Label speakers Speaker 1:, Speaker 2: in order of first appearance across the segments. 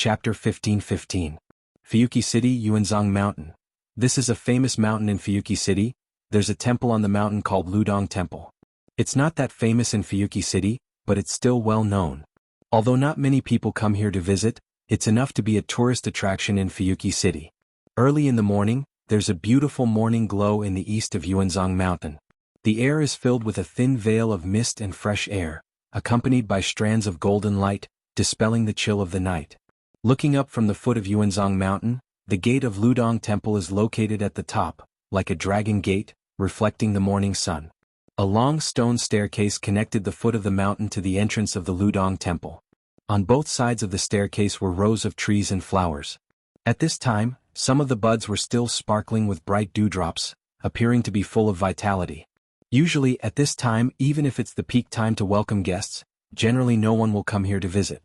Speaker 1: Chapter 15:15. Fuyuki City, Yuanzhong Mountain. This is a famous mountain in Fuyuki City. There's a temple on the mountain called Ludong Temple. It's not that famous in Fuyuki City, but it's still well known. Although not many people come here to visit, it's enough to be a tourist attraction in Fuyuki City. Early in the morning, there's a beautiful morning glow in the east of Yuanzhong Mountain. The air is filled with a thin veil of mist and fresh air, accompanied by strands of golden light, dispelling the chill of the night. Looking up from the foot of Yuanzhong Mountain, the gate of Ludong Temple is located at the top, like a dragon gate, reflecting the morning sun. A long stone staircase connected the foot of the mountain to the entrance of the Ludong Temple. On both sides of the staircase were rows of trees and flowers. At this time, some of the buds were still sparkling with bright dewdrops, appearing to be full of vitality. Usually at this time, even if it's the peak time to welcome guests, generally no one will come here to visit.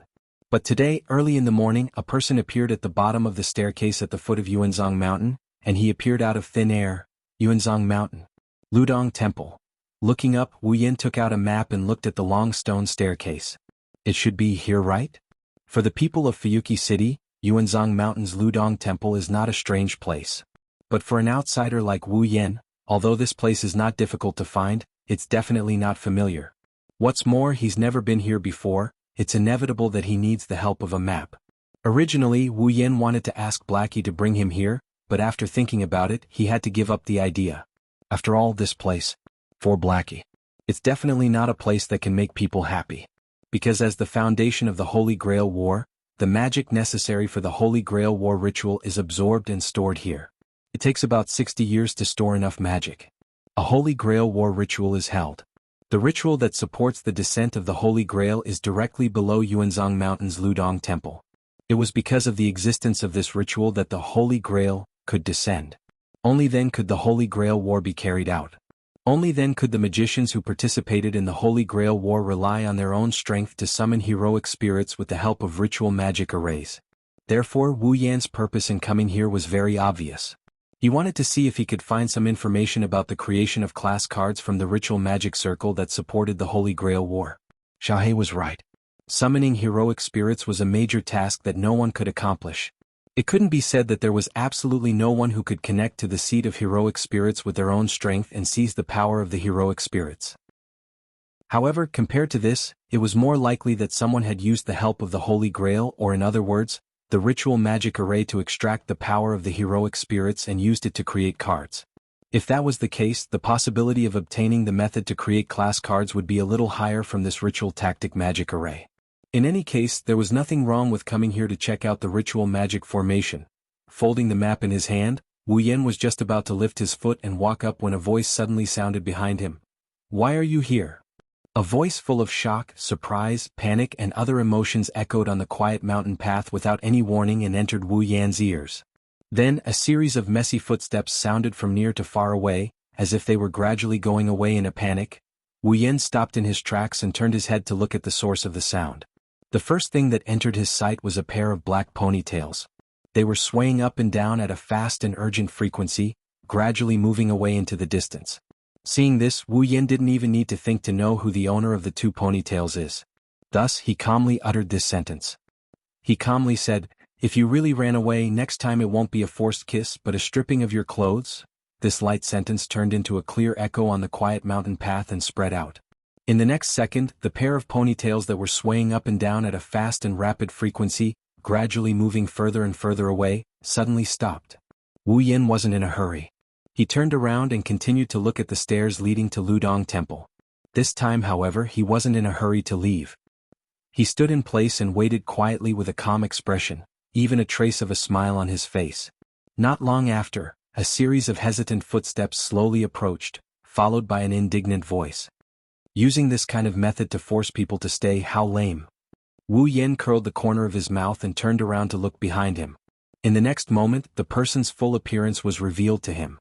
Speaker 1: But today, early in the morning, a person appeared at the bottom of the staircase at the foot of Yuanzhong Mountain, and he appeared out of thin air. Yuanzhong Mountain. Ludong Temple. Looking up, Wu Yin took out a map and looked at the long stone staircase. It should be here, right? For the people of Fuyuki City, Yuanzhong Mountain's Ludong Temple is not a strange place. But for an outsider like Wu Yin, although this place is not difficult to find, it's definitely not familiar. What's more, he's never been here before. It's inevitable that he needs the help of a map. Originally, Wu Yin wanted to ask Blackie to bring him here, but after thinking about it, he had to give up the idea. After all, this place, for Blackie, it's definitely not a place that can make people happy. Because as the foundation of the Holy Grail War, the magic necessary for the Holy Grail War ritual is absorbed and stored here. It takes about 60 years to store enough magic. A Holy Grail War ritual is held. The ritual that supports the descent of the Holy Grail is directly below Yuanzhong Mountain's Ludong Temple. It was because of the existence of this ritual that the Holy Grail could descend. Only then could the Holy Grail War be carried out. Only then could the magicians who participated in the Holy Grail War rely on their own strength to summon heroic spirits with the help of ritual magic arrays. Therefore, Wu Yan's purpose in coming here was very obvious. He wanted to see if he could find some information about the creation of class cards from the ritual magic circle that supported the Holy Grail War. Xiaohe was right. Summoning heroic spirits was a major task that no one could accomplish. It couldn't be said that there was absolutely no one who could connect to the seat of heroic spirits with their own strength and seize the power of the heroic spirits. However, compared to this, it was more likely that someone had used the help of the Holy Grail, or in other words, the ritual magic array, to extract the power of the heroic spirits and used it to create cards. If that was the case, the possibility of obtaining the method to create class cards would be a little higher from this ritual tactic magic array. In any case, there was nothing wrong with coming here to check out the ritual magic formation. Folding the map in his hand, Wu Yin was just about to lift his foot and walk up when a voice suddenly sounded behind him. "Why are you here?" A voice full of shock, surprise, panic and other emotions echoed on the quiet mountain path without any warning and entered Wu Yan's ears. Then, a series of messy footsteps sounded from near to far away, as if they were gradually going away in a panic. Wu Yan stopped in his tracks and turned his head to look at the source of the sound. The first thing that entered his sight was a pair of black ponytails. They were swaying up and down at a fast and urgent frequency, gradually moving away into the distance. Seeing this, Wu Yin didn't even need to think to know who the owner of the two ponytails is. Thus, he calmly uttered this sentence. He calmly said, "If you really ran away, next time it won't be a forced kiss but a stripping of your clothes." This light sentence turned into a clear echo on the quiet mountain path and spread out. In the next second, the pair of ponytails that were swaying up and down at a fast and rapid frequency, gradually moving further and further away, suddenly stopped. Wu Yin wasn't in a hurry. He turned around and continued to look at the stairs leading to Ludong Temple. This time, however, he wasn't in a hurry to leave. He stood in place and waited quietly with a calm expression, even a trace of a smile on his face. Not long after, a series of hesitant footsteps slowly approached, followed by an indignant voice. Using this kind of method to force people to stay, how lame. Wu Yin curled the corner of his mouth and turned around to look behind him. In the next moment, the person's full appearance was revealed to him.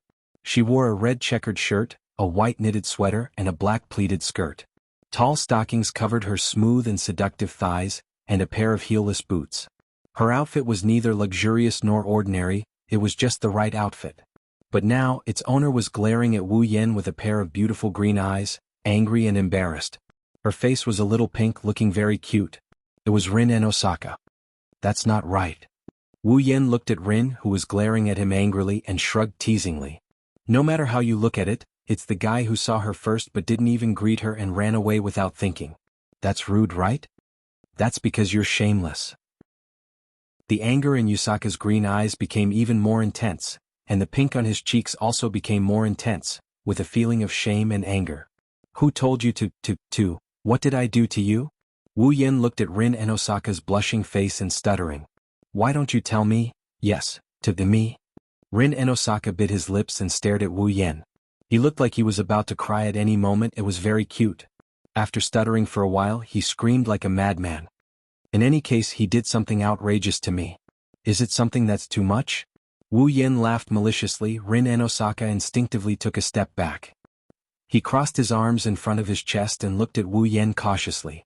Speaker 1: She wore a red checkered shirt, a white knitted sweater and a black pleated skirt. Tall stockings covered her smooth and seductive thighs, and a pair of heelless boots. Her outfit was neither luxurious nor ordinary, it was just the right outfit. But now, its owner was glaring at Wu Yin with a pair of beautiful green eyes, angry and embarrassed. Her face was a little pink, looking very cute. It was Rin and Osaka. That's not right. Wu Yan looked at Rin, who was glaring at him angrily, and shrugged teasingly. No matter how you look at it, it's the guy who saw her first but didn't even greet her and ran away without thinking. That's rude, right? That's because you're shameless. The anger in Yusaka's green eyes became even more intense, and the pink on his cheeks also became more intense, with a feeling of shame and anger. Who told you to, what did I do to you? Wu Yan looked at Rin and Osaka's blushing face and stuttering. Why don't you tell me? Yes, to me? Rin and Osaka bit his lips and stared at Wu Yan. He looked like he was about to cry at any moment. It was very cute. After stuttering for a while, he screamed like a madman. In any case, he did something outrageous to me. Is it something that's too much? Wu Yan laughed maliciously. Rin and Osaka instinctively took a step back. He crossed his arms in front of his chest and looked at Wu Yan cautiously.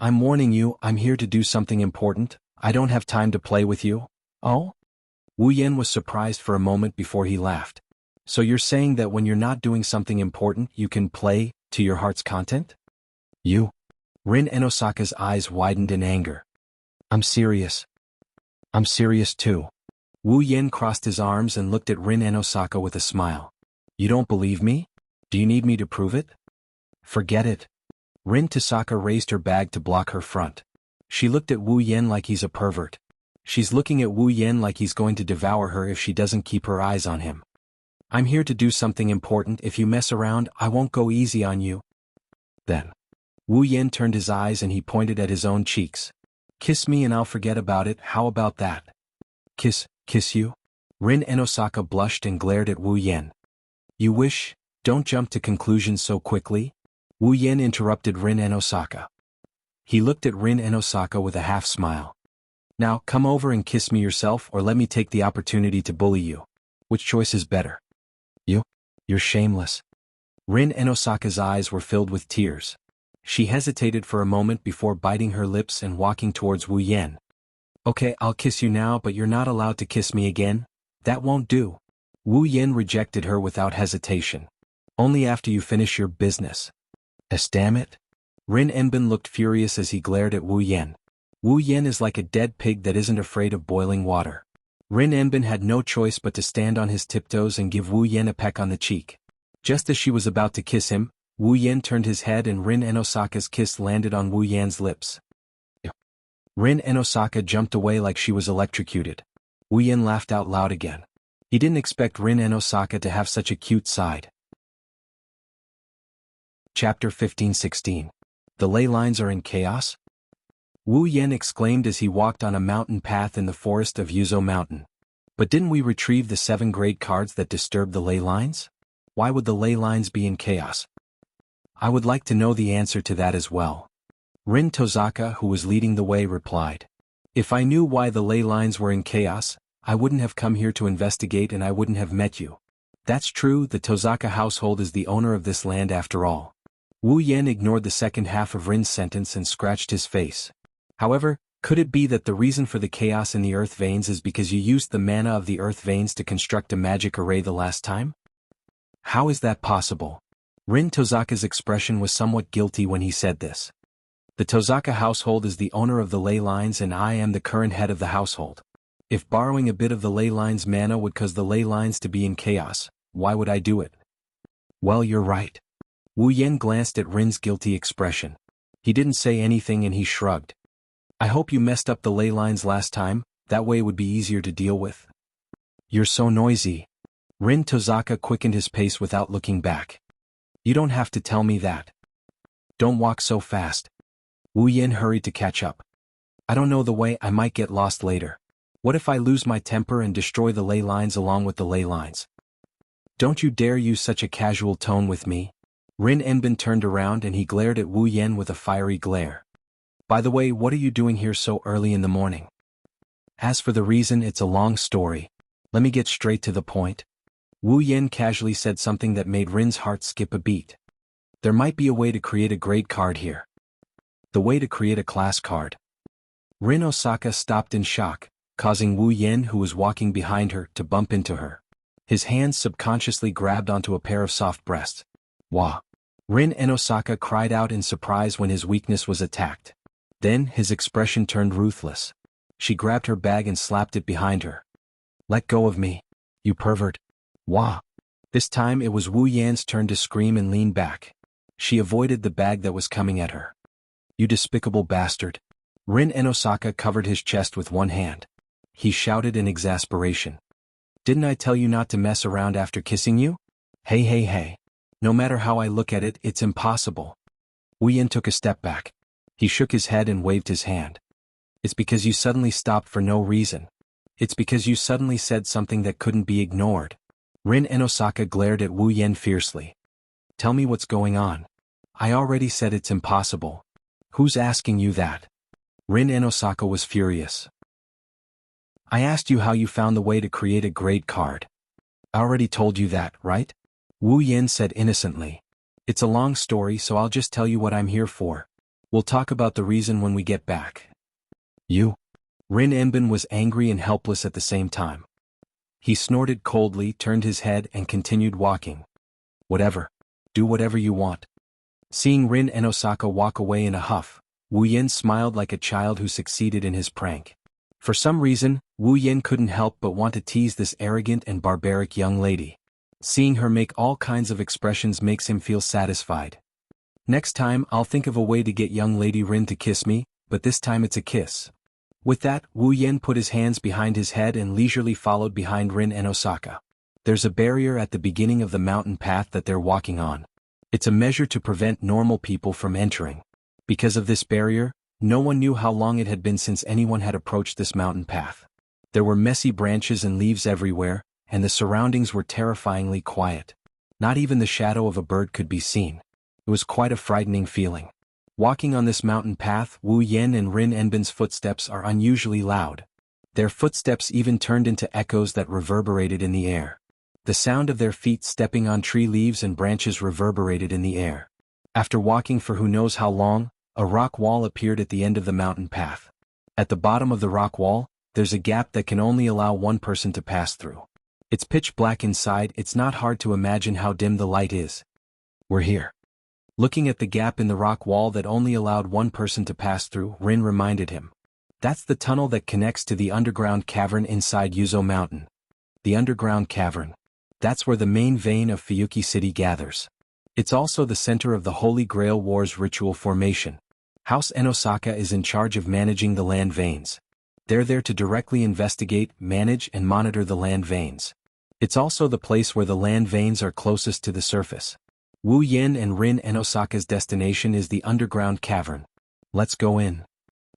Speaker 1: I'm warning you, I'm here to do something important. I don't have time to play with you. Oh? Wu Yan was surprised for a moment before he laughed. So you're saying that when you're not doing something important, you can play to your heart's content? You? Rin and Osaka's eyes widened in anger. I'm serious. I'm serious too. Wu Yan crossed his arms and looked at Rin and Osaka with a smile. You don't believe me? Do you need me to prove it? Forget it. Rin Tosaka raised her bag to block her front. She looked at Wu Yan like he's a pervert. She's looking at Wu Yan like he's going to devour her if she doesn't keep her eyes on him. I'm here to do something important. If you mess around, I won't go easy on you. Then. Wu Yan turned his eyes and he pointed at his own cheeks. Kiss me and I'll forget about it. How about that? Kiss you? Rin and Osaka blushed and glared at Wu Yan. You wish? Don't jump to conclusions so quickly. Wu Yan interrupted Rin and Osaka. He looked at Rin and Osaka with a half smile. Now, come over and kiss me yourself or let me take the opportunity to bully you. Which choice is better? You're shameless. Rin and Osaka's eyes were filled with tears. She hesitated for a moment before biting her lips and walking towards Wu Yan. Okay, I'll kiss you now, but you're not allowed to kiss me again. That won't do. Wu Yan rejected her without hesitation. Only after you finish your business. Damn it. Rin Enbin looked furious as he glared at Wu Yan. Wu Yan is like a dead pig that isn't afraid of boiling water. Rin Enbin had no choice but to stand on his tiptoes and give Wu Yan a peck on the cheek. Just as she was about to kiss him, Wu Yan turned his head and Rin and Osaka's kiss landed on Wu Yan's lips. Rin and Osaka jumped away like she was electrocuted. Wu Yan laughed out loud again. He didn't expect Rin and Osaka to have such a cute side. Chapter 15-16. The ley lines are in chaos? Wu Yan exclaimed as he walked on a mountain path in the forest of Yuzo Mountain. But didn't we retrieve the 7 great cards that disturbed the ley lines? Why would the ley lines be in chaos? I would like to know the answer to that as well. Rin Tosaka, who was leading the way, replied. If I knew why the ley lines were in chaos, I wouldn't have come here to investigate and I wouldn't have met you. That's true, the Tosaka household is the owner of this land after all. Wu Yan ignored the second half of Rin's sentence and scratched his face. However, could it be that the reason for the chaos in the earth veins is because you used the mana of the earth veins to construct a magic array the last time? How is that possible? Rin Tosaka's expression was somewhat guilty when he said this. The Tosaka household is the owner of the ley lines and I am the current head of the household. If borrowing a bit of the ley lines mana would cause the ley lines to be in chaos, why would I do it? Well, you're right. Wu Yan glanced at Rin's guilty expression. He didn't say anything and he shrugged. I hope you messed up the ley lines last time, that way it would be easier to deal with. You're so noisy. Rin Tosaka quickened his pace without looking back. You don't have to tell me that. Don't walk so fast. Wu Yan hurried to catch up. I don't know the way, I might get lost later. What if I lose my temper and destroy the ley lines along with the ley lines? Don't you dare use such a casual tone with me. Rin Enbin turned around and he glared at Wu Yan with a fiery glare. By the way, what are you doing here so early in the morning? As for the reason, it's a long story. Let me get straight to the point. Wu Yan casually said something that made Rin's heart skip a beat. There might be a way to create a grade card here. The way to create a class card. Rin Osaka stopped in shock, causing Wu Yan, who was walking behind her, to bump into her. His hands subconsciously grabbed onto a pair of soft breasts. Wah! Rin and Osaka cried out in surprise when his weakness was attacked. Then his expression turned ruthless. She grabbed her bag and slapped it behind her. Let go of me, you pervert. Wah. This time it was Wu Yan's turn to scream and lean back. She avoided the bag that was coming at her. You despicable bastard. Rin Enosaka covered his chest with one hand. He shouted in exasperation. Didn't I tell you not to mess around after kissing you? Hey hey hey. No matter how I look at it, it's impossible. Wu Yan took a step back. He shook his head and waved his hand. It's because you suddenly stopped for no reason. It's because you suddenly said something that couldn't be ignored. Rin Enosaka glared at Wu Yan fiercely. Tell me what's going on. I already said it's impossible. Who's asking you that? Rin Enosaka was furious. I asked you how you found the way to create a great card. I already told you that, right? Wu Yan said innocently. It's a long story, so I'll just tell you what I'm here for. We'll talk about the reason when we get back. You? Rin Enbin was angry and helpless at the same time. He snorted coldly, turned his head and continued walking. Whatever. Do whatever you want. Seeing Rin Enosaka walk away in a huff, Wu Yan smiled like a child who succeeded in his prank. For some reason, Wu Yan couldn't help but want to tease this arrogant and barbaric young lady. Seeing her make all kinds of expressions makes him feel satisfied. Next time I'll think of a way to get young lady Rin to kiss me, but this time it's a kiss. With that, Wu Yan put his hands behind his head and leisurely followed behind Rin Enosaka. There's a barrier at the beginning of the mountain path that they're walking on. It's a measure to prevent normal people from entering. Because of this barrier, no one knew how long it had been since anyone had approached this mountain path. There were messy branches and leaves everywhere, and the surroundings were terrifyingly quiet. Not even the shadow of a bird could be seen. It was quite a frightening feeling. Walking on this mountain path, Wu Yan and Rin Enbin's footsteps are unusually loud. Their footsteps even turned into echoes that reverberated in the air. The sound of their feet stepping on tree leaves and branches reverberated in the air. After walking for who knows how long, a rock wall appeared at the end of the mountain path. At the bottom of the rock wall, there's a gap that can only allow one person to pass through. It's pitch black inside. It's not hard to imagine how dim the light is. We're here. Looking at the gap in the rock wall that only allowed one person to pass through, Rin reminded him. That's the tunnel that connects to the underground cavern inside Yuzo Mountain. The underground cavern. That's where the main vein of Fuyuki City gathers. It's also the center of the Holy Grail Wars ritual formation. House Enosaka is in charge of managing the land veins. They're there to directly investigate, manage and monitor the land veins. It's also the place where the land veins are closest to the surface. Wu Yan and Rin Enosaka's destination is the underground cavern. Let's go in.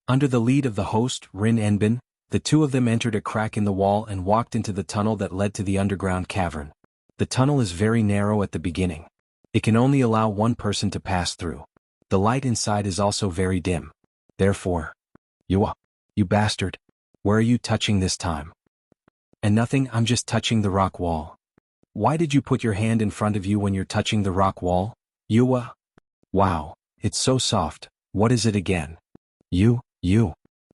Speaker 1: Under the lead of the host, Rin Enbin, the two of them entered a crack in the wall and walked into the tunnel that led to the underground cavern. The tunnel is very narrow at the beginning. It can only allow one person to pass through. The light inside is also very dim. Therefore, you bastard. Where are you touching this time? And nothing, I'm just touching the rock wall. Why did you put your hand in front of you when you're touching the rock wall? Wow, it's so soft. What is it again? You.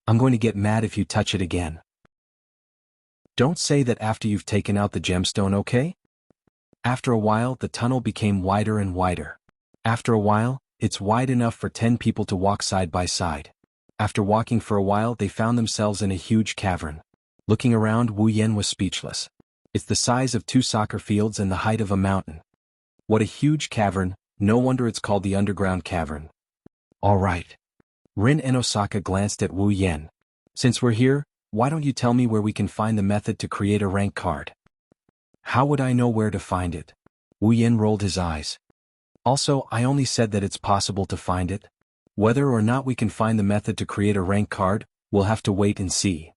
Speaker 1: I'm going to get mad if you touch it again. Don't say that after you've taken out the gemstone, okay? After a while, the tunnel became wider and wider. After a while, it's wide enough for 10 people to walk side by side. After walking for a while, they found themselves in a huge cavern. Looking around, Wu Yan was speechless. It's the size of 2 soccer fields and the height of a mountain. What a huge cavern, no wonder it's called the underground cavern. All right. Rin Enosaka glanced at Wu Yan. Since we're here, why don't you tell me where we can find the method to create a rank card? How would I know where to find it? Wu Yan rolled his eyes. Also, I only said that it's possible to find it. Whether or not we can find the method to create a rank card, we'll have to wait and see.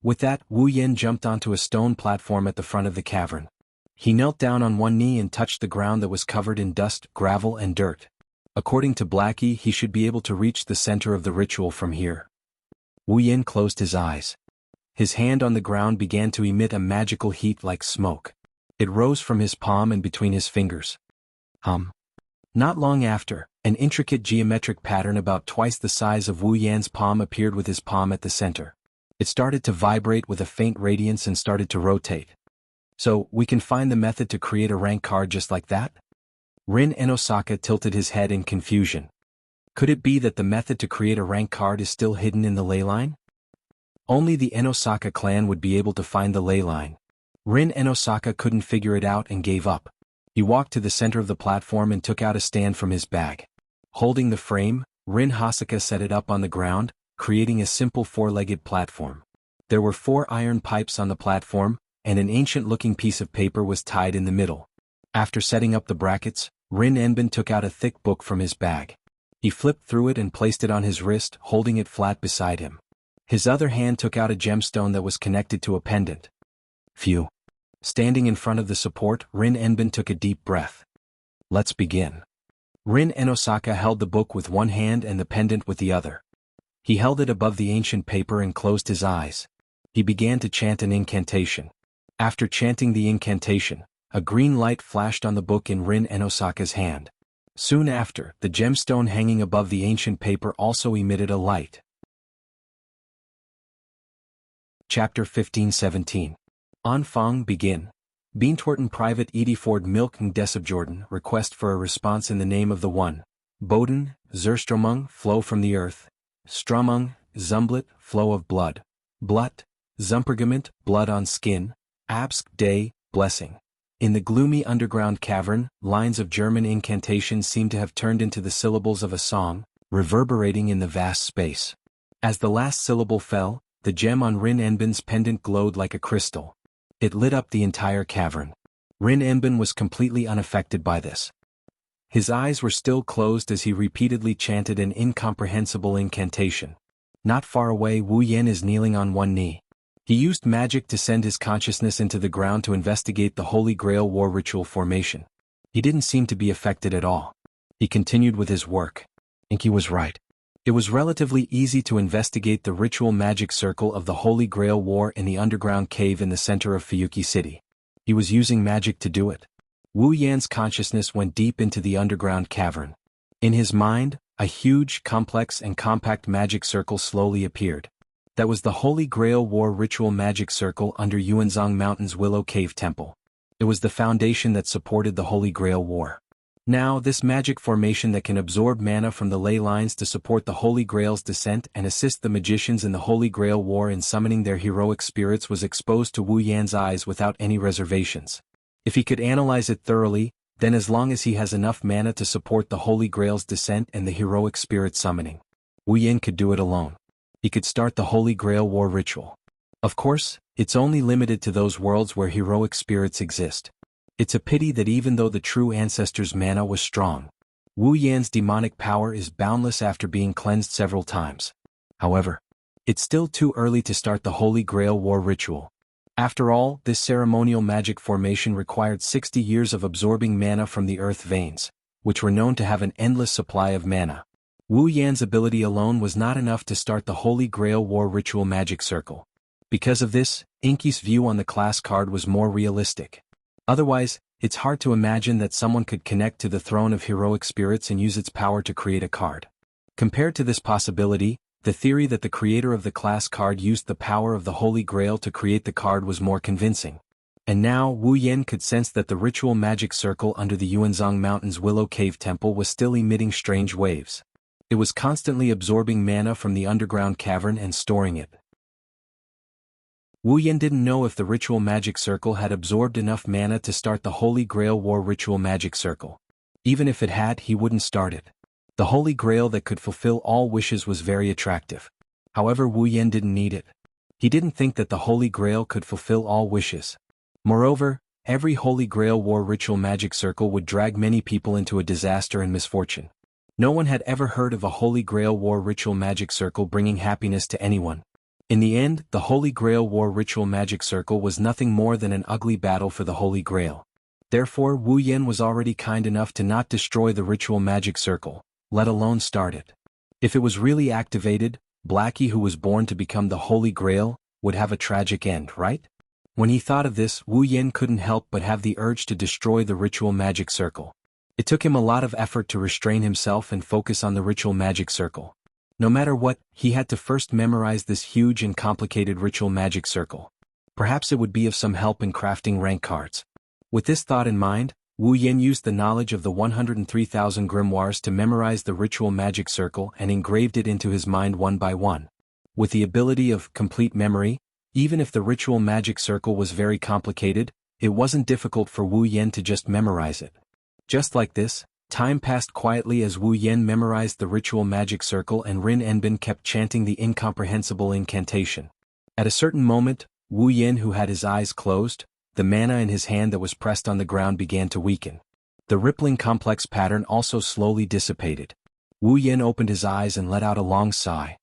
Speaker 1: With that, Wu Yan jumped onto a stone platform at the front of the cavern. He knelt down on one knee and touched the ground that was covered in dust, gravel and dirt. According to Blackie, he should be able to reach the center of the ritual from here. Wu Yan closed his eyes. His hand on the ground began to emit a magical heat like smoke. It rose from his palm and between his fingers. Not long after, an intricate geometric pattern about twice the size of Wu Yan's palm appeared with his palm at the center. It started to vibrate with a faint radiance and started to rotate. So, we can find the method to create a rank card just like that? Rin Enosaka tilted his head in confusion. Could it be that the method to create a rank card is still hidden in the ley line? Only the Enosaka clan would be able to find the ley line. Rin Enosaka couldn't figure it out and gave up. He walked to the center of the platform and took out a stand from his bag. Holding the frame, Rin Hasaka set it up on the ground, creating a simple four-legged platform. There were 4 iron pipes on the platform, and an ancient-looking piece of paper was tied in the middle. After setting up the brackets, Rin Enbin took out a thick book from his bag. He flipped through it and placed it on his wrist, holding it flat beside him. His other hand took out a gemstone that was connected to a pendant. Phew. Standing in front of the support, Rin Enbin took a deep breath. Let's begin. Rin Enosaka held the book with one hand and the pendant with the other. He held it above the ancient paper and closed his eyes. He began to chant an incantation. After chanting the incantation, a green light flashed on the book in Rin Enosaka's hand. Soon after, the gemstone hanging above the ancient paper also emitted a light. Chapter 15-17. Anfang begin. Beantworten Private Ediford Milk and Desubjordan request for a response in the name of the One. Boden, Zerstromung, flow from the earth. Stromung, Zumblet, flow of blood. Blut, Zumpergament, blood on skin. Absk day, blessing. In the gloomy underground cavern, lines of German incantation seemed to have turned into the syllables of a song, reverberating in the vast space. As the last syllable fell, the gem on Rin Enbin's pendant glowed like a crystal. It lit up the entire cavern. Rin Enbin was completely unaffected by this. His eyes were still closed as he repeatedly chanted an incomprehensible incantation. Not far away, Wu Yan is kneeling on one knee. He used magic to send his consciousness into the ground to investigate the Holy Grail war ritual formation. He didn't seem to be affected at all. He continued with his work. Inky was right. It was relatively easy to investigate the ritual magic circle of the Holy Grail war in the underground cave in the center of Fuyuki City. He was using magic to do it. Wu Yan's consciousness went deep into the underground cavern. In his mind, a huge, complex and compact magic circle slowly appeared. That was the Holy Grail War ritual magic circle under Yuanzhong Mountain's Willow Cave Temple. It was the foundation that supported the Holy Grail War. Now, this magic formation that can absorb mana from the ley lines to support the Holy Grail's descent and assist the magicians in the Holy Grail War in summoning their heroic spirits was exposed to Wu Yan's eyes without any reservations. If he could analyze it thoroughly, then as long as he has enough mana to support the Holy Grail's descent and the heroic spirit summoning, Wu Yan could do it alone. He could start the Holy Grail War ritual. Of course, it's only limited to those worlds where heroic spirits exist. It's a pity that even though the true ancestor's mana was strong, Wu Yan's demonic power is boundless after being cleansed several times. However, it's still too early to start the Holy Grail War ritual. After all, this ceremonial magic formation required 60 years of absorbing mana from the earth veins, which were known to have an endless supply of mana. Wu Yan's ability alone was not enough to start the Holy Grail War ritual magic circle. Because of this, Inky's view on the class card was more realistic. Otherwise, it's hard to imagine that someone could connect to the throne of heroic spirits and use its power to create a card. Compared to this possibility, the theory that the creator of the class card used the power of the Holy Grail to create the card was more convincing. And now, Wu Yan could sense that the ritual magic circle under the Yuanzhong Mountain's Willow Cave Temple was still emitting strange waves. It was constantly absorbing mana from the underground cavern and storing it. Wu Yan didn't know if the ritual magic circle had absorbed enough mana to start the Holy Grail War ritual magic circle. Even if it had, he wouldn't start it. The Holy Grail that could fulfill all wishes was very attractive. However, Wu Yan didn't need it. He didn't think that the Holy Grail could fulfill all wishes. Moreover, every Holy Grail War ritual magic circle would drag many people into a disaster and misfortune. No one had ever heard of a Holy Grail War ritual magic circle bringing happiness to anyone. In the end, the Holy Grail War ritual magic circle was nothing more than an ugly battle for the Holy Grail. Therefore, Wu Yan was already kind enough to not destroy the ritual magic circle, let alone start it. If it was really activated, Blackie, who was born to become the Holy Grail, would have a tragic end, right? When he thought of this, Wu Yan couldn't help but have the urge to destroy the ritual magic circle. It took him a lot of effort to restrain himself and focus on the ritual magic circle. No matter what, he had to first memorize this huge and complicated ritual magic circle. Perhaps it would be of some help in crafting rank cards. With this thought in mind, Wu Yan used the knowledge of the 103,000 grimoires to memorize the ritual magic circle and engraved it into his mind one by one. With the ability of complete memory, even if the ritual magic circle was very complicated, it wasn't difficult for Wu Yan to just memorize it. Just like this, time passed quietly as Wu Yan memorized the ritual magic circle and Rin Enbin kept chanting the incomprehensible incantation. At a certain moment, Wu Yan, who had his eyes closed, the mana in his hand that was pressed on the ground began to weaken. The rippling complex pattern also slowly dissipated. Wu Yan opened his eyes and let out a long sigh.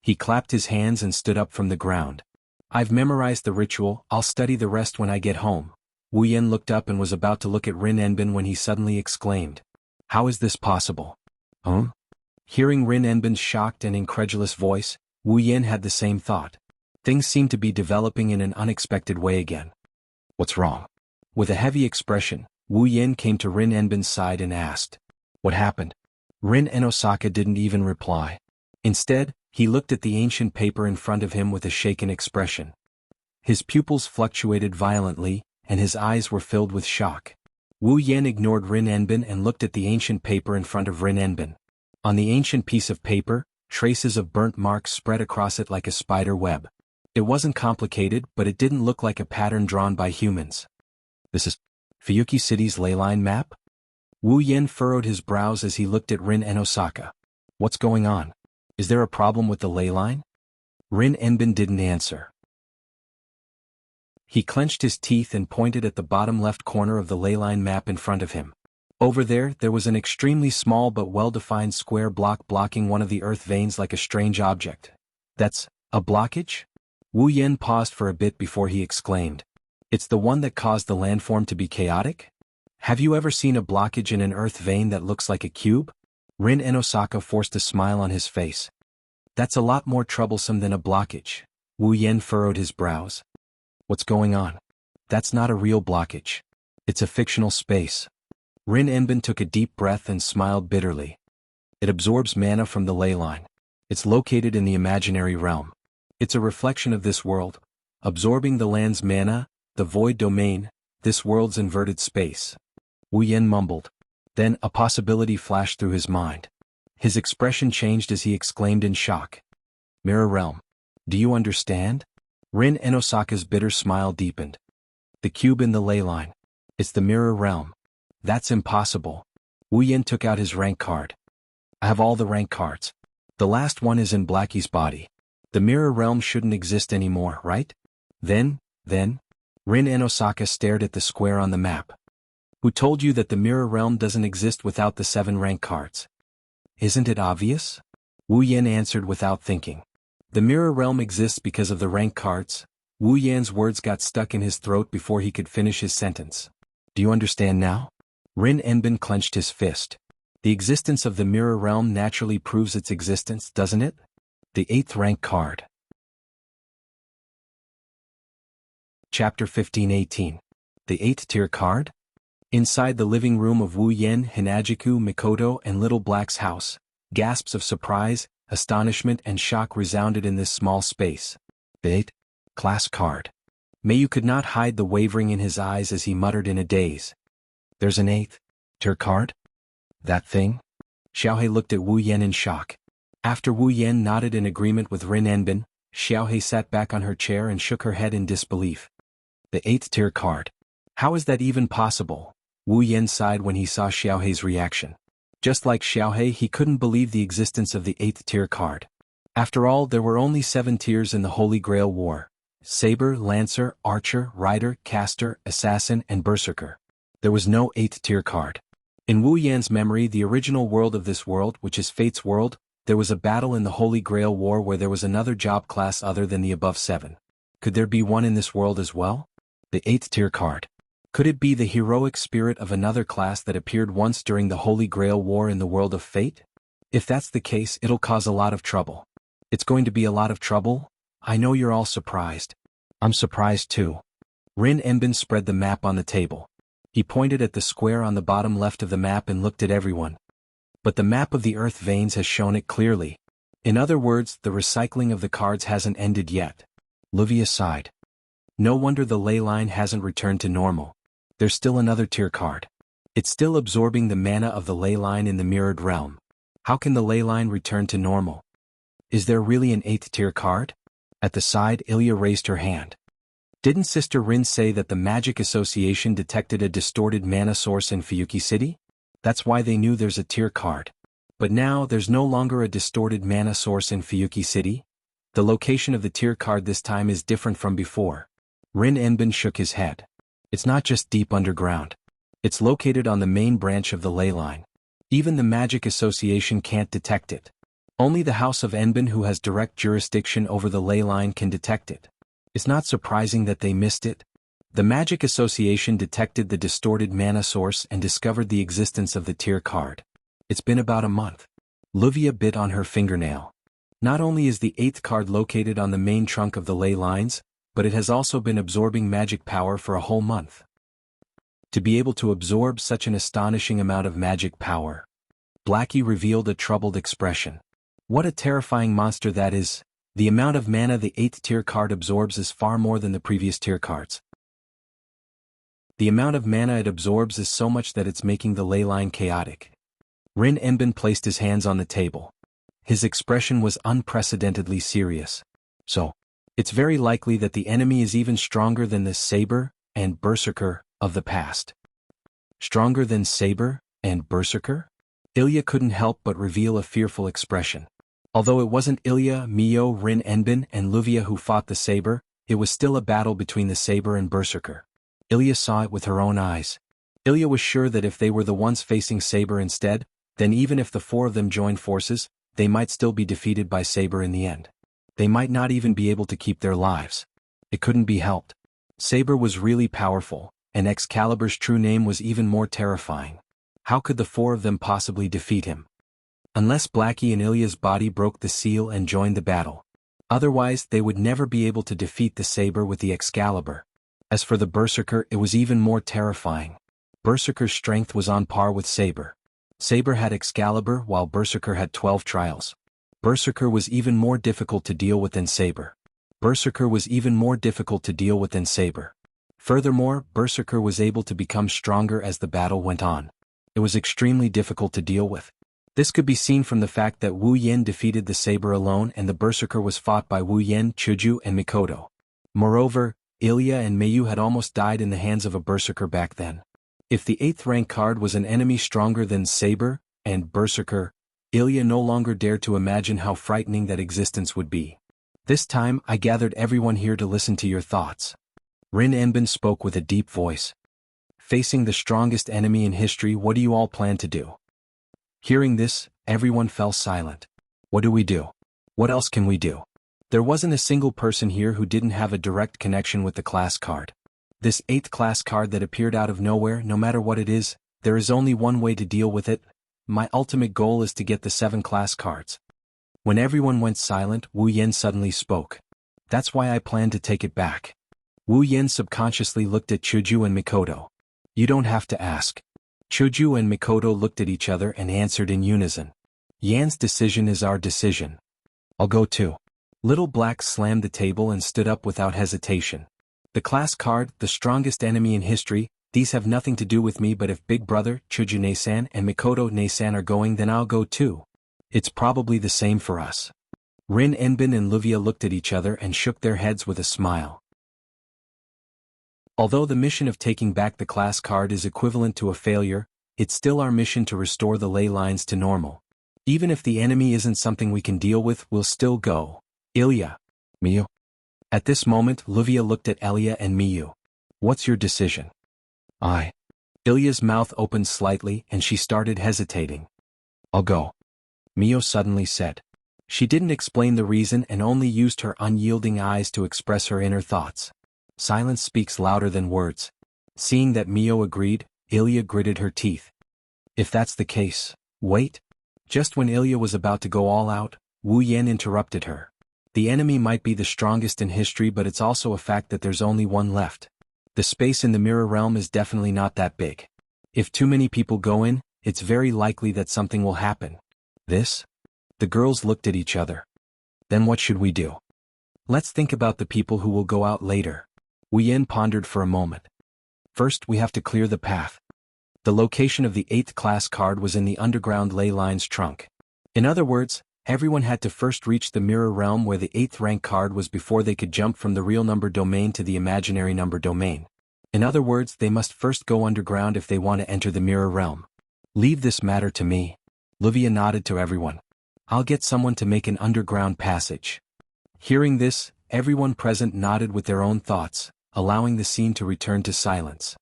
Speaker 1: He clapped his hands and stood up from the ground. I've memorized the ritual, I'll study the rest when I get home. Wu Yan looked up and was about to look at Rin Enbin when he suddenly exclaimed, "How is this possible?" Huh? Hearing Rin Enbin's shocked and incredulous voice, Wu Yan had the same thought. Things seemed to be developing in an unexpected way again. What's wrong? With a heavy expression, Wu Yan came to Rin Enbin's side and asked, "What happened?" Rin Enosaka didn't even reply. Instead, he looked at the ancient paper in front of him with a shaken expression. His pupils fluctuated violently, and his eyes were filled with shock. Wu Yan ignored Rin Enbin and looked at the ancient paper in front of Rin Enbin. On the ancient piece of paper, traces of burnt marks spread across it like a spider web. It wasn't complicated, but it didn't look like a pattern drawn by humans. This is Fuyuki City's leyline map? Wu Yan furrowed his brows as he looked at Rin Enosaka. What's going on? Is there a problem with the leyline? Rin Enbin didn't answer. He clenched his teeth and pointed at the bottom left corner of the leyline map in front of him. Over there was an extremely small but well-defined square block blocking one of the earth veins like a strange object. That's a blockage? Wu Yan paused for a bit before he exclaimed. It's the one that caused the landform to be chaotic? Have you ever seen a blockage in an earth vein that looks like a cube? Rin Enosaka forced a smile on his face. That's a lot more troublesome than a blockage. Wu Yan furrowed his brows. What's going on? That's not a real blockage. It's a fictional space. Rin Enbin took a deep breath and smiled bitterly. It absorbs mana from the leyline. It's located in the imaginary realm. It's a reflection of this world, absorbing the land's mana, the void domain, this world's inverted space. Wu Yan mumbled. Then a possibility flashed through his mind. His expression changed as he exclaimed in shock. Mirror realm. Do you understand? Rin Enosaka's bitter smile deepened. The cube in the leyline. It's the mirror realm. That's impossible. Wu Yan took out his rank card. I have all the rank cards. The last one is in Blackie's body. The mirror realm shouldn't exist anymore, right? Then? Rin Enosaka stared at the square on the map. Who told you that the mirror realm doesn't exist without the 7 rank cards? Isn't it obvious? Wu Yan answered without thinking. The mirror realm exists because of the rank cards. Wu Yan's words got stuck in his throat before he could finish his sentence. Do you understand now? Rin Enbin clenched his fist. The existence of the mirror realm naturally proves its existence, doesn't it? The 8th rank card. Chapter 15:18. The 8th tier card? Inside the living room of Wu Yan, Hinajiku, Mikoto, and Little Black's house, gasps of surprise, astonishment and shock resounded in this small space. The 8th class card. Mayu could not hide the wavering in his eyes as he muttered in a daze. There's an 8th tier card? That thing? Xiaohei looked at Wu Yan in shock. After Wu Yan nodded in agreement with Rin Enbin, Xiaohei sat back on her chair and shook her head in disbelief. The 8th tier card. How is that even possible? Wu Yan sighed when he saw Xiaohei's reaction. Just like Xiaohei, he couldn't believe the existence of the 8th tier card. After all, there were only 7 tiers in the Holy Grail War. Saber, Lancer, Archer, Rider, Caster, Assassin, and Berserker. There was no 8th tier card. In Wu Yan's memory, the original world of this world, which is Fate's world, there was a battle in the Holy Grail War where there was another job class other than the above 7. Could there be one in this world as well? The 8th tier card. Could it be the heroic spirit of another class that appeared once during the Holy Grail War in the world of Fate? If that's the case, it'll cause a lot of trouble. It's going to be a lot of trouble? I know you're all surprised. I'm surprised too. Rin Enbin spread the map on the table. He pointed at the square on the bottom left of the map and looked at everyone. But the map of the earth veins has shown it clearly. In other words, the recycling of the cards hasn't ended yet. Livia sighed. No wonder the ley line hasn't returned to normal. There's still another tier card. It's still absorbing the mana of the ley line in the mirrored realm. How can the ley line return to normal? Is there really an 8th tier card? At the side, Ilya raised her hand. Didn't Sister Rin say that the Magic Association detected a distorted mana source in Fuyuki City? That's why they knew there's a tier card. But now there's no longer a distorted mana source in Fuyuki City? The location of the tier card this time is different from before. Rin Enbin shook his head. It's not just deep underground. It's located on the main branch of the ley line. Even the Magic Association can't detect it. Only the House of Enbin, who has direct jurisdiction over the ley line, can detect it. It's not surprising that they missed it. The Magic Association detected the distorted mana source and discovered the existence of the tier card. It's been about a month. Luvia bit on her fingernail. Not only is the 8th card located on the main trunk of the ley lines, but it has also been absorbing magic power for a whole month. To be able to absorb such an astonishing amount of magic power. Blackie revealed a troubled expression. What a terrifying monster that is. The amount of mana the 8th tier card absorbs is far more than the previous tier cards. The amount of mana it absorbs is so much that it's making the ley line chaotic. Rin Enbin placed his hands on the table. His expression was unprecedentedly serious. So, it's very likely that the enemy is even stronger than the Saber and Berserker of the past. Stronger than Saber and Berserker? Ilya couldn't help but reveal a fearful expression. Although it wasn't Ilya, Mio, Rin Enbin, and Luvia who fought the Saber, it was still a battle between the Saber and Berserker. Ilya saw it with her own eyes. Ilya was sure that if they were the ones facing Saber instead, then even if the 4 of them joined forces, they might still be defeated by Saber in the end. They might not even be able to keep their lives. It couldn't be helped. Saber was really powerful, and Excalibur's true name was even more terrifying. How could the 4 of them possibly defeat him? Unless Blackie and Ilya's body broke the seal and joined the battle. Otherwise, they would never be able to defeat the Saber with the Excalibur. As for the Berserker, it was even more terrifying. Berserker's strength was on par with Saber. Saber had Excalibur while Berserker had 12 trials. Berserker was even more difficult to deal with than Saber. Furthermore, Berserker was able to become stronger as the battle went on. It was extremely difficult to deal with. This could be seen from the fact that Wu Yen defeated the Saber alone and the Berserker was fought by Wu Yen, Chuju, and Mikoto. Moreover, Ilya and Mayu had almost died in the hands of a Berserker back then. If the 8th rank card was an enemy stronger than Saber and Berserker, Ilya no longer dared to imagine how frightening that existence would be. This time, I gathered everyone here to listen to your thoughts. Rin Enbin spoke with a deep voice. Facing the strongest enemy in history, what do you all plan to do? Hearing this, everyone fell silent. What do we do? What else can we do? There wasn't a single person here who didn't have a direct connection with the class card. This 8th class card that appeared out of nowhere, no matter what it is, there is only one way to deal with it. My ultimate goal is to get the 7 class cards. When everyone went silent, Wu Yen suddenly spoke. That's why I plan to take it back. Wu Yen subconsciously looked at Chuju and Mikoto. You don't have to ask. Chuju and Mikoto looked at each other and answered in unison. Yan's decision is our decision. I'll go too. Little Black slammed the table and stood up without hesitation. The class card, the strongest enemy in history, these have nothing to do with me, but if Big Brother, Chuju-ne-san and Mikoto-ne-san are going, then I'll go too. It's probably the same for us. Rin Enbin and Luvia looked at each other and shook their heads with a smile. Although the mission of taking back the class card is equivalent to a failure, it's still our mission to restore the ley lines to normal. Even if the enemy isn't something we can deal with, we'll still go. Ilya. Miyu. At this moment, Luvia looked at Elia and Miyu. What's your decision? Ilya's mouth opened slightly and she started hesitating. I'll go. Miyu suddenly said. She didn't explain the reason and only used her unyielding eyes to express her inner thoughts. Silence speaks louder than words. Seeing that Miyu agreed, Ilya gritted her teeth. If that's the case, wait. Just when Ilya was about to go all out, Wu Yen interrupted her. The enemy might be the strongest in history, but it's also a fact that there's only one left. The space in the mirror realm is definitely not that big. If too many people go in, it's very likely that something will happen. This? The girls looked at each other. Then what should we do? Let's think about the people who will go out later. Wu Yen pondered for a moment. First, we have to clear the path. The location of the 8th class card was in the underground ley line's trunk. In other words, Everyone had to first reach the mirror realm where the 8th rank card was before they could jump from the real number domain to the imaginary number domain. In other words, they must first go underground if they want to enter the mirror realm. Leave this matter to me. Wuxia nodded to everyone. I'll get someone to make an underground passage. Hearing this, everyone present nodded with their own thoughts, allowing the scene to return to silence.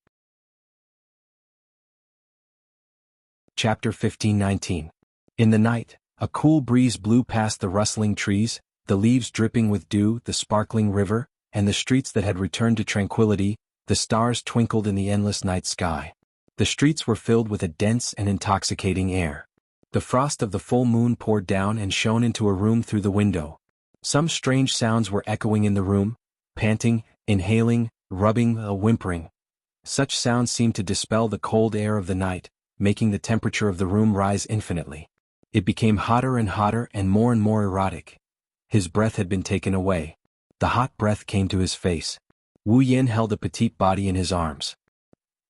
Speaker 1: Chapter 15-19. In the night, a cool breeze blew past the rustling trees, the leaves dripping with dew, the sparkling river, and the streets that had returned to tranquility. The stars twinkled in the endless night sky. The streets were filled with a dense and intoxicating air. The frost of the full moon poured down and shone into a room through the window. Some strange sounds were echoing in the room, panting, inhaling, rubbing, whimpering. Such sounds seemed to dispel the cold air of the night, making the temperature of the room rise infinitely. It became hotter and more erotic. His breath had been taken away. The hot breath came to his face. Wu Yin held a petite body in his arms.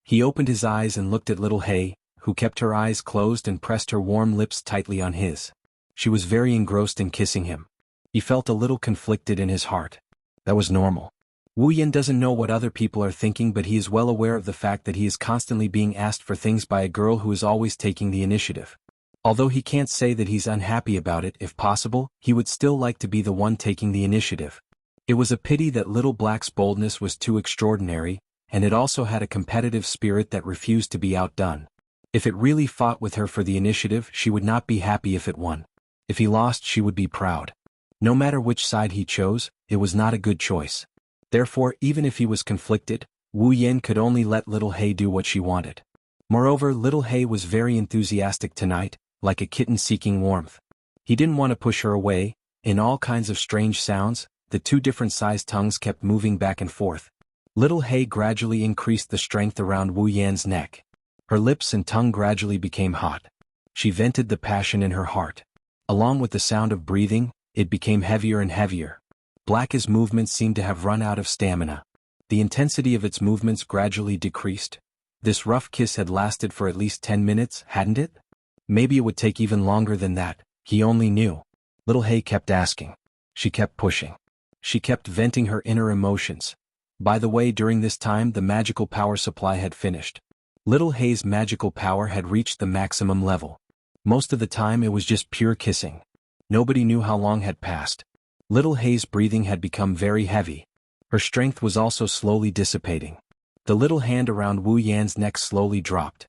Speaker 1: He opened his eyes and looked at little He, who kept her eyes closed and pressed her warm lips tightly on his. She was very engrossed in kissing him. He felt a little conflicted in his heart. That was normal. Wu Yin doesn't know what other people are thinking, but he is well aware of the fact that he is constantly being asked for things by a girl who is always taking the initiative. Although he can't say that he's unhappy about it, if possible, he would still like to be the one taking the initiative. It was a pity that little Black's boldness was too extraordinary, and it also had a competitive spirit that refused to be outdone. If it really fought with her for the initiative, she would not be happy if it won. If he lost, she would be proud. No matter which side he chose, it was not a good choice. Therefore, even if he was conflicted, Wu Yin could only let little He do what she wanted. Moreover, little He was very enthusiastic tonight, like a kitten seeking warmth. He didn't want to push her away. In all kinds of strange sounds, the two different sized tongues kept moving back and forth. Little He gradually increased the strength around Wu Yan's neck. Her lips and tongue gradually became hot. She vented the passion in her heart. Along with the sound of breathing, it became heavier and heavier. Black's movements seemed to have run out of stamina. The intensity of its movements gradually decreased. This rough kiss had lasted for at least 10 minutes, hadn't it? Maybe it would take even longer than that, he only knew. Little He kept asking. She kept pushing. She kept venting her inner emotions. By the way, during this time the magical power supply had finished. Little He's magical power had reached the maximum level. Most of the time it was just pure kissing. Nobody knew how long had passed. Little He's breathing had become very heavy. Her strength was also slowly dissipating. The little hand around Wu Yan's neck slowly dropped.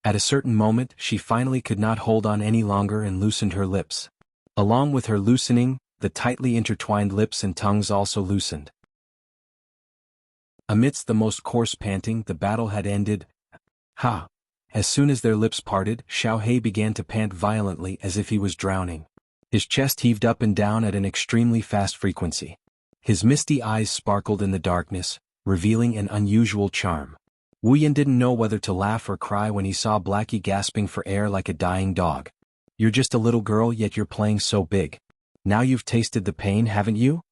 Speaker 1: At a certain moment, she finally could not hold on any longer and loosened her lips. Along with her loosening, the tightly intertwined lips and tongues also loosened. Amidst the most coarse panting, the battle had ended. Ha! As soon as their lips parted, Xiao He began to pant violently as if he was drowning. His chest heaved up and down at an extremely fast frequency. His misty eyes sparkled in the darkness, revealing an unusual charm. Wu Yin didn't know whether to laugh or cry when he saw Blackie gasping for air like a dying dog. You're just a little girl, yet you're playing so big. Now you've tasted the pain, haven't you?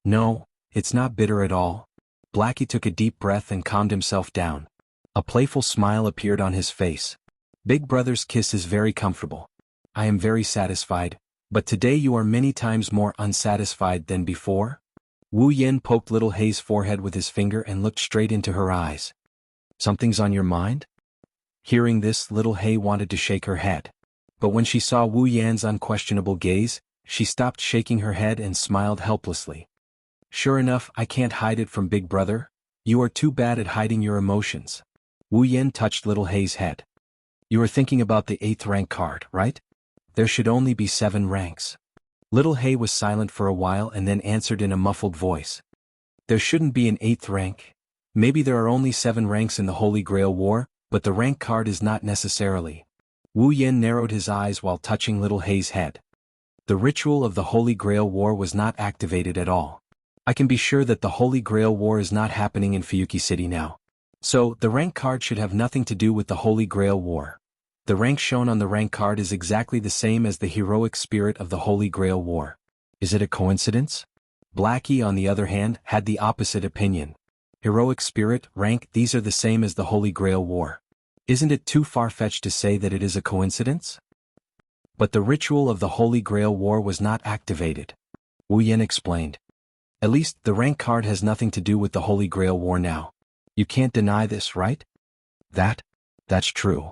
Speaker 1: No, it's not bitter at all. Blackie took a deep breath and calmed himself down. A playful smile appeared on his face. Big brother's kiss is very comfortable. I am very satisfied, but today you are many times more unsatisfied than before? Wu Yin poked little He's forehead with his finger and looked straight into her eyes. Something's on your mind? Hearing this, little He wanted to shake her head. But when she saw Wu Yan's unquestionable gaze, she stopped shaking her head and smiled helplessly. Sure enough, I can't hide it from Big Brother. You are too bad at hiding your emotions. Wu Yin touched little He's head. You are thinking about the 8th rank card, right? There should only be 7 ranks. Little He was silent for a while and then answered in a muffled voice. There shouldn't be an 8th rank. Maybe there are only 7 ranks in the Holy Grail War, but the rank card is not necessarily. Wu Yin narrowed his eyes while touching little He's head. The ritual of the Holy Grail War was not activated at all. I can be sure that the Holy Grail War is not happening in Fuyuki City now. So, the rank card should have nothing to do with the Holy Grail War. The rank shown on the rank card is exactly the same as the heroic spirit of the Holy Grail War. Is it a coincidence? Blackie, on the other hand, had the opposite opinion. Heroic spirit, rank, these are the same as the Holy Grail War. Isn't it too far-fetched to say that it is a coincidence? But the ritual of the Holy Grail War was not activated. Wu Yan explained. At least, the rank card has nothing to do with the Holy Grail War now. You can't deny this, right? That's true.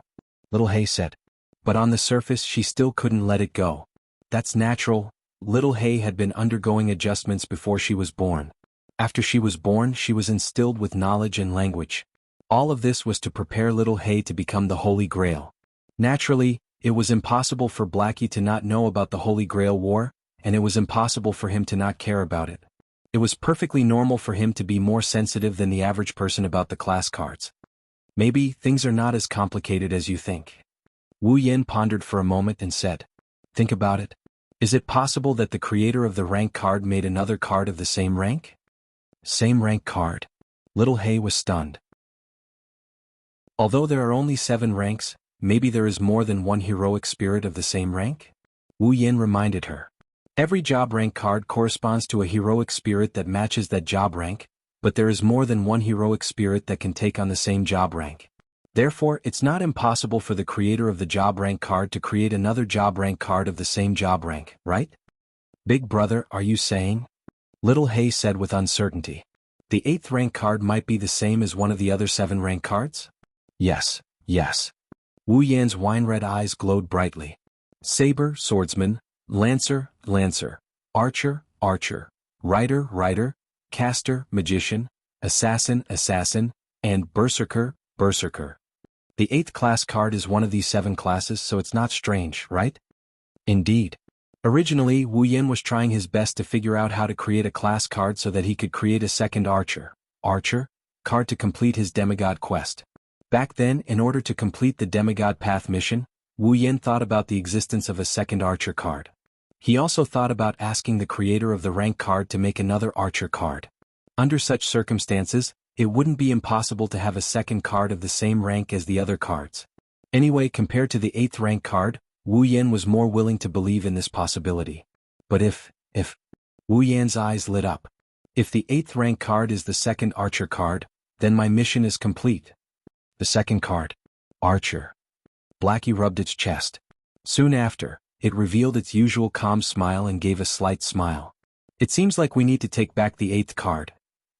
Speaker 1: Little Hay said. But on the surface she still couldn't let it go. That's natural. Little Hay had been undergoing adjustments before she was born. After she was born, she was instilled with knowledge and language. All of this was to prepare Little Hay to become the Holy Grail. Naturally, it was impossible for Blackie to not know about the Holy Grail War, and it was impossible for him to not care about it. It was perfectly normal for him to be more sensitive than the average person about the class cards. Maybe things are not as complicated as you think. Wu Yan pondered for a moment and said, Think about it. Is it possible that the creator of the rank card made another card of the same rank? Same rank card. Little Hay was stunned. Although there are only 7 ranks, maybe there is more than one heroic spirit of the same rank? Wu Yan reminded her. Every job rank card corresponds to a heroic spirit that matches that job rank, but there is more than one heroic spirit that can take on the same job rank. Therefore, it's not impossible for the creator of the job rank card to create another job rank card of the same job rank, right? Big brother, are you saying? Little Hay said with uncertainty. The 8th rank card might be the same as one of the other 7 rank cards? Yes. Wu Yan's wine-red eyes glowed brightly. Saber, swordsman, lancer, archer, rider, caster, magician, assassin, and berserker. The 8th class card is one of these 7 classes, so it's not strange, right? Indeed. Originally, Wu Yan was trying his best to figure out how to create a class card so that he could create a second archer card to complete his demigod quest. Back then, in order to complete the demigod path mission, Wu Yan thought about the existence of a second archer card. He also thought about asking the creator of the rank card to make another archer card. Under such circumstances, it wouldn't be impossible to have a second card of the same rank as the other cards. Anyway, compared to the 8th rank card, Wu Yan was more willing to believe in this possibility. But if Wu Yan's eyes lit up. If the 8th rank card is the second archer card, then my mission is complete. The second card, Archer. Blackie rubbed its chest. Soon after, it revealed its usual calm smile and gave a slight smile. It seems like we need to take back the 8th card.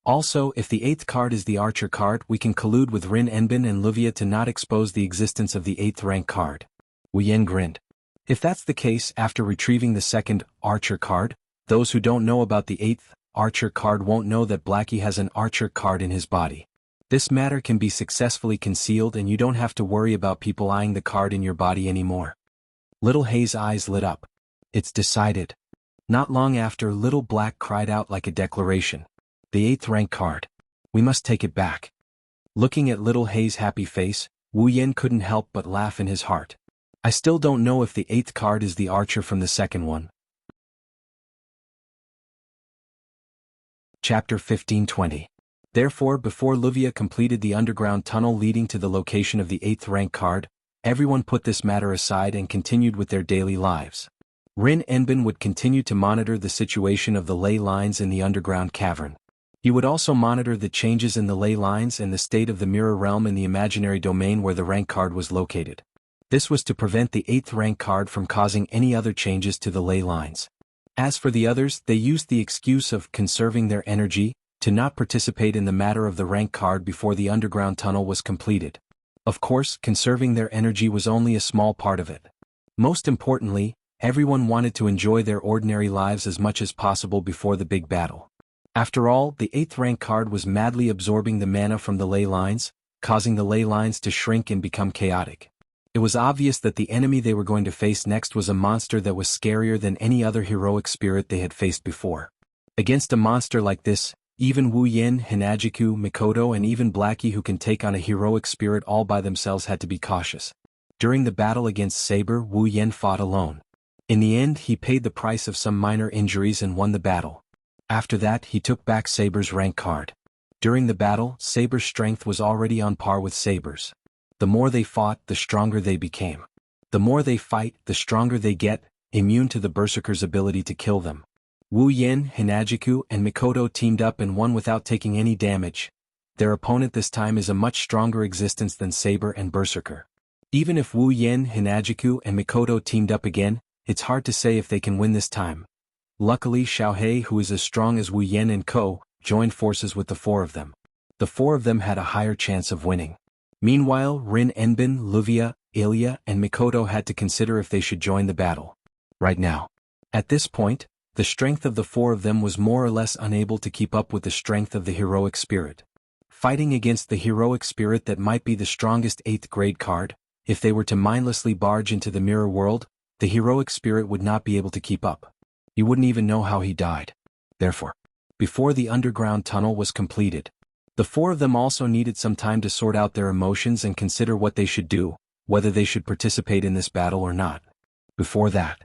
Speaker 1: Also, if the 8th card is the Archer card, we can collude with Rin Enbin and Luvia to not expose the existence of the 8th rank card. Wu Yan grinned. If that's the case, after retrieving the second Archer card, those who don't know about the 8th Archer card won't know that Blackie has an Archer card in his body. This matter can be successfully concealed and you don't have to worry about people eyeing the card in your body anymore. Little Hay's eyes lit up. It's decided. Not long after, Little Black cried out like a declaration. The 8th rank card. We must take it back. Looking at Little Hay's happy face, Wu Yan couldn't help but laugh in his heart. I still don't know if the 8th card is the archer from the second one. Chapter 1520. Therefore, before Luvia completed the underground tunnel leading to the location of the 8th rank card, everyone put this matter aside and continued with their daily lives. Rin Enbin would continue to monitor the situation of the ley lines in the underground cavern. He would also monitor the changes in the ley lines and the state of the mirror realm in the imaginary domain where the rank card was located. This was to prevent the 8th rank card from causing any other changes to the ley lines. As for the others, they used the excuse of conserving their energy to not participate in the matter of the rank card before the underground tunnel was completed. Of course, conserving their energy was only a small part of it. Most importantly, everyone wanted to enjoy their ordinary lives as much as possible before the big battle. After all, the 8th rank card was madly absorbing the mana from the ley lines, causing the ley lines to shrink and become chaotic. It was obvious that the enemy they were going to face next was a monster that was scarier than any other heroic spirit they had faced before. Against a monster like this, even Wu Yan, Hinajiku, Mikoto and even Blackie who can take on a heroic spirit all by themselves had to be cautious. During the battle against Saber, Wu Yan fought alone. In the end, he paid the price of some minor injuries and won the battle. After that, he took back Saber's rank card. During the battle, Saber's strength was already on par with Saber's. The more they fought, the stronger they became. The more they fight, the stronger they get, immune to the Berserker's ability to kill them. Wu Yan, Hinajiku, and Mikoto teamed up and won without taking any damage. Their opponent this time is a much stronger existence than Saber and Berserker. Even if Wu Yen, Hinajiku, and Mikoto teamed up again, it's hard to say if they can win this time. Luckily Xiaohei, who is as strong as Wu Yen and Ko, joined forces with the four of them. The four of them had a higher chance of winning. Meanwhile, Rin Enbin, Luvia, Ilya, and Mikoto had to consider if they should join the battle. Right now. At this point, the strength of the four of them was more or less unable to keep up with the strength of the heroic spirit. Fighting against the heroic spirit that might be the strongest 8th grade card, if they were to mindlessly barge into the mirror world, the heroic spirit would not be able to keep up. You wouldn't even know how he died. Therefore, before the underground tunnel was completed, the four of them also needed some time to sort out their emotions and consider what they should do, whether they should participate in this battle or not. Before that,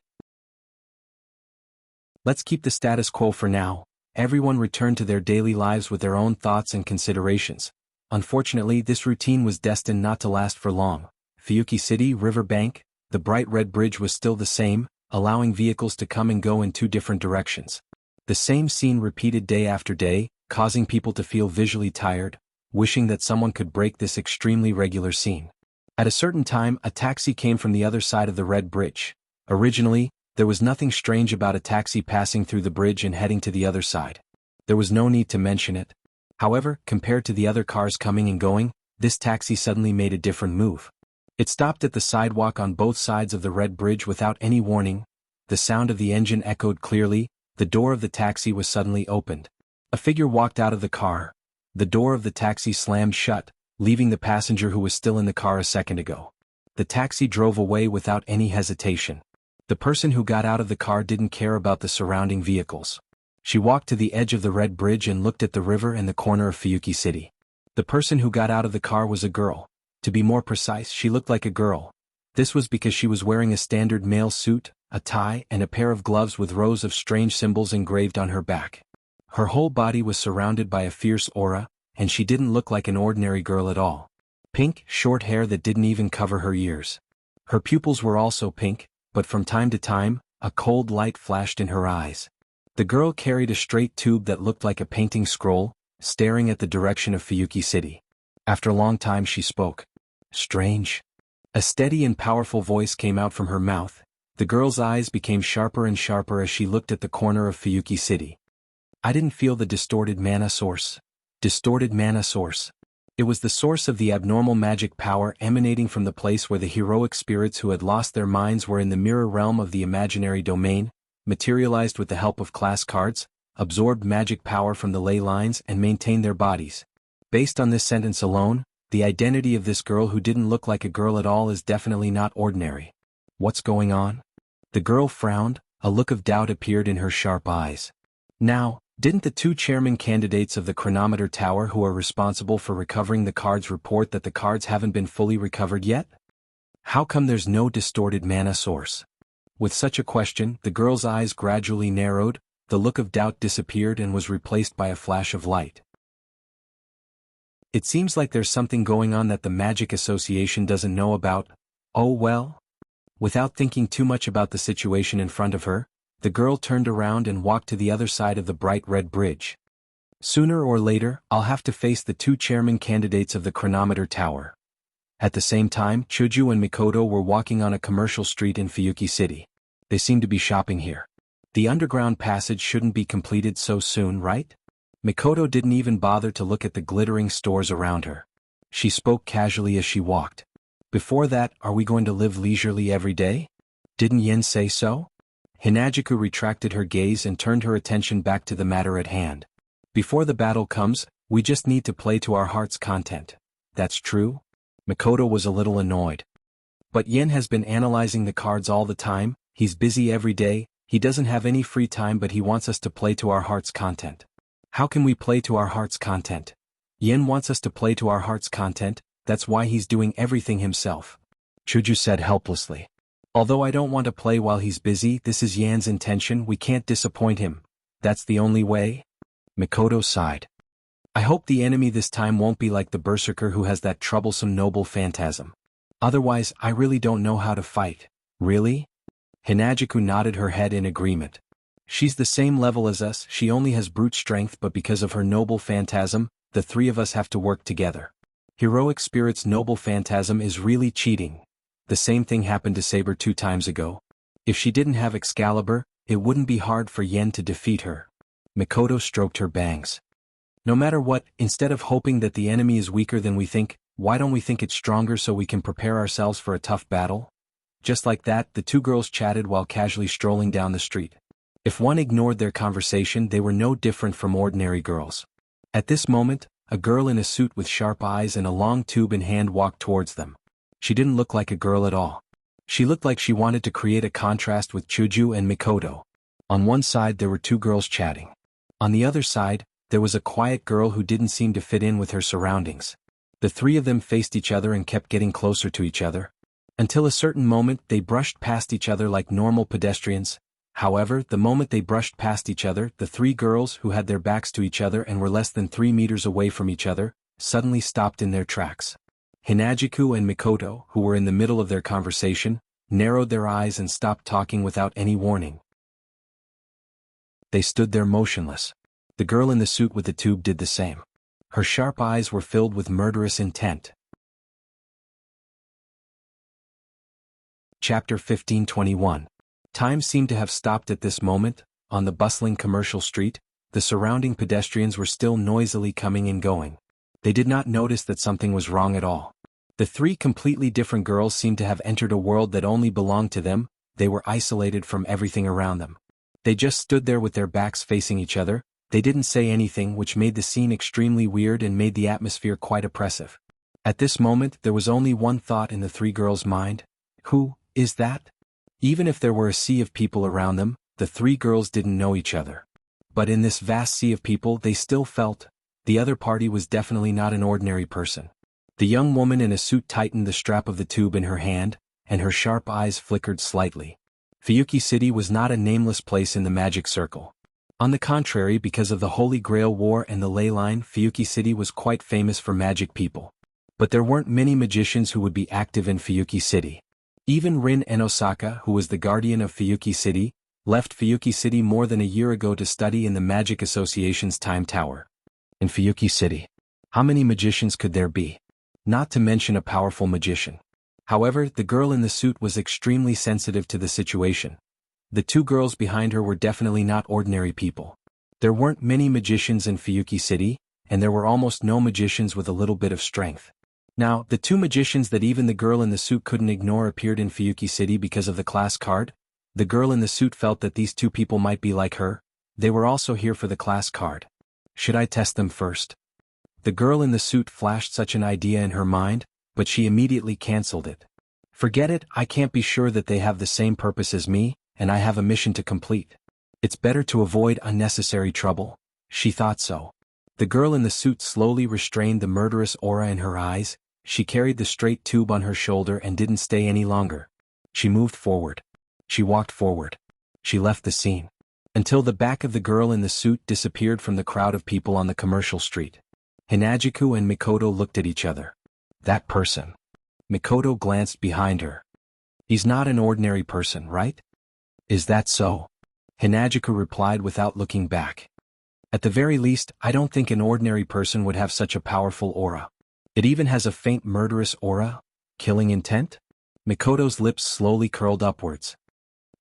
Speaker 1: let's keep the status quo for now. Everyone returned to their daily lives with their own thoughts and considerations. Unfortunately, this routine was destined not to last for long. Fuyuki City, River Bank, the bright red bridge was still the same, allowing vehicles to come and go in 2 different directions. The same scene repeated day after day, causing people to feel visually tired, wishing that someone could break this extremely regular scene. At a certain time, a taxi came from the other side of the red bridge. Originally, there was nothing strange about a taxi passing through the bridge and heading to the other side. There was no need to mention it. However, compared to the other cars coming and going, this taxi suddenly made a different move. It stopped at the sidewalk on both sides of the red bridge without any warning. The sound of the engine echoed clearly. The door of the taxi was suddenly opened. A figure walked out of the car. The door of the taxi slammed shut, leaving the passenger who was still in the car a second ago. The taxi drove away without any hesitation. The person who got out of the car didn't care about the surrounding vehicles. She walked to the edge of the red bridge and looked at the river and the corner of Fuyuki City. The person who got out of the car was a girl. To be more precise, she looked like a girl. This was because she was wearing a standard male suit, a tie, and a pair of gloves with rows of strange symbols engraved on her back. Her whole body was surrounded by a fierce aura, and she didn't look like an ordinary girl at all. Pink, short hair that didn't even cover her ears. Her pupils were also pink, but from time to time, a cold light flashed in her eyes. The girl carried a straight tube that looked like a painting scroll, staring at the direction of Fuyuki City. After a long time she spoke. Strange. A steady and powerful voice came out from her mouth. The girl's eyes became sharper and sharper as she looked at the corner of Fuyuki City. I didn't feel the distorted mana source. Distorted mana source. It was the source of the abnormal magic power emanating from the place where the heroic spirits who had lost their minds were in the mirror realm of the imaginary domain, materialized with the help of class cards, absorbed magic power from the ley lines and maintained their bodies. Based on this sentence alone, the identity of this girl who didn't look like a girl at all is definitely not ordinary. What's going on? The girl frowned, a look of doubt appeared in her sharp eyes. Now, didn't the 2 chairman candidates of the chronometer tower who are responsible for recovering the cards report that the cards haven't been fully recovered yet? How come there's no distorted mana source? With such a question, the girl's eyes gradually narrowed, the look of doubt disappeared and was replaced by a flash of light. It seems like there's something going on that the Magic Association doesn't know about. Oh well? Without thinking too much about the situation in front of her, the girl turned around and walked to the other side of the bright red bridge. Sooner or later, I'll have to face the 2 chairman candidates of the chronometer tower. At the same time, Chuju and Mikoto were walking on a commercial street in Fuyuki City. They seemed to be shopping here. The underground passage shouldn't be completed so soon, right? Mikoto didn't even bother to look at the glittering stores around her. She spoke casually as she walked. Before that, are we going to live leisurely every day? Didn't Yen say so? Hinajiku retracted her gaze and turned her attention back to the matter at hand. Before the battle comes, we just need to play to our heart's content. That's true? Mikoto was a little annoyed. But Yen has been analyzing the cards all the time, he's busy every day, he doesn't have any free time but he wants us to play to our heart's content. How can we play to our heart's content? Yen wants us to play to our heart's content, that's why he's doing everything himself. Chuju said helplessly. Although I don't want to play while he's busy, this is Yan's intention, we can't disappoint him. That's the only way? Mikoto sighed. I hope the enemy this time won't be like the berserker who has that troublesome noble phantasm. Otherwise, I really don't know how to fight. Really? Hinajiku nodded her head in agreement. She's the same level as us, she only has brute strength but because of her noble phantasm, the 3 of us have to work together. Heroic spirit's noble phantasm is really cheating. The same thing happened to Saber 2 times ago. If she didn't have Excalibur, it wouldn't be hard for Yen to defeat her. Mikoto stroked her bangs. No matter what, instead of hoping that the enemy is weaker than we think, why don't we think it's stronger so we can prepare ourselves for a tough battle? Just like that, the two girls chatted while casually strolling down the street. If one ignored their conversation, they were no different from ordinary girls. At this moment, a girl in a suit with sharp eyes and a long tube in hand walked towards them. She didn't look like a girl at all. She looked like she wanted to create a contrast with Chuju and Mikoto. On one side there were two girls chatting. On the other side, there was a quiet girl who didn't seem to fit in with her surroundings. The three of them faced each other and kept getting closer to each other. Until a certain moment they brushed past each other like normal pedestrians. However, the moment they brushed past each other, the three girls who had their backs to each other and were less than 3 meters away from each other, suddenly stopped in their tracks. Hinajiku and Mikoto, who were in the middle of their conversation, narrowed their eyes and stopped talking without any warning. They stood there motionless. The girl in the suit with the tube did the same. Her sharp eyes were filled with murderous intent. Chapter 15:21. Time seemed to have stopped at this moment. On the bustling commercial street, the surrounding pedestrians were still noisily coming and going. They did not notice that something was wrong at all. The three completely different girls seemed to have entered a world that only belonged to them. They were isolated from everything around them. They just stood there with their backs facing each other. They didn't say anything, which made the scene extremely weird and made the atmosphere quite oppressive. At this moment, there was only one thought in the three girls' mind. Who is that? Even if there were a sea of people around them, the three girls didn't know each other. But in this vast sea of people, they still felt the other party was definitely not an ordinary person. The young woman in a suit tightened the strap of the tube in her hand, and her sharp eyes flickered slightly. Fuyuki City was not a nameless place in the magic circle. On the contrary, because of the Holy Grail War and the ley line, Fuyuki City was quite famous for magic people. But there weren't many magicians who would be active in Fuyuki City. Even Rin Enosaka, who was the guardian of Fuyuki City, left Fuyuki City more than a year ago to study in the Magic Association's Time Tower. In Fuyuki City, how many magicians could there be? Not to mention a powerful magician. However, the girl in the suit was extremely sensitive to the situation. The two girls behind her were definitely not ordinary people. There weren't many magicians in Fuyuki City, and there were almost no magicians with a little bit of strength. Now, the two magicians that even the girl in the suit couldn't ignore appeared in Fuyuki City because of the class card. The girl in the suit felt that these two people might be like her. They were also here for the class card. Should I test them first? The girl in the suit flashed such an idea in her mind, but she immediately cancelled it. Forget it, I can't be sure that they have the same purpose as me, and I have a mission to complete. It's better to avoid unnecessary trouble. She thought so. The girl in the suit slowly restrained the murderous aura in her eyes. She carried the straight tube on her shoulder and didn't stay any longer. She moved forward. She walked forward. She left the scene. Until the back of the girl in the suit disappeared from the crowd of people on the commercial street. Hinajiku and Mikoto looked at each other. That person. Mikoto glanced behind her. He's not an ordinary person, right? Is that so? Hinajiku replied without looking back. At the very least, I don't think an ordinary person would have such a powerful aura. It even has a faint murderous aura? Killing intent? Mikoto's lips slowly curled upwards.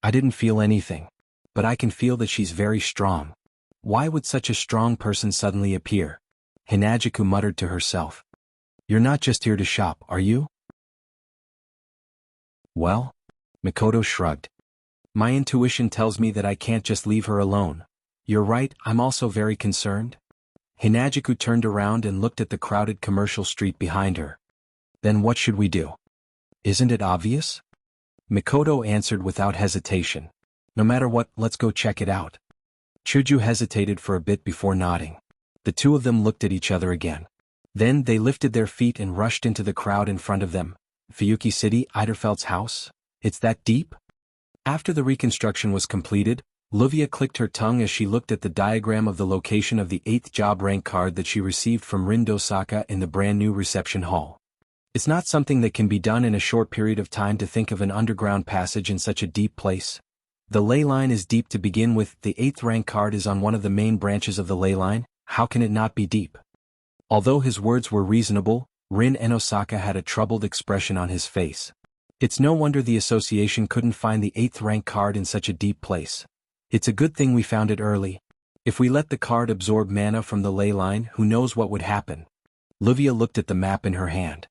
Speaker 1: I didn't feel anything. But I can feel that she's very strong. Why would such a strong person suddenly appear? Hinajiku muttered to herself. You're not just here to shop, are you? Well? Mikoto shrugged. My intuition tells me that I can't just leave her alone. You're right, I'm also very concerned. Hinajiku turned around and looked at the crowded commercial street behind her. Then what should we do? Isn't it obvious? Mikoto answered without hesitation. No matter what, let's go check it out. Chuju hesitated for a bit before nodding. The two of them looked at each other again. Then they lifted their feet and rushed into the crowd in front of them. Fuyuki City, Eiderfeld's house? It's that deep? After the reconstruction was completed, Luvia clicked her tongue as she looked at the diagram of the location of the 8th job rank card that she received from Rindosaka in the brand new reception hall. It's not something that can be done in a short period of time to think of an underground passage in such a deep place. The ley line is deep to begin with, the 8th rank card is on one of the main branches of the ley line, how can it not be deep? Although his words were reasonable, Rin Enosaka had a troubled expression on his face. It's no wonder the association couldn't find the 8th rank card in such a deep place. It's a good thing we found it early. If we let the card absorb mana from the ley line, who knows what would happen? Livia looked at the map in her hand.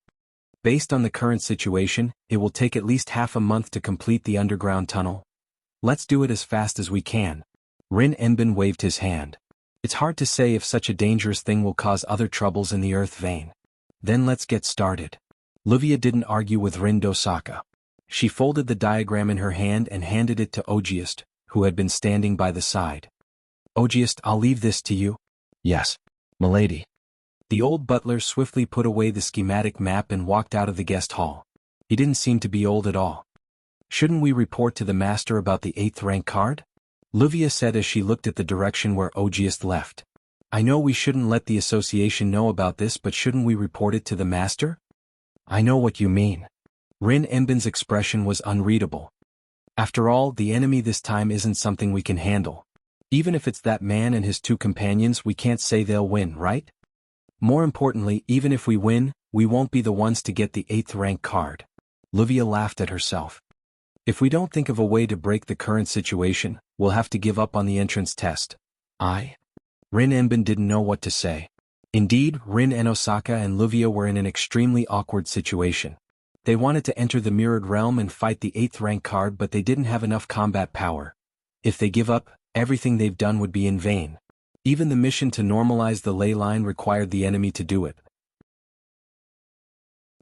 Speaker 1: Based on the current situation, it will take at least half a month to complete the underground tunnel. Let's do it as fast as we can. Rin Enbin waved his hand. It's hard to say if such a dangerous thing will cause other troubles in the earth vein. Then let's get started. Livia didn't argue with Rin Dosaka. She folded the diagram in her hand and handed it to Ogiest, who had been standing by the side. Ogiest, I'll leave this to you.
Speaker 2: Yes, milady.
Speaker 1: The old butler swiftly put away the schematic map and walked out of the guest hall. He didn't seem to be old at all. Shouldn't we report to the master about the 8th rank card? Livia said as she looked at the direction where Ogiest left. I know we shouldn't let the association know about this, but shouldn't we report it to the master?
Speaker 2: I know what you mean.
Speaker 1: Rin Enbin's expression was unreadable. After all, the enemy this time isn't something we can handle. Even if it's that man and his 2 companions, we can't say they'll win, right? More importantly, even if we win, we won't be the ones to get the 8th rank card. Livia laughed at herself. If we don't think of a way to break the current situation, we'll have to give up on the entrance test. Rin Enbin didn't know what to say. Indeed, Rin Enosaka and Livia were in an extremely awkward situation. They wanted to enter the Mirrored Realm and fight the 8th rank card, but they didn't have enough combat power. If they give up, everything they've done would be in vain. Even the mission to normalize the ley line required the enemy to do it.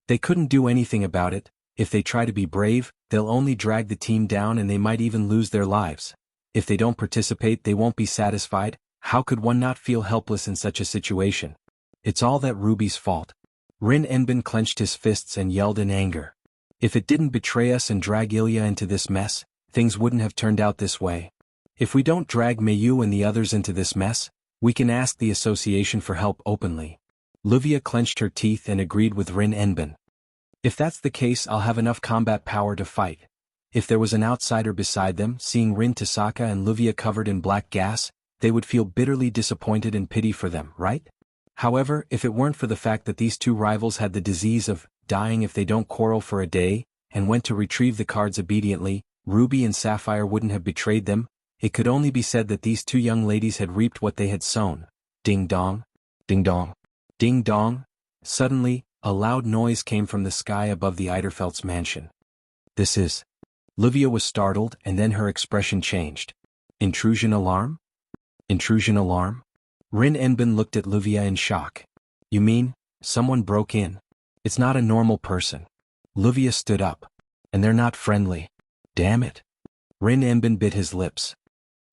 Speaker 1: They couldn't do anything about it. If they try to be brave, they'll only drag the team down and they might even lose their lives. If they don't participate, they won't be satisfied. How could one not feel helpless in such a situation? It's all that Ruby's fault. Rin Enbin clenched his fists and yelled in anger. If it didn't betray us and drag Ilya into this mess, things wouldn't have turned out this way. If we don't drag Mayu and the others into this mess, we can ask the association for help openly. Livia clenched her teeth and agreed with Rin Enbin. If that's the case, I'll have enough combat power to fight. If there was an outsider beside them, seeing Rin Tasaka and Livia covered in black gas, they would feel bitterly disappointed and pity for them, right? However, if it weren't for the fact that these 2 rivals had the disease of dying if they don't quarrel for a day, and went to retrieve the cards obediently, Ruby and Sapphire wouldn't have betrayed them. It could only be said that these 2 young ladies had reaped what they had sown. Ding dong.
Speaker 2: Ding dong.
Speaker 1: Ding dong. Suddenly, a loud noise came from the sky above the Eiderfeldt's mansion. This is... Livia was startled, and then her expression changed. Intrusion alarm? Intrusion alarm? Rin Enbin looked at Livia in shock. You mean, someone broke in? It's not a normal person. Livia stood up. And they're not friendly. Damn it. Rin Enbin bit his lips.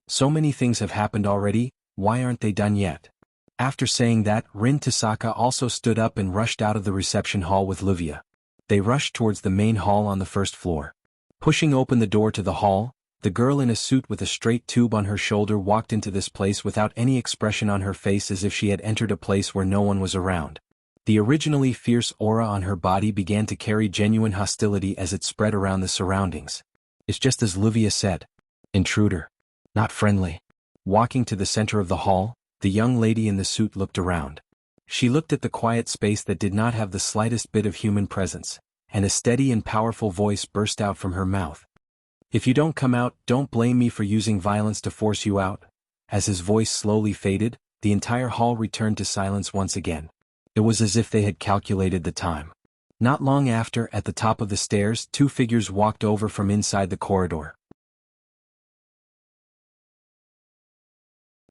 Speaker 1: So many things have happened already, why aren't they done yet? After saying that, Rin Tasaka also stood up and rushed out of the reception hall with Livia. They rushed towards the main hall on the 1st floor. Pushing open the door to the hall, the girl in a suit with a straight tube on her shoulder walked into this place without any expression on her face, as if she had entered a place where no one was around. The originally fierce aura on her body began to carry genuine hostility as it spread around the surroundings. It's just as Livia said. Intruder. Not friendly. Walking to the center of the hall, the young lady in the suit looked around. She looked at the quiet space that did not have the slightest bit of human presence, and a steady and powerful voice burst out from her mouth. If you don't come out, don't blame me for using violence to force you out. As his voice slowly faded, the entire hall returned to silence once again. It was as if they had calculated the time. Not long after, at the top of the stairs, 2 figures walked over from inside the corridor.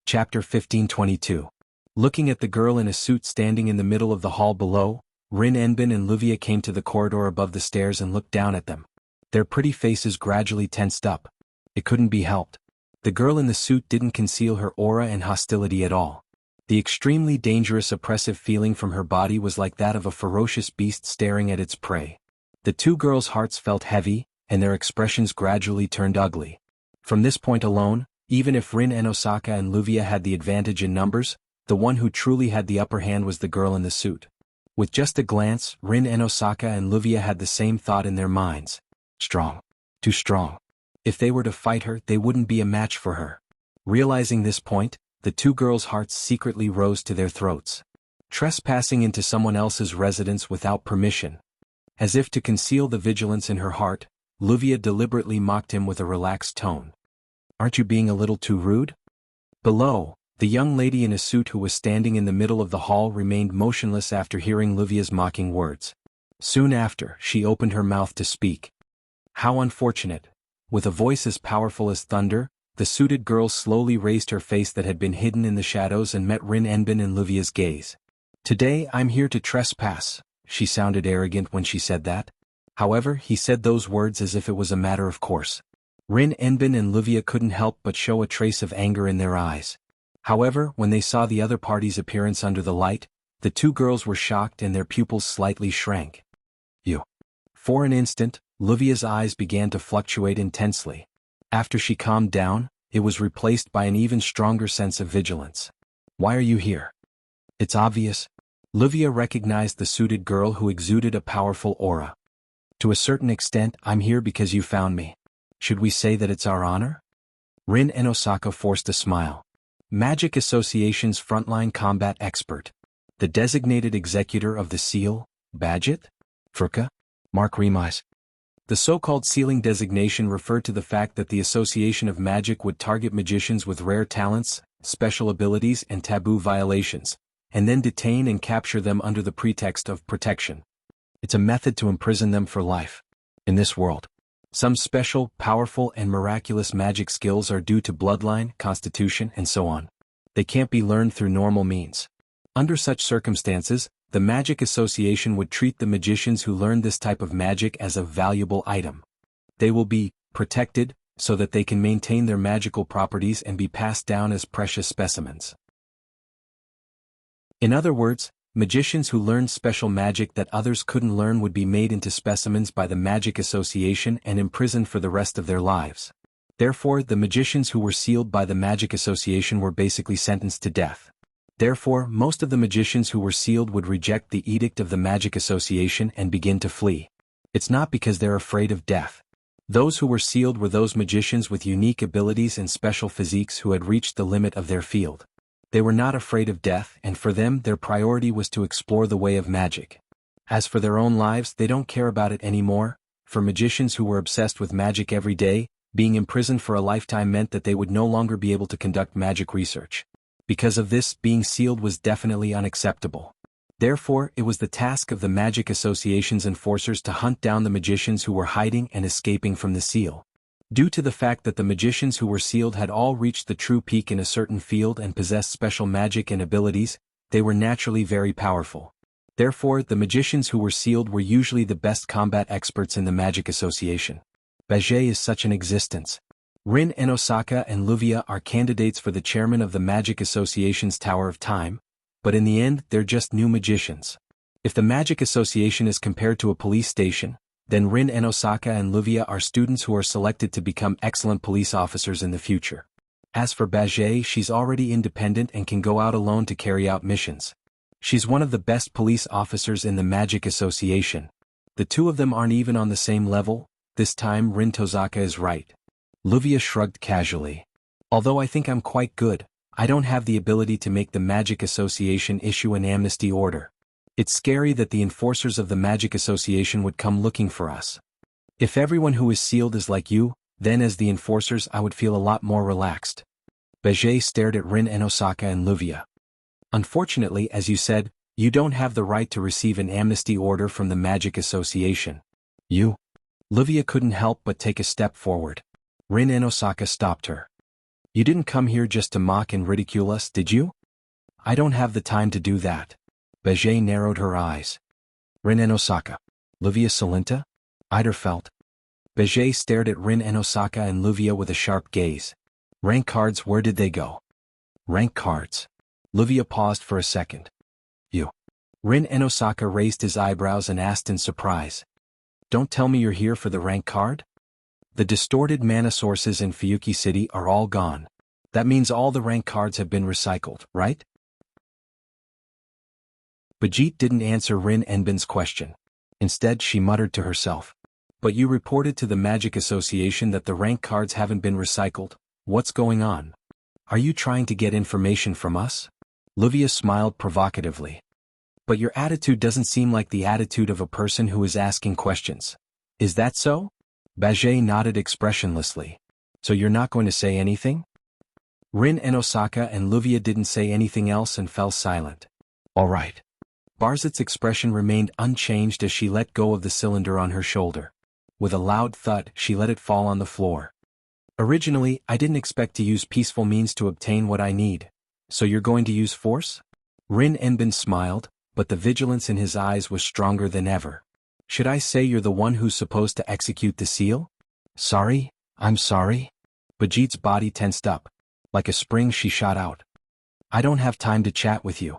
Speaker 1: Chapter 1522. Looking at the girl in a suit standing in the middle of the hall below, Rin Enbin and Livia came to the corridor above the stairs and looked down at them. Their pretty faces gradually tensed up. It couldn't be helped. The girl in the suit didn't conceal her aura and hostility at all. The extremely dangerous oppressive feeling from her body was like that of a ferocious beast staring at its prey. The 2 girls' hearts felt heavy, and their expressions gradually turned ugly. From this point alone, even if Rin Enosaka and Livia had the advantage in numbers, the one who truly had the upper hand was the girl in the suit. With just a glance, Rin Enosaka and Livia had the same thought in their minds. Strong. Too strong. If they were to fight her, they wouldn't be a match for her. Realizing this point, the 2 girls' hearts secretly rose to their throats. Trespassing into someone else's residence without permission. As if to conceal the vigilance in her heart, Luvia deliberately mocked him with a relaxed tone. "Aren't you being a little too rude?" Below, the young lady in a suit who was standing in the middle of the hall remained motionless after hearing Luvia's mocking words. Soon after, she opened her mouth to speak. How unfortunate. With a voice as powerful as thunder, the suited girl slowly raised her face that had been hidden in the shadows and met Rin Enbin and Luvia's gaze. "Today I'm here to trespass," she sounded arrogant when she said that. However, he said those words as if it was a matter of course. Rin Enbin and Luvia couldn't help but show a trace of anger in their eyes. However, when they saw the other party's appearance under the light, the two girls were shocked and their pupils slightly shrank. "You." For an instant, Luvia's eyes began to fluctuate intensely. After she calmed down, it was replaced by an even stronger sense of vigilance. "Why are you here?" "It's obvious." Luvia recognized the suited girl who exuded a powerful aura. "To a certain extent, I'm here because you found me. Should we say that it's our honor?" Rin Enosaka forced a smile. Magic Association's frontline combat expert. The designated executor of the seal, Badget? Furka? Mark Remise. The so-called sealing designation referred to the fact that the Association of Magic would target magicians with rare talents, special abilities and taboo violations, and then detain and capture them under the pretext of protection. It's a method to imprison them for life. In this world, some special, powerful and miraculous magic skills are due to bloodline, constitution and so on. They can't be learned through normal means. Under such circumstances, the Magic Association would treat the magicians who learn this type of magic as a valuable item. They will be protected so that they can maintain their magical properties and be passed down as precious specimens. In other words, magicians who learned special magic that others couldn't learn would be made into specimens by the Magic Association and imprisoned for the rest of their lives. Therefore, the magicians who were sealed by the Magic Association were basically sentenced to death. Therefore, most of the magicians who were sealed would reject the edict of the Magic Association and begin to flee. It's not because they're afraid of death. Those who were sealed were those magicians with unique abilities and special physiques who had reached the limit of their field. They were not afraid of death, and for them their priority was to explore the way of magic. As for their own lives, they don't care about it anymore. For magicians who were obsessed with magic every day, being imprisoned for a lifetime meant that they would no longer be able to conduct magic research. Because of this, being sealed was definitely unacceptable. Therefore, it was the task of the Magic Association's enforcers to hunt down the magicians who were hiding and escaping from the seal. Due to the fact that the magicians who were sealed had all reached the true peak in a certain field and possessed special magic and abilities, they were naturally very powerful. Therefore, the magicians who were sealed were usually the best combat experts in the Magic Association. Baget is such an existence. Rin Enosaka and Luvia are candidates for the chairman of the Magic Association's Tower of Time, but in the end they're just new magicians. If the Magic Association is compared to a police station, then Rin Enosaka and Luvia are students who are selected to become excellent police officers in the future. As for Baget, she's already independent and can go out alone to carry out missions. She's one of the best police officers in the Magic Association. The two of them aren't even on the same level. This time Rin Tozaka is right. Luvia shrugged casually. Although I think I'm quite good, I don't have the ability to make the Magic Association issue an amnesty order. It's scary that the enforcers of the Magic Association would come looking for us. If everyone who is sealed is like you, then as the enforcers I would feel a lot more relaxed. Baget stared at Rin Enosaka and Luvia. Unfortunately, as you said, you don't have the right to receive an amnesty order from the Magic Association. You? Luvia couldn't help but take a step forward. Rin Enosaka stopped her. You didn't come here just to mock and ridicule us, did you? I don't have the time to do that. Baget narrowed her eyes. Rin Enosaka. Luvia Salinta? Eiderfelt. Baget stared at Rin Enosaka and Luvia with a sharp gaze. Rank cards, where did they go? Rank cards. Luvia paused for a second. You. Rin Enosaka raised his eyebrows and asked in surprise. Don't tell me you're here for the rank card? The distorted mana sources in Fuyuki City are all gone. That means all the rank cards have been recycled, right? Bajet didn't answer Rin Enbin's question. Instead, she muttered to herself. But you reported to the Magic Association that the rank cards haven't been recycled. What's going on? Are you trying to get information from us? Luvia smiled provocatively. But your attitude doesn't seem like the attitude of a person who is asking questions. Is that so? Bajie nodded expressionlessly. So you're not going to say anything? Rin and Osaka and Luvia didn't say anything else and fell silent.
Speaker 2: All right.
Speaker 1: Barzit's expression remained unchanged as she let go of the cylinder on her shoulder. With a loud thud, she let it fall on the floor. Originally, I didn't expect to use peaceful means to obtain what I need. So you're going to use force? Rin Enbin smiled, but the vigilance in his eyes was stronger than ever. Should I say you're the one who's supposed to execute the seal?
Speaker 2: Sorry, I'm sorry.
Speaker 1: Bajit's body tensed up. Like a spring she shot out. I don't have time to chat with you.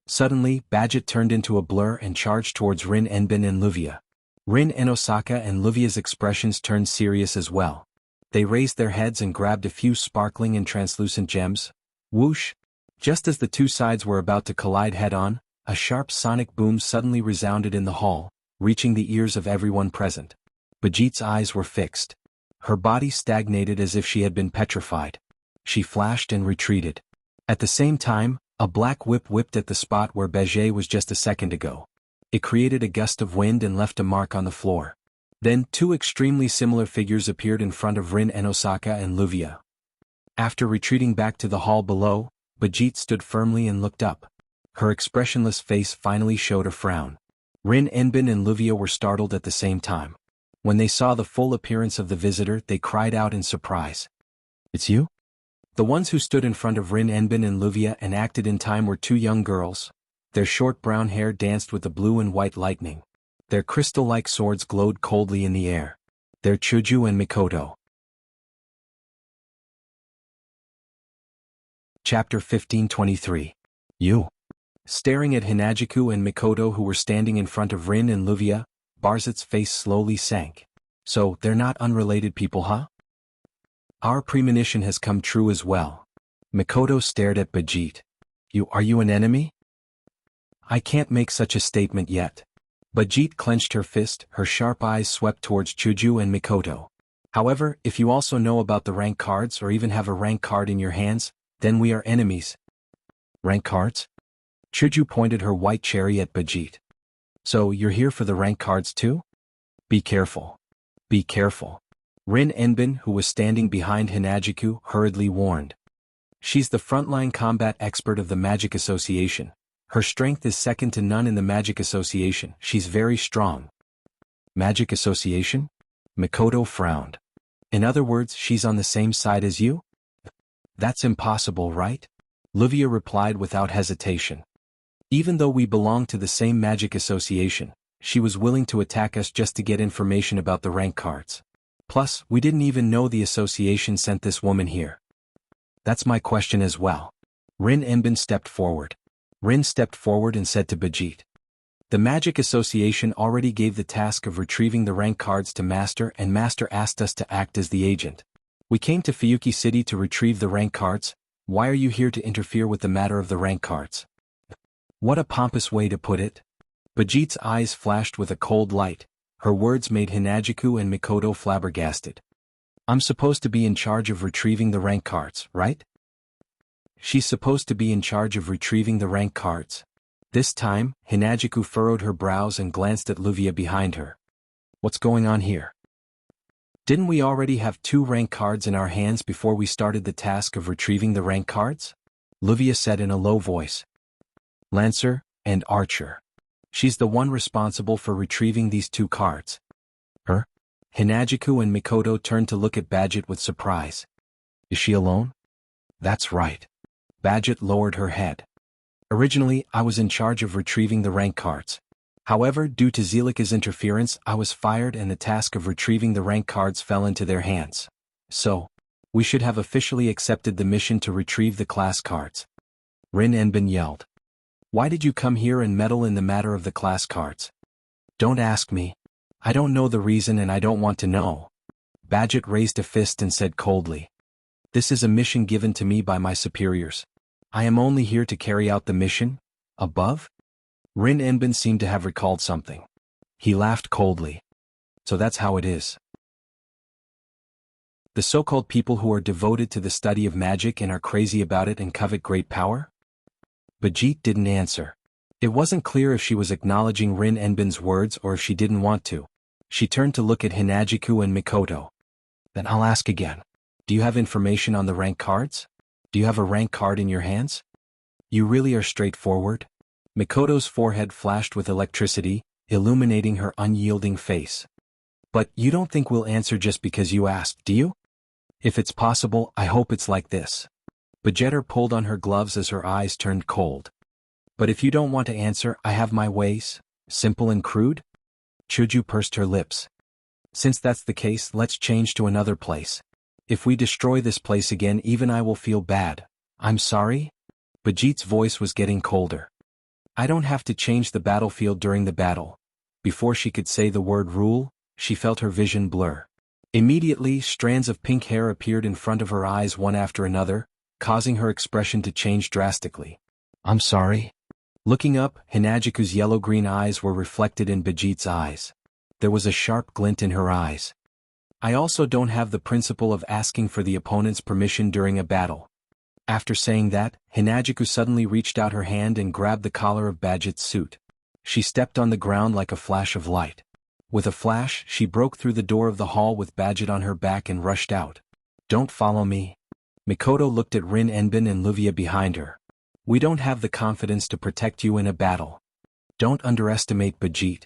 Speaker 1: Suddenly, Bajit turned into a blur and charged towards Rin Enbin and Luvia. Rin and Osaka and Luvia's expressions turned serious as well. They raised their heads and grabbed a few sparkling and translucent gems. Whoosh! Just as the two sides were about to collide head-on, a sharp sonic boom suddenly resounded in the hall, reaching the ears of everyone present. Bajit's eyes were fixed. Her body stagnated as if she had been petrified. She flashed and retreated. At the same time, a black whip whipped at the spot where Bajie was just a second ago. It created a gust of wind and left a mark on the floor. Then two extremely similar figures appeared in front of Rin and Osaka and Luvia. After retreating back to the hall below, Bajit stood firmly and looked up. Her expressionless face finally showed a frown. Rin Enbin and Luvia were startled at the same time. When they saw the full appearance of the visitor, they cried out in surprise.
Speaker 2: It's you?
Speaker 1: The ones who stood in front of Rin Enbin and Luvia and acted in time were two young girls. Their short brown hair danced with the blue and white lightning. Their crystal-like swords glowed coldly in the air. They're Chuju and Mikoto. Chapter 1523.
Speaker 2: You.
Speaker 1: Staring at Hinajiku and Mikoto who were standing in front of Rin and Luvia, Barzit's face slowly sank. So, they're not unrelated people, huh? Our premonition has come true as well. Mikoto stared at Bajit. Are you an enemy? I can't make such a statement yet. Bajit clenched her fist, her sharp eyes swept towards Chuju and Mikoto. However, if you also know about the rank cards or even have a rank card in your hands, then we are enemies.
Speaker 2: Rank cards?
Speaker 1: Chuju pointed her white cherry at Bajit. So you're here for the rank cards too? Be careful. Be careful. Rin Enbin, who was standing behind Hinajiku, hurriedly warned. She's the frontline combat expert of the Magic Association. Her strength is second to none in the Magic Association. She's very strong. Magic Association? Mikoto frowned. In other words, she's on the same side as you? That's impossible, right? Luvia replied without hesitation. Even though we belong to the same Magic Association, she was willing to attack us just to get information about the rank cards. Plus, we didn't even know the association sent this woman here. That's my question as well. Rin Enbin stepped forward. Rin stepped forward and said to Bajit. The Magic Association already gave the task of retrieving the rank cards to Master, and Master asked us to act as the agent. We came to Fuyuki City to retrieve the rank cards. Why are you here to interfere with the matter of the rank cards? What a pompous way to put it. Bajit's eyes flashed with a cold light. Her words made Hinajiku and Mikoto flabbergasted. I'm supposed to be in charge of retrieving the rank cards, right? She's supposed to be in charge of retrieving the rank cards. This time, Hinajiku furrowed her brows and glanced at Luvia behind her. What's going on here? Didn't we already have 2 rank cards in our hands before we started the task of retrieving the rank cards? Luvia said in a low voice. Lancer and Archer. She's the one responsible for retrieving these 2 cards. Her? Hinajiku and Mikoto turned to look at Bajit with surprise. Is she alone? That's right. Bajit lowered her head. Originally, I was in charge of retrieving the rank cards. However, due to Zelika's interference, I was fired and the task of retrieving the rank cards fell into their hands. So, we should have officially accepted the mission to retrieve the class cards. Rin Enbin yelled. Why did you come here and meddle in the matter of the class cards? Don't ask me. I don't know the reason and I don't want to know. Bajit raised a fist and said coldly. This is a mission given to me by my superiors. I am only here to carry out the mission. Above? Rin Enbin seemed to have recalled something. He laughed coldly. So that's how it is. The so-called people who are devoted to the study of magic and are crazy about it and covet great power? Bajit didn't answer. It wasn't clear if she was acknowledging Rin Enbin's words or if she didn't want to. She turned to look at Hinajiku and Mikoto.
Speaker 2: Then I'll ask again.
Speaker 1: Do you have information on the rank cards? Do you have a rank card in your hands? You really are straightforward? Mikoto's forehead flashed with electricity, illuminating her unyielding face. But you don't think we'll answer just because you asked, do you? If it's possible, I hope it's like this. Bajetter pulled on her gloves as her eyes turned cold. But if you don't want to answer, I have my ways, simple and crude? Chuju pursed her lips. Since that's the case, let's change to another place. If we destroy this place again, even I will feel bad. I'm sorry? Bajit's voice was getting colder. I don't have to change the battlefield during the battle. Before she could say the word rule, she felt her vision blur. Immediately, strands of pink hair appeared in front of her eyes one after another, causing her expression to change drastically.
Speaker 2: I'm sorry.
Speaker 1: Looking up, Hinajiku's yellow-green eyes were reflected in Bajit's eyes. There was a sharp glint in her eyes. I also don't have the principle of asking for the opponent's permission during a battle. After saying that, Hinajiku suddenly reached out her hand and grabbed the collar of Bajit's suit. She stepped on the ground like a flash of light. With a flash, she broke through the door of the hall with Bajit on her back and rushed out. Don't follow me. Mikoto looked at Rin Enbin and Luvia behind her. We don't have the confidence to protect you in a battle. Don't underestimate Bajit.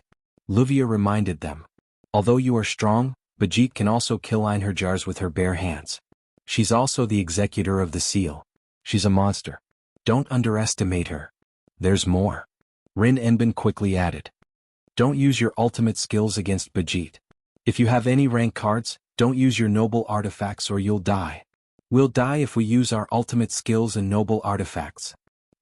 Speaker 1: Luvia reminded them. Although you are strong, Bajit can also kill Einherjars with her bare hands. She's also the executor of the seal. She's a monster. Don't underestimate her. There's more. Rin Enbin quickly added. Don't use your ultimate skills against Bajit. If you have any rank cards, don't use your noble artifacts or you'll die. We'll die if we use our ultimate skills and noble artifacts.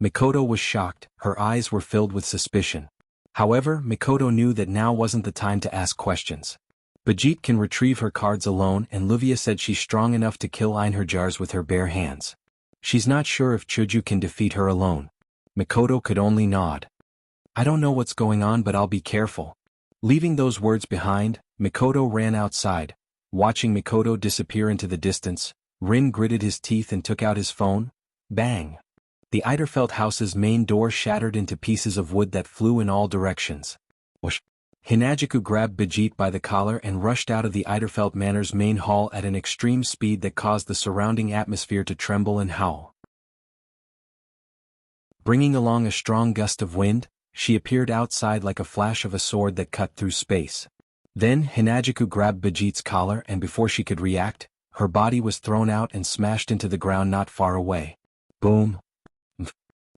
Speaker 1: Mikoto was shocked, her eyes were filled with suspicion. However, Mikoto knew that now wasn't the time to ask questions. Bajit can retrieve her cards alone and Luvia said she's strong enough to kill Einherjars with her bare hands. She's not sure if Chuju can defeat her alone. Mikoto could only nod. I don't know what's going on but I'll be careful. Leaving those words behind, Mikoto ran outside. Watching Mikoto disappear into the distance, Rin gritted his teeth and took out his phone. Bang! The Eiderfeld house's main door shattered into pieces of wood that flew in all directions. Whoosh! Hinajiku grabbed Bajit by the collar and rushed out of the Eiderfeld Manor's main hall at an extreme speed that caused the surrounding atmosphere to tremble and howl. Bringing along a strong gust of wind, she appeared outside like a flash of a sword that cut through space. Then Hinajiku grabbed Bajit's collar and before she could react, her body was thrown out and smashed into the ground not far away. Boom!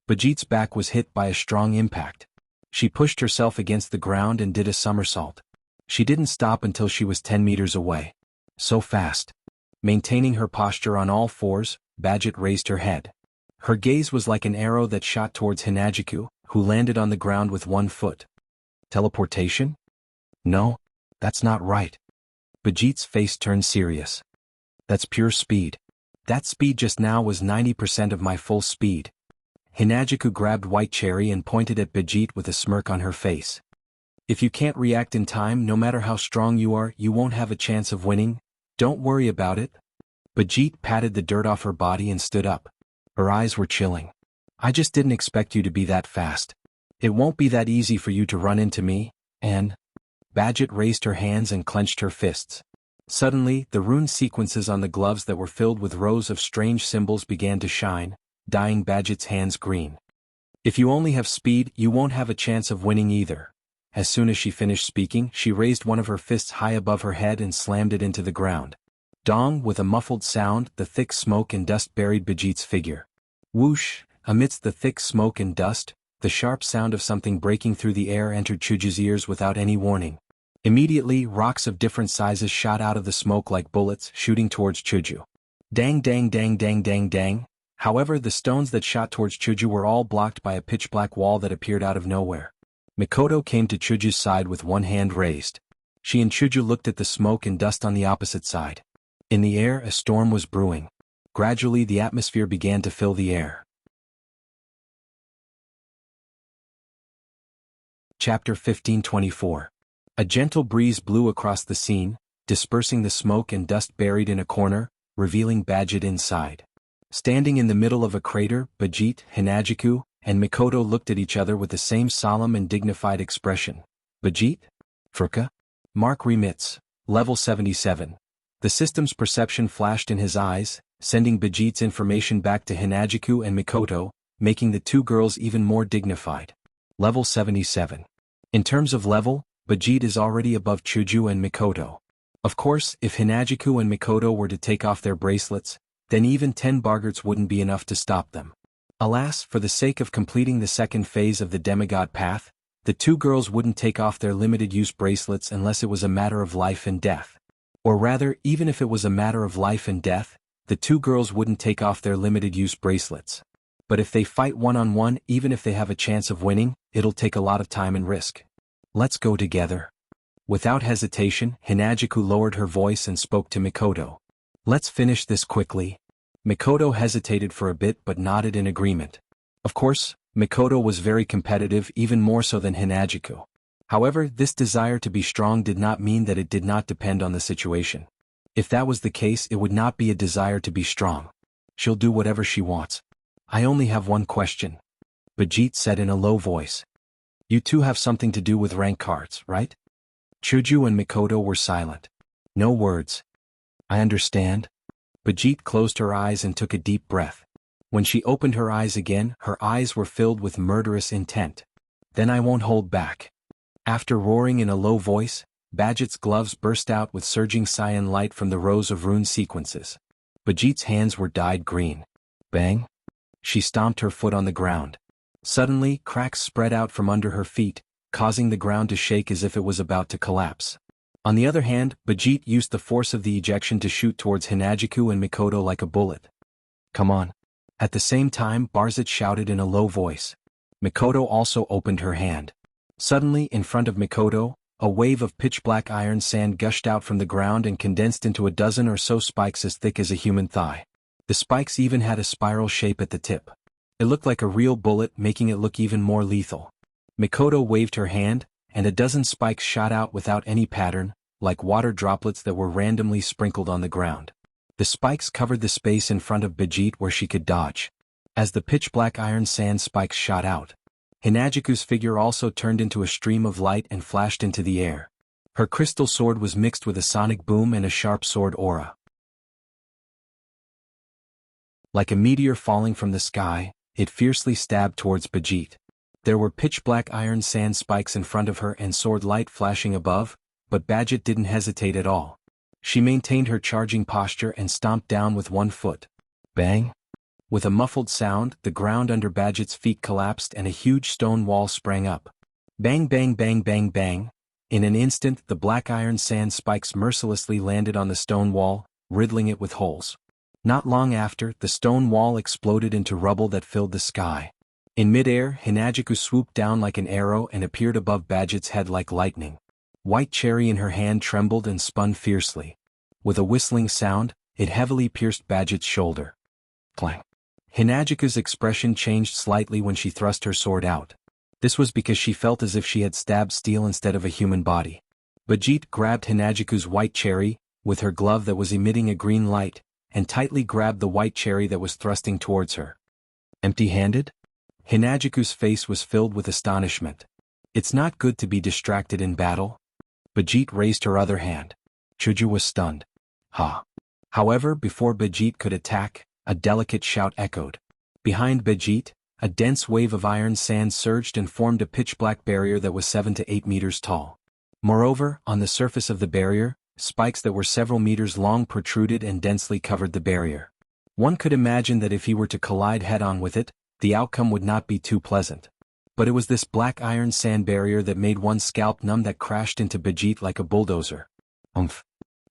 Speaker 1: Bajit's back was hit by a strong impact. She pushed herself against the ground and did a somersault. She didn't stop until she was 10 meters away. So fast. Maintaining her posture on all fours, Bajit raised her head. Her gaze was like an arrow that shot towards Hinajiku, who landed on the ground with one foot. Teleportation? No, that's not right. Bajit's face turned serious. That's pure speed. That speed just now was 90% of my full speed. Hinajiku grabbed White Cherry and pointed at Bajit with a smirk on her face. If you can't react in time, no matter how strong you are, you won't have a chance of winning. Don't worry about it. Bajit patted the dirt off her body and stood up. Her eyes were chilling. I just didn't expect you to be that fast. It won't be that easy for you to run into me, and... Bajit raised her hands and clenched her fists. Suddenly, the rune sequences on the gloves that were filled with rows of strange symbols began to shine, dyeing Bajit's hands green. If you only have speed, you won't have a chance of winning either. As soon as she finished speaking, she raised one of her fists high above her head and slammed it into the ground. Dong, with a muffled sound, the thick smoke and dust buried Bajit's figure. Whoosh! Amidst the thick smoke and dust, the sharp sound of something breaking through the air entered Chuju's ears without any warning. Immediately, rocks of different sizes shot out of the smoke like bullets, shooting towards Chuju. Dang dang dang dang dang dang. However, the stones that shot towards Chuju were all blocked by a pitch-black wall that appeared out of nowhere. Mikoto came to Chuju's side with one hand raised. She and Chuju looked at the smoke and dust on the opposite side. In the air, a storm was brewing. Gradually, the atmosphere began to fill the air. Chapter 1524. A gentle breeze blew across the scene, dispersing the smoke and dust buried in a corner, revealing Bajit inside. Standing in the middle of a crater, Bajit, Hinajiku, and Mikoto looked at each other with the same solemn and dignified expression. Bajit? Furka? Mark remits. Level 77. The system's perception flashed in his eyes, sending Bajit's information back to Hinajiku and Mikoto, making the two girls even more dignified. Level 77. In terms of level, Bajit is already above Chuju and Mikoto. Of course, if Hinajiku and Mikoto were to take off their bracelets, then even 10 bargerts wouldn't be enough to stop them. Alas, for the sake of completing the second phase of the demigod path, the two girls wouldn't take off their limited-use bracelets unless it was a matter of life and death. Or rather, even if it was a matter of life and death, the two girls wouldn't take off their limited-use bracelets. But if they fight one-on-one, even if they have a chance of winning, it'll take a lot of time and risk. Let's go together. Without hesitation, Hinajiku lowered her voice and spoke to Mikoto. Let's finish this quickly. Mikoto hesitated for a bit but nodded in agreement. Of course, Mikoto was very competitive, even more so than Hinajiku. However, this desire to be strong did not mean that it did not depend on the situation. If that was the case, it would not be a desire to be strong. She'll do whatever she wants. I only have one question. Bajit said in a low voice. You two have something to do with rank cards, right? Chuju and Mikoto were silent. No words. I understand. Bajit closed her eyes and took a deep breath. When she opened her eyes again, her eyes were filled with murderous intent. Then I won't hold back. After roaring in a low voice, Bajit's gloves burst out with surging cyan light from the rows of rune sequences. Bajit's hands were dyed green. Bang! She stomped her foot on the ground. Suddenly, cracks spread out from under her feet, causing the ground to shake as if it was about to collapse. On the other hand, Bajit used the force of the ejection to shoot towards Hinajiku and Mikoto like a bullet. Come on. At the same time, Barzit shouted in a low voice. Mikoto also opened her hand. Suddenly, in front of Mikoto, a wave of pitch-black iron sand gushed out from the ground and condensed into a dozen or so spikes as thick as a human thigh. The spikes even had a spiral shape at the tip. It looked like a real bullet, making it look even more lethal. Mikoto waved her hand, and a dozen spikes shot out without any pattern, like water droplets that were randomly sprinkled on the ground. The spikes covered the space in front of Bajit where she could dodge. As the pitch-black iron sand spikes shot out, Hinajiku's figure also turned into a stream of light and flashed into the air. Her crystal sword was mixed with a sonic boom and a sharp sword aura. Like a meteor falling from the sky, it fiercely stabbed towards Bajit. There were pitch-black iron sand spikes in front of her and sword light flashing above, but Bajit didn't hesitate at all. She maintained her charging posture and stomped down with one foot. Bang! With a muffled sound, the ground under Bajit's feet collapsed and a huge stone wall sprang up. Bang bang bang bang bang! In an instant, the black iron sand spikes mercilessly landed on the stone wall, riddling it with holes. Not long after, the stone wall exploded into rubble that filled the sky. In midair, Hinajiku swooped down like an arrow and appeared above Bajit's head like lightning. White cherry in her hand trembled and spun fiercely. With a whistling sound, it heavily pierced Bajit's shoulder. Clang! Hinajiku's expression changed slightly when she thrust her sword out. This was because she felt as if she had stabbed steel instead of a human body. Bajit grabbed Hinajiku's white cherry, with her glove that was emitting a green light, and tightly grabbed the white cherry that was thrusting towards her. Empty-handed? Hinajiku's face was filled with astonishment. It's not good to be distracted in battle. Bajit raised her other hand. Chuju was stunned. Ha! However, before Bajit could attack, a delicate shout echoed. Behind Bajit, a dense wave of iron sand surged and formed a pitch-black barrier that was 7 to 8 meters tall. Moreover, on the surface of the barrier, spikes that were several meters long protruded and densely covered the barrier. One could imagine that if he were to collide head-on with it, the outcome would not be too pleasant. But it was this black iron sand barrier that made one's scalp numb that crashed into Bajit like a bulldozer. Umph!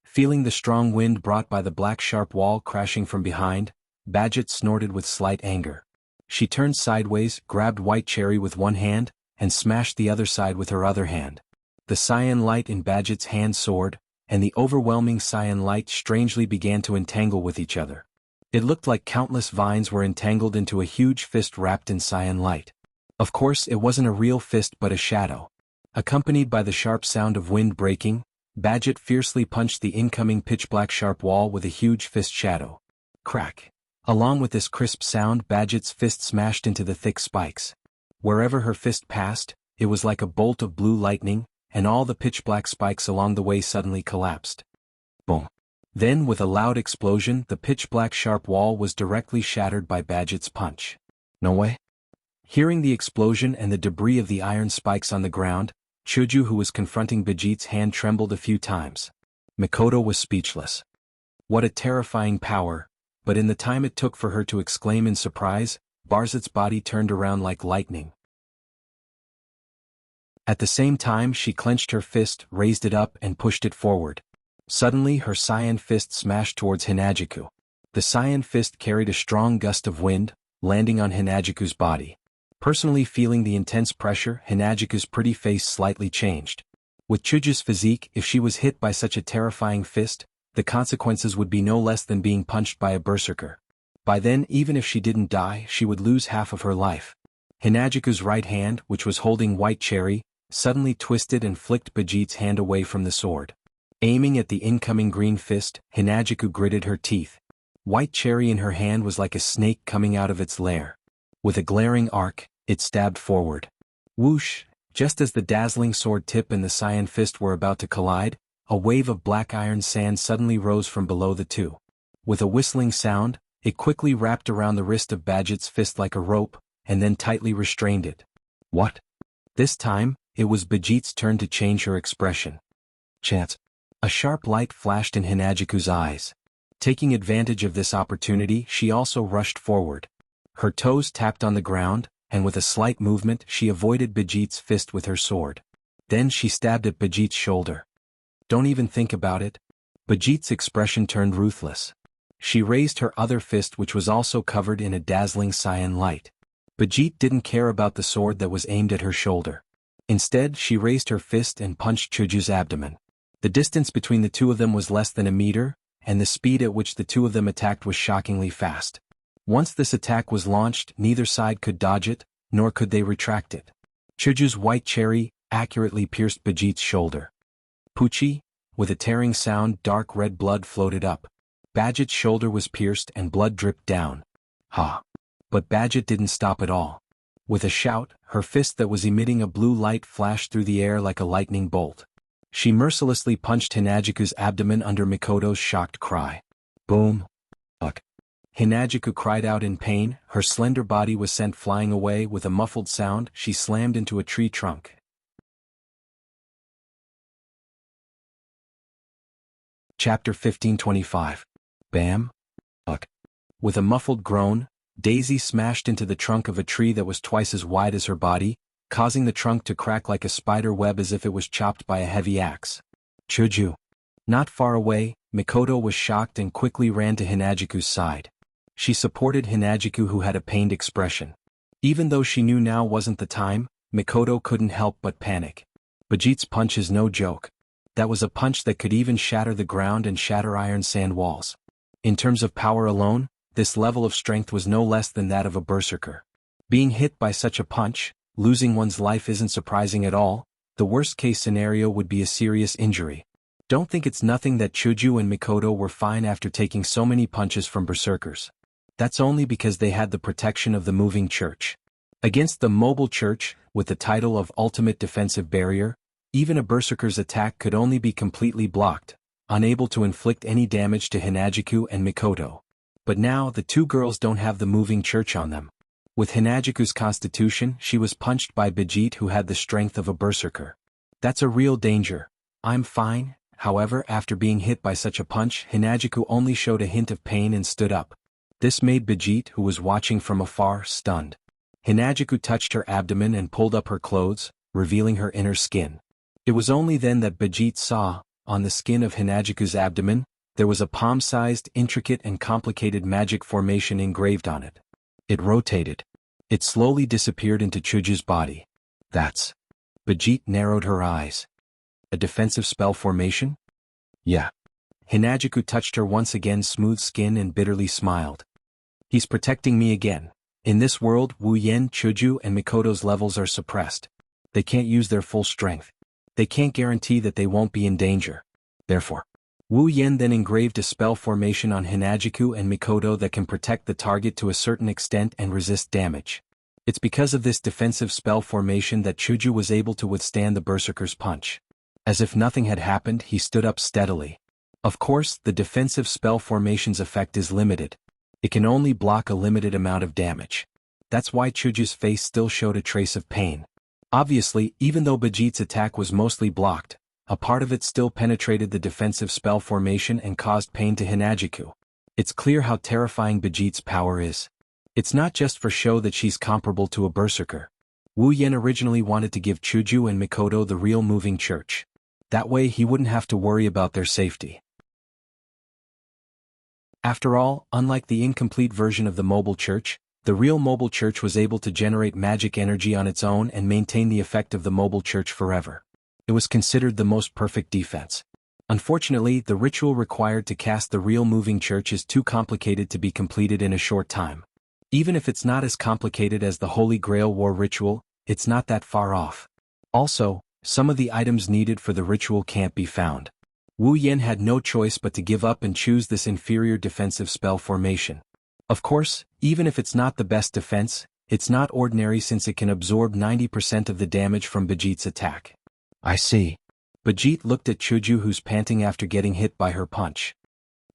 Speaker 1: Feeling the strong wind brought by the black sharp wall crashing from behind, Bajit snorted with slight anger. She turned sideways, grabbed white cherry with one hand, and smashed the other side with her other hand. The cyan light in Bajit's hand soared, and the overwhelming cyan light strangely began to entangle with each other. It looked like countless vines were entangled into a huge fist wrapped in cyan light. Of course, it wasn't a real fist but a shadow. Accompanied by the sharp sound of wind breaking, Bajit fiercely punched the incoming pitch-black sharp wall with a huge fist shadow. Crack! Along with this crisp sound, Badget's fist smashed into the thick spikes. Wherever her fist passed, it was like a bolt of blue lightning, and all the pitch-black spikes along the way suddenly collapsed. Boom. Then, with a loud explosion, the pitch-black sharp wall was directly shattered by Badget's punch.
Speaker 2: No way?
Speaker 1: Hearing the explosion and the debris of the iron spikes on the ground, Chuju, who was confronting Badget's hand, trembled a few times. Mikoto was speechless. What a terrifying power, but in the time it took for her to exclaim in surprise, Badget's body turned around like lightning. At the same time, she clenched her fist, raised it up, and pushed it forward. Suddenly, her cyan fist smashed towards Hinajuku. The cyan fist carried a strong gust of wind, landing on Hinajuku's body. Personally feeling the intense pressure, Hinajuku's pretty face slightly changed. With Chuju's physique, if she was hit by such a terrifying fist, the consequences would be no less than being punched by a berserker. By then, even if she didn't die, she would lose half of her life. Hinajuku's right hand, which was holding White Cherry, suddenly twisted and flicked Badget's hand away from the sword. Aiming at the incoming green fist, Hinajuku gritted her teeth. White Cherry in her hand was like a snake coming out of its lair. With a glaring arc, it stabbed forward. Whoosh! Just as the dazzling sword tip and the cyan fist were about to collide, a wave of black iron sand suddenly rose from below the two. With a whistling sound, it quickly wrapped around the wrist of Badget's fist like a rope, and then tightly restrained it. What? This time, it was Badget's turn to change her expression. Chance. A sharp light flashed in Hinajuku's eyes. Taking advantage of this opportunity, she also rushed forward. Her toes tapped on the ground, and with a slight movement, she avoided Badget's fist with her sword. Then she stabbed at Badget's shoulder. Don't even think about it. Badget's expression turned ruthless. She raised her other fist, which was also covered in a dazzling cyan light. Badget didn't care about the sword that was aimed at her shoulder. Instead, she raised her fist and punched Chuju's abdomen. The distance between the two of them was less than a meter, and the speed at which the two of them attacked was shockingly fast. Once this attack was launched, neither side could dodge it, nor could they retract it. Chuju's White Cherry accurately pierced Badget's shoulder. Poochie! With a tearing sound, dark red blood floated up. Badget's shoulder was pierced and blood dripped down. Ha! But Badget didn't stop at all. With a shout, her fist that was emitting a blue light flashed through the air like a lightning bolt. She mercilessly punched Hinajuku's abdomen under Mikoto's shocked cry. Boom! Ugh! Hinajuku cried out in pain, her slender body was sent flying away. With a muffled sound, she slammed into a tree trunk. Chapter 1525. Bam! Ugh! With a muffled groan, Daisy smashed into the trunk of a tree that was twice as wide as her body, causing the trunk to crack like a spider web as if it was chopped by a heavy axe. Chuju! Not far away, Mikoto was shocked and quickly ran to Hinajuku's side. She supported Hinajuku, who had a pained expression. Even though she knew now wasn't the time, Mikoto couldn't help but panic. Badget's punch is no joke. That was a punch that could even shatter the ground and shatter iron sand walls. In terms of power alone, this level of strength was no less than that of a berserker. Being hit by such a punch, losing one's life isn't surprising at all. The worst-case scenario would be a serious injury. Don't think it's nothing that Chuju and Mikoto were fine after taking so many punches from berserkers. That's only because they had the protection of the moving church. Against the mobile church, with the title of Ultimate Defensive Barrier, even a berserker's attack could only be completely blocked, unable to inflict any damage to Hinajuku and Mikoto. But now the two girls don't have the moving church on them. With Hinajuku's constitution, she was punched by Badget, who had the strength of a berserker. That's a real danger. I'm fine. However, after being hit by such a punch, Hinajuku only showed a hint of pain and stood up. This made Badget, who was watching from afar, stunned. Hinajuku touched her abdomen and pulled up her clothes, revealing her inner skin. It was only then that Badget saw, on the skin of Hinajuku's abdomen, there was a palm-sized, intricate and complicated magic formation engraved on it. It rotated. It slowly disappeared into Chuju's body. That's... Badget narrowed her eyes. A defensive spell formation? Yeah. Hinajuku touched her once again, smooth skin, and bitterly smiled. He's protecting me again. In this world, Wu Yen, Chuju and Mikoto's levels are suppressed. They can't use their full strength. They can't guarantee that they won't be in danger. Therefore, Wu Yen then engraved a spell formation on Hinajiku and Mikoto that can protect the target to a certain extent and resist damage. It's because of this defensive spell formation that Chuju was able to withstand the Berserker's punch. As if nothing had happened, he stood up steadily. Of course, the defensive spell formation's effect is limited. It can only block a limited amount of damage. That's why Chuju's face still showed a trace of pain. Obviously, even though Bajit's attack was mostly blocked, a part of it still penetrated the defensive spell formation and caused pain to Hinajiku. It's clear how terrifying Bajit's power is. It's not just for show that she's comparable to a berserker. Wu Yen originally wanted to give Chuju and Mikoto the real moving church. That way he wouldn't have to worry about their safety. After all, unlike the incomplete version of the mobile church, the real mobile church was able to generate magic energy on its own and maintain the effect of the mobile church forever. It was considered the most perfect defense. Unfortunately, the ritual required to cast the real moving church is too complicated to be completed in a short time. Even if it's not as complicated as the Holy Grail War ritual, it's not that far off. Also, some of the items needed for the ritual can't be found. Wu Yen had no choice but to give up and choose this inferior defensive spell formation. Of course, even if it's not the best defense, it's not ordinary since it can absorb 90% of the damage from Bajit's attack.
Speaker 2: I see.
Speaker 1: Bajit looked at Chuju, who's panting after getting hit by her punch.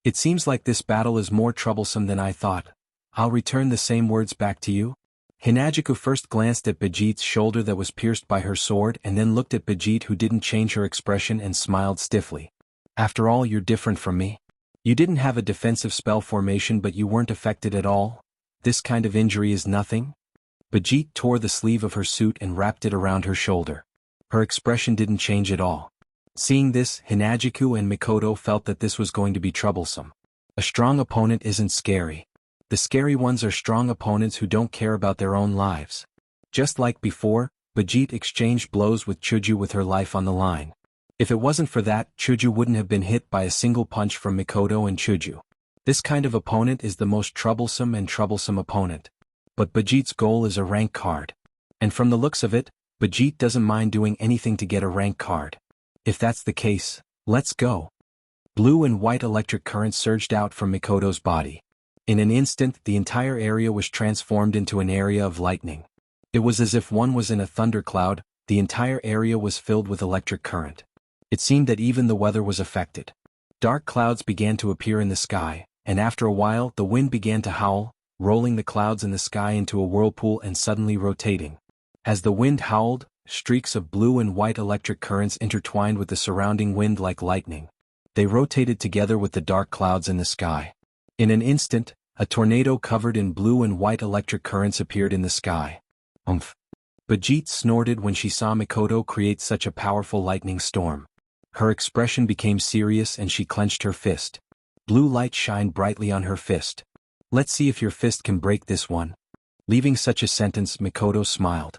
Speaker 1: It seems like this battle is more troublesome than I thought. I'll return the same words back to you. Hinajiku first glanced at Bajit's shoulder that was pierced by her sword and then looked at Bajit, who didn't change her expression and smiled stiffly. After all, you're different from me. You didn't have a defensive spell formation but you weren't affected at all. This kind of injury is nothing. Bajit tore the sleeve of her suit and wrapped it around her shoulder. Her expression didn't change at all. Seeing this, Hinajiku and Mikoto felt that this was going to be troublesome. A strong opponent isn't scary. The scary ones are strong opponents who don't care about their own lives. Just like before, Bajit exchanged blows with Chuju with her life on the line. If it wasn't for that, Chuju wouldn't have been hit by a single punch from Mikoto and Chuju. This kind of opponent is the most troublesome opponent. But Bajit's goal is a rank card. And from the looks of it, Bajit doesn't mind doing anything to get a rank card. If that's the case, let's go. Blue and white electric currents surged out from Mikoto's body. In an instant, the entire area was transformed into an area of lightning. It was as if one was in a thundercloud. The entire area was filled with electric current. It seemed that even the weather was affected. Dark clouds began to appear in the sky, and after a while the wind began to howl, rolling the clouds in the sky into a whirlpool and suddenly rotating. As the wind howled, streaks of blue and white electric currents intertwined with the surrounding wind like lightning. They rotated together with the dark clouds in the sky. In an instant, a tornado covered in blue and white electric currents appeared in the sky. Umph! Bajit snorted when she saw Mikoto create such a powerful lightning storm. Her expression became serious and she clenched her fist. Blue light shined brightly on her fist. Let's see if your fist can break this one. Leaving such a sentence, Mikoto smiled.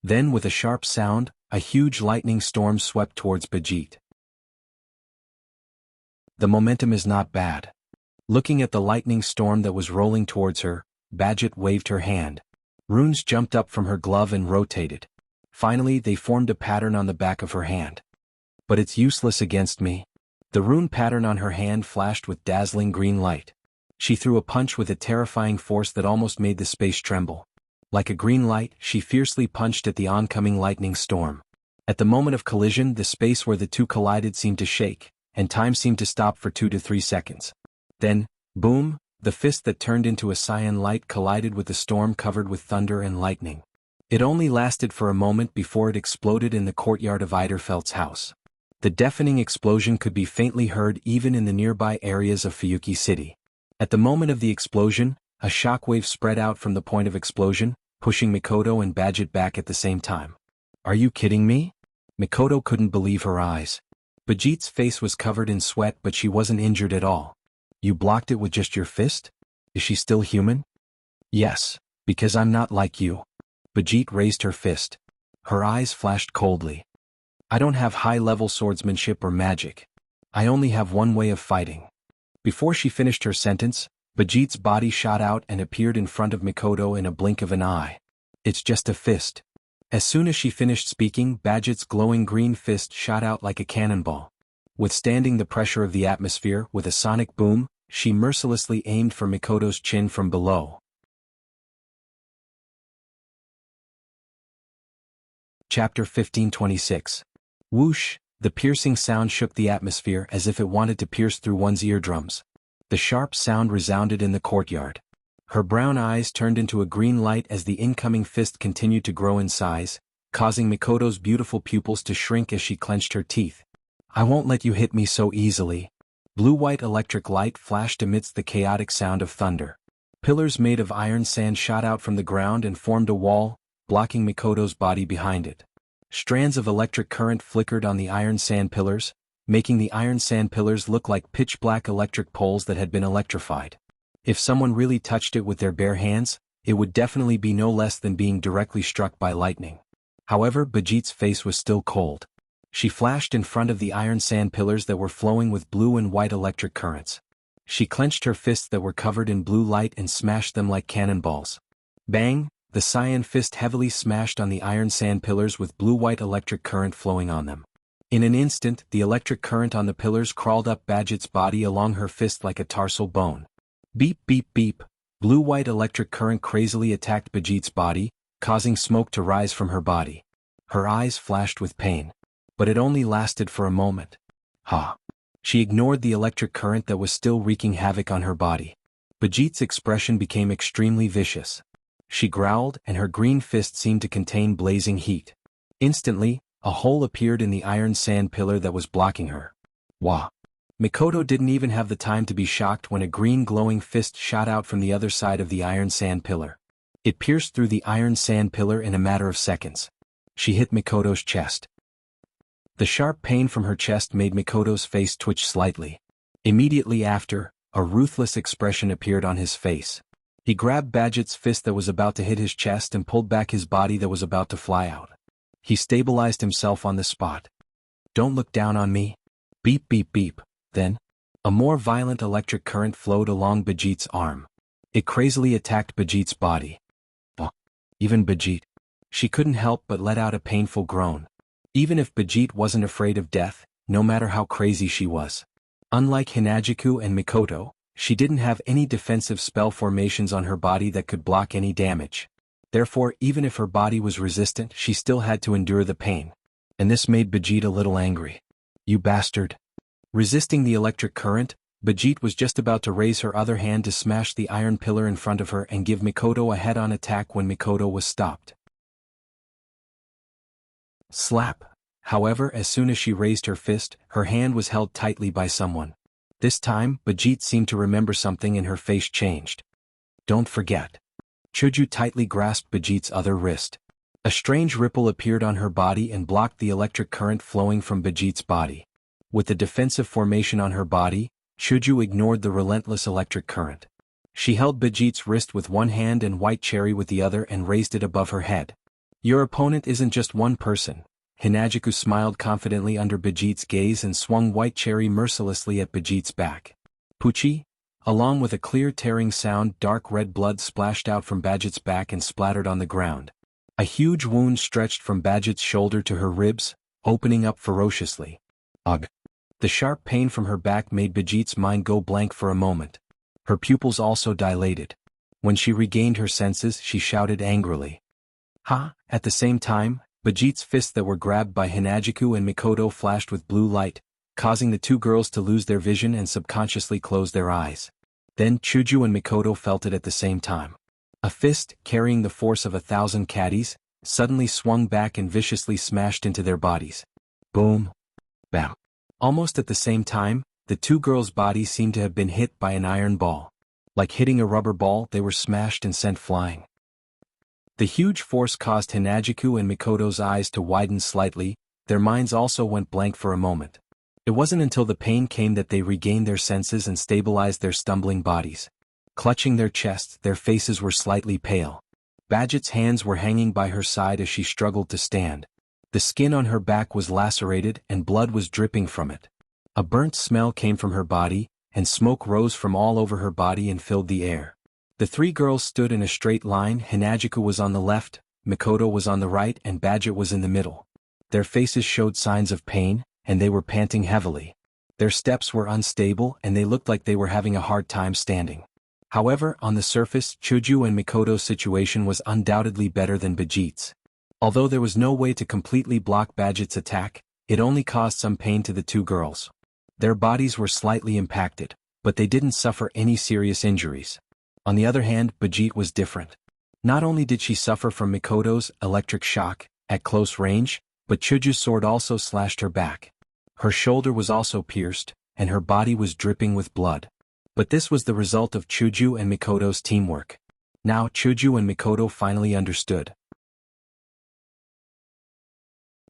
Speaker 1: Then with a sharp sound, a huge lightning storm swept towards Bajit. The momentum is not bad. Looking at the lightning storm that was rolling towards her, Bajit waved her hand. Runes jumped up from her glove and rotated. Finally, they formed a pattern on the back of her hand. But it's useless against me. The rune pattern on her hand flashed with dazzling green light. She threw a punch with a terrifying force that almost made the space tremble. Like a green light, she fiercely punched at the oncoming lightning storm. At the moment of collision, the space where the two collided seemed to shake, and time seemed to stop for 2 to 3 seconds. Then, boom, the fist that turned into a cyan light collided with the storm covered with thunder and lightning. It only lasted for a moment before it exploded in the courtyard of Eiderfeldt's house. The deafening explosion could be faintly heard even in the nearby areas of Fuyuki City. At the moment of the explosion, a shockwave spread out from the point of explosion, pushing Mikoto and Bajit back at the same time. Are you kidding me? Mikoto couldn't believe her eyes. Bajit's face was covered in sweat but she wasn't injured at all. You blocked it with just your fist? Is she still human? Yes, because I'm not like you. Bajit raised her fist. Her eyes flashed coldly. I don't have high-level swordsmanship or magic. I only have one way of fighting. Before she finished her sentence, Bajit's body shot out and appeared in front of Mikoto in a blink of an eye. It's just a fist. As soon as she finished speaking, Bajit's glowing green fist shot out like a cannonball. Withstanding the pressure of the atmosphere with a sonic boom, she mercilessly aimed for Mikoto's chin from below. Chapter 1526. Whoosh! The piercing sound shook the atmosphere as if it wanted to pierce through one's eardrums. The sharp sound resounded in the courtyard. Her brown eyes turned into a green light as the incoming fist continued to grow in size, causing Mikoto's beautiful pupils to shrink as she clenched her teeth. I won't let you hit me so easily. Blue-white electric light flashed amidst the chaotic sound of thunder. Pillars made of iron sand shot out from the ground and formed a wall, blocking Mikoto's body behind it. Strands of electric current flickered on the iron sand pillars, making the iron sand pillars look like pitch-black electric poles that had been electrified. If someone really touched it with their bare hands, it would definitely be no less than being directly struck by lightning. However, Bijit's face was still cold. She flashed in front of the iron sand pillars that were flowing with blue and white electric currents. She clenched her fists that were covered in blue light and smashed them like cannonballs. Bang! The cyan fist heavily smashed on the iron sand pillars with blue-white electric current flowing on them. In an instant, the electric current on the pillars crawled up Bijit's body along her fist like a tarsal bone. Beep beep beep! Blue-white electric current crazily attacked Bijit's body, causing smoke to rise from her body. Her eyes flashed with pain. But it only lasted for a moment. Ha! She ignored the electric current that was still wreaking havoc on her body. Bijit's expression became extremely vicious. She growled, and her green fist seemed to contain blazing heat. Instantly, a hole appeared in the iron sand pillar that was blocking her. Wah! Mikoto didn't even have the time to be shocked when a green glowing fist shot out from the other side of the iron sand pillar. It pierced through the iron sand pillar in a matter of seconds. She hit Mikoto's chest. The sharp pain from her chest made Mikoto's face twitch slightly. Immediately after, a ruthless expression appeared on his face. He grabbed Bijit's fist that was about to hit his chest and pulled back his body that was about to fly out. He stabilized himself on the spot. Don't look down on me. Beep beep beep. Then, a more violent electric current flowed along Bijit's arm. It crazily attacked Bijit's body. Even Bijit. She couldn't help but let out a painful groan. Even if Bijit wasn't afraid of death, no matter how crazy she was. Unlike Hinajiku and Mikoto, she didn't have any defensive spell formations on her body that could block any damage. Therefore, even if her body was resistant, she still had to endure the pain. And this made Bijit a little angry. You bastard. Resisting the electric current, Bijit was just about to raise her other hand to smash the iron pillar in front of her and give Mikoto a head-on attack when Mikoto was stopped. Slap. However, as soon as she raised her fist, her hand was held tightly by someone. This time, Bijit seemed to remember something and her face changed. Don't forget. Chuju tightly grasped Bijit's other wrist. A strange ripple appeared on her body and blocked the electric current flowing from Bijit's body. With the defensive formation on her body, Chuju ignored the relentless electric current. She held Bijit's wrist with one hand and White Cherry with the other and raised it above her head. Your opponent isn't just one person. Hinajiku smiled confidently under Bijit's gaze and swung White Cherry mercilessly at Bijit's back. Puchi? Along with a clear tearing sound, dark red blood splashed out from Bijit's back and splattered on the ground. A huge wound stretched from Bijit's shoulder to her ribs, opening up ferociously. Ugh! The sharp pain from her back made Bijit's mind go blank for a moment. Her pupils also dilated. When she regained her senses, she shouted angrily. Ha! At the same time, Bijit's fists that were grabbed by Hinajiku and Mikoto flashed with blue light, causing the two girls to lose their vision and subconsciously close their eyes. Then Chuju and Mikoto felt it at the same time. A fist, carrying the force of 1,000 caddies, suddenly swung back and viciously smashed into their bodies. Boom! Bam! Almost at the same time, the two girls' bodies seemed to have been hit by an iron ball. Like hitting a rubber ball, they were smashed and sent flying. The huge force caused Hinajiku and Mikoto's eyes to widen slightly, their minds also went blank for a moment. It wasn't until the pain came that they regained their senses and stabilized their stumbling bodies. Clutching their chests, their faces were slightly pale. Bijit's hands were hanging by her side as she struggled to stand. The skin on her back was lacerated and blood was dripping from it. A burnt smell came from her body, and smoke rose from all over her body and filled the air. The three girls stood in a straight line. Hinajiku was on the left, Mikoto was on the right, and Bijit was in the middle. Their faces showed signs of pain, and they were panting heavily. Their steps were unstable and they looked like they were having a hard time standing. However, on the surface, Chuju and Mikoto's situation was undoubtedly better than Bijit's. Although there was no way to completely block Bijit's attack, it only caused some pain to the two girls. Their bodies were slightly impacted, but they didn't suffer any serious injuries. On the other hand, Bijit was different. Not only did she suffer from Mikoto's electric shock at close range, but Chuju's sword also slashed her back. Her shoulder was also pierced, and her body was dripping with blood. But this was the result of Chuju and Mikoto's teamwork. Now Chuju and Mikoto finally understood.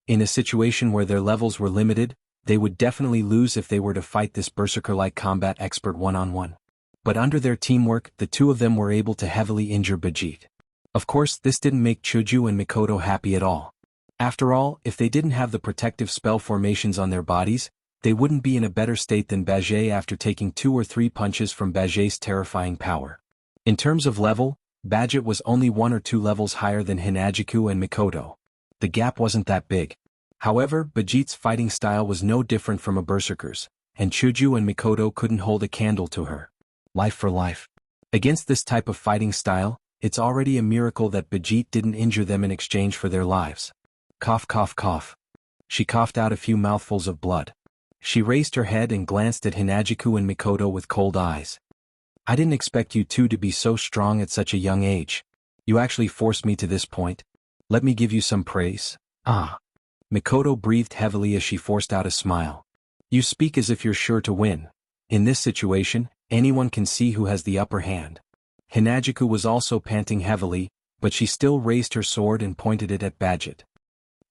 Speaker 1: In a situation where their levels were limited, they would definitely lose if they were to fight this berserker-like combat expert one-on-one. But under their teamwork, the two of them were able to heavily injure Bijit. Of course, this didn't make Chuju and Mikoto happy at all. After all, if they didn't have the protective spell formations on their bodies, they wouldn't be in a better state than Bajie after taking 2 or 3 punches from Bajie's terrifying power. In terms of level, Bajit was only 1 or 2 levels higher than Hinajiku and Mikoto. The gap wasn't that big. However, Bijit's fighting style was no different from a berserker's, and Chuju and Mikoto couldn't hold a candle to her. Life for life. Against this type of fighting style, it's already a miracle that Bijit didn't injure them in exchange for their lives. Cough, cough, cough. She coughed out a few mouthfuls of blood. She raised her head and glanced at Hinajiku and Mikoto with cold eyes. I didn't expect you two to be so strong at such a young age. You actually forced me to this point. Let me give you some praise. Ah. Mikoto breathed heavily as she forced out a smile. You speak as if you're sure to win. In this situation, anyone can see who has the upper hand. Hinajiku was also panting heavily, but she still raised her sword and pointed it at Bajit.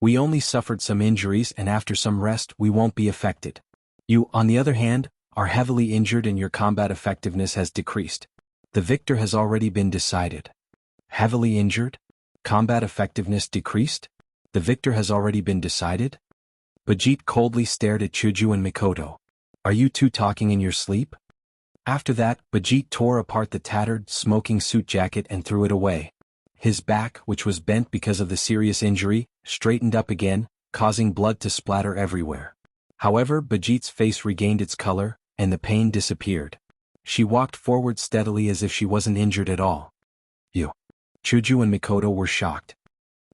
Speaker 1: We only suffered some injuries and after some rest we won't be affected. You, on the other hand, are heavily injured and your combat effectiveness has decreased. The victor has already been decided. Heavily injured? Combat effectiveness decreased? The victor has already been decided? Bijit coldly stared at Chuju and Mikoto. Are you two talking in your sleep? After that, Bijit tore apart the tattered, smoking suit jacket and threw it away. His back, which was bent because of the serious injury, straightened up again, causing blood to splatter everywhere. However, Bijit's face regained its color, and the pain disappeared. She walked forward steadily as if she wasn't injured at all. You. Chuju and Mikoto were shocked.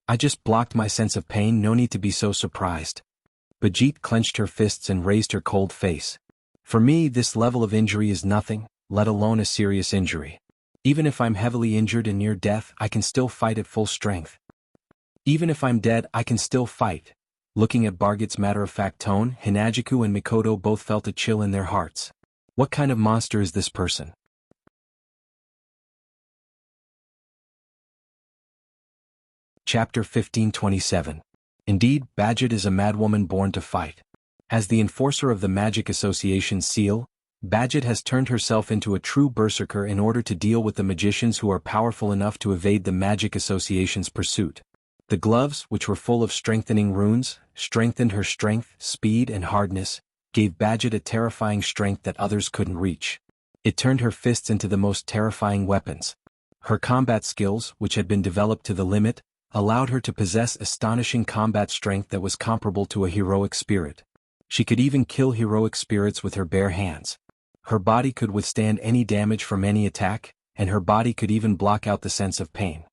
Speaker 1: I just blocked my sense of pain, no need to be so surprised. Bijit clenched her fists and raised her cold face. For me, this level of injury is nothing, let alone a serious injury. Even if I'm heavily injured and near death, I can still fight at full strength. Even if I'm dead, I can still fight. Looking at Bargit's matter-of-fact tone, Hinajiku and Mikoto both felt a chill in their hearts. What kind of monster is this person? Chapter 1527. Indeed, Bajit is a madwoman born to fight. As the enforcer of the Magic Association's seal, Bajit has turned herself into a true berserker in order to deal with the magicians who are powerful enough to evade the Magic Association's pursuit. The gloves, which were full of strengthening runes, strengthened her strength, speed and hardness, gave Bajit a terrifying strength that others couldn't reach. It turned her fists into the most terrifying weapons. Her combat skills, which had been developed to the limit, allowed her to possess astonishing combat strength that was comparable to a heroic spirit. She could even kill heroic spirits with her bare hands. Her body could withstand any damage from any attack, and her body could even block out the sense of pain.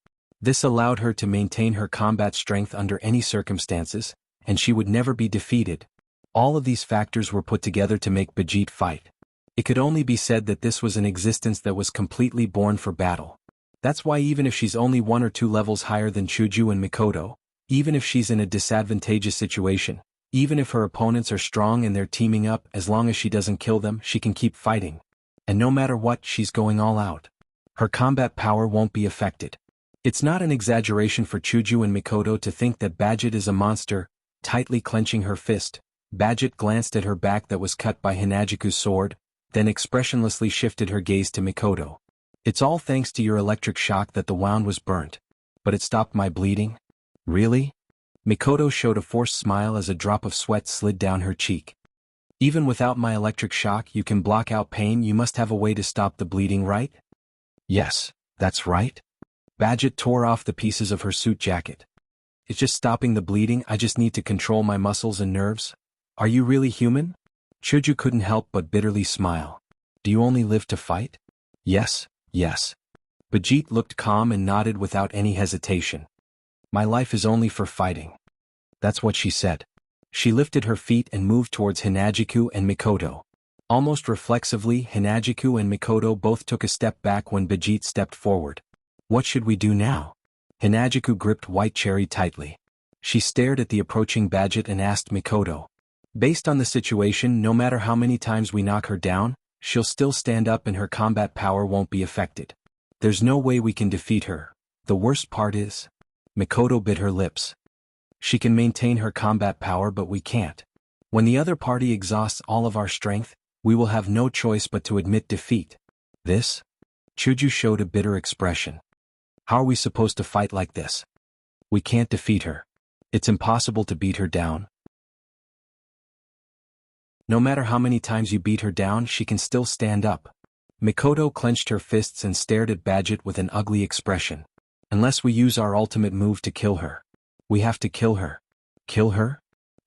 Speaker 1: This allowed her to maintain her combat strength under any circumstances, and she would never be defeated. All of these factors were put together to make Bijit fight. It could only be said that this was an existence that was completely born for battle. That's why even if she's only 1 or 2 levels higher than Chuju and Mikoto, even if she's in a disadvantageous situation, even if her opponents are strong and they're teaming up, as long as she doesn't kill them, she can keep fighting. And no matter what, she's going all out. Her combat power won't be affected. It's not an exaggeration for Chuju and Mikoto to think that Bajit is a monster. Tightly clenching her fist, Bajit glanced at her back that was cut by Hinajiku's sword, then expressionlessly shifted her gaze to Mikoto. It's all thanks to your electric shock that the wound was burnt. But it stopped my bleeding? Really? Mikoto showed a forced smile as a drop of sweat slid down her cheek. Even without my electric shock, you can block out pain. You must have a way to stop the bleeding, right? Yes, that's right. Bajit tore off the pieces of her suit jacket. It's just stopping the bleeding. I just need to control my muscles and nerves. Are you really human? Chuju couldn't help but bitterly smile. Do you only live to fight? Yes, yes. Bajit looked calm and nodded without any hesitation. My life is only for fighting. That's what she said. She lifted her feet and moved towards Hinajiku and Mikoto. Almost reflexively, Hinajiku and Mikoto both took a step back when Bajit stepped forward. What should we do now? Hinajiku gripped White Cherry tightly. She stared at the approaching Bajit and asked Mikoto. Based on the situation, no matter how many times we knock her down, she'll still stand up and her combat power won't be affected. There's no way we can defeat her. The worst part is... Mikoto bit her lips. She can maintain her combat power, but we can't. When the other party exhausts all of our strength, we will have no choice but to admit defeat. This? Chuju showed a bitter expression. How are we supposed to fight like this? We can't defeat her. It's impossible to beat her down. No matter how many times you beat her down, she can still stand up. Mikoto clenched her fists and stared at Bajit with an ugly expression. Unless we use our ultimate move to kill her. We have to kill her. Kill her?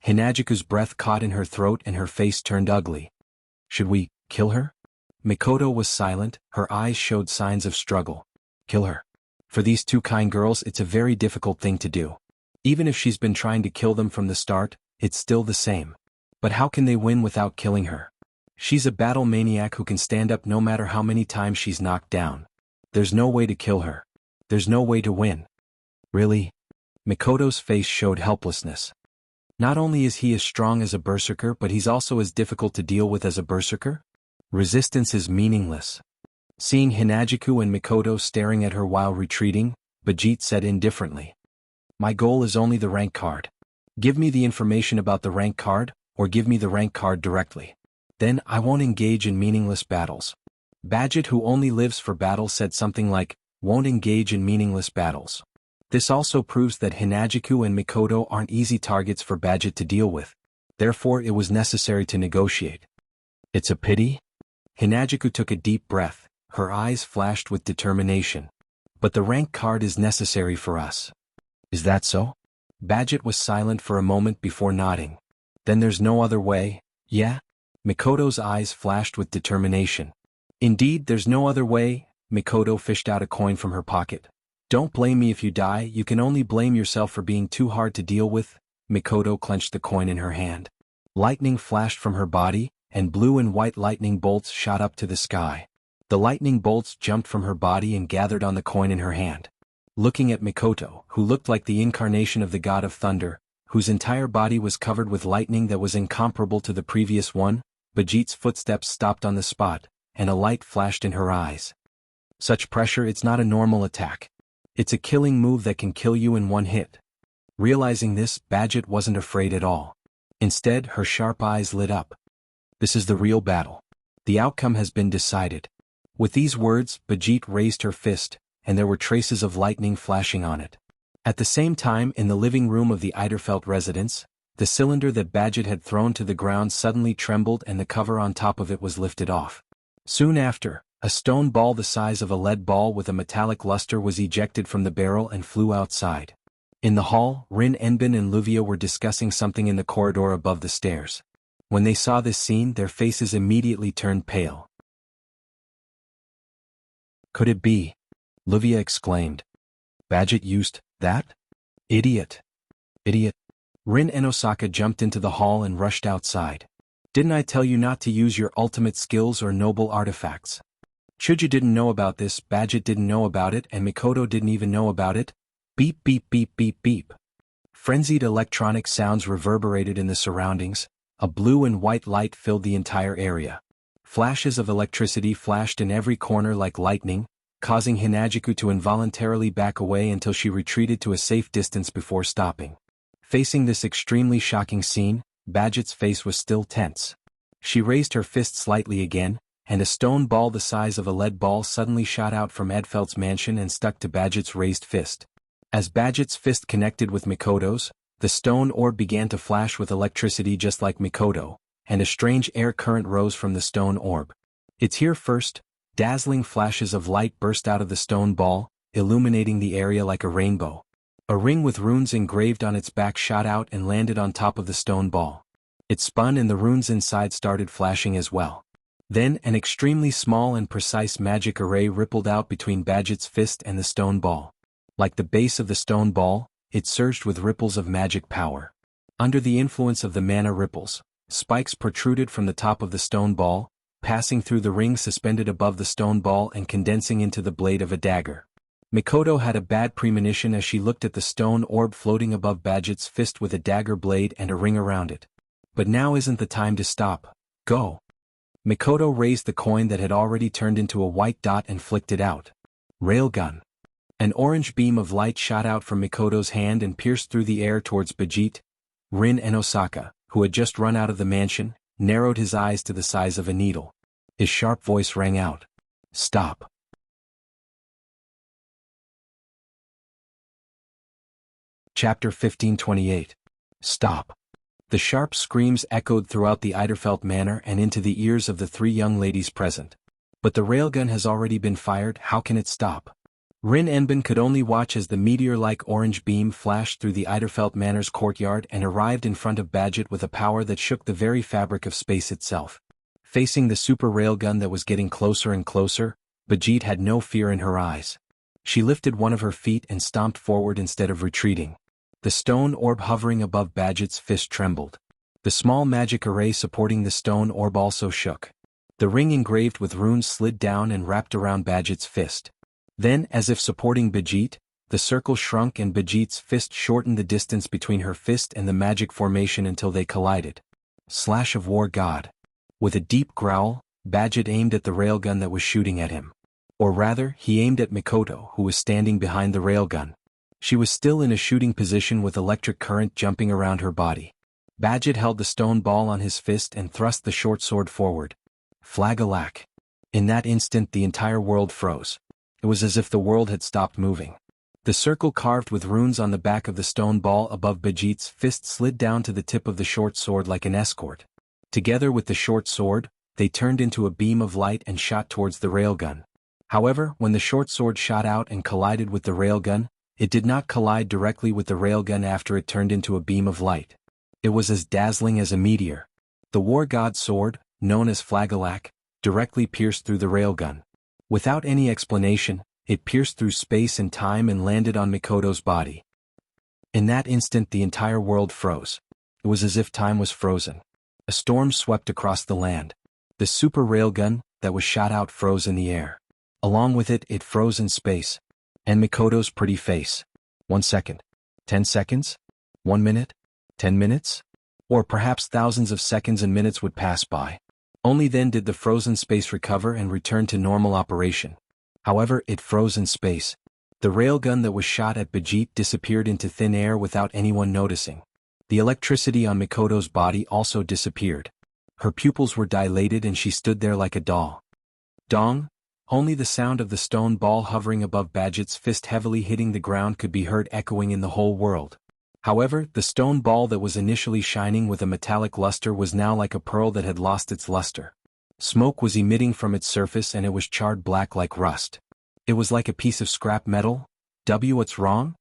Speaker 1: Hinajiku's breath caught in her throat and her face turned ugly. Should we kill her? Mikoto was silent, her eyes showed signs of struggle. Kill her. For these two kind girls, it's a very difficult thing to do. Even if she's been trying to kill them from the start, it's still the same. But how can they win without killing her? She's a battle maniac who can stand up no matter how many times she's knocked down. There's no way to kill her. There's no way to win. Really? Mikoto's face showed helplessness. Not only is he as strong as a berserker, but he's also as difficult to deal with as a berserker? Resistance is meaningless. Seeing Hinajiku and Mikoto staring at her while retreating, Bajit said indifferently. My goal is only the rank card. Give me the information about the rank card, or give me the rank card directly. Then I won't engage in meaningless battles. Bajit, who only lives for battle, said something like, won't engage in meaningless battles. This also proves that Hinajiku and Mikoto aren't easy targets for Bajit to deal with. Therefore it was necessary to negotiate. It's a pity? Hinajiku took a deep breath, her eyes flashed with determination. But the rank card is necessary for us. Is that so? Bajit was silent for a moment before nodding. Then there's no other way, yeah? Mikoto's eyes flashed with determination. Indeed, there's no other way. Mikoto fished out a coin from her pocket. Don't blame me if you die, you can only blame yourself for being too hard to deal with. Mikoto clenched the coin in her hand. Lightning flashed from her body, and blue and white lightning bolts shot up to the sky. The lightning bolts jumped from her body and gathered on the coin in her hand. Looking at Mikoto, who looked like the incarnation of the god of thunder, whose entire body was covered with lightning that was incomparable to the previous one, Bajit's footsteps stopped on the spot, and a light flashed in her eyes. Such pressure, it's not a normal attack. It's a killing move that can kill you in one hit. Realizing this, Bajit wasn't afraid at all. Instead, her sharp eyes lit up. This is the real battle. The outcome has been decided. With these words, Bajit raised her fist, and there were traces of lightning flashing on it. At the same time, in the living room of the Eiderfeld residence, the cylinder that Bajit had thrown to the ground suddenly trembled and the cover on top of it was lifted off. Soon after, a stone ball the size of a lead ball with a metallic luster was ejected from the barrel and flew outside. In the hall, Rin Enbin and Luvia were discussing something in the corridor above the stairs. When they saw this scene, their faces immediately turned pale. Could it be? Luvia exclaimed. Bajit used that? Idiot. Idiot. Rin and Osaka jumped into the hall and rushed outside. Didn't I tell you not to use your ultimate skills or noble artifacts? Chuju didn't know about this, Bajit didn't know about it, and Mikoto didn't even know about it. Beep beep beep beep beep. Frenzied electronic sounds reverberated in the surroundings. A blue and white light filled the entire area. Flashes of electricity flashed in every corner like lightning, causing Hinajiku to involuntarily back away until she retreated to a safe distance before stopping. Facing this extremely shocking scene, Bajit's face was still tense. She raised her fist slightly again, and a stone ball the size of a lead ball suddenly shot out from Edfeld's mansion and stuck to Bajit's raised fist. As Bajit's fist connected with Mikoto's, the stone orb began to flash with electricity just like Mikoto, and a strange air current rose from the stone orb. It's here first. Dazzling flashes of light burst out of the stone ball, illuminating the area like a rainbow. A ring with runes engraved on its back shot out and landed on top of the stone ball. It spun and the runes inside started flashing as well. Then an extremely small and precise magic array rippled out between Badget's fist and the stone ball. Like the base of the stone ball, it surged with ripples of magic power. Under the influence of the mana ripples, spikes protruded from the top of the stone ball, passing through the ring suspended above the stone ball and condensing into the blade of a dagger. Mikoto had a bad premonition as she looked at the stone orb floating above Badget's fist with a dagger blade and a ring around it. But now isn't the time to stop. Go. Mikoto raised the coin that had already turned into a white dot and flicked it out. Railgun. An orange beam of light shot out from Mikoto's hand and pierced through the air towards Bijit. Rin and Osaka, who had just run out of the mansion, narrowed his eyes to the size of a needle. His sharp voice rang out. Stop. Chapter 1528. Stop. The sharp screams echoed throughout the Eiderfeld manor and into the ears of the three young ladies present. But the railgun has already been fired, how can it stop? Rin Enbin could only watch as the meteor-like orange beam flashed through the Eiderfeld manor's courtyard and arrived in front of Badget with a power that shook the very fabric of space itself. Facing the super railgun that was getting closer and closer, Bijit had no fear in her eyes. She lifted one of her feet and stomped forward instead of retreating. The stone orb hovering above Badget's fist trembled. The small magic array supporting the stone orb also shook. The ring engraved with runes slid down and wrapped around Badget's fist. Then, as if supporting Bijit, the circle shrunk and Bijit's fist shortened the distance between her fist and the magic formation until they collided. Slash of War God. With a deep growl, Badget aimed at the railgun that was shooting at him. Or rather, he aimed at Mikoto, who was standing behind the railgun. She was still in a shooting position with electric current jumping around her body. Badget held the stone ball on his fist and thrust the short sword forward. Flag-a-lack. In that instant the entire world froze. It was as if the world had stopped moving. The circle carved with runes on the back of the stone ball above Bijit's fist slid down to the tip of the short sword like an escort. Together with the short sword, they turned into a beam of light and shot towards the railgun. However, when the short sword shot out and collided with the railgun, it did not collide directly with the railgun after it turned into a beam of light. It was as dazzling as a meteor. The war god's sword, known as Flag-a-lack, directly pierced through the railgun. Without any explanation, it pierced through space and time and landed on Mikoto's body. In that instant the entire world froze. It was as if time was frozen. A storm swept across the land. The super railgun that was shot out froze in the air. Along with it, it froze in space. And Mikoto's pretty face. 1 second. 10 seconds? 1 minute? 10 minutes? Or perhaps thousands of seconds and minutes would pass by. Only then did the frozen space recover and return to normal operation. However, it froze in space. The railgun that was shot at Bijit disappeared into thin air without anyone noticing. The electricity on Mikoto's body also disappeared. Her pupils were dilated and she stood there like a doll. Dong! Only the sound of the stone ball hovering above Badget's fist heavily hitting the ground could be heard echoing in the whole world. However, the stone ball that was initially shining with a metallic luster was now like a pearl that had lost its luster. Smoke was emitting from its surface and it was charred black like rust. It was like a piece of scrap metal. What's wrong?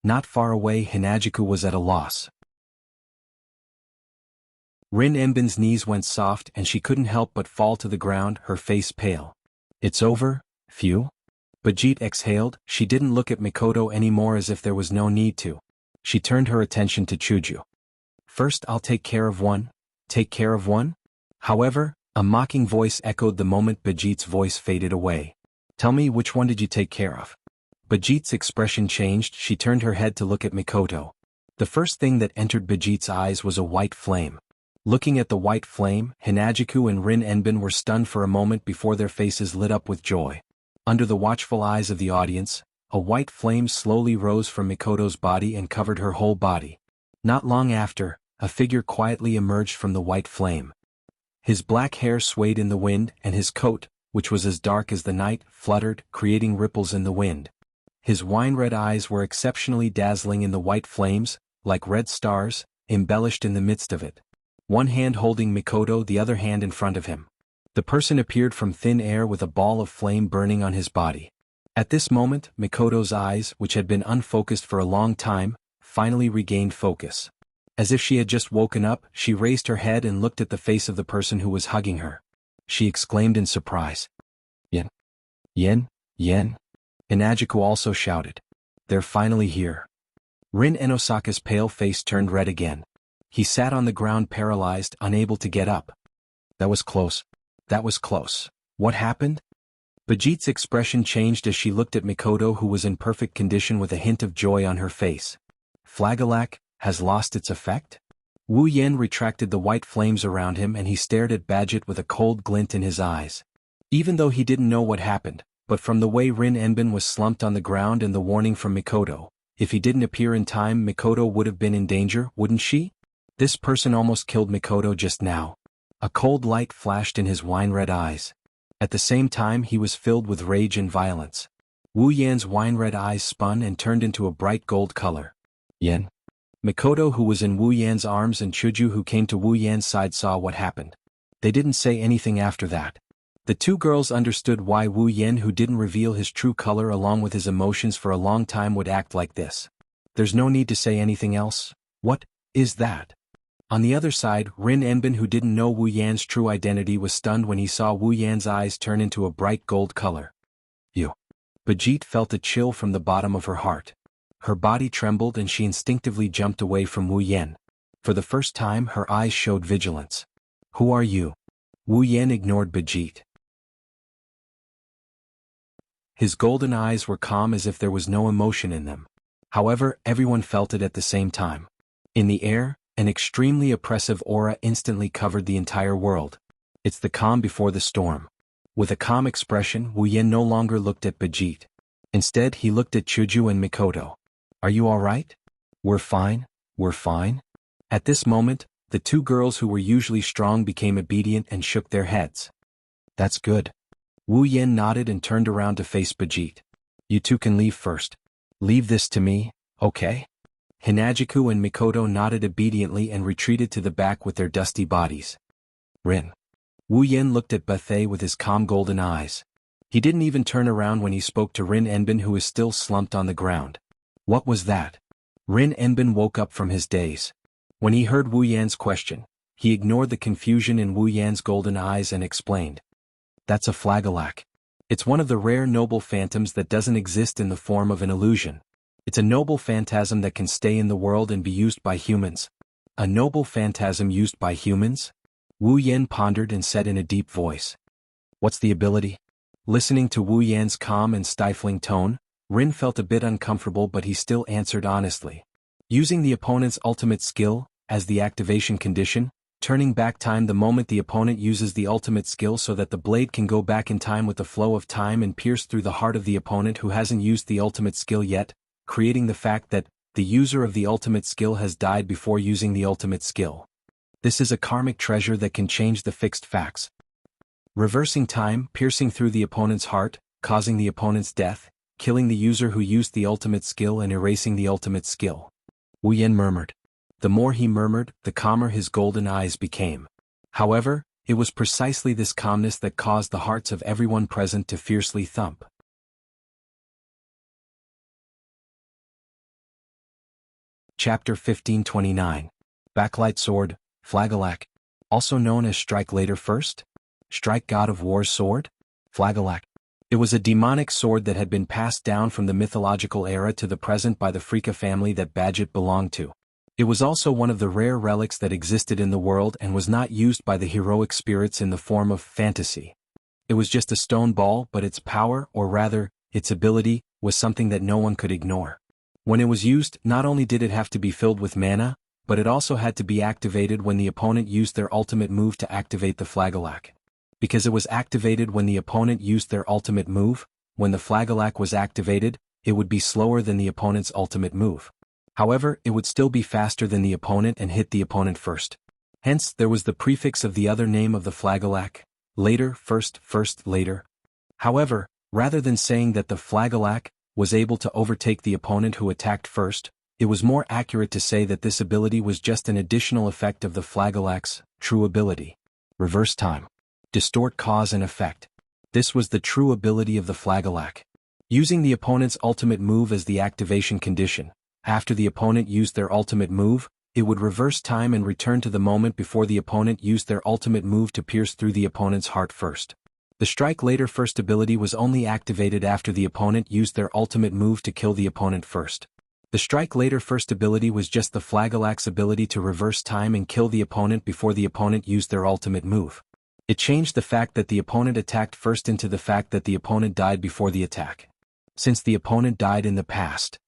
Speaker 1: Not far away, Hinajiku was at a loss. Rin Enbin's knees went soft and she couldn't help but fall to the ground, her face pale. It's over, phew. Bijit exhaled. She didn't look at Mikoto anymore as if there was no need to. She turned her attention to Chuju. First I'll take care of one. Take care of one? However, a mocking voice echoed the moment Bijit's voice faded away. Tell me, which one did you take care of? Bijit's expression changed. She turned her head to look at Mikoto. The first thing that entered Bijit's eyes was a white flame. Looking at the white flame, Hinajiku and Rin Enbin were stunned for a moment before their faces lit up with joy. Under the watchful eyes of the audience, a white flame slowly rose from Mikoto's body and covered her whole body. Not long after, a figure quietly emerged from the white flame. His black hair swayed in the wind, and his coat, which was as dark as the night, fluttered, creating ripples in the wind. His wine-red eyes were exceptionally dazzling in the white flames, like red stars, embellished in the midst of it. One hand holding Mikoto, the other hand in front of him. The person appeared from thin air with a ball of flame burning on his body. At this moment, Mikoto's eyes, which had been unfocused for a long time, finally regained focus. As if she had just woken up, she raised her head and looked at the face of the person who was hugging her. She exclaimed in surprise. Yen. Yen? Yen? Inajiku also shouted. They're finally here. Rin Enosaka's pale face turned red again. He sat on the ground paralyzed, unable to get up. That was close. That was close. What happened? Bajit's expression changed as she looked at Mikoto, who was in perfect condition with a hint of joy on her face. Flagelak has lost its effect? Wu Yen retracted the white flames around him and he stared at Bajit with a cold glint in his eyes. Even though he didn't know what happened, but from the way Rin Enbin was slumped on the ground and the warning from Mikoto, if he didn't appear in time, Mikoto would have been in danger, wouldn't she? This person almost killed Mikoto just now. A cold light flashed in his wine-red eyes. At the same time he was filled with rage and violence. Wu Yan's wine-red eyes spun and turned into a bright gold color. Yen. Mikoto, who was in Wu Yan's arms, and Chuju, who came to Wu Yan's side, saw what happened. They didn't say anything after that. The two girls understood why Wu Yan, who didn't reveal his true color along with his emotions for a long time, would act like this. There's no need to say anything else. What is that? On the other side, Rin Enbin, who didn't know Wu Yan's true identity, was stunned when he saw Wu Yan's eyes turn into a bright gold color. You. Bajit felt a chill from the bottom of her heart. Her body trembled and she instinctively jumped away from Wu Yan. For the first time her eyes showed vigilance. Who are you? Wu Yan ignored Bajit. His golden eyes were calm as if there was no emotion in them. However, everyone felt it at the same time. In the air, an extremely oppressive aura instantly covered the entire world. It's the calm before the storm. With a calm expression, Wu Yan no longer looked at Bajit. Instead, he looked at Chuju and Mikoto. Are you all right? We're fine. We're fine. At this moment, the two girls who were usually strong became obedient and shook their heads. That's good. Wu Yan nodded and turned around to face Bajit. You two can leave first. Leave this to me, okay? Hinajiku and Mikoto nodded obediently and retreated to the back with their dusty bodies. Rin. Wu Yan looked at Bethay with his calm golden eyes. He didn't even turn around when he spoke to Rin Enbin, who was still slumped on the ground. What was that? Rin Enbin woke up from his daze. When he heard Wu Yan's question, he ignored the confusion in Wu Yan's golden eyes and explained. That's a flagelak. It's one of the rare noble phantoms that doesn't exist in the form of an illusion. It's a noble phantasm that can stay in the world and be used by humans. A noble phantasm used by humans? Wu Yan pondered and said in a deep voice. What's the ability? Listening to Wu Yan's calm and stifling tone, Rin felt a bit uncomfortable, but he still answered honestly. Using the opponent's ultimate skill, as the activation condition, turning back time the moment the opponent uses the ultimate skill so that the blade can go back in time with the flow of time and pierce through the heart of the opponent who hasn't used the ultimate skill yet, creating the fact that the user of the ultimate skill has died before using the ultimate skill. This is a karmic treasure that can change the fixed facts. Reversing time, piercing through the opponent's heart, causing the opponent's death, killing the user who used the ultimate skill and erasing the ultimate skill. Wu Yan murmured. The more he murmured, the calmer his golden eyes became. However, it was precisely this calmness that caused the hearts of everyone present to fiercely thump. Chapter 1529. Backlight Sword, Flagelak. Also known as Strike Later First? Strike God of War's Sword? Flagelak. It was a demonic sword that had been passed down from the mythological era to the present by the Frika family that Bajit belonged to. It was also one of the rare relics that existed in the world and was not used by the heroic spirits in the form of fantasy. It was just a stone ball, but its power, or rather, its ability, was something that no one could ignore. When it was used, not only did it have to be filled with mana, but it also had to be activated when the opponent used their ultimate move to activate the Flagelak. Because it was activated when the opponent used their ultimate move, when the Flagelak was activated, it would be slower than the opponent's ultimate move. However, it would still be faster than the opponent and hit the opponent first. Hence, there was the prefix of the other name of the Flagelak, later, first, later. However, rather than saying that the Flagelak was able to overtake the opponent who attacked first, it was more accurate to say that this ability was just an additional effect of the Flagelak's true ability. Reverse time. Distort cause and effect. This was the true ability of the Flagelak. Using the opponent's ultimate move as the activation condition, after the opponent used their ultimate move, It would reverse time and return to the moment before the opponent used their ultimate move to pierce through the opponent's heart first. The Strike Later First ability was only activated after the opponent used their ultimate move to kill the opponent first. The Strike Later First ability was just the Flagellack's ability to reverse time and kill the opponent before the opponent used their ultimate move. It changed the fact that the opponent attacked first into the fact that the opponent died before the attack. Since the opponent died in the past,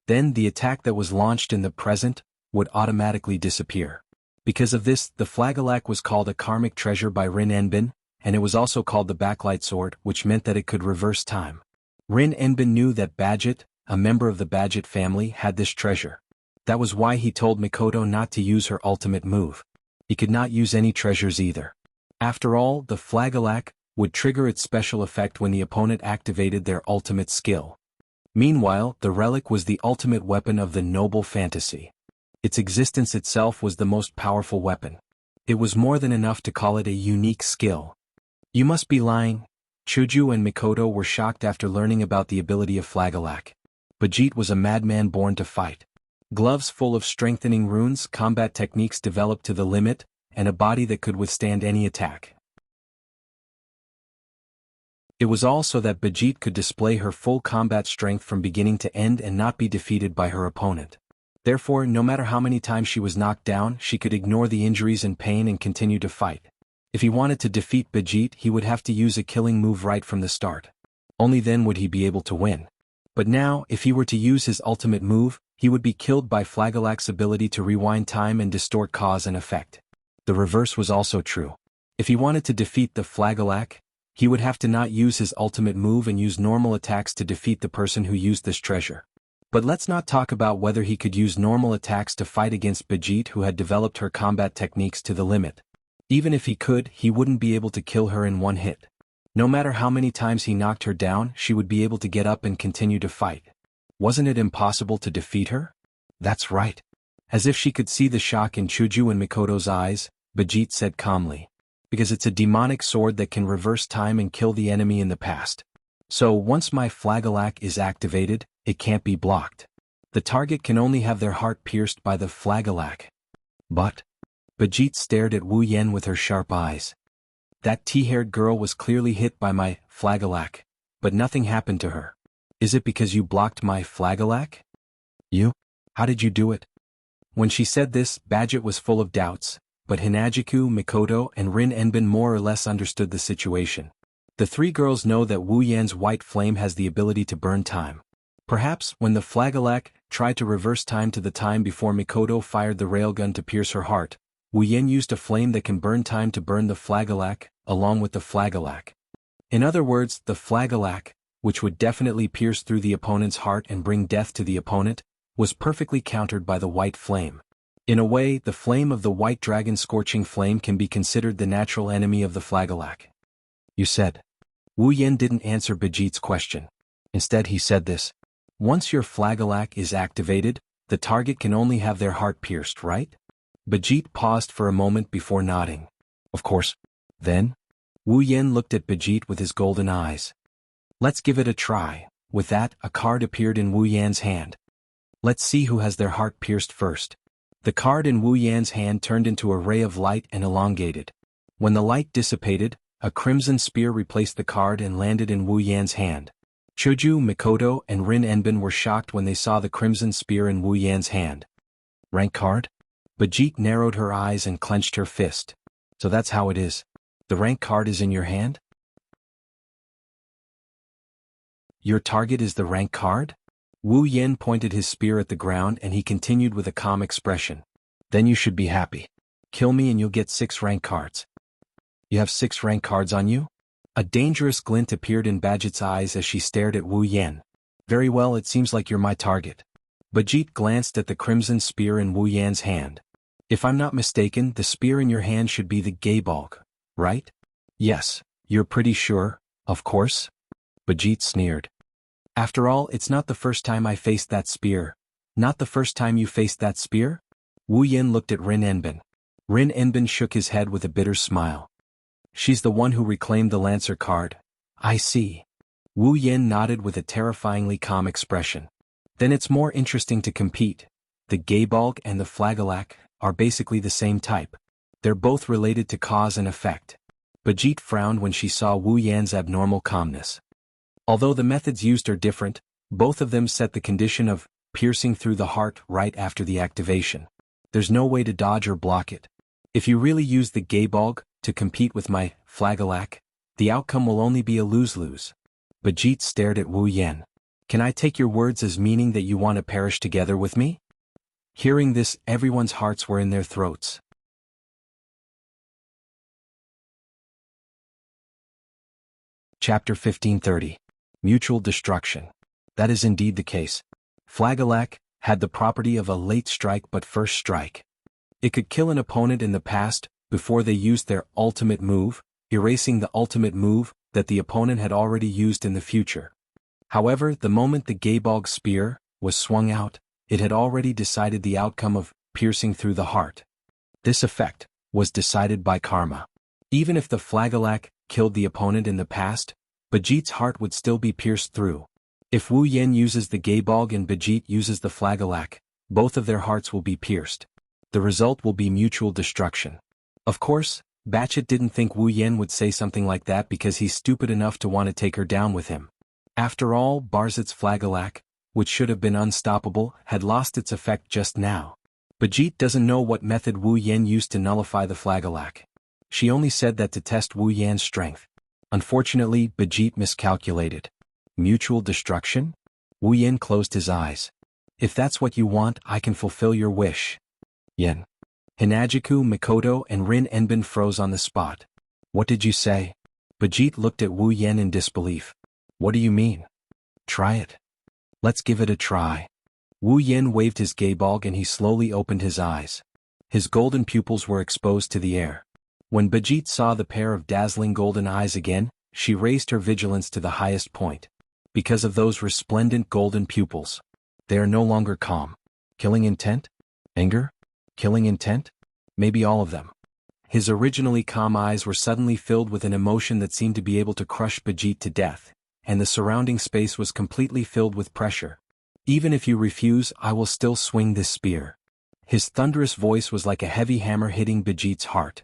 Speaker 1: then the attack that was launched in the present would automatically disappear. Because of this, the Flagellack was called a karmic treasure by Rin Enbin, and it was also called the Backlight Sword, which meant that it could reverse time. Rin Enbin knew that Badget, a member of the Badget family, had this treasure. That was why he told Mikoto not to use her ultimate move. He could not use any treasures either. After all, the Flagellack would trigger its special effect when the opponent activated their ultimate skill. Meanwhile, the relic was the ultimate weapon of the noble fantasy. Its existence itself was the most powerful weapon. It was more than enough to call it a unique skill. You must be lying. Chuju and Mikoto were shocked after learning about the ability of Flagellack. Bajit was a madman born to fight. Gloves full of strengthening runes, combat techniques developed to the limit, and a body that could withstand any attack. It was all so that Bajit could display her full combat strength from beginning to end and not be defeated by her opponent. Therefore, no matter how many times she was knocked down, she could ignore the injuries and pain and continue to fight. If he wanted to defeat Bajit, he would have to use a killing move right from the start. Only then would he be able to win. But now, if he were to use his ultimate move, he would be killed by Flagellack's ability to rewind time and distort cause and effect. The reverse was also true. If he wanted to defeat the Flagellack, he would have to not use his ultimate move and use normal attacks to defeat the person who used this treasure. But let's not talk about whether he could use normal attacks to fight against Bajit, who had developed her combat techniques to the limit. Even if he could, he wouldn't be able to kill her in one hit. No matter how many times he knocked her down, she would be able to get up and continue to fight. Wasn't it impossible to defeat her? That's right. As if she could see the shock in Chuju and Mikoto's eyes, Bajit said calmly. Because it's a demonic sword that can reverse time and kill the enemy in the past. So once my Flagellack is activated, it can't be blocked. The target can only have their heart pierced by the Flagellack. But Bajit stared at Wu Yen with her sharp eyes. That tea-haired girl was clearly hit by my Flagellack, but nothing happened to her. Is it because you blocked my Flagellack? You? How did you do it? When she said this, Badget was full of doubts. But Hinajiku, Mikoto, and Rin Enbin more or less understood the situation. The three girls know that Wu Yan's white flame has the ability to burn time. Perhaps, when the Flagellack tried to reverse time to the time before Mikoto fired the railgun to pierce her heart, Wu Yan used a flame that can burn time to burn the Flagellack, along with the Flagellack. In other words, the Flagellack, which would definitely pierce through the opponent's heart and bring death to the opponent, was perfectly countered by the white flame. In a way, the flame of the white dragon's scorching flame can be considered the natural enemy of the Flagellack. You said. Wu Yan didn't answer Bajit's question. Instead he said this. Once your Flagellack is activated, the target can only have their heart pierced, right? Bajit paused for a moment before nodding. Of course. Then? Wu Yan looked at Bajit with his golden eyes. Let's give it a try. With that, a card appeared in Wu Yan's hand. Let's see who has their heart pierced first. The card in Wu Yan's hand turned into a ray of light and elongated. When the light dissipated, a crimson spear replaced the card and landed in Wu Yan's hand. Chuju, Mikoto, and Rin Enbin were shocked when they saw the crimson spear in Wu Yan's hand. Rank card? Bajit narrowed her eyes and clenched her fist. So that's how it is. The rank card is in your hand? Your target is the rank card? Wu Yan pointed his spear at the ground and he continued with a calm expression. Then you should be happy. Kill me and you'll get 6 rank cards. You have 6 rank cards on you? A dangerous glint appeared in Badget's eyes as she stared at Wu Yan. Very well, it seems like you're my target. Bajit glanced at the crimson spear in Wu Yan's hand. If I'm not mistaken, the spear in your hand should be the Geibalg, right? Yes, you're pretty sure, of course? Bajit sneered. After all, it's not the first time I faced that spear. Not the first time you faced that spear? Wu Yan looked at Rin Enbin. Rin Enbin shook his head with a bitter smile. She's the one who reclaimed the Lancer card. I see. Wu Yan nodded with a terrifyingly calm expression. Then it's more interesting to compete. The Gaebolg and the Flagelak are basically the same type. They're both related to cause and effect. Bajit frowned when she saw Wu Yan's abnormal calmness. Although the methods used are different, both of them set the condition of piercing through the heart right after the activation. There's no way to dodge or block it. If you really use the Gaebolg to compete with my Flagelak, the outcome will only be a lose-lose. Bajit stared at Wu Yan. Can I take your words as meaning that you want to perish together with me? Hearing this, everyone's hearts were in their throats. Chapter 1530. Mutual Destruction. That is indeed the case. Flagelak had the property of a late strike but first strike. It could kill an opponent in the past, before they used their ultimate move, erasing the ultimate move that the opponent had already used in the future. However, the moment the Gaebolg spear was swung out, it had already decided the outcome of piercing through the heart. This effect was decided by karma. Even if the Flagelak killed the opponent in the past, Bajit's heart would still be pierced through. If Wu Yan uses the Gaebolg and Bajit uses the Flagelak, both of their hearts will be pierced. The result will be mutual destruction. Of course, Bajit didn't think Wu Yan would say something like that because he's stupid enough to want to take her down with him. After all, Barzit's Flagelak, which should have been unstoppable, had lost its effect just now. Bajit doesn't know what method Wu Yan used to nullify the Flagelak. She only said that to test Wu Yan's strength. Unfortunately, Bajit miscalculated. Mutual destruction? Wu Yan closed his eyes. If that's what you want, I can fulfill your wish. Yen. Hinajiku, Mikoto, and Rin Enbin froze on the spot. What did you say? Bajit looked at Wu Yan in disbelief. What do you mean? Try it. Let's give it a try. Wu Yan waved his Gaebolg and he slowly opened his eyes. His golden pupils were exposed to the air. When Bajit saw the pair of dazzling golden eyes again, she raised her vigilance to the highest point. Because of those resplendent golden pupils, they are no longer calm. Killing intent? Anger? Killing intent? Maybe all of them. His originally calm eyes were suddenly filled with an emotion that seemed to be able to crush Bajit to death, and the surrounding space was completely filled with pressure. Even if you refuse, I will still swing this spear. His thunderous voice was like a heavy hammer hitting Bajit's heart.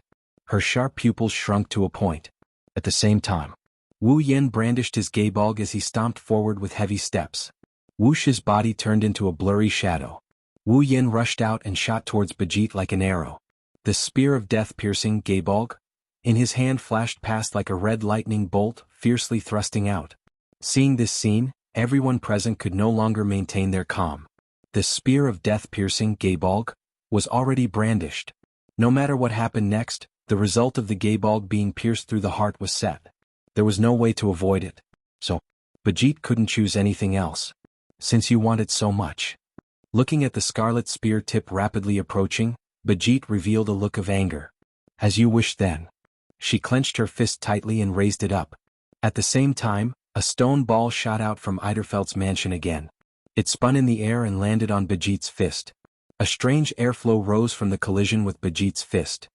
Speaker 1: Her sharp pupils shrunk to a point. At the same time, Wu Yan brandished his Gaebolg as he stomped forward with heavy steps. Wuxia's body turned into a blurry shadow. Wu Yan rushed out and shot towards Bajit like an arrow. The spear of death-piercing Gaebolg in his hand flashed past like a red lightning bolt, fiercely thrusting out. Seeing this scene, everyone present could no longer maintain their calm. The spear of death-piercing Gaebolg was already brandished. No matter what happened next, the result of the Gaebolg being pierced through the heart was set. There was no way to avoid it. So, Bajit couldn't choose anything else. Since you want it so much. Looking at the scarlet spear tip rapidly approaching, Bajit revealed a look of anger. As you wish then. She clenched her fist tightly and raised it up. At the same time, a stone ball shot out from Eiderfeldt's mansion again. It spun in the air and landed on Bajit's fist. A strange airflow rose from the collision with Bajit's fist.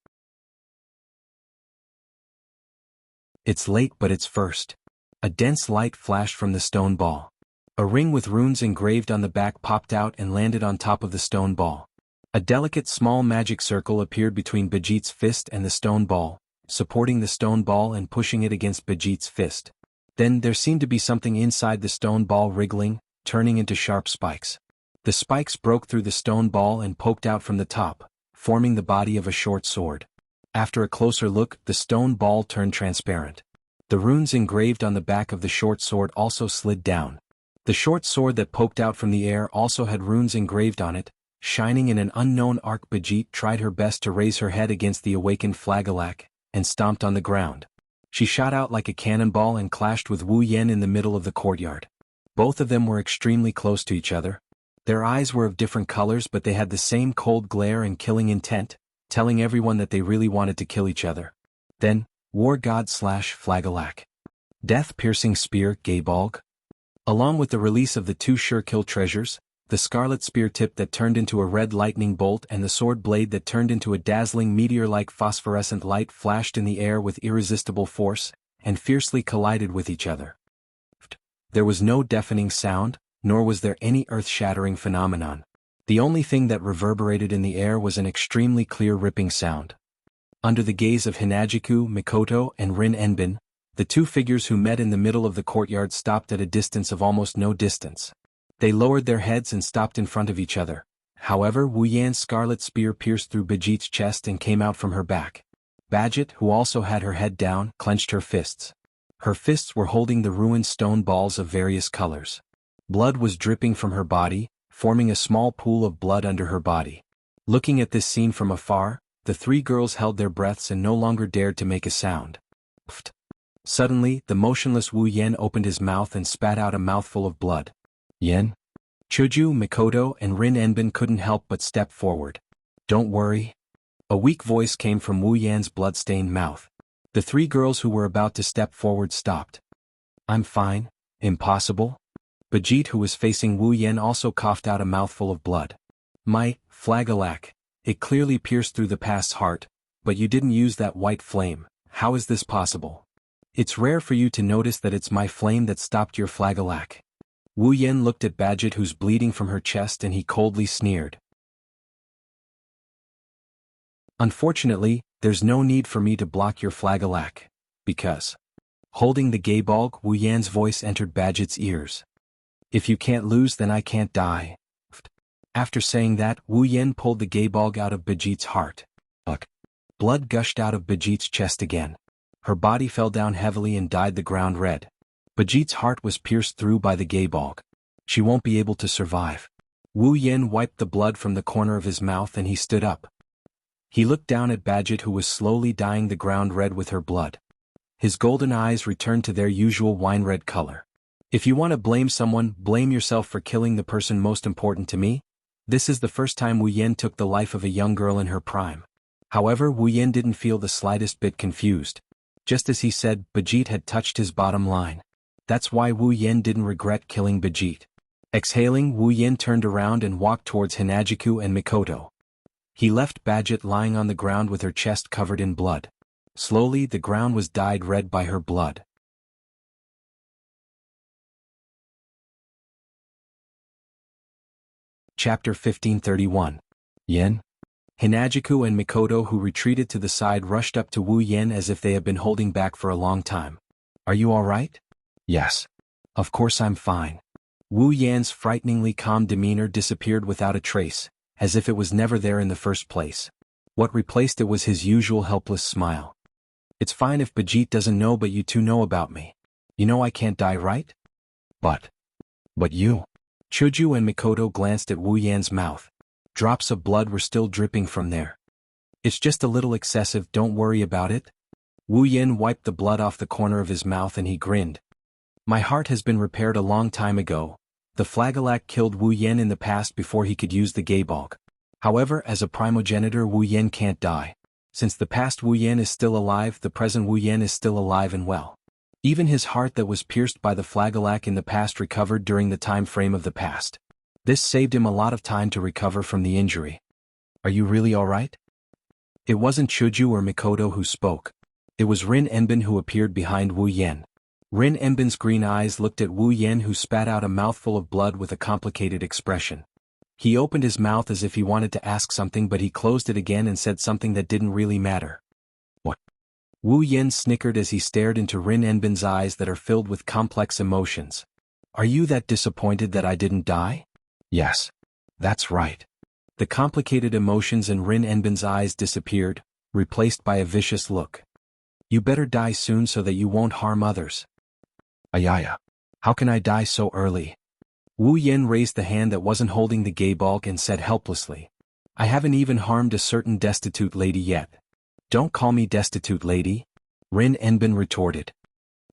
Speaker 1: It's late but it's first. A dense light flashed from the stone ball. A ring with runes engraved on the back popped out and landed on top of the stone ball. A delicate small magic circle appeared between Bajit's fist and the stone ball, supporting the stone ball and pushing it against Bajit's fist. Then there seemed to be something inside the stone ball wriggling, turning into sharp spikes. The spikes broke through the stone ball and poked out from the top, forming the body of a short sword. After a closer look, the stone ball turned transparent. The runes engraved on the back of the short sword also slid down. The short sword that poked out from the air also had runes engraved on it, shining in an unknown arc. Bajit tried her best to raise her head against the awakened Flagelak, and stomped on the ground. She shot out like a cannonball and clashed with Wu Yan in the middle of the courtyard. Both of them were extremely close to each other. Their eyes were of different colors but they had the same cold glare and killing intent, telling everyone that they really wanted to kill each other. Then, War God / Flagelak. Death-piercing spear Gaebolg. Along with the release of the two sure-kill treasures, the scarlet spear tip that turned into a red lightning bolt and the sword blade that turned into a dazzling meteor-like phosphorescent light flashed in the air with irresistible force, and fiercely collided with each other. There was no deafening sound, nor was there any earth-shattering phenomenon. The only thing that reverberated in the air was an extremely clear ripping sound. Under the gaze of Hinajiku, Mikoto, and Rin Enbin, the two figures who met in the middle of the courtyard stopped at a distance of almost no distance. They lowered their heads and stopped in front of each other. However, Wu Yan's scarlet spear pierced through Bijit's chest and came out from her back. Badget, who also had her head down, clenched her fists. Her fists were holding the ruined stone balls of various colors. Blood was dripping from her body, forming a small pool of blood under her body. Looking at this scene from afar, the three girls held their breaths and no longer dared to make a sound. Pfft. Suddenly, the motionless Wu Yan opened his mouth and spat out a mouthful of blood. Yen? Chuju, Mikoto, and Rin Enbin couldn't help but step forward. Don't worry. A weak voice came from Wu Yan's blood-stained mouth. The three girls who were about to step forward stopped. I'm fine. Impossible? Bijit, who was facing Wu Yan, also coughed out a mouthful of blood. My flagelak. It clearly pierced through the past's heart, but you didn't use that white flame. How is this possible? It's rare for you to notice that it's my flame that stopped your flagelak. Wu Yan looked at Badget, who's bleeding from her chest, and he coldly sneered. Unfortunately, there's no need for me to block your flagelak, because... Holding the gayball, Wu Yan's voice entered Badget's ears. If you can't lose, then I can't die. After saying that, Wu Yan pulled the gayball out of Bijit's heart. Blood gushed out of Bijit's chest again. Her body fell down heavily and dyed the ground red. Bijit's heart was pierced through by the gayball. She won't be able to survive. Wu Yan wiped the blood from the corner of his mouth and he stood up. He looked down at Badget, who was slowly dyeing the ground red with her blood. His golden eyes returned to their usual wine-red color. If you want to blame someone, blame yourself for killing the person most important to me. This is the first time Wu Yan took the life of a young girl in her prime. However, Wu Yan didn't feel the slightest bit confused. Just as he said, Bijit had touched his bottom line. That's why Wu Yan didn't regret killing Bijit. Exhaling, Wu Yan turned around and walked towards Hinajiku and Mikoto. He left Badget lying on the ground with her chest covered in blood. Slowly, the ground was dyed red by her blood. Chapter 1531. Yen? Hinajiku and Mikoto, who retreated to the side, rushed up to Wu Yan as if they had been holding back for a long time. Are you all right? Yes. Of course I'm fine. Wu Yan's frighteningly calm demeanor disappeared without a trace, as if it was never there in the first place. What replaced it was his usual helpless smile. It's fine if Bijit doesn't know, but you two know about me. You know I can't die, right? But you... Chuju and Mikoto glanced at Wu Yan's mouth. Drops of blood were still dripping from there. It's just a little excessive, don't worry about it. Wu Yan wiped the blood off the corner of his mouth and he grinned. My heart has been repaired a long time ago. The flagelak killed Wu Yan in the past before he could use the gayball. However, as a primogenitor, Wu Yan can't die. Since the past Wu Yan is still alive, the present Wu Yan is still alive and well. Even his heart that was pierced by the flagelak in the past recovered during the time frame of the past. This saved him a lot of time to recover from the injury. Are you really all right? It wasn't Chuju or Mikoto who spoke. It was Rin Enbin who appeared behind Wu Yan. Rin Enbin's green eyes looked at Wu Yan, who spat out a mouthful of blood with a complicated expression. He opened his mouth as if he wanted to ask something, but he closed it again and said something that didn't really matter. What? Wu Yan snickered as he stared into Rin Enbin's eyes that are filled with complex emotions. Are you that disappointed that I didn't die? Yes. That's right. The complicated emotions in Rin Enbin's eyes disappeared, replaced by a vicious look. You better die soon so that you won't harm others. Ayaya. How can I die so early? Wu Yan raised the hand that wasn't holding the gayball and said helplessly. I haven't even harmed a certain destitute lady yet. Don't call me destitute lady, Rin Enbin retorted.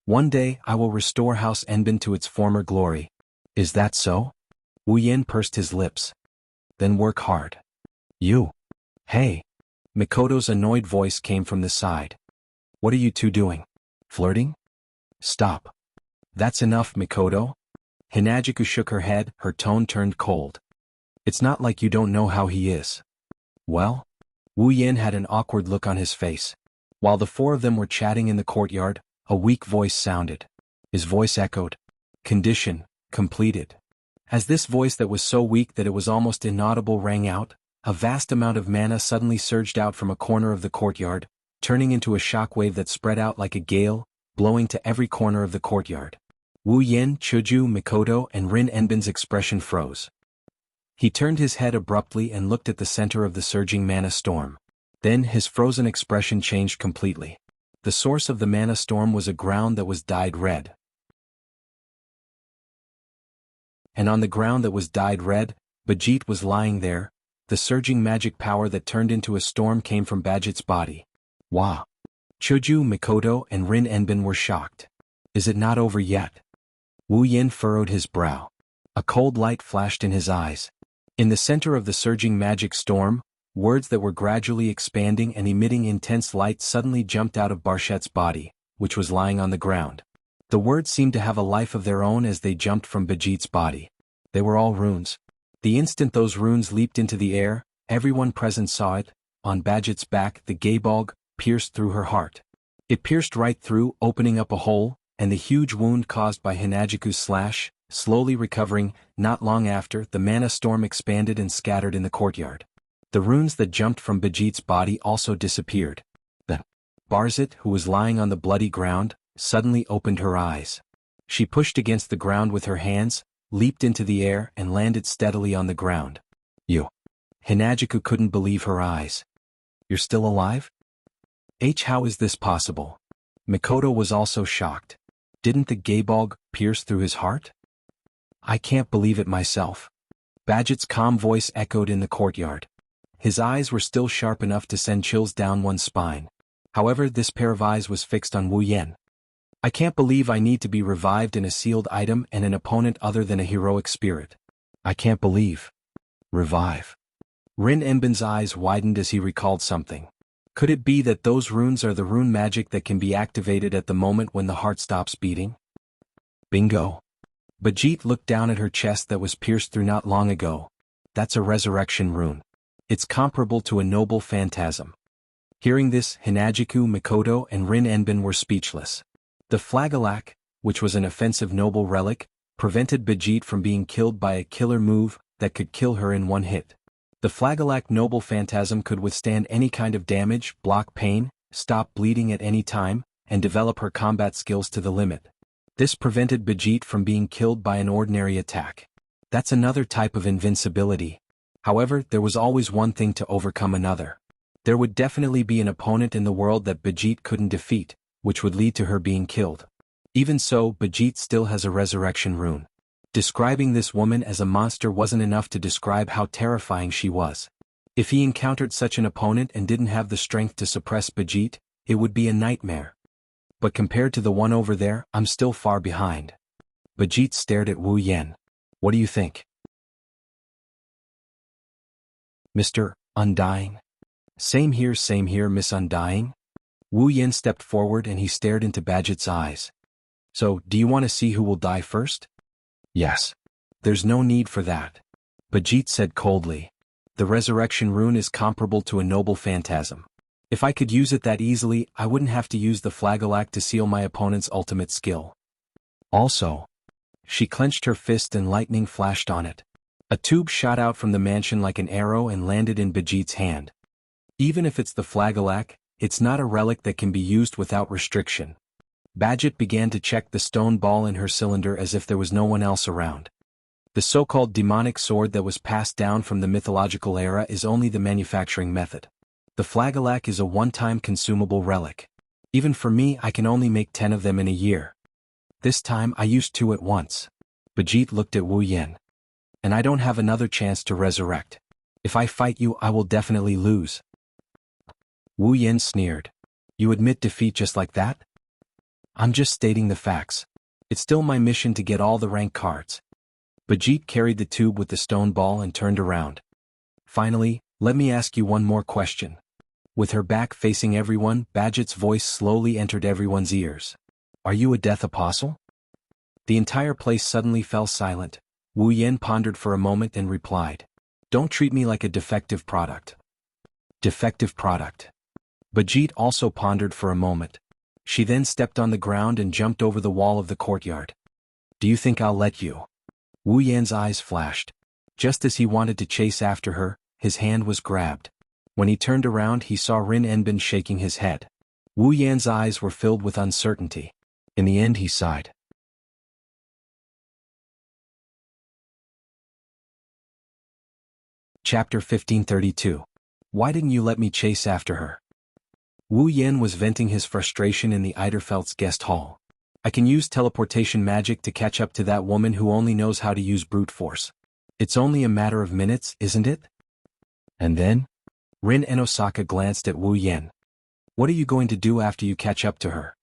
Speaker 1: One day I will restore House Enbin to its former glory. Is that so? Wu Yan pursed his lips. Then work hard. You. Hey. Mikoto's annoyed voice came from the side. What are you two doing? Flirting? Stop. That's enough, Mikoto. Hinajiku shook her head, her tone turned cold. It's not like you don't know how he is. Well? Wu Yan had an awkward look on his face. While the four of them were chatting in the courtyard, a weak voice sounded. His voice echoed. Condition, completed. As this voice that was so weak that it was almost inaudible rang out, a vast amount of mana suddenly surged out from a corner of the courtyard, turning into a shockwave that spread out like a gale, blowing to every corner of the courtyard. Wu Yin, Chuju, Mikoto, and Rin Enbin's expression froze. He turned his head abruptly and looked at the center of the surging mana storm. Then his frozen expression changed completely. The source of the mana storm was a ground that was dyed red. And on the ground that was dyed red, Bajit was lying there. The surging magic power that turned into a storm came from Bajit's body. Wow! Chuju, Mikoto, and Rin Enbin were shocked. Is it not over yet? Wu Yin furrowed his brow. A cold light flashed in his eyes. In the center of the surging magic storm, words that were gradually expanding and emitting intense light suddenly jumped out of Barchet's body, which was lying on the ground. The words seemed to have a life of their own as they jumped from Bajit's body. They were all runes. The instant those runes leaped into the air, everyone present saw it. On Bajit's back, the gaebog pierced through her heart. It pierced right through, opening up a hole, and the huge wound caused by Hinajiku's slash, slowly recovering. Not long after, the mana storm expanded and scattered in the courtyard. The runes that jumped from Bajit's body also disappeared. Then, Barzit, who was lying on the bloody ground, suddenly opened her eyes. She pushed against the ground with her hands, leaped into the air, and landed steadily on the ground. You. Hinajiku couldn't believe her eyes. You're still alive? How is this possible? Mikoto was also shocked. Didn't the gaebog pierce through his heart? I can't believe it myself. Bajit's calm voice echoed in the courtyard. His eyes were still sharp enough to send chills down one's spine. However, this pair of eyes was fixed on Wu Yin. I can't believe I need to be revived in a sealed item and an opponent other than a heroic spirit. I can't believe. Revive. Rin Enbin's eyes widened as he recalled something. Could it be that those runes are the rune magic that can be activated at the moment when the heart stops beating? Bingo. Bajit looked down at her chest that was pierced through not long ago. That's a resurrection rune. It's comparable to a noble phantasm. Hearing this, Hinajiku, Mikoto, and Rin Enbin were speechless. The Flagelak, which was an offensive noble relic, prevented Bajit from being killed by a killer move that could kill her in one hit. The Flagelak noble phantasm could withstand any kind of damage, block pain, stop bleeding at any time, and develop her combat skills to the limit. This prevented Bajit from being killed by an ordinary attack. That's another type of invincibility. However, there was always one thing to overcome another. There would definitely be an opponent in the world that Bajit couldn't defeat, which would lead to her being killed. Even so, Bajit still has a resurrection rune. Describing this woman as a monster wasn't enough to describe how terrifying she was. If he encountered such an opponent and didn't have the strength to suppress Bajit, it would be a nightmare. But compared to the one over there, I'm still far behind. Bajit stared at Wu Yin. What do you think? Mr. Undying? Same here, Miss Undying. Wu Yin stepped forward and he stared into Bajit's eyes. So, do you want to see who will die first? Yes. There's no need for that. Bajit said coldly. The resurrection rune is comparable to a noble phantasm. If I could use it that easily, I wouldn't have to use the Flagelak to seal my opponent's ultimate skill. Also, she clenched her fist and lightning flashed on it. A tube shot out from the mansion like an arrow and landed in Bajit's hand. Even if it's the Flagelak, it's not a relic that can be used without restriction. Bajit began to check the stone ball in her cylinder as if there was no one else around. The so-called demonic sword that was passed down from the mythological era is only the manufacturing method. The Flagelak is a one-time consumable relic. Even for me, I can only make 10 of them in a year. This time I used 2 at once. Bajit looked at Wu Yin. And I don't have another chance to resurrect. If I fight you, I will definitely lose. Wu Yin sneered. You admit defeat just like that? I'm just stating the facts. It's still my mission to get all the rank cards. Bajit carried the tube with the stone ball and turned around. Finally, let me ask you one more question. With her back facing everyone, Bajit's voice slowly entered everyone's ears. Are you a death apostle? The entire place suddenly fell silent. Wu Yin pondered for a moment and replied. Don't treat me like a defective product. Defective product. Bajit also pondered for a moment. She then stepped on the ground and jumped over the wall of the courtyard. Do you think I'll let you? Wu Yan's eyes flashed. Just as he wanted to chase after her, his hand was grabbed. When he turned around, he saw Rin Enbin shaking his head. Wu Yan's eyes were filled with uncertainty. In the end, he sighed. Chapter 1532. Why didn't you let me chase after her? Wu Yan was venting his frustration in the Eiderfeldt's guest hall. I can use teleportation magic to catch up to that woman who only knows how to use brute force. It's only a matter of minutes, isn't it? And then? Rin and Osaka glanced at Wu Yan. What are you going to do after you catch up to her?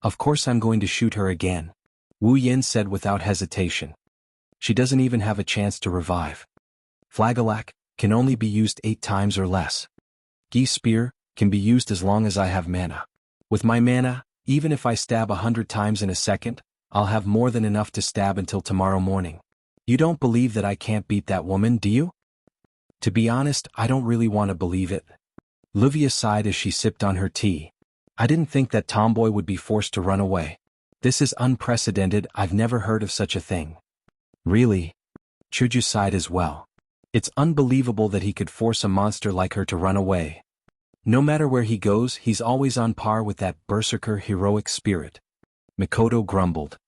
Speaker 1: Of course I'm going to shoot her again, Wu Yan said without hesitation. She doesn't even have a chance to revive. Flagelak can only be used 8 times or less. Gi Spear can be used as long as I have mana. With my mana, even if I stab 100 times in a second, I'll have more than enough to stab until tomorrow morning. You don't believe that I can't beat that woman, do you? To be honest, I don't really want to believe it. Livia sighed as she sipped on her tea. I didn't think that tomboy would be forced to run away. This is unprecedented, I've never heard of such a thing. Really? Chuju sighed as well. It's unbelievable that he could force a monster like her to run away. No matter where he goes, he's always on par with that berserker heroic spirit. Mikoto grumbled.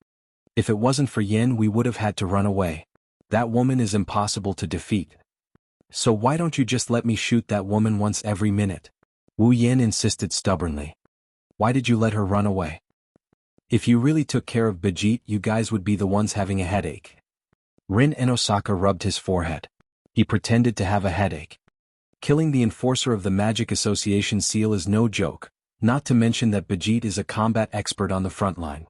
Speaker 1: If it wasn't for Yen, we would have had to run away. That woman is impossible to defeat. So why don't you just let me shoot that woman once every minute? Wu Yen insisted stubbornly. Why did you let her run away? If you really took care of Bijit, you guys would be the ones having a headache. Rin and Osaka rubbed his forehead. He pretended to have a headache. Killing the enforcer of the Magic Association seal is no joke, not to mention that Bijit is a combat expert on the front line.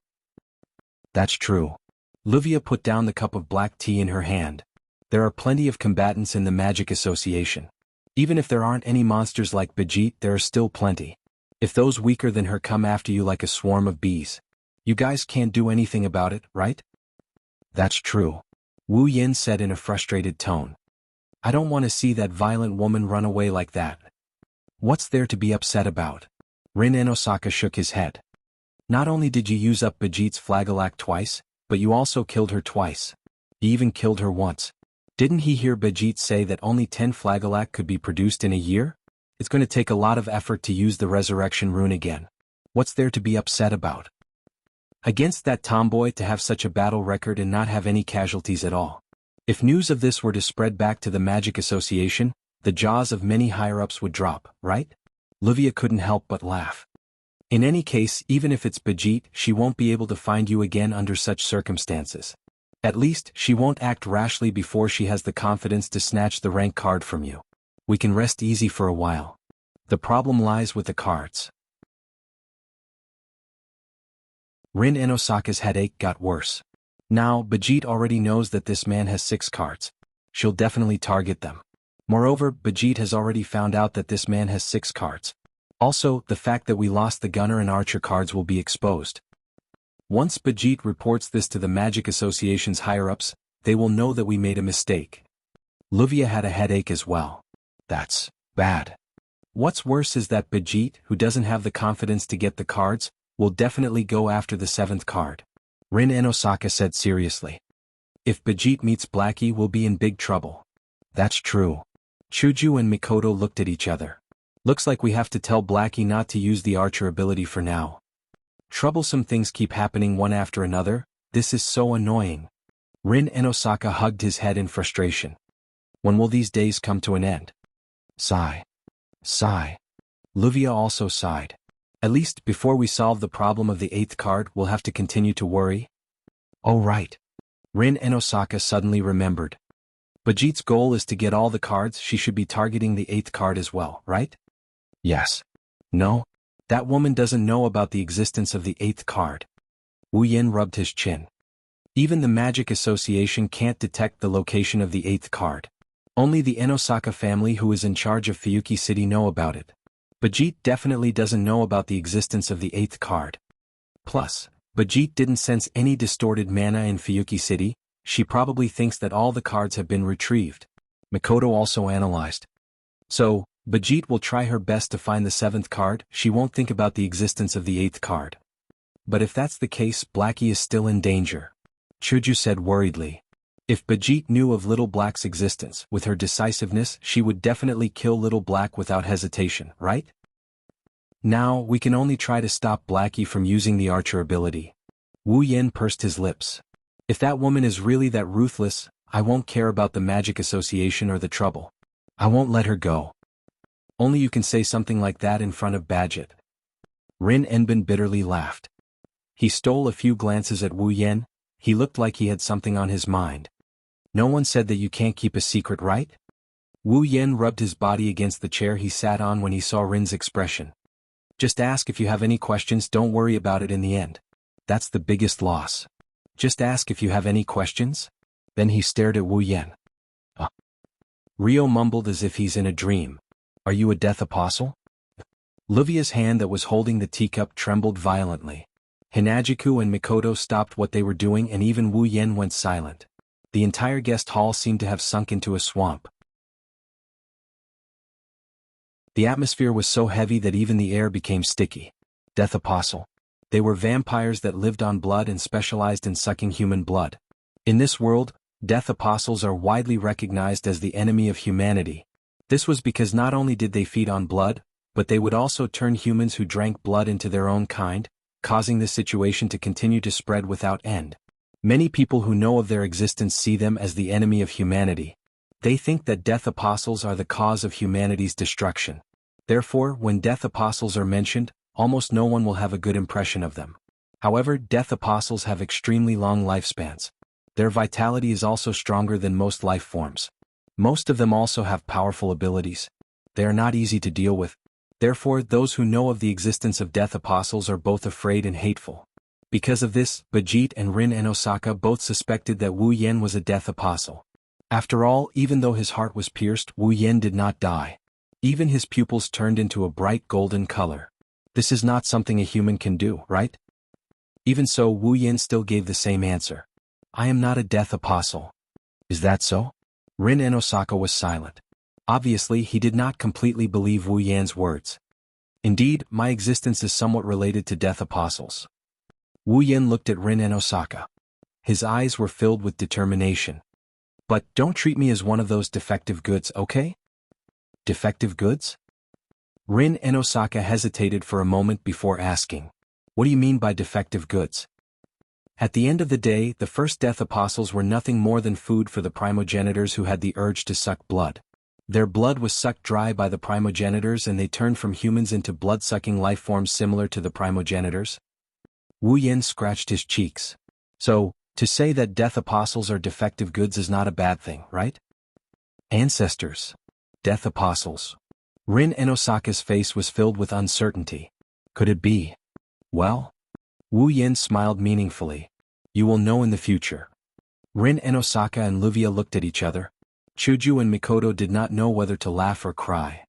Speaker 1: That's true. Livia put down the cup of black tea in her hand. There are plenty of combatants in the Magic Association. Even if there aren't any monsters like Bijit, there are still plenty. If those weaker than her come after you like a swarm of bees, you guys can't do anything about it, right? That's true, Wu Yin said in a frustrated tone. I don't want to see that violent woman run away like that. What's there to be upset about? Rin and Osaka shook his head. Not only did you use up Bijit's Flagelak twice, but you also killed her twice. You even killed her once. Didn't he hear Bijit say that only 10 Flagelak could be produced in a year? It's going to take a lot of effort to use the resurrection rune again. What's there to be upset about? Against that tomboy to have such a battle record and not have any casualties at all. If news of this were to spread back to the Magic Association, the jaws of many higher-ups would drop, right? Livia couldn't help but laugh. In any case, even if it's Bijit, she won't be able to find you again under such circumstances. At least, she won't act rashly before she has the confidence to snatch the rank card from you. We can rest easy for a while. The problem lies with the cards. Rin and Osaka's headache got worse. Now, Bijit already knows that this man has 6 cards. She'll definitely target them. Moreover, Bijit has already found out that this man has 6 cards. Also, the fact that we lost the gunner and archer cards will be exposed. Once Bijit reports this to the Magic Association's higher-ups, they will know that we made a mistake. Livia had a headache as well. That's bad. What's worse is that Bijit, who doesn't have the confidence to get the cards, will definitely go after the 7th card. Rin and Osaka said seriously. If Bijit meets Blackie, we'll be in big trouble. That's true. Chuju and Mikoto looked at each other. Looks like we have to tell Blackie not to use the archer ability for now. Troublesome things keep happening one after another, this is so annoying. Rin and Osaka hugged his head in frustration. When will these days come to an end? Sigh. Sigh. Livia also sighed. At least, before we solve the problem of the 8th card, we'll have to continue to worry. Oh right. Rin and Osaka suddenly remembered. Bijit's goal is to get all the cards, she should be targeting the 8th card as well, right? Yes. No? That woman doesn't know about the existence of the 8th card. Wu Yin rubbed his chin. Even the Magic Association can't detect the location of the 8th card. Only the Enosaka family who is in charge of Fuyuki City know about it. Bijit definitely doesn't know about the existence of the 8th card. Plus, Bijit didn't sense any distorted mana in Fuyuki City, she probably thinks that all the cards have been retrieved. Mikoto also analyzed. So, Bijit will try her best to find the 7th card, she won't think about the existence of the 8th card. But if that's the case, Blackie is still in danger. Chuju said worriedly. If Bajit knew of Little Black's existence, with her decisiveness she would definitely kill Little Black without hesitation, right? Now, we can only try to stop Blackie from using the archer ability. Wu Yin pursed his lips. If that woman is really that ruthless, I won't care about the magic association or the trouble. I won't let her go. Only you can say something like that in front of Bajit. Rin Enbin bitterly laughed. He stole a few glances at Wu Yin. He looked like he had something on his mind. No one said that you can't keep a secret, right? Wu Yin rubbed his body against the chair he sat on when he saw Rin's expression. Just ask if you have any questions, don't worry about it in the end. That's the biggest loss. Just ask if you have any questions? Then he stared at Wu Yin. Rio mumbled as if he's in a dream. Are you a death apostle? Luvia's hand that was holding the teacup trembled violently. Hinajiku and Mikoto stopped what they were doing and even Wu Yin went silent. The entire guest hall seemed to have sunk into a swamp. The atmosphere was so heavy that even the air became sticky. Death Apostle. They were vampires that lived on blood and specialized in sucking human blood. In this world, Death Apostles are widely recognized as the enemy of humanity. This was because not only did they feed on blood, but they would also turn humans who drank blood into their own kind, causing this situation to continue to spread without end. Many people who know of their existence see them as the enemy of humanity. They think that Death Apostles are the cause of humanity's destruction. Therefore, when Death Apostles are mentioned, almost no one will have a good impression of them. However, Death Apostles have extremely long lifespans. Their vitality is also stronger than most life forms. Most of them also have powerful abilities. They are not easy to deal with. Therefore, those who know of the existence of Death Apostles are both afraid and hateful. Because of this, Bajit and Rin and Osaka both suspected that Wu Yen was a Death Apostle. After all, even though his heart was pierced, Wu Yen did not die. Even his pupils turned into a bright golden color. This is not something a human can do, right? Even so, Wu Yen still gave the same answer. I am not a Death Apostle. Is that so? Rin and Osaka was silent. Obviously, he did not completely believe Wu Yan's words. Indeed, my existence is somewhat related to Death Apostles. Wu Yen looked at Rin and Osaka. His eyes were filled with determination. But don't treat me as one of those defective goods, okay? Defective goods? Rin and Osaka hesitated for a moment before asking. What do you mean by defective goods? At the end of the day, the first Death Apostles were nothing more than food for the primogenitors who had the urge to suck blood. Their blood was sucked dry by the primogenitors and they turned from humans into blood-sucking life forms similar to the primogenitors. Wu Yen scratched his cheeks. So, to say that Death Apostles are defective goods is not a bad thing, right? Ancestors. Death Apostles. Rin and Osaka's face was filled with uncertainty. Could it be? Well? Wu Yen smiled meaningfully. You will know in the future. Rin and Osaka and Luvia looked at each other. Chuju and Mikoto did not know whether to laugh or cry.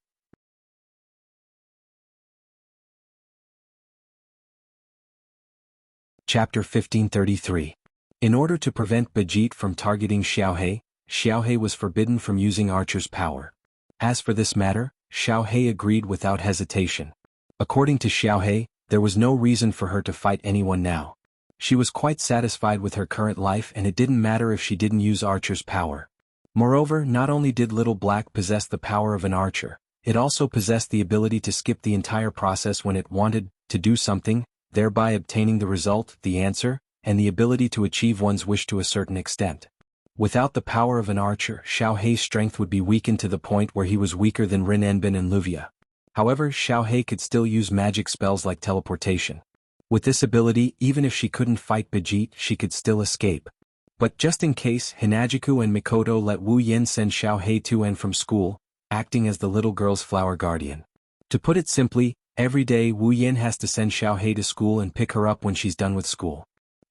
Speaker 1: Chapter 1533. In order to prevent Bajit from targeting Xiaohei was forbidden from using Archer's power. As for this matter, Xiaohei agreed without hesitation. According to Xiaohei, there was no reason for her to fight anyone now. She was quite satisfied with her current life and it didn't matter if she didn't use Archer's power. Moreover, not only did Little Black possess the power of an archer, it also possessed the ability to skip the entire process when it wanted to do something, thereby obtaining the result, the answer, and the ability to achieve one's wish to a certain extent. Without the power of an archer, Xiaohei's strength would be weakened to the point where he was weaker than Rin Enbin and Luvia. However, Xiaohei could still use magic spells like teleportation. With this ability, even if she couldn't fight Bajit, she could still escape. But just in case, Hinajiku and Mikoto let Wu Yen send Xiaohei to and from school, acting as the little girl's flower guardian. To put it simply, every day Wu Yen has to send Xiaohei to school and pick her up when she's done with school.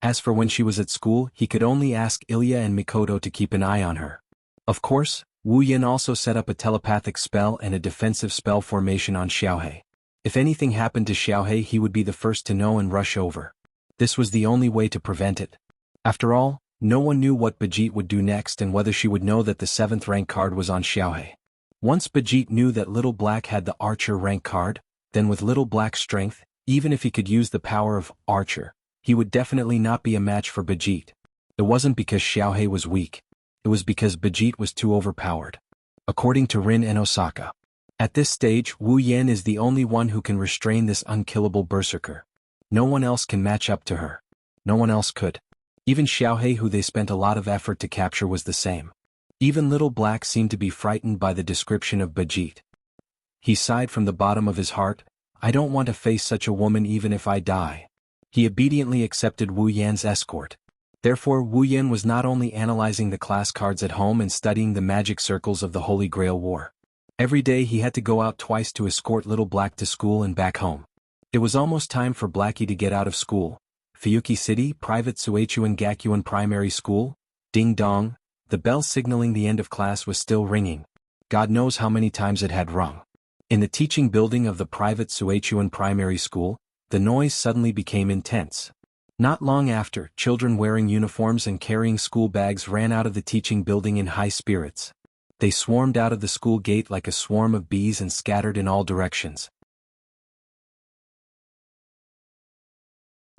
Speaker 1: As for when she was at school, he could only ask Ilya and Mikoto to keep an eye on her. Of course, Wu Yen also set up a telepathic spell and a defensive spell formation on Xiaohei. If anything happened to Xiaohei, he would be the first to know and rush over. This was the only way to prevent it. After all, no one knew what Bajit would do next and whether she would know that the 7th rank card was on Xiaohei. Once Bajit knew that Little Black had the Archer rank card, then with Little Black's strength, even if he could use the power of Archer, he would definitely not be a match for Bajit. It wasn't because Xiaohei was weak. it was because Bijit was too overpowered. According to Rin and Osaka. At this stage, Wu Yan is the only one who can restrain this unkillable berserker. No one else can match up to her. No one else could. Even Xiaohei, who they spent a lot of effort to capture, was the same. Even Little Black seemed to be frightened by the description of Bijit. He sighed from the bottom of his heart, "I don't want to face such a woman even if I die." He obediently accepted Wu Yan's escort. Therefore Wu Yan was not only analyzing the class cards at home and studying the magic circles of the Holy Grail War. Every day he had to go out twice to escort Little Black to school and back home. It was almost time for Blackie to get out of school. Fuyuki City, Private Suechuan Gakuan Primary School. Ding dong, the bell signaling the end of class was still ringing. God knows how many times it had rung. In the teaching building of the Private Suechuan Primary School, the noise suddenly became intense. Not long after, children wearing uniforms and carrying school bags ran out of the teaching building in high spirits. They swarmed out of the school gate like a swarm of bees and scattered in all directions.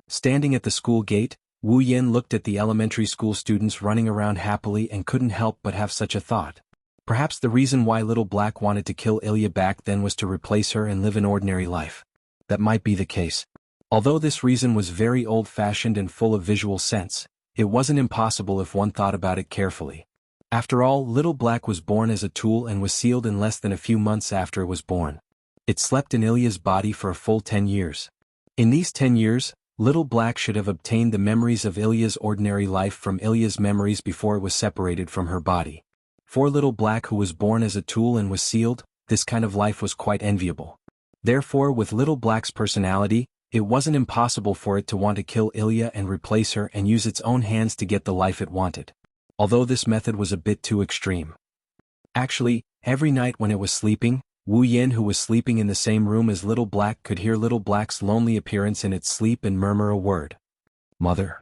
Speaker 1: Standing at the school gate, Wu Yan looked at the elementary school students running around happily and couldn't help but have such a thought. Perhaps the reason why Little Black wanted to kill Ilya back then was to replace her and live an ordinary life. That might be the case. Although this reason was very old-fashioned and full of visual sense, it wasn't impossible if one thought about it carefully. After all, Little Black was born as a tool and was sealed in less than a few months after it was born. It slept in Ilya's body for a full 10 years. In these 10 years, Little Black should have obtained the memories of Ilya's ordinary life from Ilya's memories before it was separated from her body. For Little Black, who was born as a tool and was sealed, this kind of life was quite enviable. Therefore, with Little Black's personality, it wasn't impossible for it to want to kill Ilya and replace her and use its own hands to get the life it wanted. Although this method was a bit too extreme. Actually, every night when it was sleeping, Wu Yan, who was sleeping in the same room as Little Black, could hear Little Black's lonely appearance in its sleep and murmur a word. "Mother."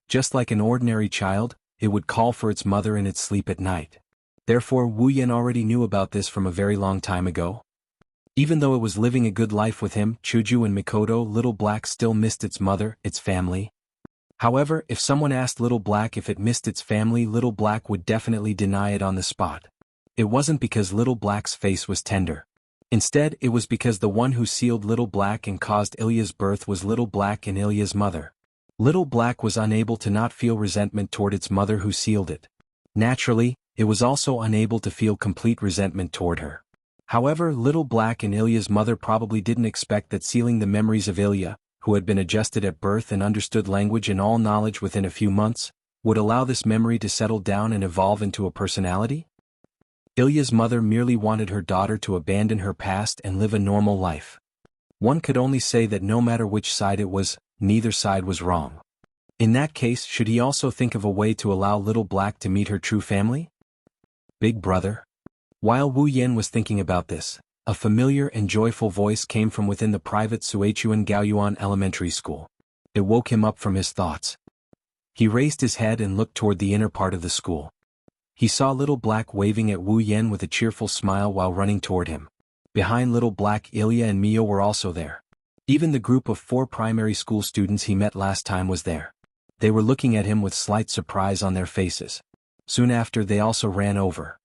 Speaker 1: Just like an ordinary child, it would call for its mother in its sleep at night. Therefore Wu Yan already knew about this from a very long time ago. Even though it was living a good life with him, Chuju and Mikoto, Little Black still missed its mother, its family. However, if someone asked Little Black if it missed its family, Little Black would definitely deny it on the spot. It wasn't because Little Black's face was tender. Instead, it was because the one who sealed Little Black and caused Ilya's birth was Little Black and Ilya's mother. Little Black was unable to not feel resentment toward its mother who sealed it. Naturally, it was also unable to feel complete resentment toward her. However, Little Black and Ilya's mother probably didn't expect that sealing the memories of Ilya, who had been adjusted at birth and understood language and all knowledge within a few months, would allow this memory to settle down and evolve into a personality? Ilya's mother merely wanted her daughter to abandon her past and live a normal life. One could only say that no matter which side it was, neither side was wrong. In that case, should he also think of a way to allow Little Black to meet her true family? Big brother? While Wu Yan was thinking about this, a familiar and joyful voice came from within the private Suechuan Gaoyuan Elementary School. It woke him up from his thoughts. He raised his head and looked toward the inner part of the school. He saw Little Black waving at Wu Yan with a cheerful smile while running toward him. Behind Little Black, Ilya and Mio were also there. Even the group of 4 primary school students he met last time was there. They were looking at him with slight surprise on their faces. Soon after, they also ran over.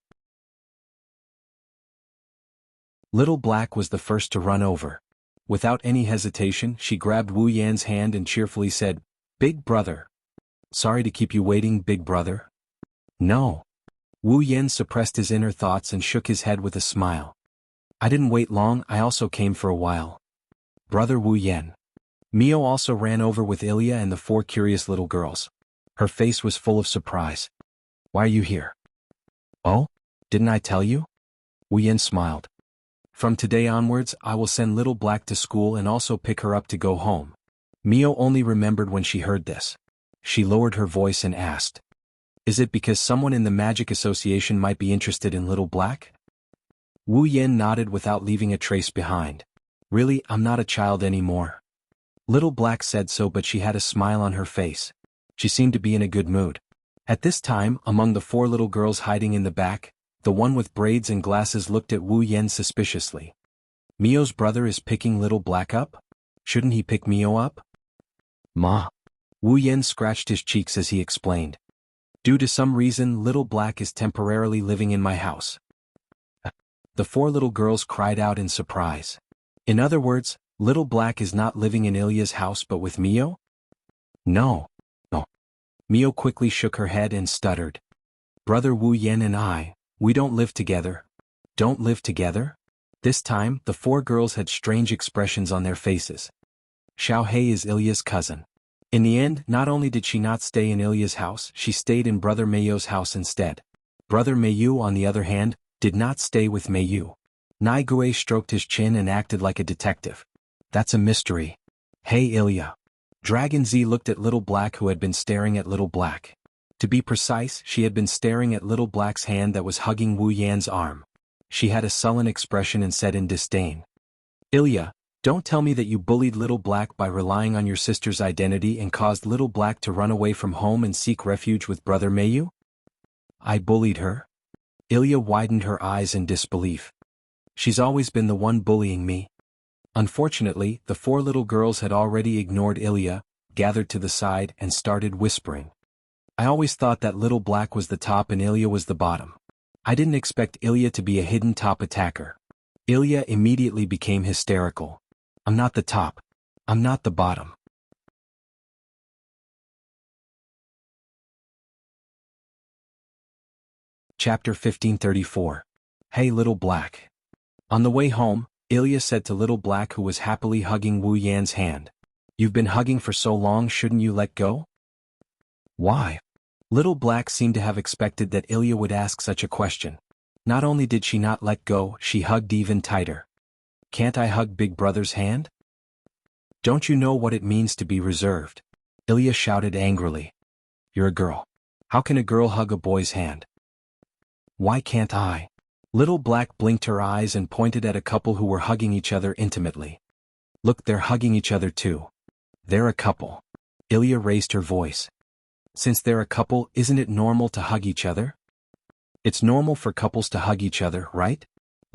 Speaker 1: Little Black was the first to run over. Without any hesitation, she grabbed Wu Yan's hand and cheerfully said, "Big brother." "Sorry to keep you waiting, big brother." "No." Wu Yan suppressed his inner thoughts and shook his head with a smile. "I didn't wait long, I also came for a while." "Brother Wu Yan." Mio also ran over with Ilya and the 4 curious little girls. Her face was full of surprise. "Why are you here?" "Oh? Didn't I tell you?" Wu Yan smiled. "From today onwards, I will send Little Black to school and also pick her up to go home." Mio only remembered when she heard this. She lowered her voice and asked, "Is it because someone in the Magic Association might be interested in Little Black?" Wu Yan nodded without leaving a trace behind. "Really, I'm not a child anymore." Little Black said so, but she had a smile on her face. She seemed to be in a good mood. At this time, among the 4 little girls hiding in the back, the one with braids and glasses looked at Wu Yan suspiciously. "Mio's brother is picking Little Black up? Shouldn't he pick Mio up?" "Ma." Wu Yan scratched his cheeks as he explained. Due to some reason, little black is temporarily living in my house. The four little girls cried out in surprise. In other words, little black is not living in Ilya's house but with Mio? No. No. Mio quickly shook her head and stuttered. Brother Wu Yan and I, we don't live together. Don't live together? This time, the four girls had strange expressions on their faces. Xiao Hei is Ilya's cousin. In the end, not only did she not stay in Ilya's house, she stayed in Brother Meiyo's house instead. Brother Meiyu, on the other hand, did not stay with Meiyu. Nai Gui stroked his chin and acted like a detective. That's a mystery. Hey Ilya. Dragon Z looked at Little Black, who had been staring at Little Black. To be precise, she had been staring at Little Black's hand that was hugging Wu Yan's arm. She had a sullen expression and said in disdain. Ilya, don't tell me that you bullied Little Black by relying on your sister's identity and caused Little Black to run away from home and seek refuge with Brother Meiyu? I bullied her? Ilya widened her eyes in disbelief. She's always been the one bullying me. Unfortunately, the four little girls had already ignored Ilya, gathered to the side and started whispering. I always thought that Little Black was the top and Ilya was the bottom. I didn't expect Ilya to be a hidden top attacker. Ilya immediately became hysterical. I'm not the top. I'm not the bottom. Chapter 1534. Hey Little Black. On the way home, Ilya said to Little Black, who was happily hugging Wu Yan's hand. You've been hugging for so long, shouldn't you let go? Why? Little Black seemed to have expected that Ilya would ask such a question. Not only did she not let go, she hugged even tighter. Can't I hug Big Brother's hand? Don't you know what it means to be reserved? Ilya shouted angrily. You're a girl. How can a girl hug a boy's hand? Why can't I? Little Black blinked her eyes and pointed at a couple who were hugging each other intimately. Look, they're hugging each other too. They're a couple. Ilya raised her voice. Since they're a couple, isn't it normal to hug each other? It's normal for couples to hug each other, right?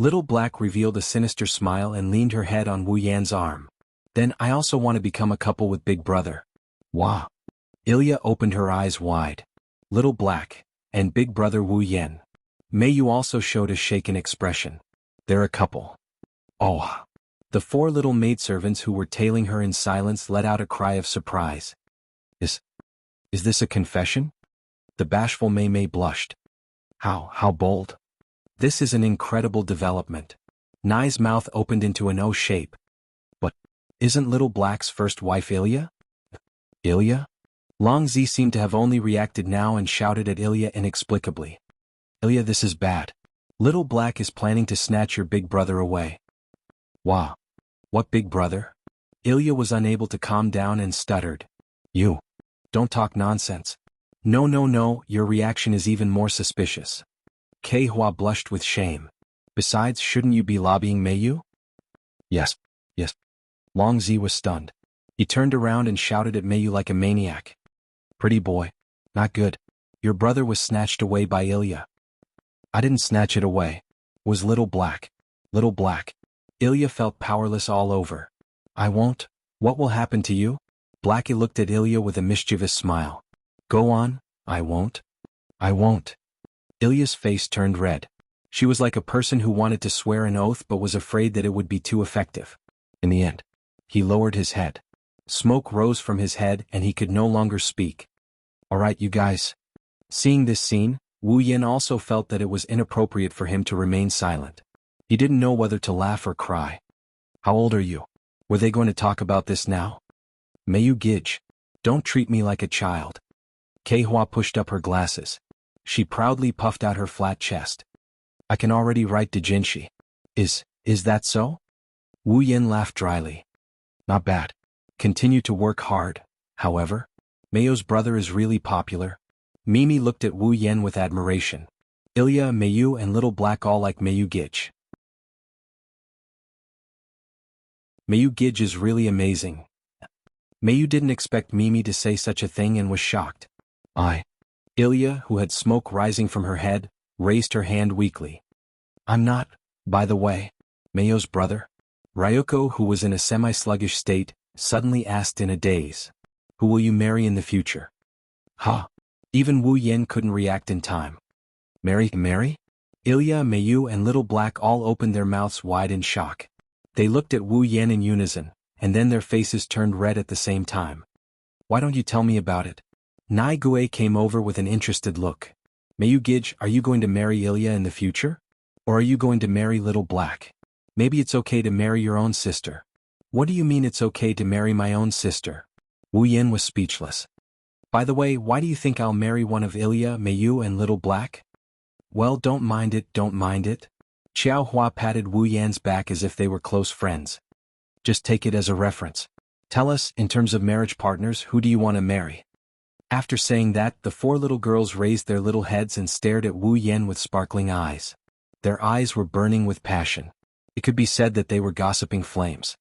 Speaker 1: Little Black revealed a sinister smile and leaned her head on Wu Yan's arm. Then I also want to become a couple with Big Brother. Wah. Ilya opened her eyes wide. Little Black, and Big Brother Wu Yan. Meiyu also showed a shaken expression. They're a couple. Oh. The four little maidservants who were tailing her in silence let out a cry of surprise. Is this a confession? The bashful Mei Mei blushed. How bold. This is an incredible development. Nai's mouth opened into an O shape. But, isn't Little Black's first wife Ilya? Ilya? Long Zi seemed to have only reacted now and shouted at Ilya inexplicably. Ilya, this is bad. Little Black is planning to snatch your Big Brother away. Wah. What Big Brother? Ilya was unable to calm down and stuttered. You. Don't talk nonsense. No, your reaction is even more suspicious. Kei Hua blushed with shame. Besides, shouldn't you be lobbying Meiyu? Yes. Long Zi was stunned. He turned around and shouted at Meiyu like a maniac. Pretty boy. Not good. Your brother was snatched away by Ilya. I didn't snatch it away. Was Little Black. Little Black. Ilya felt powerless all over. I won't. What will happen to you? Blackie looked at Ilya with a mischievous smile. Go on, I won't. I won't. Ilya's face turned red. She was like a person who wanted to swear an oath but was afraid that it would be too effective. In the end, he lowered his head. Smoke rose from his head and he could no longer speak. All right, you guys. Seeing this scene, Wu Yan also felt that it was inappropriate for him to remain silent. He didn't know whether to laugh or cry. How old are you? Were they going to talk about this now? Meiyu Gij. Don't treat me like a child. Kei Hua pushed up her glasses. She proudly puffed out her flat chest. I can already write doujinshi. Is that so? Wu Yan laughed dryly. Not bad. Continue to work hard, however. Meiyu's brother is really popular. Mimi looked at Wu Yan with admiration. Ilya, Meiyu and Little Black all like Meiyu Gij. Meiyu Gij is really amazing. Meiyu didn't expect Mimi to say such a thing and was shocked. Ilya, who had smoke rising from her head, raised her hand weakly. I'm not, by the way, Meiyu's brother. Ryuko, who was in a semi-sluggish state, suddenly asked in a daze. Who will you marry in the future? Ha! Even Wu Yen couldn't react in time. Mary? Ilya, Mayu and Little Black all opened their mouths wide in shock. They looked at Wu Yen in unison, and then their faces turned red at the same time. Why don't you tell me about it? Nai Gue came over with an interested look. Mayu Gij, are you going to marry Ilya in the future? Or are you going to marry Little Black? Maybe it's okay to marry your own sister. What do you mean it's okay to marry my own sister? Wu Yen was speechless. By the way, why do you think I'll marry one of Ilya, Mayu and Little Black? Well, don't mind it. Xiao Hua patted Wu Yan's back as if they were close friends. Just take it as a reference. Tell us, in terms of marriage partners, who do you want to marry? After saying that, the four little girls raised their little heads and stared at Wu Yen with sparkling eyes. Their eyes were burning with passion. It could be said that they were gossiping flames.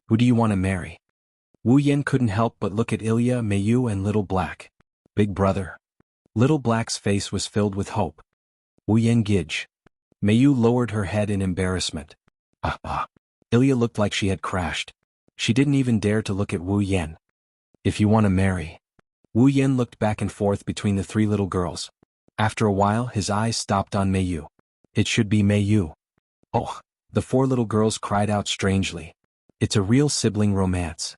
Speaker 1: Who do you want to marry? Wu Yen couldn't help but look at Ilya, Mayu and Little Black. Big brother. Little Black's face was filled with hope. Wu Yen Gij. Mayu lowered her head in embarrassment. Ilya looked like she had crashed. She didn't even dare to look at Wu Yen. If you want to marry. Wu Yen looked back and forth between the three little girls. After a while, his eyes stopped on Mayu. It should be Mayu. Oh, the four little girls cried out strangely. It's a real sibling romance.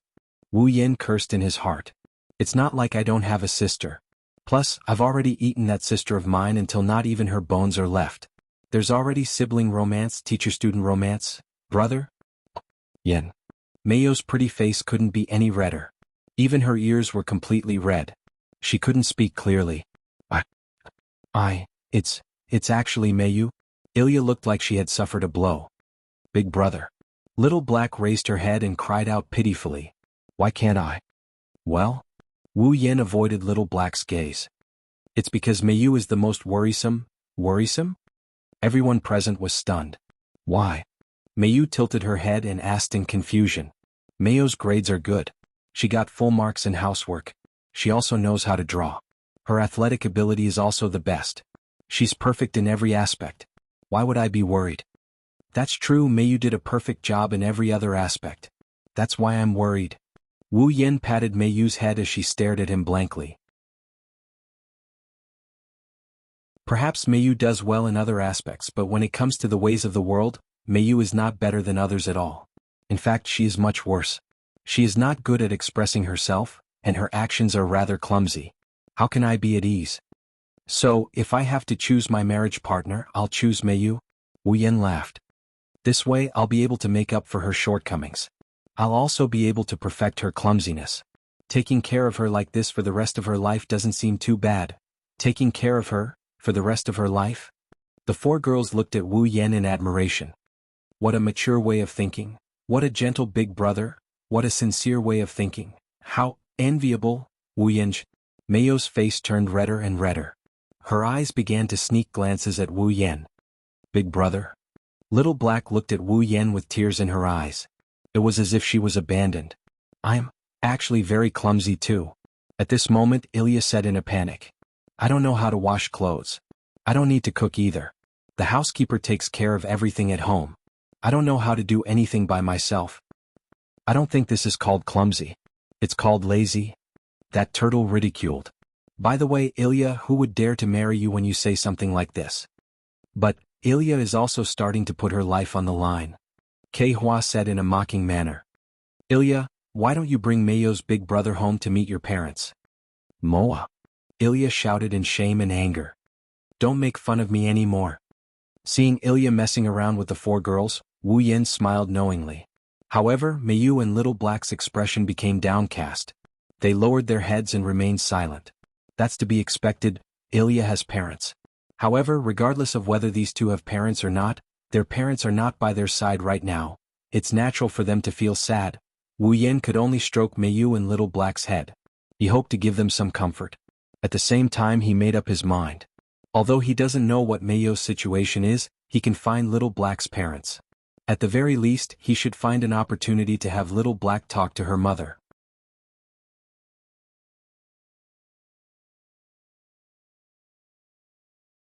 Speaker 1: Wu Yen cursed in his heart. It's not like I don't have a sister. Plus, I've already eaten that sister of mine until not even her bones are left. There's already sibling romance, teacher-student romance, brother? Yen. Mayo's pretty face couldn't be any redder. Even her ears were completely red. She couldn't speak clearly. It's actually Mayu? Ilya looked like she had suffered a blow. Big brother. Little Black raised her head and cried out pitifully. Why can't I? Well? Wu Yen avoided Little Black's gaze. It's because Mayu is the most worrisome? Everyone present was stunned. Why? Mayu tilted her head and asked in confusion. Mayo's grades are good. She got full marks in housework. She also knows how to draw. Her athletic ability is also the best. She's perfect in every aspect. Why would I be worried? That's true, Mayu did a perfect job in every other aspect. That's why I'm worried. Wu Yen patted Mayu's head as she stared at him blankly. Perhaps Mayu does well in other aspects, but when it comes to the ways of the world, Mayu is not better than others at all. In fact, she is much worse. She is not good at expressing herself, and her actions are rather clumsy. How can I be at ease? So, if I have to choose my marriage partner, I'll choose Mayu? Wu Yen laughed. This way, I'll be able to make up for her shortcomings. I'll also be able to perfect her clumsiness. Taking care of her like this for the rest of her life doesn't seem too bad. Taking care of her, for the rest of her life? The four girls looked at Wu Yen in admiration. What a mature way of thinking. What a gentle big brother. What a sincere way of thinking. How enviable, Wu Yen. Mayo's face turned redder and redder. Her eyes began to sneak glances at Wu Yen. Big brother? Little Black looked at Wu Yen with tears in her eyes. It was as if she was abandoned. I'm actually very clumsy too. At this moment, Ilya said in a panic. I don't know how to wash clothes. I don't need to cook either. The housekeeper takes care of everything at home. I don't know how to do anything by myself. I don't think this is called clumsy. It's called lazy. That turtle ridiculed. By the way, Ilya, who would dare to marry you when you say something like this? But Ilya is also starting to put her life on the line. Kei Hua said in a mocking manner. Ilya, why don't you bring Mayo's big brother home to meet your parents? Moa. Ilya shouted in shame and anger. Don't make fun of me anymore. Seeing Ilya messing around with the four girls, Wu Yen smiled knowingly. However, Mayu and Little Black's expression became downcast. They lowered their heads and remained silent. That's to be expected, Ilya has parents. However, regardless of whether these two have parents or not, their parents are not by their side right now. It's natural for them to feel sad. Wu Yen could only stroke Mayu and Little Black's head. He hoped to give them some comfort. At the same time, he made up his mind. Although he doesn't know what Mayo's situation is, he can find Little Black's parents. At the very least, he should find an opportunity to have Little Black talk to her mother.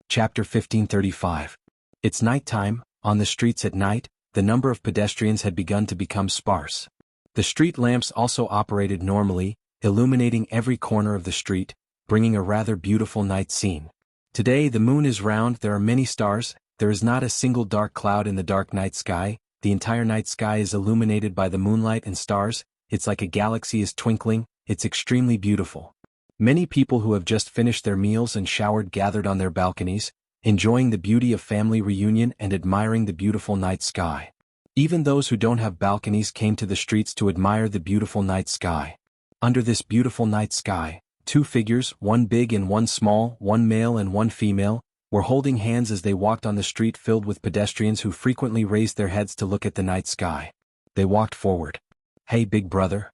Speaker 1: Chapter 1535. It's nighttime. On the streets at night, the number of pedestrians had begun to become sparse. The street lamps also operated normally, illuminating every corner of the street, bringing a rather beautiful night scene. Today the moon is round, there are many stars, there is not a single dark cloud in the dark night sky, the entire night sky is illuminated by the moonlight and stars, it's like a galaxy is twinkling, it's extremely beautiful. Many people who have just finished their meals and showered gathered on their balconies, enjoying the beauty of family reunion and admiring the beautiful night sky. Even those who don't have balconies came to the streets to admire the beautiful night sky. Under this beautiful night sky, two figures, one big and one small, one male and one female, were holding hands as they walked on the street filled with pedestrians who frequently raised their heads to look at the night sky. They walked forward. "Hey, big brother."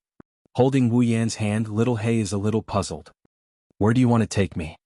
Speaker 1: Holding Wu Yan's hand, little He is a little puzzled. "Where do you want to take me?"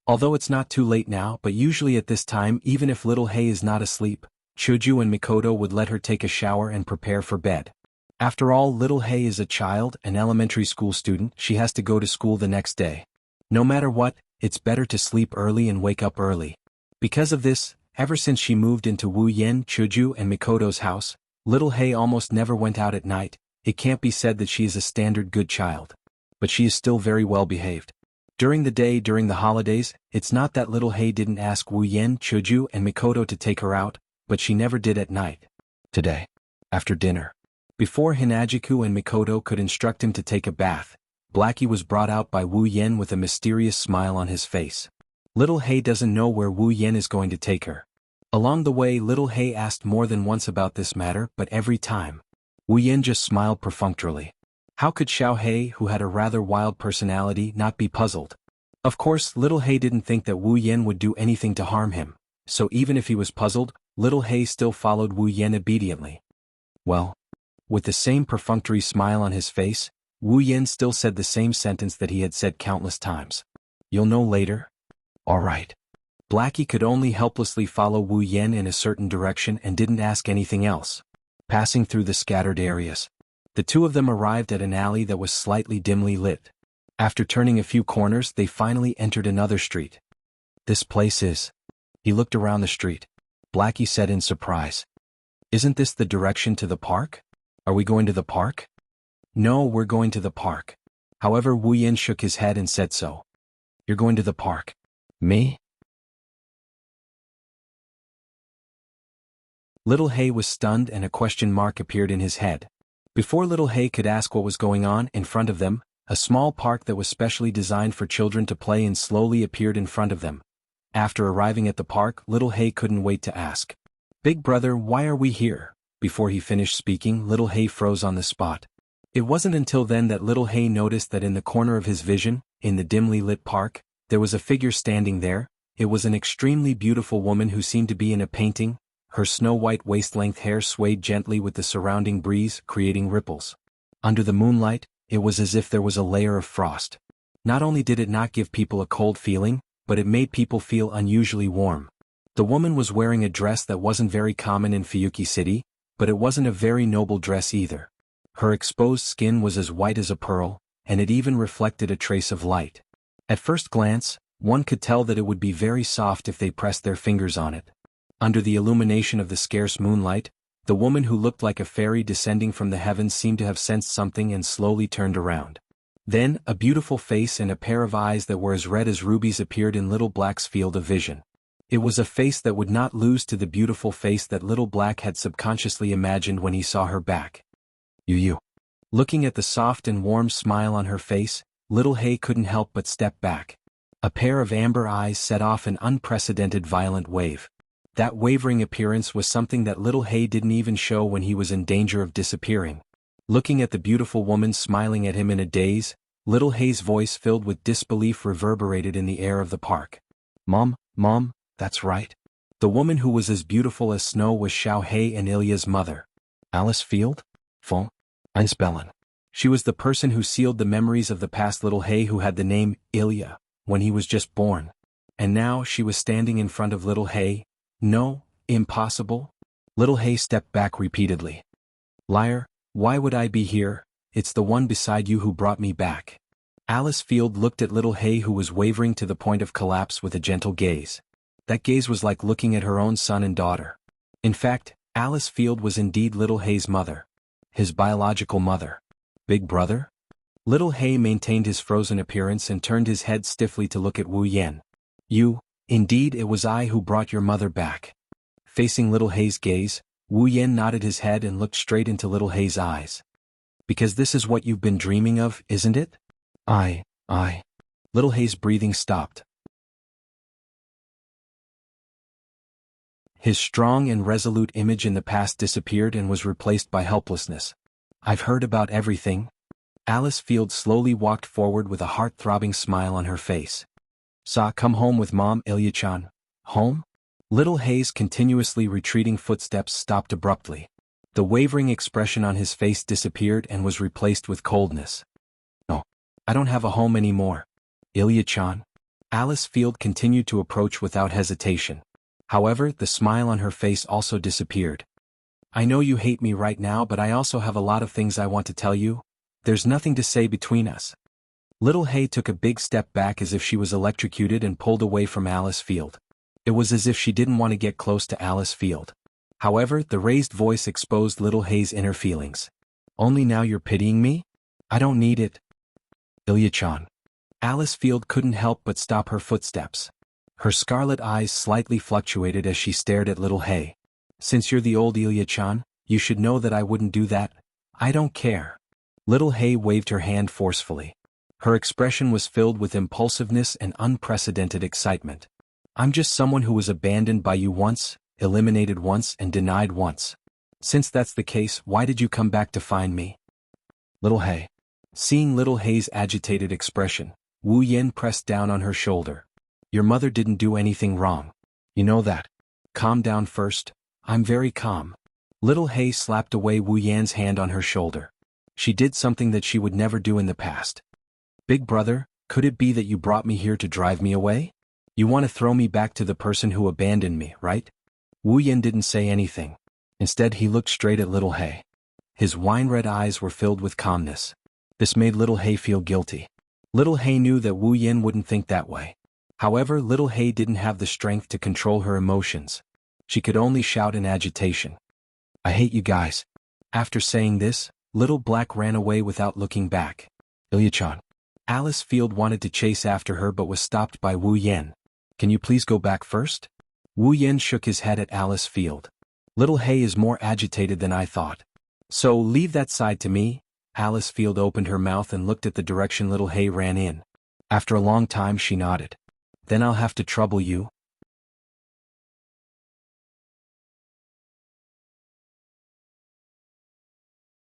Speaker 1: Although it's not too late now, but usually at this time, even if little He is not asleep, Chuju and Mikoto would let her take a shower and prepare for bed. After all, little He is a child, an elementary school student, she has to go to school the next day. No matter what, it's better to sleep early and wake up early. Because of this, ever since she moved into Wu Yan, Chuju and Mikoto's house, little He almost never went out at night. It can't be said that she is a standard good child. But she is still very well behaved. During the day, during the holidays, it's not that little He didn't ask Wu Yan, Chuju and Mikoto to take her out, but she never did at night. Today, after dinner, before Hinajiku and Mikoto could instruct him to take a bath, Blackie was brought out by Wu Yan with a mysterious smile on his face. Little He doesn't know where Wu Yan is going to take her. Along the way, little He asked more than once about this matter, but every time, Wu Yan just smiled perfunctorily. How could Xiao He, who had a rather wild personality, not be puzzled? Of course, little He didn't think that Wu Yan would do anything to harm him, so even if he was puzzled, little He still followed Wu Yan obediently. Well, with the same perfunctory smile on his face, Wu Yan still said the same sentence that he had said countless times. "You'll know later?" "All right." Blackie could only helplessly follow Wu Yan in a certain direction and didn't ask anything else. Passing through the scattered areas, the two of them arrived at an alley that was slightly dimly lit. After turning a few corners, they finally entered another street. "This place is..." He looked around the street. Blackie said in surprise, "Isn't this the direction to the park? Are we going to the park?" "No, we're going to the park." However, Wu Yan shook his head and said so. "You're going to the park." "Me?" Little He was stunned and a question mark appeared in his head. Before little He could ask what was going on, in front of them, a small park that was specially designed for children to play in slowly appeared in front of them. After arriving at the park, little He couldn't wait to ask, "Big brother, why are we here?" Before he finished speaking, little He froze on the spot. It wasn't until then that little He noticed that in the corner of his vision, in the dimly lit park, there was a figure standing there. It was an extremely beautiful woman who seemed to be in a painting. Her snow-white waist-length hair swayed gently with the surrounding breeze, creating ripples. Under the moonlight, it was as if there was a layer of frost. Not only did it not give people a cold feeling, but it made people feel unusually warm. The woman was wearing a dress that wasn't very common in Fuyuki City, but it wasn't a very noble dress either. Her exposed skin was as white as a pearl, and it even reflected a trace of light. At first glance, one could tell that it would be very soft if they pressed their fingers on it. Under the illumination of the scarce moonlight, the woman who looked like a fairy descending from the heavens seemed to have sensed something and slowly turned around. Then, a beautiful face and a pair of eyes that were as red as rubies appeared in Little Black's field of vision. It was a face that would not lose to the beautiful face that Little Black had subconsciously imagined when he saw her back. You. Looking at the soft and warm smile on her face, little He couldn't help but step back. A pair of amber eyes set off an unprecedented violent wave. That wavering appearance was something that little He didn't even show when he was in danger of disappearing. Looking at the beautiful woman smiling at him in a daze, little He's voice filled with disbelief reverberated in the air of the park. Mom, that's right. The woman who was as beautiful as snow was Xiao He and Ilya's mother. Alice Field? Fon? Einspellen. She was the person who sealed the memories of the past little He who had the name Ilya when he was just born. And now she was standing in front of little He. No, impossible. Little He stepped back repeatedly. Liar, why would I be here? It's the one beside you who brought me back. Alice Field looked at little He who was wavering to the point of collapse with a gentle gaze. That gaze was like looking at her own son and daughter. In fact, Alice Field was indeed little He's mother. His biological mother. Big brother? Little He maintained his frozen appearance and turned his head stiffly to look at Wu Yan. Indeed it was I who brought your mother back. Facing Little He's gaze, Wu Yan nodded his head and looked straight into Little He's eyes. Because this is what you've been dreaming of, isn't it? I. Little He's breathing stopped. His strong and resolute image in the past disappeared and was replaced by helplessness. I've heard about everything. Alice Field slowly walked forward with a heart-throbbing smile on her face. Come home with Mom, Ilya-chan. Home? Little He's continuously retreating footsteps stopped abruptly. The wavering expression on his face disappeared and was replaced with coldness. No, I don't have a home anymore. Ilya-chan. Alice Field continued to approach without hesitation. However, the smile on her face also disappeared. I know you hate me right now, but I also have a lot of things I want to tell you. There's nothing to say between us. Little He took a big step back as if she was electrocuted and pulled away from Alice Field. It was as if she didn't want to get close to Alice Field. However, the raised voice exposed Little He's inner feelings. Only now you're pitying me? I don't need it. Ilya-chan. Alice Field couldn't help but stop her footsteps. Her scarlet eyes slightly fluctuated as she stared at Little He. Since you're the old Ilya-chan, you should know that I wouldn't do that. I don't care. Little He waved her hand forcefully. Her expression was filled with impulsiveness and unprecedented excitement. I'm just someone who was abandoned by you once, eliminated once and denied once. Since that's the case, why did you come back to find me? Little He. Seeing Little He's agitated expression, Wu Yan pressed down on her shoulder. Your mother didn't do anything wrong. You know that. Calm down first. I'm very calm. Little He slapped away Wu Yan's hand on her shoulder. She did something that she would never do in the past. Big brother, could it be that you brought me here to drive me away? You want to throw me back to the person who abandoned me, right? Wu Yan didn't say anything. Instead he looked straight at Little He. His wine-red eyes were filled with calmness. This made Little He feel guilty. Little He knew that Wu Yan wouldn't think that way. However, Little He didn't have the strength to control her emotions. She could only shout in agitation. I hate you guys. After saying this, Little Black ran away without looking back. Ilya-chan. Alice Field wanted to chase after her but was stopped by Wu Yan. Can you please go back first? Wu Yan shook his head at Alice Field. Little He is more agitated than I thought. So leave that side to me. Alice Field opened her mouth and looked at the direction Little He ran in. After a long time she nodded. Then I'll have to trouble you.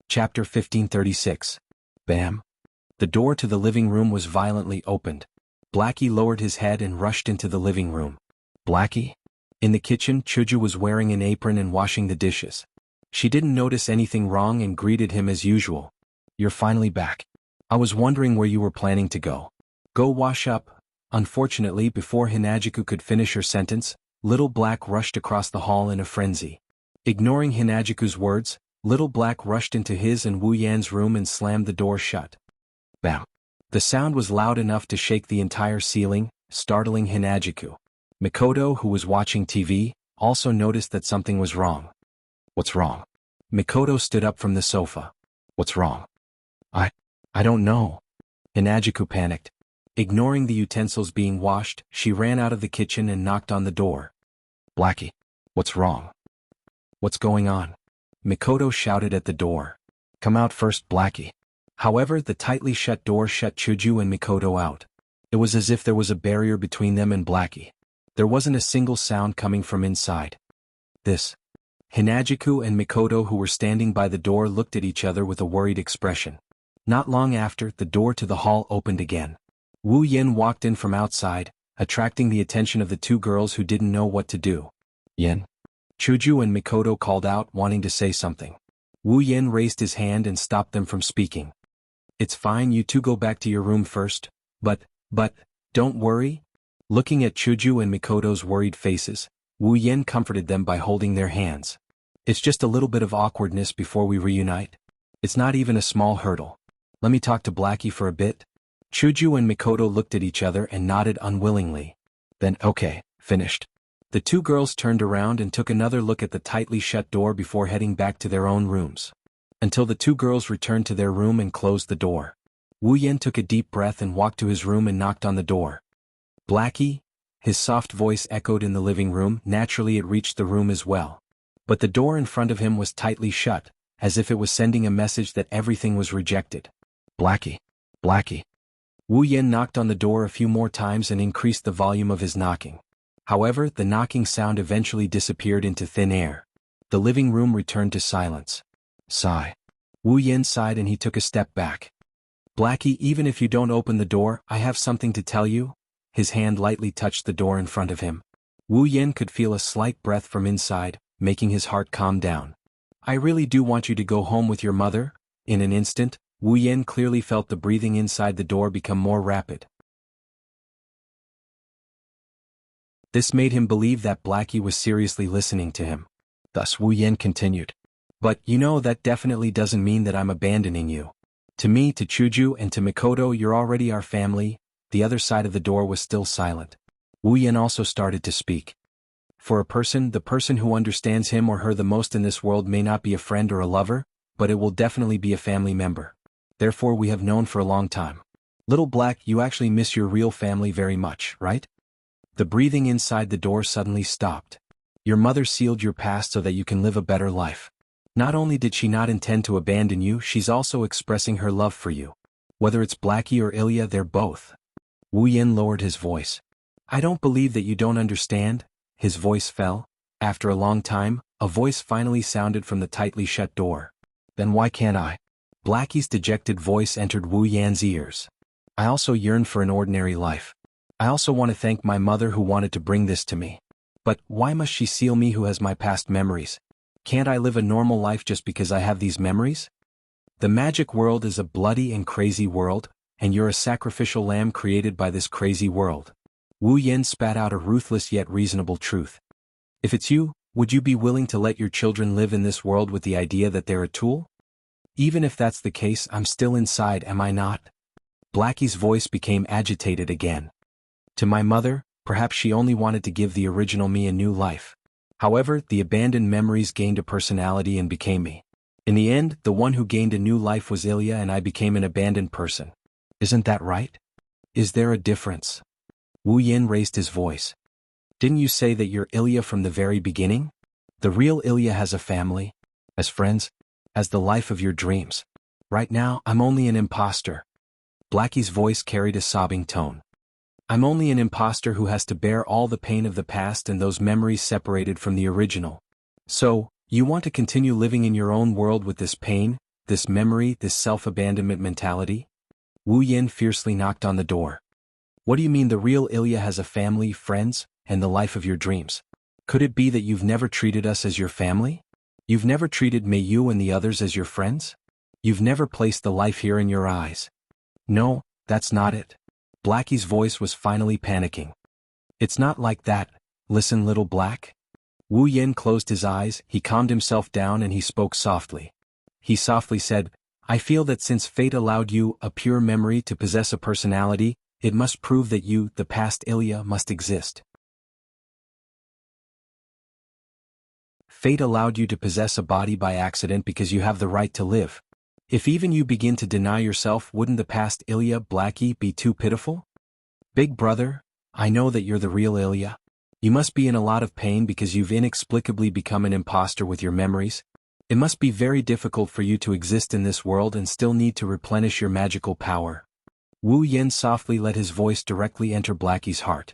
Speaker 1: Chapter 1536. Bam. The door to the living room was violently opened. Blackie lowered his head and rushed into the living room. Blackie? In the kitchen, Chuju was wearing an apron and washing the dishes. She didn't notice anything wrong and greeted him as usual. You're finally back. I was wondering where you were planning to go. Go wash up. Unfortunately, before Hinajiku could finish her sentence, Little Black rushed across the hall in a frenzy. Ignoring Hinajiku's words, Little Black rushed into his and Wu Yan's room and slammed the door shut. Bam. The sound was loud enough to shake the entire ceiling, startling Hinajiku. Mikoto, who was watching TV, also noticed that something was wrong. What's wrong? Mikoto stood up from the sofa. What's wrong? I don't know. Hinajiku panicked. Ignoring the utensils being washed, she ran out of the kitchen and knocked on the door. Blackie. What's wrong? What's going on? Mikoto shouted at the door. Come out first, Blackie. However, the tightly shut door shut Chuju and Mikoto out. It was as if there was a barrier between them and Blackie. There wasn't a single sound coming from inside. Hinajiku and Mikoto, who were standing by the door, looked at each other with a worried expression. Not long after, the door to the hall opened again. Wu Yan walked in from outside, attracting the attention of the two girls who didn't know what to do. Yan? Chuju and Mikoto called out, wanting to say something. Wu Yan raised his hand and stopped them from speaking. It's fine, you two go back to your room first, but, don't worry. Looking at Chuju and Mikoto's worried faces, Wu Yan comforted them by holding their hands. It's just a little bit of awkwardness before we reunite. It's not even a small hurdle. Let me talk to Blackie for a bit. Chuju and Mikoto looked at each other and nodded unwillingly. Then, okay, finished. The two girls turned around and took another look at the tightly shut door before heading back to their own rooms. Until the two girls returned to their room and closed the door. Wu Yen took a deep breath and walked to his room and knocked on the door. Blackie? His soft voice echoed in the living room. Naturally it reached the room as well. But the door in front of him was tightly shut, as if it was sending a message that everything was rejected.
Speaker 2: Blackie. Blackie.
Speaker 1: Wu Yen knocked on the door a few more times and increased the volume of his knocking. However, the knocking sound eventually disappeared into thin air. The living room returned to silence.
Speaker 2: Sigh.
Speaker 1: Wu Yen sighed and he took a step back. Blackie, even if you don't open the door, I have something to tell you. His hand lightly touched the door in front of him. Wu Yen could feel a slight breath from inside, making his heart calm down. I really do want you to go home with your mother. In an instant, Wu Yen clearly felt the breathing inside the door become more rapid. This made him believe that Blackie was seriously listening to him.
Speaker 2: Thus Wu Yen continued.
Speaker 1: But, that definitely doesn't mean that I'm abandoning you. To me, to Chuju and to Mikoto, you're already our family. The other side of the door was still silent. Wu Yen also started to speak. For a person, the person who understands him or her the most in this world may not be a friend or a lover, but it will definitely be a family member. Therefore we have known for a long time. Little Black, you actually miss your real family very much, right? The breathing inside the door suddenly stopped. Your mother sealed your past so that you can live a better life. Not only did she not intend to abandon you, she's also expressing her love for you. Whether it's Blackie or Ilya, they're both. Wu Yen lowered his voice. I don't believe that you don't understand. His voice fell. After a long time, a voice finally sounded from the tightly shut door.
Speaker 2: Then why can't I?
Speaker 1: Blackie's dejected voice entered Wu Yan's ears. I also yearn for an ordinary life. I also want to thank my mother who wanted to bring this to me. But why must she seal me who has my past memories? Can't I live a normal life just because I have these memories? The magic world is a bloody and crazy world, and you're a sacrificial lamb created by this crazy world. Wu Yen spat out a ruthless yet reasonable truth. If it's you, would you be willing to let your children live in this world with the idea that they're a tool? Even if that's the case, I'm still inside, am I not? Blackie's voice became agitated again. To my mother, perhaps she only wanted to give the original me a new life. However, the abandoned memories gained a personality and became me. In the end, the one who gained a new life was Ilya and I became an abandoned person.
Speaker 2: Isn't that right?
Speaker 1: Is there a difference? Wu Yen raised his voice. Didn't you say that you're Ilya from the very beginning? The real Ilya has a family, as friends, as the life of your dreams. Right now, I'm only an imposter. Blackie's voice carried a sobbing tone. I'm only an imposter who has to bear all the pain of the past and those memories separated from the original. So, you want to continue living in your own world with this pain, this memory, this self-abandonment mentality? Wu Yen fiercely knocked on the door. What do you mean the real Ilya has a family, friends, and the life of your dreams? Could it be that you've never treated us as your family? You've never treated me, you and the others as your friends? You've never placed the life here in your eyes? No, that's not it. Blackie's voice was finally panicking. It's not like that. Listen, little Black. Wu Yen closed his eyes, he calmed himself down and he spoke softly. He softly said, I feel that since fate allowed you, a pure memory, to possess a personality, it must prove that you, the past Ilya, must exist. Fate allowed you to possess a body by accident because you have the right to live. If even you begin to deny yourself, wouldn't the past Ilya, Blackie, be too pitiful? Big brother, I know that you're the real Ilya. You must be in a lot of pain because you've inexplicably become an imposter with your memories. It must be very difficult for you to exist in this world and still need to replenish your magical power. Wu Yen softly let his voice directly enter Blackie's heart.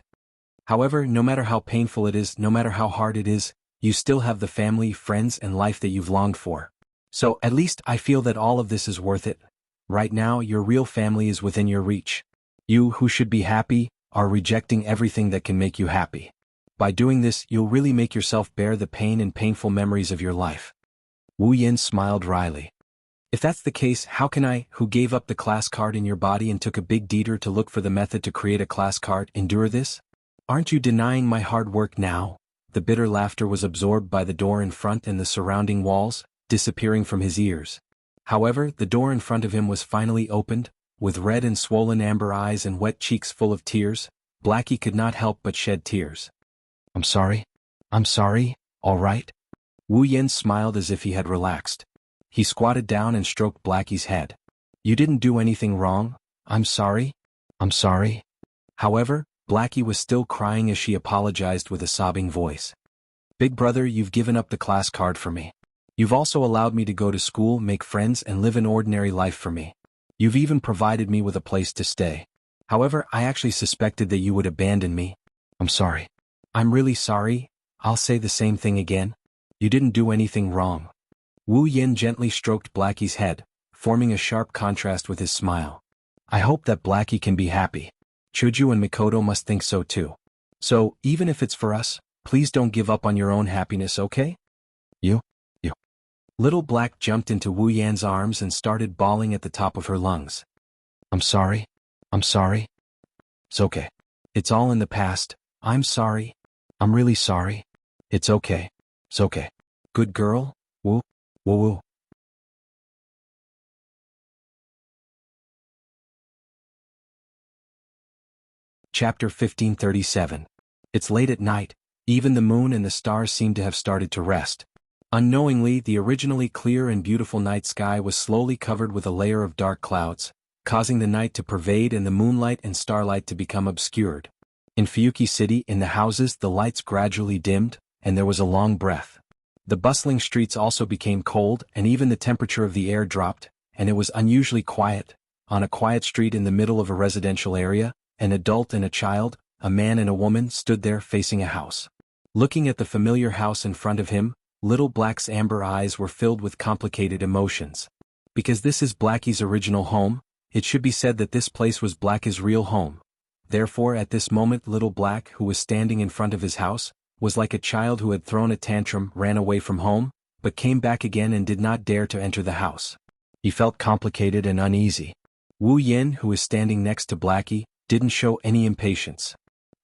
Speaker 1: However, no matter how painful it is, no matter how hard it is, you still have the family, friends, and life that you've longed for. So, at least I feel that all of this is worth it. Right now, your real family is within your reach. You, who should be happy, are rejecting everything that can make you happy. By doing this, you'll really make yourself bear the pain and painful memories of your life. Wu Yen smiled wryly. If that's the case, how can I, who gave up the class card in your body and took a big detour to look for the method to create a class card, endure this? Aren't you denying my hard work now? The bitter laughter was absorbed by the door in front and the surrounding walls, disappearing from his ears. However, the door in front of him was finally opened. With red and swollen amber eyes and wet cheeks full of tears, Blackie could not help but shed tears.
Speaker 2: I'm sorry, all right?
Speaker 1: Wu Yen smiled as if he had relaxed. He squatted down and stroked Blackie's head. You didn't do anything wrong,
Speaker 2: I'm sorry. I'm sorry.
Speaker 1: However, Blackie was still crying as she apologized with a sobbing voice. Big brother, you've given up the class card for me. You've also allowed me to go to school, make friends, and live an ordinary life for me. You've even provided me with a place to stay. However, I actually suspected that you would abandon me.
Speaker 2: I'm sorry.
Speaker 1: I'm really sorry. I'll say the same thing again. You didn't do anything wrong. Wu Yin gently stroked Blackie's head, forming a sharp contrast with his smile. I hope that Blackie can be happy. Chuju and Mikoto must think so too. So, even if it's for us, please don't give up on your own happiness, okay?
Speaker 2: You.
Speaker 1: Little Black jumped into Wu Yan's arms and started bawling at the top of her lungs.
Speaker 2: I'm sorry. I'm sorry. It's okay.
Speaker 1: It's all in the past. I'm sorry.
Speaker 2: I'm really sorry. It's okay. It's okay.
Speaker 1: Good girl, Wu. Woo woo. Chapter 1537. It's late at night. Even the moon and the stars seem to have started to rest. Unknowingly, the originally clear and beautiful night sky was slowly covered with a layer of dark clouds, causing the night to pervade and the moonlight and starlight to become obscured. In Fuyuki City, in the houses, the lights gradually dimmed, and there was a long breath. The bustling streets also became cold, and even the temperature of the air dropped, and it was unusually quiet. On a quiet street in the middle of a residential area, an adult and a child, a man and a woman, stood there facing a house. Looking at the familiar house in front of him, Little Black's amber eyes were filled with complicated emotions. Because this is Blackie's original home, it should be said that this place was Blackie's real home. Therefore, at this moment, Little Black, who was standing in front of his house, was like a child who had thrown a tantrum, ran away from home, but came back again and did not dare to enter the house. He felt complicated and uneasy. Wu Yin, who was standing next to Blackie, didn't show any impatience.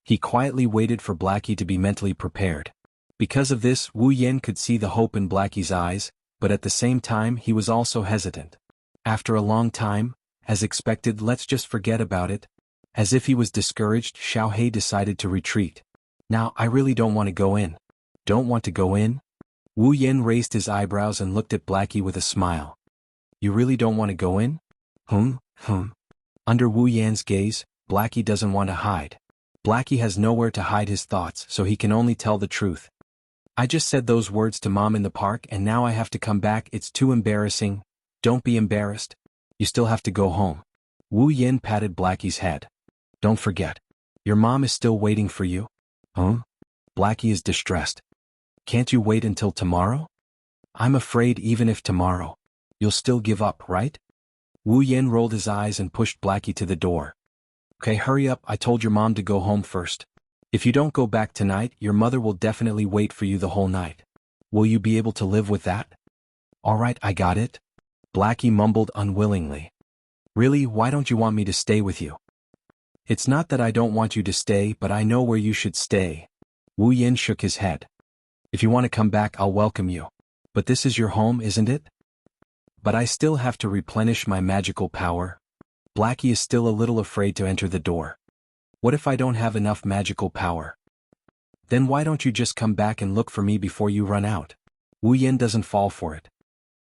Speaker 1: He quietly waited for Blackie to be mentally prepared. Because of this, Wu Yin could see the hope in Blackie's eyes, but at the same time he was also hesitant. After a long time, as expected, let's just forget about it. As if he was discouraged, Xiaohei decided to retreat. Now, I really don't want to go in. Don't want to go in? Wu Yin raised his eyebrows and looked at Blackie with a smile. You really don't want to go in? Under Wu Yan's gaze, Blackie doesn't want to hide. Blackie has nowhere to hide his thoughts, so he can only tell the truth. I just said those words to Mom in the park and now I have to come back. It's too embarrassing. Don't be embarrassed. You still have to go home. Wu Yin patted Blackie's head. Don't forget. Your mom is still waiting for you. Blackie is distressed. Can't you wait until tomorrow? I'm afraid even if tomorrow, you'll still give up, right? Wu Yin rolled his eyes and pushed Blackie to the door. Okay, hurry up, I told your mom to go home first. If you don't go back tonight, your mother will definitely wait for you the whole night. Will you be able to live with that? All right, I got it. Blackie mumbled unwillingly. Really, why don't you want me to stay with you? It's not that I don't want you to stay, but I know where you should stay. Wu Yin shook his head. If you want to come back, I'll welcome you. But this is your home, isn't it? But I still have to replenish my magical power. Blackie is still a little afraid to enter the door. What if I don't have enough magical power? Then why don't you just come back and look for me before you run out? Wu Yin doesn't fall for it.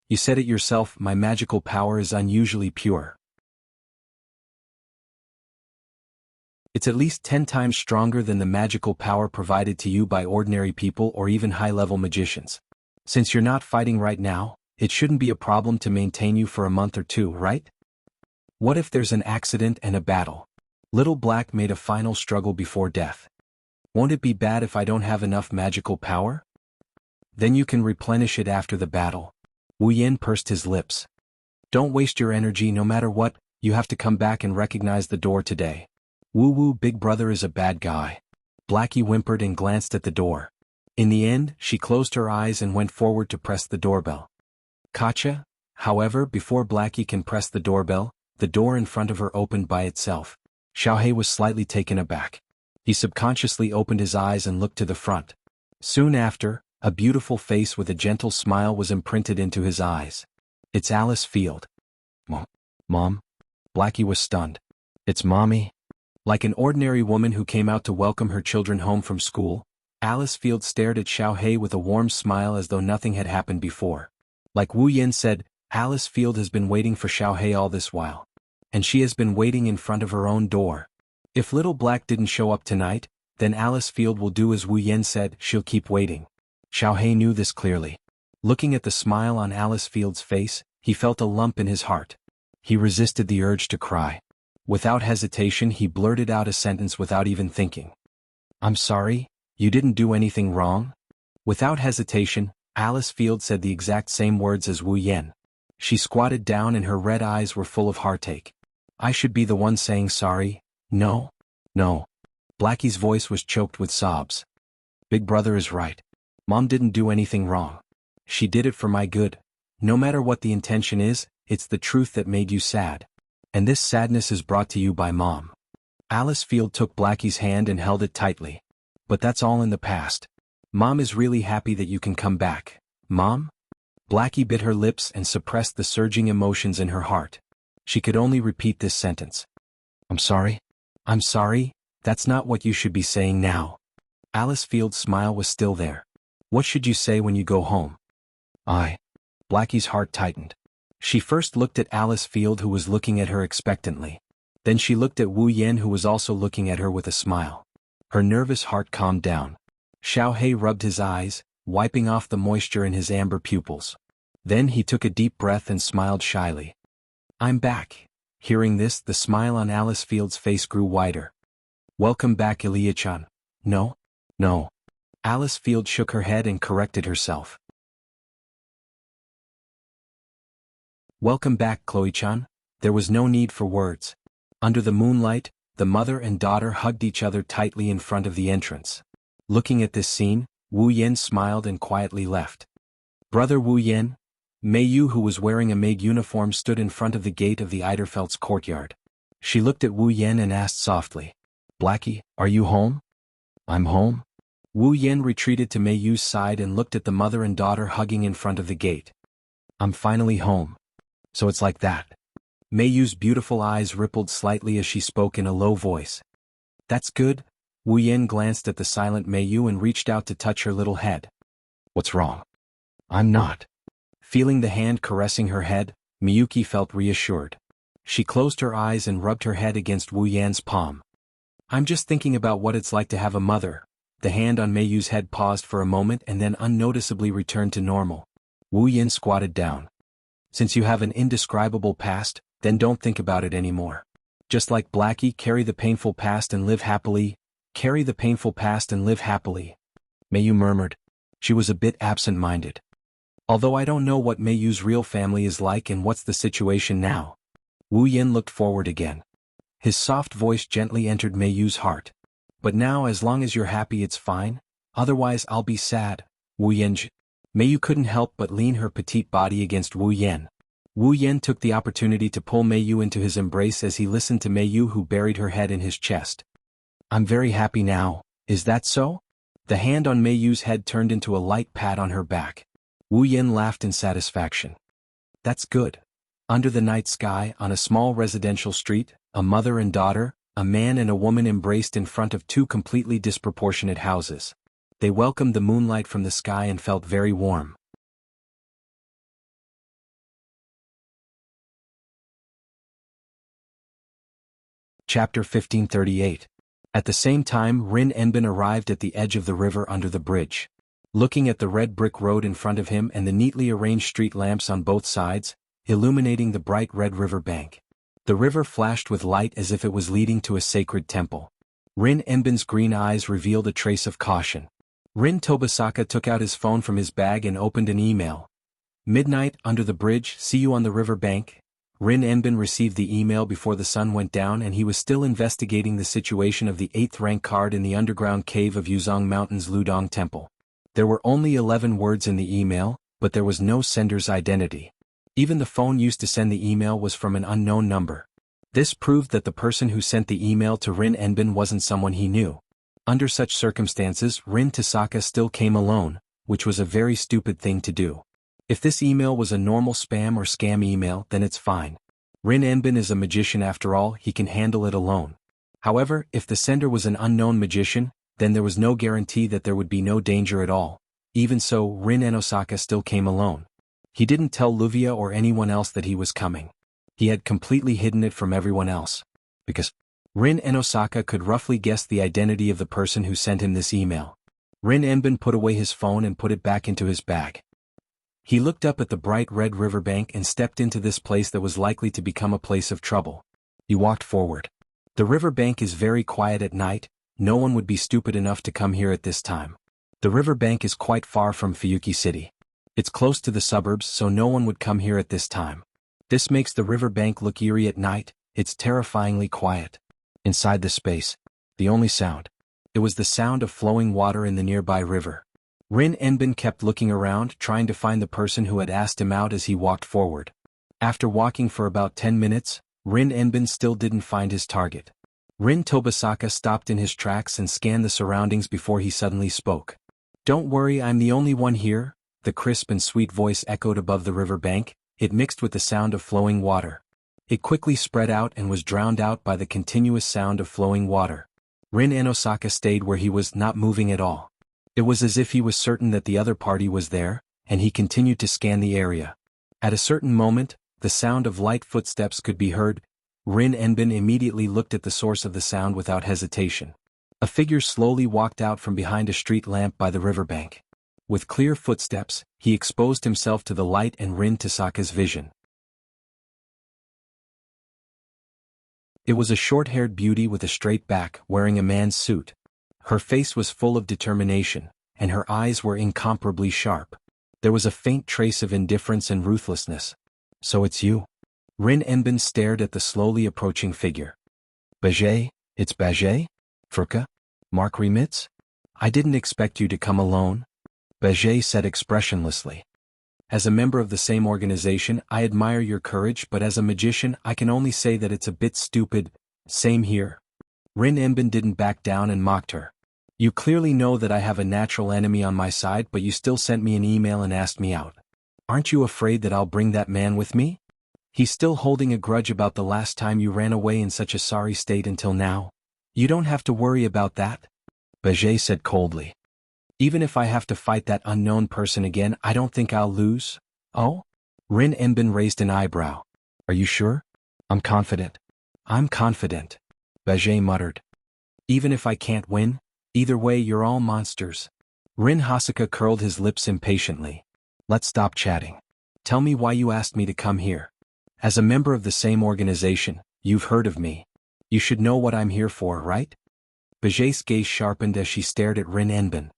Speaker 1: You said it yourself, my magical power is unusually pure. It's at least 10 times stronger than the magical power provided to you by ordinary people or even high-level magicians. Since you're not fighting right now, it shouldn't be a problem to maintain you for a month or two, right? What if there's an accident and a battle? Little Black made a final struggle before death. Won't it be bad if I don't have enough magical power? Then you can replenish it after the battle. Wu Yin pursed his lips. Don't waste your energy no matter what, you have to come back and recognize the door today. Woo-woo, big brother is a bad guy. Blackie whimpered and glanced at the door. In the end, she closed her eyes and went forward to press the doorbell. Gotcha. However, before Blackie can press the doorbell, the door in front of her opened by itself. Xiaohei was slightly taken aback. He subconsciously opened his eyes and looked to the front. Soon after, a beautiful face with a gentle smile was imprinted into his eyes. It's Alice Field.
Speaker 2: Mom?
Speaker 1: Blackie was stunned.
Speaker 2: It's Mommy?
Speaker 1: Like an ordinary woman who came out to welcome her children home from school, Alice Field stared at Xiaohei with a warm smile as though nothing had happened before. Like Wu Yin said, Alice Field has been waiting for Xiaohei all this while. and she has been waiting in front of her own door. If Little Black didn't show up tonight, then Alice Field will do as Wu Yan said, she'll keep waiting. Xiaohei knew this clearly. Looking at the smile on Alice Field's face, he felt a lump in his heart. He resisted the urge to cry. Without hesitation he blurted out a sentence without even thinking. "I'm sorry, you didn't do anything wrong?" Without hesitation, Alice Field said the exact same words as Wu Yan. She squatted down and her red eyes were full of heartache. "I should be the one saying sorry, no? No." Blackie's voice was choked with sobs. "Big brother is right. Mom didn't do anything wrong. She did it for my good. No matter what the intention is, it's the truth that made you sad. And this sadness is brought to you by Mom." Alice Field took Blackie's hand and held it tightly. "But that's all in the past. Mom is really happy that you can come back. Mom?" Blackie bit her lips and suppressed the surging emotions in her heart. She could only repeat this sentence. "I'm sorry. I'm sorry, that's not what you should be saying now." Alice Field's smile was still there. "What should you say when you go home?" Blackie's heart tightened. She first looked at Alice Field, who was looking at her expectantly. Then she looked at Wu Yan, who was also looking at her with a smile. Her nervous heart calmed down. Xiaohei rubbed his eyes, wiping off the moisture in his amber pupils. Then he took a deep breath and smiled shyly. "I'm back." Hearing this, the smile on Alice Field's face grew wider. "Welcome back, Ilia-chan." No. Alice Field shook her head and corrected herself. "Welcome back, Chloe-chan." There was no need for words. Under the moonlight, the mother and daughter hugged each other tightly in front of the entrance. Looking at this scene, Wu Yan smiled and quietly left. "Brother Wu Yan?" Mei Yu, who was wearing a maid uniform, stood in front of the gate of the Eiderfeldt's courtyard. She looked at Wu Yan and asked softly, "Blackie, are you home?" "I'm home." Wu Yan retreated to Mei Yu's side and looked at the mother and daughter hugging in front of the gate. "I'm finally home. So it's like that." Mei Yu's beautiful eyes rippled slightly as she spoke in a low voice. "That's good." Wu Yan glanced at the silent Mei Yu and reached out to touch her little head. "What's wrong?" "I'm not." Feeling the hand caressing her head, Miyuki felt reassured. She closed her eyes and rubbed her head against Wu Yan's palm. "I'm just thinking about what it's like to have a mother." The hand on Mei Yu's head paused for a moment and then unnoticeably returned to normal. Wu Yan squatted down. "Since you have an indescribable past, then don't think about it anymore. Just like Blackie, carry the painful past and live happily. Carry the painful past and live happily." Mei Yu murmured. She was a bit absent-minded. "Although I don't know what Mei Yu's real family is like and what's the situation now." Wu Yan looked forward again. His soft voice gently entered Mei Yu's heart. "But now, as long as you're happy, it's fine. Otherwise I'll be sad." Wu Yan. Mei Yu couldn't help but lean her petite body against Wu Yan. Wu Yan took the opportunity to pull Mei Yu into his embrace as he listened to Mei Yu, who buried her head in his chest. "I'm very happy now, is that so?" The hand on Mei Yu's head turned into a light pat on her back. Wu Yan laughed in satisfaction. "That's good." Under the night sky, on a small residential street, a mother and daughter, a man and a woman embraced in front of two completely disproportionate houses. They welcomed the moonlight from the sky and felt very warm. Chapter 1538. At the same time, Rin Enbin arrived at the edge of the river under the bridge. Looking at the red brick road in front of him and the neatly arranged street lamps on both sides, illuminating the bright red river bank. The river flashed with light as if it was leading to a sacred temple. Rin Enbin's green eyes revealed a trace of caution. Rin Tobasaka took out his phone from his bag and opened an email. "Midnight, under the bridge, see you on the river bank." Rin Enbin received the email before the sun went down and he was still investigating the situation of the 8th rank card in the underground cave of Yuzhong Mountain's Ludong Temple. There were only 11 words in the email, but there was no sender's identity. Even the phone used to send the email was from an unknown number. This proved that the person who sent the email to Rin Enbin wasn't someone he knew. Under such circumstances, Rin Tasaka still came alone, which was a very stupid thing to do. If this email was a normal spam or scam email, then it's fine. Rin Enbin is a magician after all, he can handle it alone. However, if the sender was an unknown magician, then there was no guarantee that there would be no danger at all. Even so, Rin Enosaka still came alone. He didn't tell Luvia or anyone else that he was coming. He had completely hidden it from everyone else. Because Rin and Osaka could roughly guess the identity of the person who sent him this email. Rin Enbin put away his phone and put it back into his bag. He looked up at the bright red riverbank and stepped into this place that was likely to become a place of trouble. He walked forward. The riverbank is very quiet at night, no one would be stupid enough to come here at this time. The riverbank is quite far from Fuyuki City. It's close to the suburbs, so no one would come here at this time. This makes the riverbank look eerie at night, it's terrifyingly quiet. Inside the space, the only sound. It was the sound of flowing water in the nearby river. Rin Enbin kept looking around, trying to find the person who had asked him out as he walked forward. After walking for about 10 minutes, Rin Enbin still didn't find his target. Rin Tobasaka stopped in his tracks and scanned the surroundings before he suddenly spoke. "Don't worry, I'm the only one here," the crisp and sweet voice echoed above the river bank. It mixed with the sound of flowing water. It quickly spread out and was drowned out by the continuous sound of flowing water. Rin and Osaka stayed where he was, not moving at all. It was as if he was certain that the other party was there, and he continued to scan the area. At a certain moment, the sound of light footsteps could be heard. Rin Enbin immediately looked at the source of the sound without hesitation. A figure slowly walked out from behind a street lamp by the riverbank. With clear footsteps, he exposed himself to the light and Rin Tosaka's vision. It was a short-haired beauty with a straight back, wearing a man's suit. Her face was full of determination, and her eyes were incomparably sharp. There was a faint trace of indifference and ruthlessness. "So it's you?" Rin Enbin stared at the slowly approaching figure. "Baget? It's Baget? Furka? Mark Remitz? I didn't expect you to come alone," Baget said expressionlessly. "As a member of the same organization, I admire your courage, but as a magician, I can only say that it's a bit stupid." "Same here." Rin Enbin didn't back down and mocked her. "You clearly know that I have a natural enemy on my side, but you still sent me an email and asked me out. Aren't you afraid that I'll bring that man with me? He's still holding a grudge about the last time you ran away in such a sorry state until now. You don't have to worry about that," Baget said coldly. "Even if I have to fight that unknown person again, I don't think I'll lose." "Oh?" Rin Enbin raised an eyebrow. "Are you sure?" "I'm confident." "I'm confident," Baget muttered. "Even if I can't win? Either way, you're all monsters." Rin Hasaka curled his lips impatiently. "Let's stop chatting. Tell me why you asked me to come here. As a member of the same organization, you've heard of me. You should know what I'm here for, right?" Baget's gaze sharpened as she stared at Rin Enbin.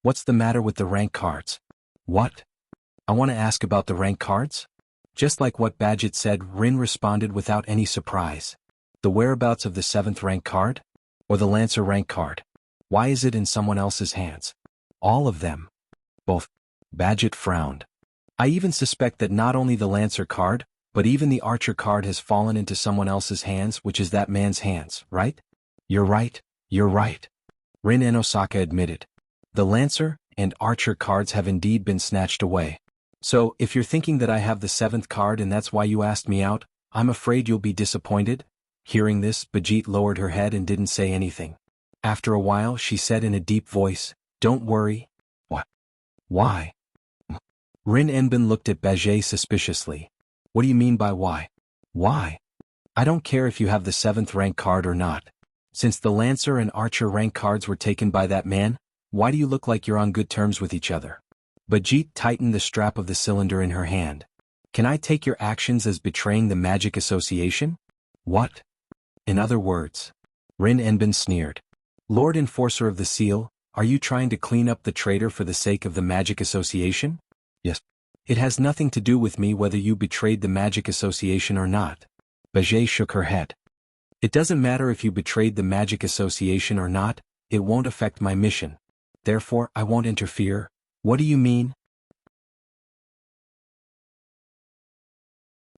Speaker 1: "What's the matter with the rank cards?" "What? I want to ask about the rank cards?" Just like what Baget said, Rin responded without any surprise. "The whereabouts of the 7th rank card? Or the Lancer rank card? Why is it in someone else's hands?" "All of them." "Both?" Baget frowned. "I even suspect that not only the Lancer card, but even the Archer card has fallen into someone else's hands, which is that man's hands, right?" You're right, Rin and Osaka admitted. "The Lancer and Archer cards have indeed been snatched away. So, if you're thinking that I have the 7th card and that's why you asked me out, I'm afraid you'll be disappointed." Hearing this, Baget lowered her head and didn't say anything. After a while, she said in a deep voice, "Don't worry." "What? Why?" Rin Enbin looked at Baget suspiciously. "What do you mean by why?" "Why? I don't care if you have the 7th rank card or not. Since the Lancer and Archer rank cards were taken by that man, why do you look like you're on good terms with each other?" Baget tightened the strap of the cylinder in her hand. "Can I take your actions as betraying the Magic Association?" "What?" "In other words," Rin Enbin sneered. "Lord Enforcer of the Seal, are you trying to clean up the traitor for the sake of the Magic Association?" "Yes." "It has nothing to do with me whether you betrayed the Magic Association or not." Baget shook her head. "It doesn't matter if you betrayed the Magic Association or not, it won't affect my mission. Therefore, I won't interfere." "What do you mean?"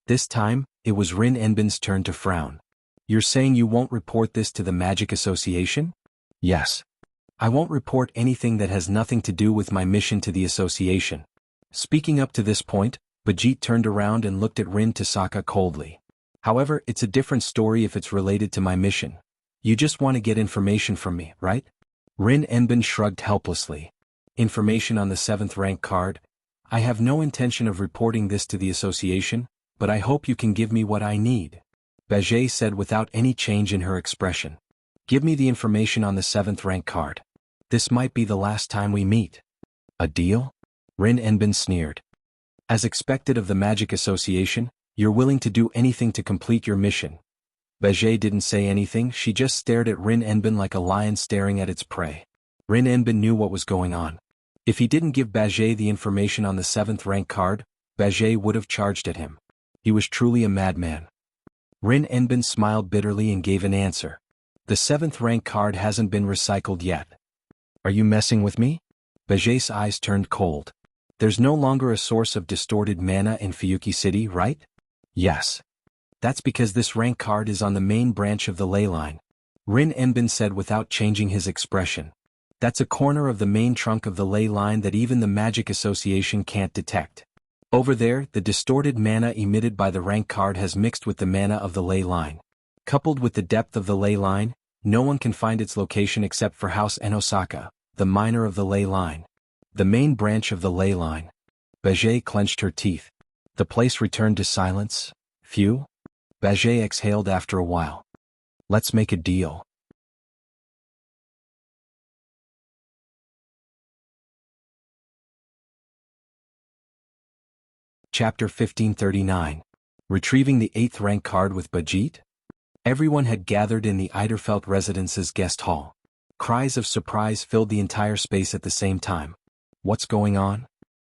Speaker 1: This time, it was Rin Enbin's turn to frown. "You're saying you won't report this to the Magic Association?" "Yes. I won't report anything that has nothing to do with my mission to the association." Speaking up to this point, Baget turned around and looked at Rin Tosaka coldly. "However, it's a different story if it's related to my mission. You just want to get information from me, right?" Rin Enbin shrugged helplessly. "Information on the 7th rank card? I have no intention of reporting this to the association, but I hope you can give me what I need. Beige said without any change in her expression. Give me the information on the 7th rank card. This might be the last time we meet. A deal? Rin Enbin sneered. As expected of the Magic Association, you're willing to do anything to complete your mission. Beige didn't say anything, she just stared at Rin Enbin like a lion staring at its prey. Rin Enbin knew what was going on. If he didn't give Beige the information on the 7th rank card, Beige would have charged at him. He was truly a madman. Rin Enbin smiled bitterly and gave an answer. The 7th rank card hasn't been recycled yet. Are you messing with me? Beige's eyes turned cold. There's no longer a source of distorted mana in Fuyuki City, right? Yes. That's because this rank card is on the main branch of the ley line. Rin Enbin said without changing his expression. That's a corner of the main trunk of the ley line that even the Magic Association can't detect. Over there, the distorted mana emitted by the rank card has mixed with the mana of the ley line. Coupled with the depth of the ley line, no one can find its location except for House Enosaka, the miner of the ley line. The main branch of the ley line. Beige clenched her teeth. The place returned to silence. Phew. Beige exhaled after a while. Let's make a deal. Chapter 1539. Retrieving the 8th rank card with Bajit? Everyone had gathered in the Eiderfeld residence's guest hall. Cries of surprise filled the entire space at the same time. What's going on?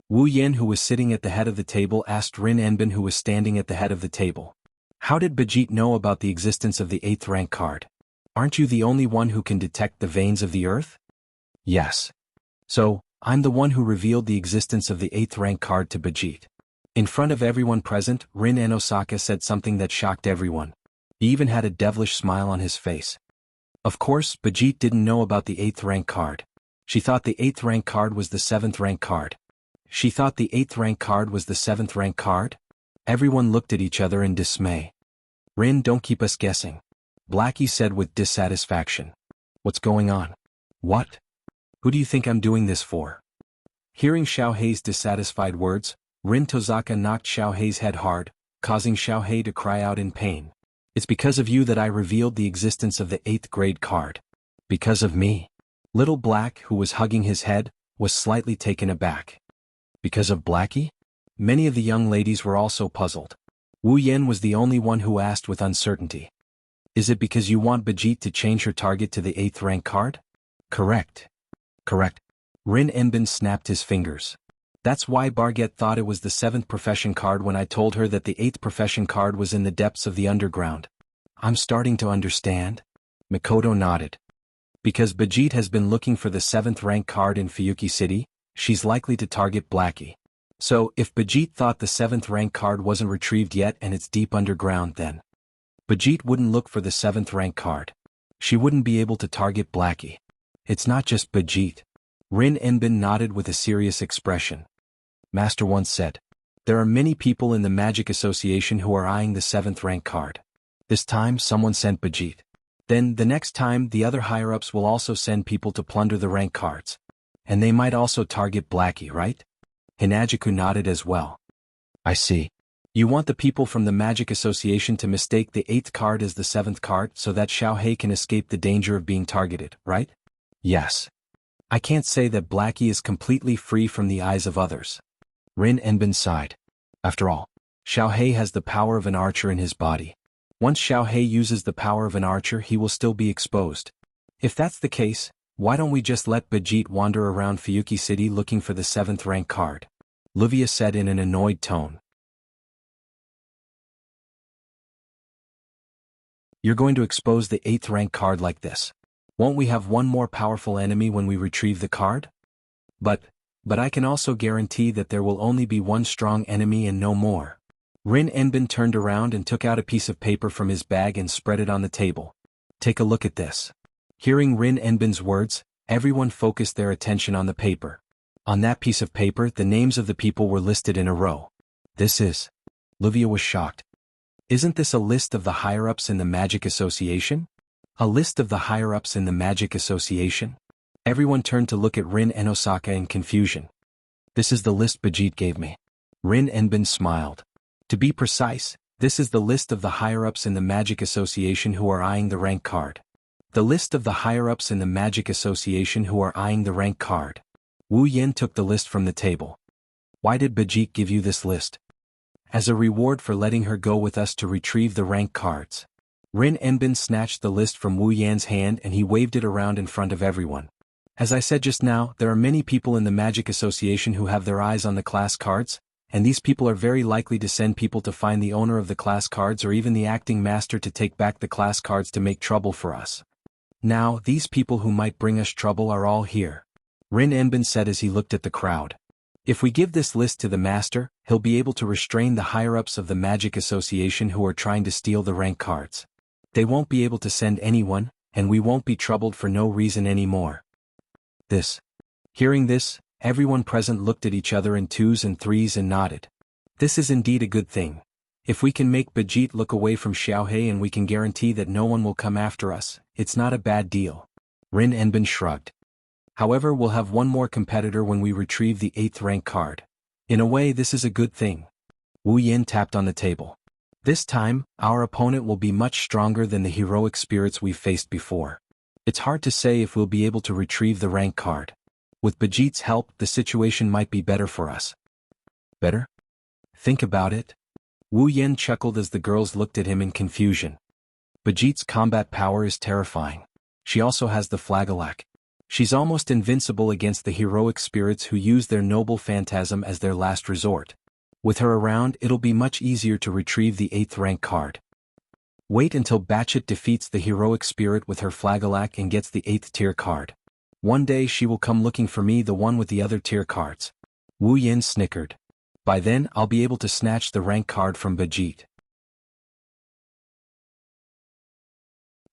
Speaker 1: Wu Yin, who was sitting at the head of the table, asked Rin Enbin, who was standing at the head of the table. How did Bajit know about the existence of the 8th rank card? Aren't you the only one who can detect the veins of the earth? Yes. So, I'm the one who revealed the existence of the 8th rank card to Bajit. In front of everyone present, Rin Enosaka said something that shocked everyone. He even had a devilish smile on his face. Of course, Bajit didn't know about the 8th rank card. She thought the 8th rank card was the 7th rank card. She thought the 8th rank card was the 7th rank card? Everyone looked at each other in dismay. Rin, don't keep us guessing. Blackie said with dissatisfaction. What's going on? What? Who do you think I'm doing this for? Hearing Xiaohei's dissatisfied words, Rin Tozaka knocked Xiaohei's head hard, causing Xiaohei to cry out in pain. It's because of you that I revealed the existence of the 8th grade card. Because of me? Little Black, who was hugging his head, was slightly taken aback. Because of Blackie? Many of the young ladies were also puzzled. Wu Yen was the only one who asked with uncertainty. Is it because you want Bajit to change her target to the 8th rank card? Correct. Correct. Rin Enbin snapped his fingers. That's why Barget thought it was the 7th profession card when I told her that the 8th profession card was in the depths of the underground. I'm starting to understand. Mikoto nodded. Because Bajit has been looking for the 7th rank card in Fuyuki City, she's likely to target Blackie. So, if Bajit thought the 7th rank card wasn't retrieved yet and it's deep underground, then Bajit wouldn't look for the 7th rank card. She wouldn't be able to target Blackie. It's not just Bajit. Rin Enbin nodded with a serious expression. Master once said, there are many people in the Magic Association who are eyeing the 7th rank card. This time someone sent Bajit. Then, the next time, the other higher-ups will also send people to plunder the rank cards. And they might also target Blackie, right? Hinajiku nodded as well. I see. You want the people from the Magic Association to mistake the 8th card as the 7th card so that Xiaohei can escape the danger of being targeted, right? Yes. I can't say that Blackie is completely free from the eyes of others. Rin Enbin sighed. After all, Xiaohei has the power of an archer in his body. Once Xiaohei uses the power of an archer, he will still be exposed. If that's the case, why don't we just let Bajit wander around Fuyuki City looking for the 7th rank card? Livia said in an annoyed tone. You're going to expose the 8th rank card like this. Won't we have one more powerful enemy when we retrieve the card? But I can also guarantee that there will only be one strong enemy and no more. Rin Enbin turned around and took out a piece of paper from his bag and spread it on the table. Take a look at this. Hearing Rin Enbin's words, everyone focused their attention on the paper. On that piece of paper, the names of the people were listed in a row. This is... Livia was shocked. Isn't this a list of the higher-ups in the Magic Association? A list of the higher-ups in the Magic Association? Everyone turned to look at Rin Enosaka in confusion. This is the list Bajit gave me. Rin Enbin smiled. To be precise, this is the list of the higher-ups in the Magic Association who are eyeing the rank card. The list of the higher-ups in the Magic Association who are eyeing the rank card. Wu Yin took the list from the table. Why did Bajit give you this list? As a reward for letting her go with us to retrieve the rank cards. Rin Enbin snatched the list from Wu Yan's hand and he waved it around in front of everyone. As I said just now, there are many people in the Magic Association who have their eyes on the class cards, and these people are very likely to send people to find the owner of the class cards or even the acting master to take back the class cards to make trouble for us. Now, these people who might bring us trouble are all here. Rin Enbin said as he looked at the crowd. If we give this list to the master, he'll be able to restrain the higher-ups of the Magic Association who are trying to steal the rank cards. They won't be able to send anyone, and we won't be troubled for no reason anymore. Hearing this, everyone present looked at each other in twos and threes and nodded. This is indeed a good thing. If we can make Bajit look away from Xiaohe and we can guarantee that no one will come after us, it's not a bad deal. Rin Enbin shrugged. However, we'll have one more competitor when we retrieve the 8th rank card. In a way, this is a good thing. Wu Yin tapped on the table. This time, our opponent will be much stronger than the heroic spirits we've faced before. It's hard to say if we'll be able to retrieve the rank card. With Bajit's help, the situation might be better for us. Better? Think about it. Wu Yin chuckled as the girls looked at him in confusion. Bajit's combat power is terrifying. She also has the Flagelak. She's almost invincible against the heroic spirits who use their noble phantasm as their last resort. With her around, it'll be much easier to retrieve the 8th rank card. Wait until Batchet defeats the heroic spirit with her Flagelak and gets the 8th tier card. One day she will come looking for me, the one with the other tier cards. Wu Yin snickered. By then, I'll be able to snatch the rank card from Bajit.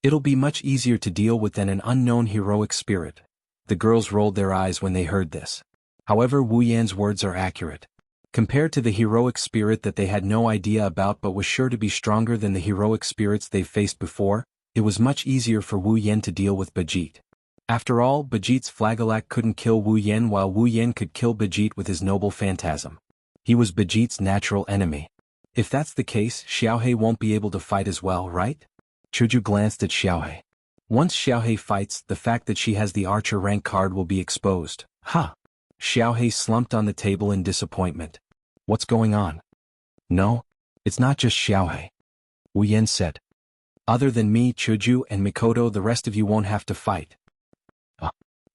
Speaker 1: It'll be much easier to deal with than an unknown heroic spirit. The girls rolled their eyes when they heard this. However, Wu Yan's words are accurate. Compared to the heroic spirit that they had no idea about but was sure to be stronger than the heroic spirits they've faced before, it was much easier for Wu Yan to deal with Bajit. After all, Bajit's Flagelak couldn't kill Wu Yan while Wu Yan could kill Bajit with his noble phantasm. He was Bajit's natural enemy. If that's the case, Xiaohe won't be able to fight as well, right? Chuju glanced at Xiaohe. Once Xiaohe fights, the fact that she has the archer rank card will be exposed. Ha! Xiaohe slumped on the table in disappointment. What's going on? No, it's not just Xiaohe. Wu Yan said. Other than me, Chuju, and Mikoto, the rest of you won't have to fight.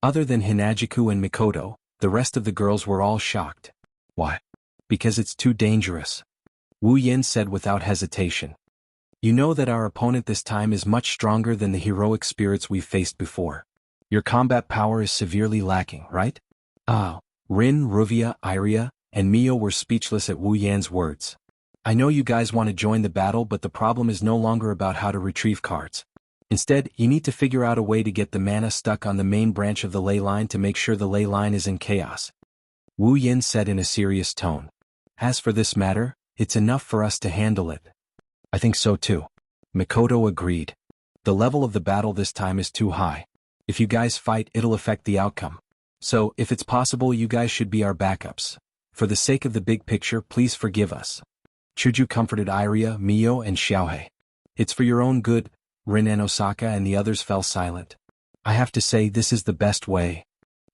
Speaker 1: Other than Hinajiku and Mikoto, the rest of the girls were all shocked. Why? Because it's too dangerous. Wu Yan said without hesitation. You know that our opponent this time is much stronger than the heroic spirits we've faced before. Your combat power is severely lacking, right? Rin, Ruvia, Iria, and Mio were speechless at Wu Yan's words. I know you guys want to join the battle, but the problem is no longer about how to retrieve cards. Instead, you need to figure out a way to get the mana stuck on the main branch of the ley line to make sure the ley line is in chaos. Wu Yan said in a serious tone. As for this matter, it's enough for us to handle it. I think so too. Mikoto agreed. The level of the battle this time is too high. If you guys fight, it'll affect the outcome. So, if it's possible, you guys should be our backups. For the sake of the big picture, please forgive us. Chuju comforted Iria, Mio, and Xiaohe. It's for your own good. Rin and Osaka and the others fell silent. I have to say, this is the best way.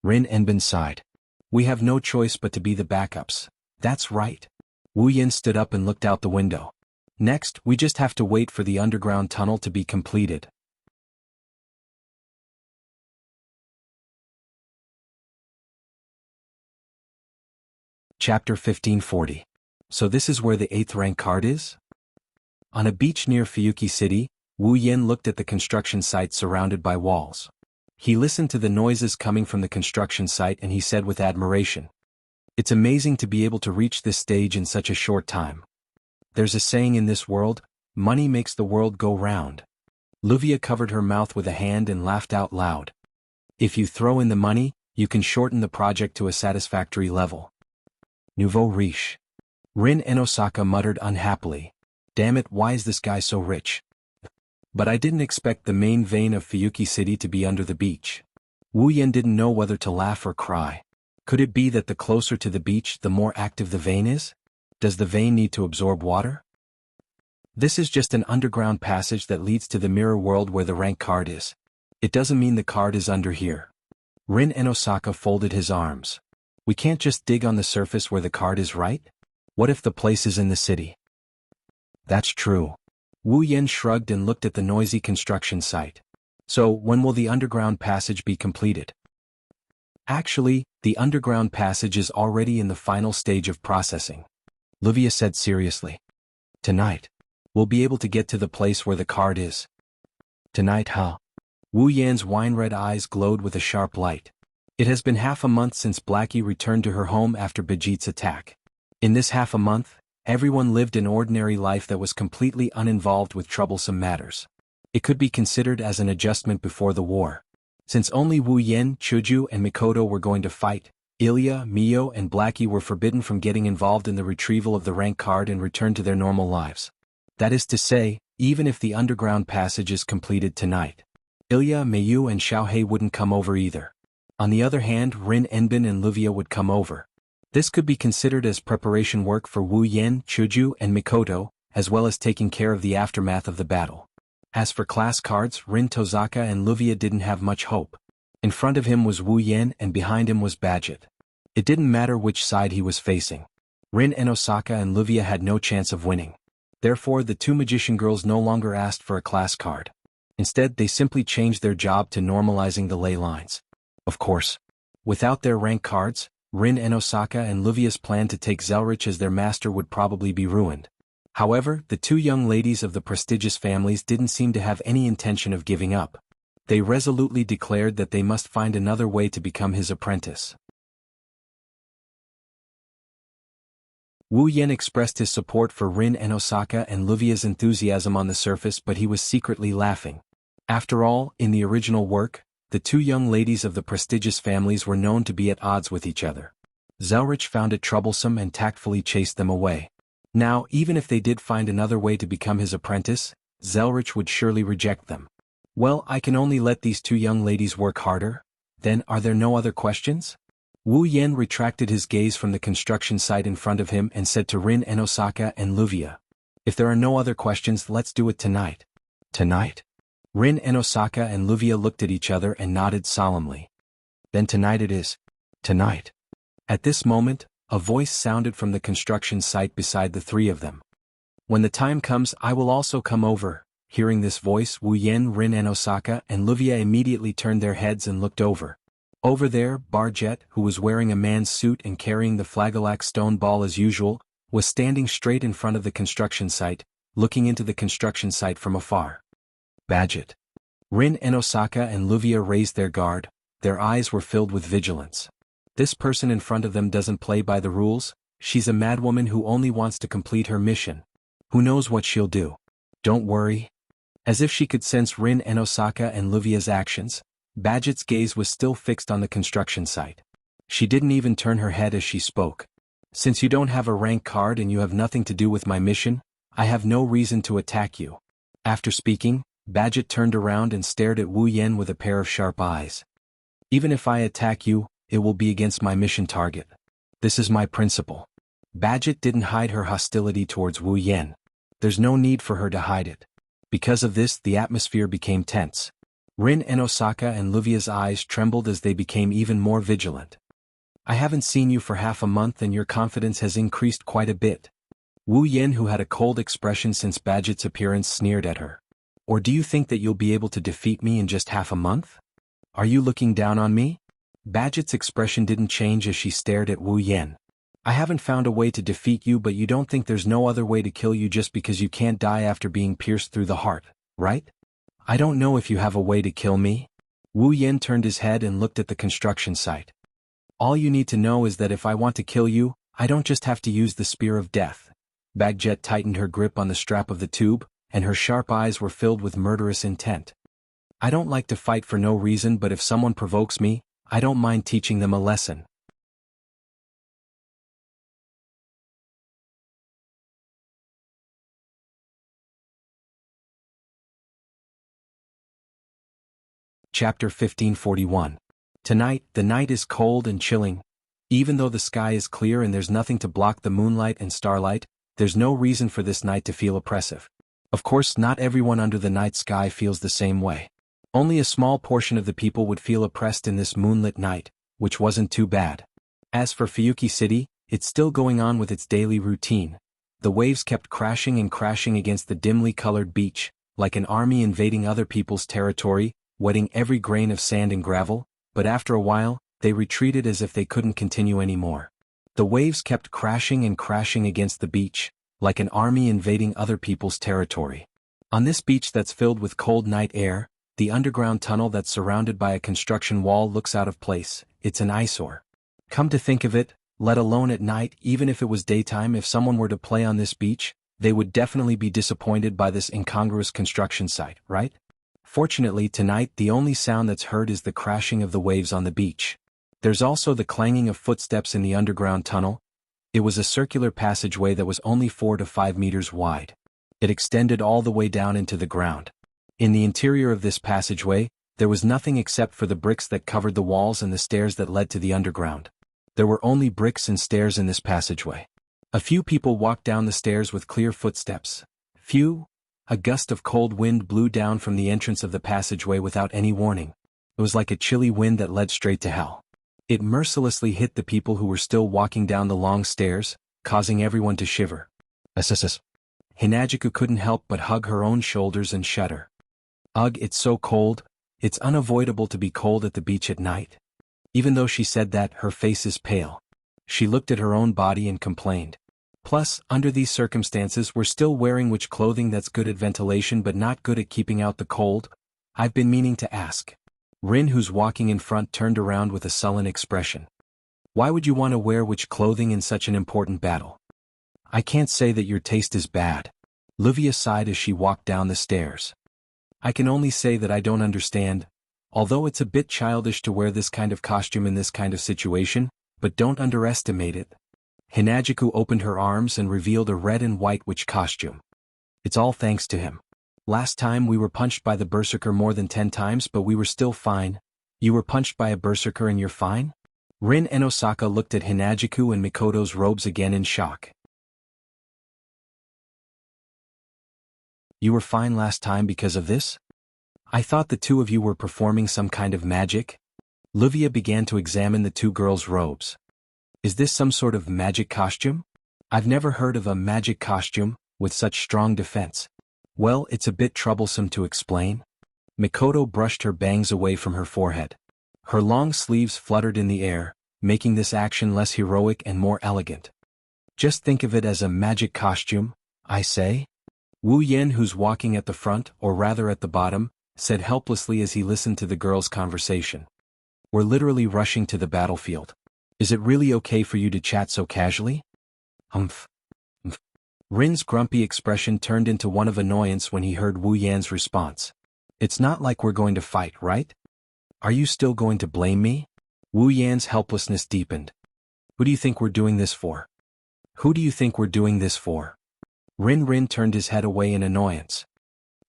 Speaker 1: Rin Enbin sighed. We have no choice but to be the backups. That's right. Wu Yin stood up and looked out the window. Next, we just have to wait for the underground tunnel to be completed. Chapter 1540. So this is where the 8th rank card is? On a beach near Fuyuki City, Wu Yin looked at the construction site surrounded by walls. He listened to the noises coming from the construction site and he said with admiration, "It's amazing to be able to reach this stage in such a short time. There's a saying in this world, money makes the world go round." Luvia covered her mouth with a hand and laughed out loud. If you throw in the money, you can shorten the project to a satisfactory level. Nouveau riche. Rin and Osaka muttered unhappily. Damn it, why is this guy so rich? But I didn't expect the main vein of Fuyuki City to be under the beach. Wu Yin didn't know whether to laugh or cry. Could it be that the closer to the beach, the more active the vein is? Does the vein need to absorb water? This is just an underground passage that leads to the mirror world where the rank card is. It doesn't mean the card is under here. Rin and Osaka folded his arms. We can't just dig on the surface where the card is, right? What if the place is in the city? That's true. Wu Yen shrugged and looked at the noisy construction site. So, when will the underground passage be completed? Actually, the underground passage is already in the final stage of processing. Livia said seriously. Tonight. We'll be able to get to the place where the card is. Tonight, huh? Wu Yan's wine-red eyes glowed with a sharp light. It has been half a month since Blackie returned to her home after Bijit's attack. In this half a month, everyone lived an ordinary life that was completely uninvolved with troublesome matters. It could be considered as an adjustment before the war. Since only Wu Yan, Chuju and Mikoto were going to fight, Ilya, Mio and Blackie were forbidden from getting involved in the retrieval of the rank card and returned to their normal lives. That is to say, even if the underground passage is completed tonight, Ilya, Mayu and Xiaohei wouldn't come over either. On the other hand, Rin Enbin and Livia would come over. This could be considered as preparation work for Wu Yan, Chuju and Mikoto, as well as taking care of the aftermath of the battle. As for class cards, Rin Tozaka and Livia didn't have much hope. In front of him was Wu Yan and behind him was Badget. It didn't matter which side he was facing. Rin and Osaka and Livia had no chance of winning. Therefore, the two magician girls no longer asked for a class card. Instead, they simply changed their job to normalizing the ley lines. Of course, without their rank cards, Rin and Osaka and Livia's plan to take Zelrich as their master would probably be ruined. However, the two young ladies of the prestigious families didn't seem to have any intention of giving up. They resolutely declared that they must find another way to become his apprentice. Wu Yan expressed his support for Rin and Osaka and Livia's enthusiasm on the surface, but he was secretly laughing. After all, in the original work, the two young ladies of the prestigious families were known to be at odds with each other. Zelrich found it troublesome and tactfully chased them away. Now, even if they did find another way to become his apprentice, Zelrich would surely reject them. Well, I can only let these two young ladies work harder? Then, are there no other questions? Wu Yan retracted his gaze from the construction site in front of him and said to Rin and Osaka and Livia, "If there are no other questions, let's do it tonight." Tonight? Rin and Osaka and Livia looked at each other and nodded solemnly. Then tonight it is. Tonight. At this moment, a voice sounded from the construction site beside the three of them. When the time comes, I will also come over. Hearing this voice, Wu Yan, Rin and Osaka and Livia immediately turned their heads and looked over. Over there, Barjet, who was wearing a man's suit and carrying the Flagelac stone ball as usual, was standing straight in front of the construction site, looking into the construction site from afar. Badget. Rin and Osaka and Livia raised their guard, their eyes were filled with vigilance. This person in front of them doesn't play by the rules, she's a madwoman who only wants to complete her mission. Who knows what she'll do? Don't worry. As if she could sense Rin and Osaka and Livia's actions, Badget's gaze was still fixed on the construction site. She didn't even turn her head as she spoke. Since you don't have a rank card and you have nothing to do with my mission, I have no reason to attack you. After speaking, Badget turned around and stared at Wu Yan with a pair of sharp eyes. Even if I attack you, it will be against my mission target. This is my principle. Badget didn't hide her hostility towards Wu Yan. There's no need for her to hide it. Because of this, the atmosphere became tense. Rin and Osaka and Livia's eyes trembled as they became even more vigilant. I haven't seen you for half a month and your confidence has increased quite a bit. Wu Yan, who had a cold expression since Badget's appearance, sneered at her. Or do you think that you'll be able to defeat me in just half a month? Are you looking down on me? Badget's expression didn't change as she stared at Wu Yan. I haven't found a way to defeat you, but you don't think there's no other way to kill you just because you can't die after being pierced through the heart, right? I don't know if you have a way to kill me. Wu Yan turned his head and looked at the construction site. All you need to know is that if I want to kill you, I don't just have to use the spear of death. Badget tightened her grip on the strap of the tube, and her sharp eyes were filled with murderous intent. I don't like to fight for no reason, but if someone provokes me, I don't mind teaching them a lesson. Chapter 1541. Tonight, the night is cold and chilling. Even though the sky is clear and there's nothing to block the moonlight and starlight, there's no reason for this night to feel oppressive. Of course, not everyone under the night sky feels the same way. Only a small portion of the people would feel oppressed in this moonlit night, which wasn't too bad. As for Fuyuki City, it's still going on with its daily routine. The waves kept crashing and crashing against the dimly colored beach, like an army invading other people's territory, wetting every grain of sand and gravel, but after a while, they retreated as if they couldn't continue anymore. The waves kept crashing and crashing against the beach, like an army invading other people's territory. On this beach that's filled with cold night air, the underground tunnel that's surrounded by a construction wall looks out of place. It's an eyesore. Come to think of it, let alone at night, even if it was daytime, if someone were to play on this beach, they would definitely be disappointed by this incongruous construction site, right? Fortunately, tonight the only sound that's heard is the crashing of the waves on the beach. There's also the clanging of footsteps in the underground tunnel. It was a circular passageway that was only 4 to 5 meters wide. It extended all the way down into the ground. In the interior of this passageway, there was nothing except for the bricks that covered the walls and the stairs that led to the underground. There were only bricks and stairs in this passageway. A few people walked down the stairs with clear footsteps. A gust of cold wind blew down from the entrance of the passageway without any warning. It was like a chilly wind that led straight to hell. It mercilessly hit the people who were still walking down the long stairs, causing everyone to shiver. Hinagiku couldn't help but hug her own shoulders and shudder. Ugh, it's so cold. It's unavoidable to be cold at the beach at night. Even though she said that, her face is pale. She looked at her own body and complained. Plus, under these circumstances, we're still wearing which clothing that's good at ventilation but not good at keeping out the cold? I've been meaning to ask. Rin, who's walking in front, turned around with a sullen expression. Why would you want to wear which clothing in such an important battle? I can't say that your taste is bad. Livia sighed as she walked down the stairs. I can only say that I don't understand. Although it's a bit childish to wear this kind of costume in this kind of situation, but don't underestimate it. Hinagiku opened her arms and revealed a red and white witch costume. It's all thanks to him. Last time we were punched by the berserker more than 10 times but we were still fine. You were punched by a berserker and you're fine? Rin and Osaka looked at Hinagiku and Mikoto's robes again in shock. You were fine last time because of this? I thought the two of you were performing some kind of magic? Livia began to examine the two girls' robes. Is this some sort of magic costume? I've never heard of a magic costume with such strong defense. Well, it's a bit troublesome to explain. Mikoto brushed her bangs away from her forehead. Her long sleeves fluttered in the air, making this action less heroic and more elegant. Just think of it as a magic costume, I say. Wu Yen, who's walking at the front, or rather at the bottom, said helplessly as he listened to the girls' conversation. We're literally rushing to the battlefield. Is it really okay for you to chat so casually? Humph. Rin's grumpy expression turned into one of annoyance when he heard Wu Yan's response. It's not like we're going to fight, right? Are you still going to blame me? Wu Yan's helplessness deepened. Who do you think we're doing this for? Who do you think we're doing this for? Rin turned his head away in annoyance.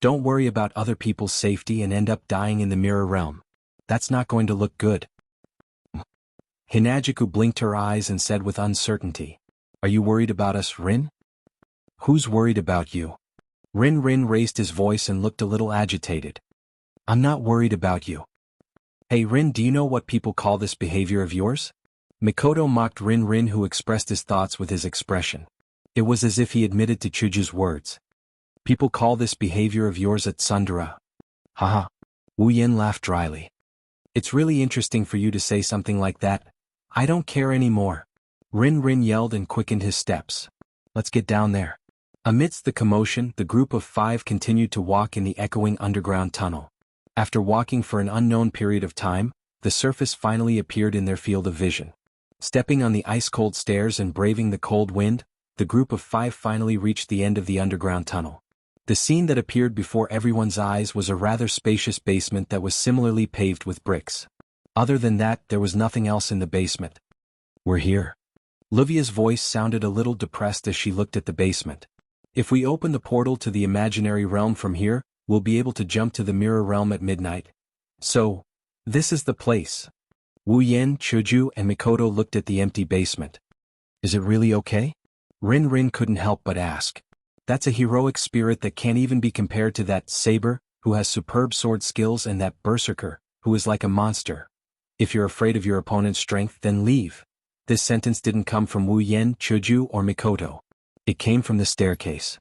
Speaker 1: Don't worry about other people's safety and end up dying in the mirror realm. That's not going to look good. Hinagiku blinked her eyes and said with uncertainty. Are you worried about us, Rin? Who's worried about you? Rin raised his voice and looked a little agitated. I'm not worried about you. Hey Rin, do you know what people call this behavior of yours? Mikoto mocked Rin, who expressed his thoughts with his expression. It was as if he admitted to Chuju's words. People call this behavior of yours a tsundere. Haha. Wu Yen laughed dryly. It's really interesting for you to say something like that. I don't care anymore. Rin yelled and quickened his steps. Let's get down there. Amidst the commotion, the group of 5 continued to walk in the echoing underground tunnel. After walking for an unknown period of time, the surface finally appeared in their field of vision. Stepping on the ice-cold stairs and braving the cold wind, the group of 5 finally reached the end of the underground tunnel. The scene that appeared before everyone's eyes was a rather spacious basement that was similarly paved with bricks. Other than that, there was nothing else in the basement. We're here. Livia's voice sounded a little depressed as she looked at the basement. If we open the portal to the imaginary realm from here, we'll be able to jump to the mirror realm at midnight. So, this is the place. Wu Yen, Chuju, and Mikoto looked at the empty basement.
Speaker 2: Is it really okay?
Speaker 1: Rin couldn't help but ask. That's a heroic spirit that can't even be compared to that saber, who has superb sword skills, and that berserker, who is like a monster. If you're afraid of your opponent's strength, then leave. This sentence didn't come from Wu Yen, Chuju, or Mikoto. It came from the staircase.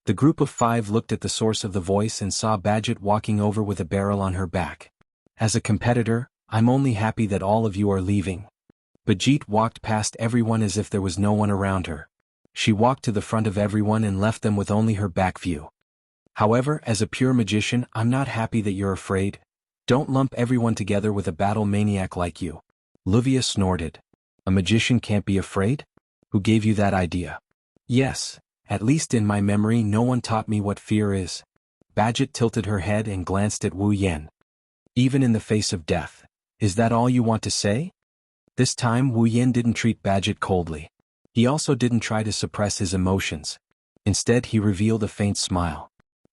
Speaker 1: The group of 5 looked at the source of the voice and saw Badget walking over with a barrel on her back. As a competitor, I'm only happy that all of you are leaving. Badget walked past everyone as if there was no one around her. She walked to the front of everyone and left them with only her back view. However, as a pure magician, I'm not happy that you're afraid. Don't lump everyone together with a battle maniac like you. Luvia snorted. A magician can't be afraid? Who gave you that idea? Yes, at least in my memory no one taught me what fear is. Badget tilted her head and glanced at Wu Yen. Even in the face of death. Is that all you want to say? This time Wu Yen didn't treat Badget coldly. He also didn't try to suppress his emotions. Instead he revealed a faint smile.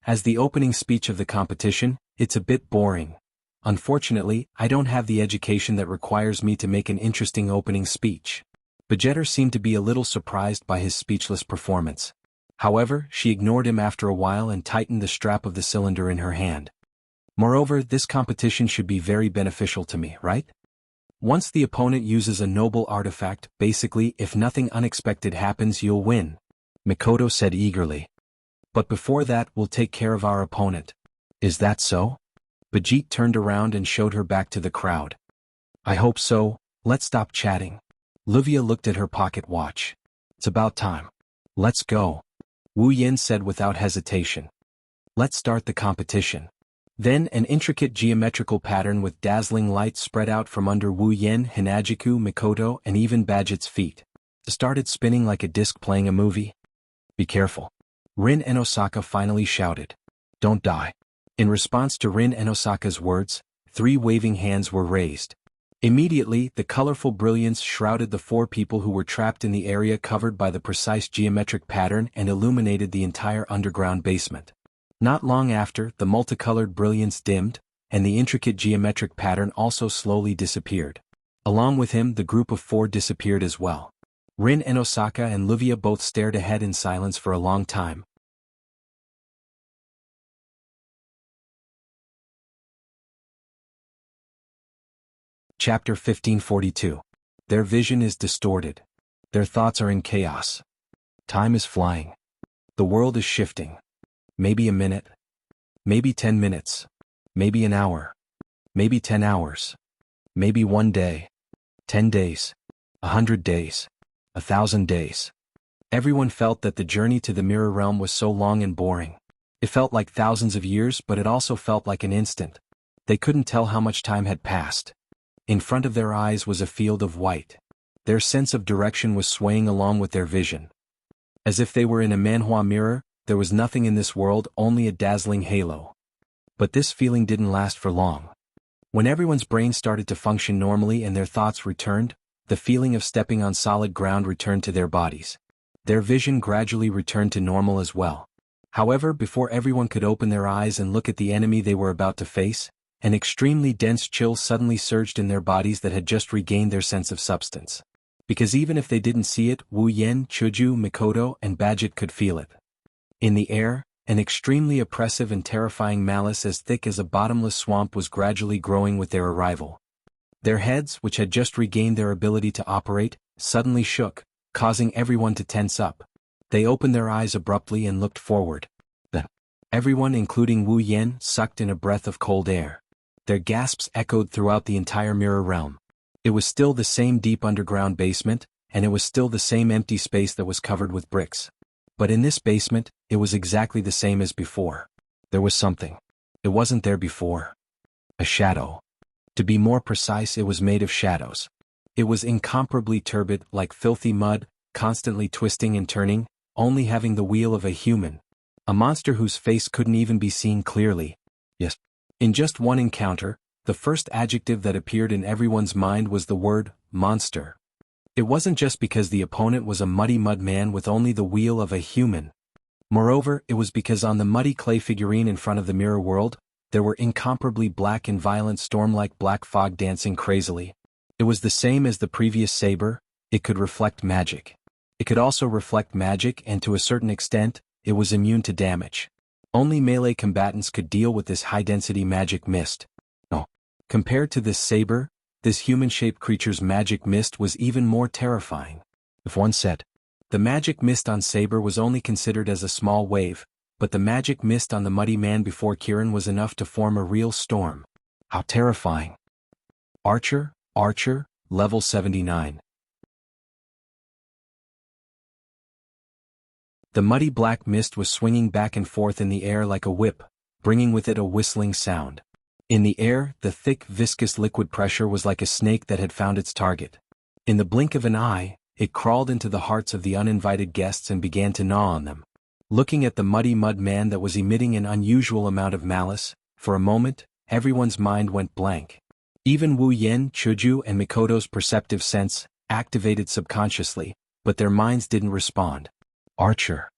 Speaker 1: As the opening speech of the competition, it's a bit boring. Unfortunately, I don't have the education that requires me to make an interesting opening speech. Badgetter seemed to be a little surprised by his speechless performance. However, she ignored him after a while and tightened the strap of the cylinder in her hand. Moreover, this competition should be very beneficial to me, right? Once the opponent uses a noble artifact, basically, if nothing unexpected happens, you'll win, Mikoto said eagerly. But before that, we'll take care of our opponent. Is that so? Badget turned around and showed her back to the crowd. I hope so. Let's stop chatting. Luvia looked at her pocket watch. It's about time. Let's go. Wu Yen said without hesitation. Let's start the competition. Then an intricate geometrical pattern with dazzling lights spread out from under Wu Yen, Hinajiku, Mikoto, and even Badget's feet. It started spinning like a disc playing a movie. Be careful. Rin and Osaka finally shouted. Don't die. In response to Rin and Osaka's words, 3 waving hands were raised. Immediately, the colorful brilliance shrouded the 4 people who were trapped in the area covered by the precise geometric pattern and illuminated the entire underground basement. Not long after, the multicolored brilliance dimmed, and the intricate geometric pattern also slowly disappeared. Along with him, the group of 4 disappeared as well. Rin and Osaka and Luvia both stared ahead in silence for a long time. Chapter 1542. Their vision is distorted. Their thoughts are in chaos. Time is flying. The world is shifting. Maybe a minute. Maybe 10 minutes. Maybe an hour. Maybe 10 hours. Maybe 1 day. 10 days. 100 days. 1,000 days. Everyone felt that the journey to the mirror realm was so long and boring. It felt like thousands of years, but it also felt like an instant. They couldn't tell how much time had passed. In front of their eyes was a field of white. Their sense of direction was swaying along with their vision. As if they were in a manhua mirror, there was nothing in this world, only a dazzling halo. But this feeling didn't last for long. When everyone's brain started to function normally and their thoughts returned, the feeling of stepping on solid ground returned to their bodies. Their vision gradually returned to normal as well. However, before everyone could open their eyes and look at the enemy they were about to face, an extremely dense chill suddenly surged in their bodies that had just regained their sense of substance. Because even if they didn't see it, Wu Yen, Chuju, Mikoto, and Badget could feel it. In the air, an extremely oppressive and terrifying malice as thick as a bottomless swamp was gradually growing with their arrival. Their heads, which had just regained their ability to operate, suddenly shook, causing everyone to tense up. They opened their eyes abruptly and looked forward. Then, everyone, including Wu Yen, sucked in a breath of cold air. Their gasps echoed throughout the entire mirror realm. It was still the same deep underground basement, and it was still the same empty space that was covered with bricks. But in this basement, it was exactly the same as before. There was something. It wasn't there before. A shadow. To be more precise, it was made of shadows. It was incomparably turbid, like filthy mud, constantly twisting and turning, only having the wheel of a human. A monster whose face couldn't even be seen clearly. Yes. In just one encounter, the first adjective that appeared in everyone's mind was the word, monster. It wasn't just because the opponent was a muddy mud man with only the wheel of a human. Moreover, it was because on the muddy clay figurine in front of the mirror world, there were incomparably black and violent storm-like black fog dancing crazily. It was the same as the previous saber, it could reflect magic. It could also reflect magic and to a certain extent, it was immune to damage. Only melee combatants could deal with this high-density magic mist. Oh. Compared to this saber, this human-shaped creature's magic mist was even more terrifying. If one said, the magic mist on saber was only considered as a small wave, but the magic mist on the muddy man before Kirin was enough to form a real storm. How terrifying. Archer, level 79. The muddy black mist was swinging back and forth in the air like a whip, bringing with it a whistling sound. In the air, the thick, viscous liquid pressure was like a snake that had found its target. In the blink of an eye, it crawled into the hearts of the uninvited guests and began to gnaw on them. Looking at the muddy mud man that was emitting an unusual amount of malice, for a moment, everyone's mind went blank. Even Wu Yen, Chuju and Mikoto's perceptive sense activated subconsciously, but their minds didn't respond. Archer.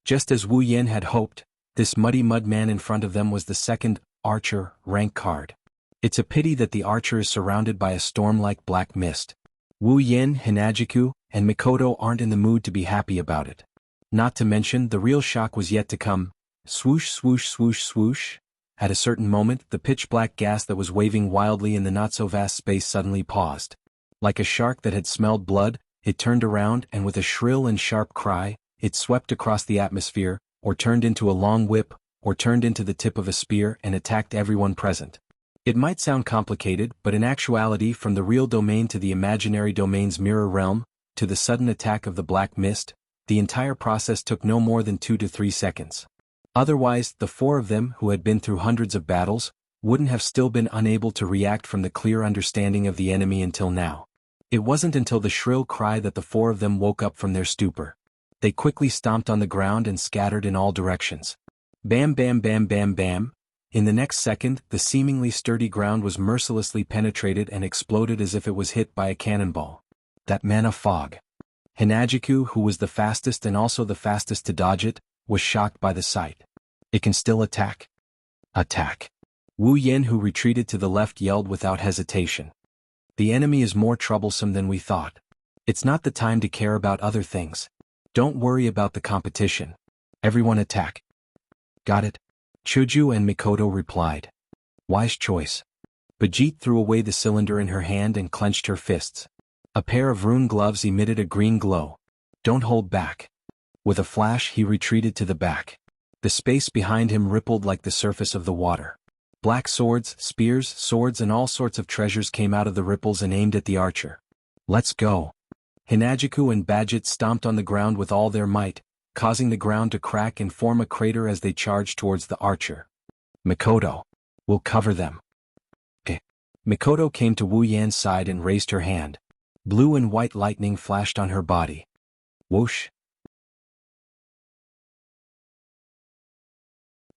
Speaker 1: Just as Wu Yen had hoped, this muddy mud man in front of them was the second Archer rank card. It's a pity that the Archer is surrounded by a storm-like black mist. Wu Yen, Hinajiku, and Mikoto aren't in the mood to be happy about it. Not to mention, the real shock was yet to come. Swoosh, swoosh, swoosh, swoosh. At a certain moment, the pitch-black gas that was waving wildly in the not-so-vast space suddenly paused. Like a shark that had smelled blood, it turned around and with a shrill and sharp cry, it swept across the atmosphere, or turned into a long whip, or turned into the tip of a spear and attacked everyone present. It might sound complicated, but in actuality, from the real domain to the imaginary domain's mirror realm, to the sudden attack of the black mist, the entire process took no more than 2 to 3 seconds. Otherwise, the four of them, who had been through hundreds of battles, wouldn't have still been unable to react from the clear understanding of the enemy until now. It wasn't until the shrill cry that the four of them woke up from their stupor. They quickly stomped on the ground and scattered in all directions. Bam bam bam bam bam. In the next second, the seemingly sturdy ground was mercilessly penetrated and exploded as if it was hit by a cannonball. That mana fog. Hinajiku, who was the fastest and also the fastest to dodge it, was shocked by the sight. It can still attack. Attack. Wu Yen, who retreated to the left, yelled without hesitation. The enemy is more troublesome than we thought. It's not the time to care about other things. Don't worry about the competition. Everyone attack. Got it? Chuju and Mikoto replied. Wise choice. Bajit threw away the cylinder in her hand and clenched her fists. A pair of rune gloves emitted a green glow. Don't hold back. With a flash, he retreated to the back. The space behind him rippled like the surface of the water. Black swords, spears, swords and all sorts of treasures came out of the ripples and aimed at the archer. Let's go. Hinajiku and Bajit stomped on the ground with all their might, causing the ground to crack and form a crater as they charged towards the archer. Mikoto. We'll cover them. Mikoto came to Wu Yan's side and raised her hand. Blue and white lightning flashed on her body. Whoosh.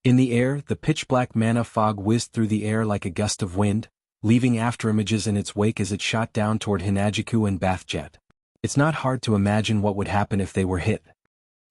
Speaker 1: In the air, the pitch-black mana fog whizzed through the air like a gust of wind, leaving afterimages in its wake as it shot down toward Hinajiku and Bathjet. It's not hard to imagine what would happen if they were hit.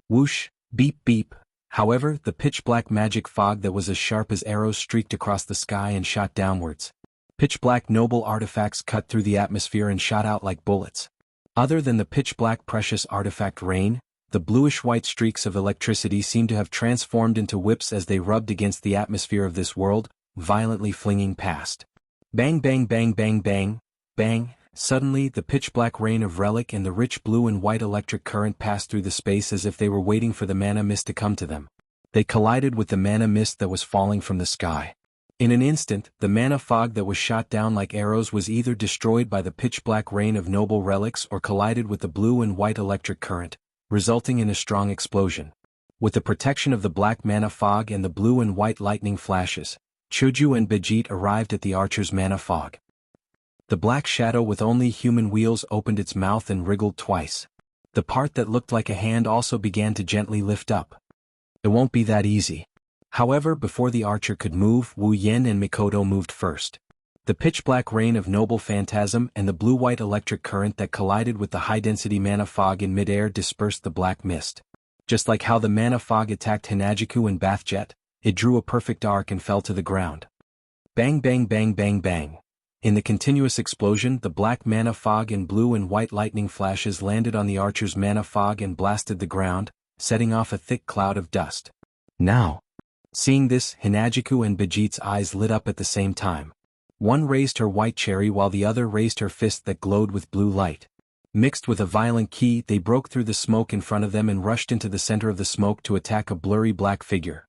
Speaker 1: Whoosh, beep beep. However, the pitch-black magic fog that was as sharp as arrows streaked across the sky and shot downwards. Pitch-black noble artifacts cut through the atmosphere and shot out like bullets. Other than the pitch-black precious artifact rain, the bluish-white streaks of electricity seemed to have transformed into whips as they rubbed against the atmosphere of this world, violently flinging past. Bang bang bang bang bang, bang. Suddenly, the pitch-black rain of relic and the rich blue and white electric current passed through the space as if they were waiting for the mana mist to come to them. They collided with the mana mist that was falling from the sky. In an instant, the mana fog that was shot down like arrows was either destroyed by the pitch-black rain of noble relics or collided with the blue and white electric current, resulting in a strong explosion. With the protection of the black mana fog and the blue and white lightning flashes, Chuju and Bajit arrived at the archer's mana fog. The black shadow with only human wheels opened its mouth and wriggled twice. The part that looked like a hand also began to gently lift up. It won't be that easy. However, before the archer could move, Wu Yen and Mikoto moved first. The pitch-black rain of noble phantasm and the blue-white electric current that collided with the high-density mana fog in midair dispersed the black mist. Just like how the mana fog attacked Hinajiku and Bathjet, it drew a perfect arc and fell to the ground. Bang bang bang bang bang. In the continuous explosion, the black mana fog and blue and white lightning flashes landed on the archer's mana fog and blasted the ground, setting off a thick cloud of dust.
Speaker 2: Now.
Speaker 1: Seeing this, Hinajiku and Bijit's eyes lit up at the same time. One raised her white cherry while the other raised her fist that glowed with blue light. Mixed with a violent ki, they broke through the smoke in front of them and rushed into the center of the smoke to attack a blurry black figure.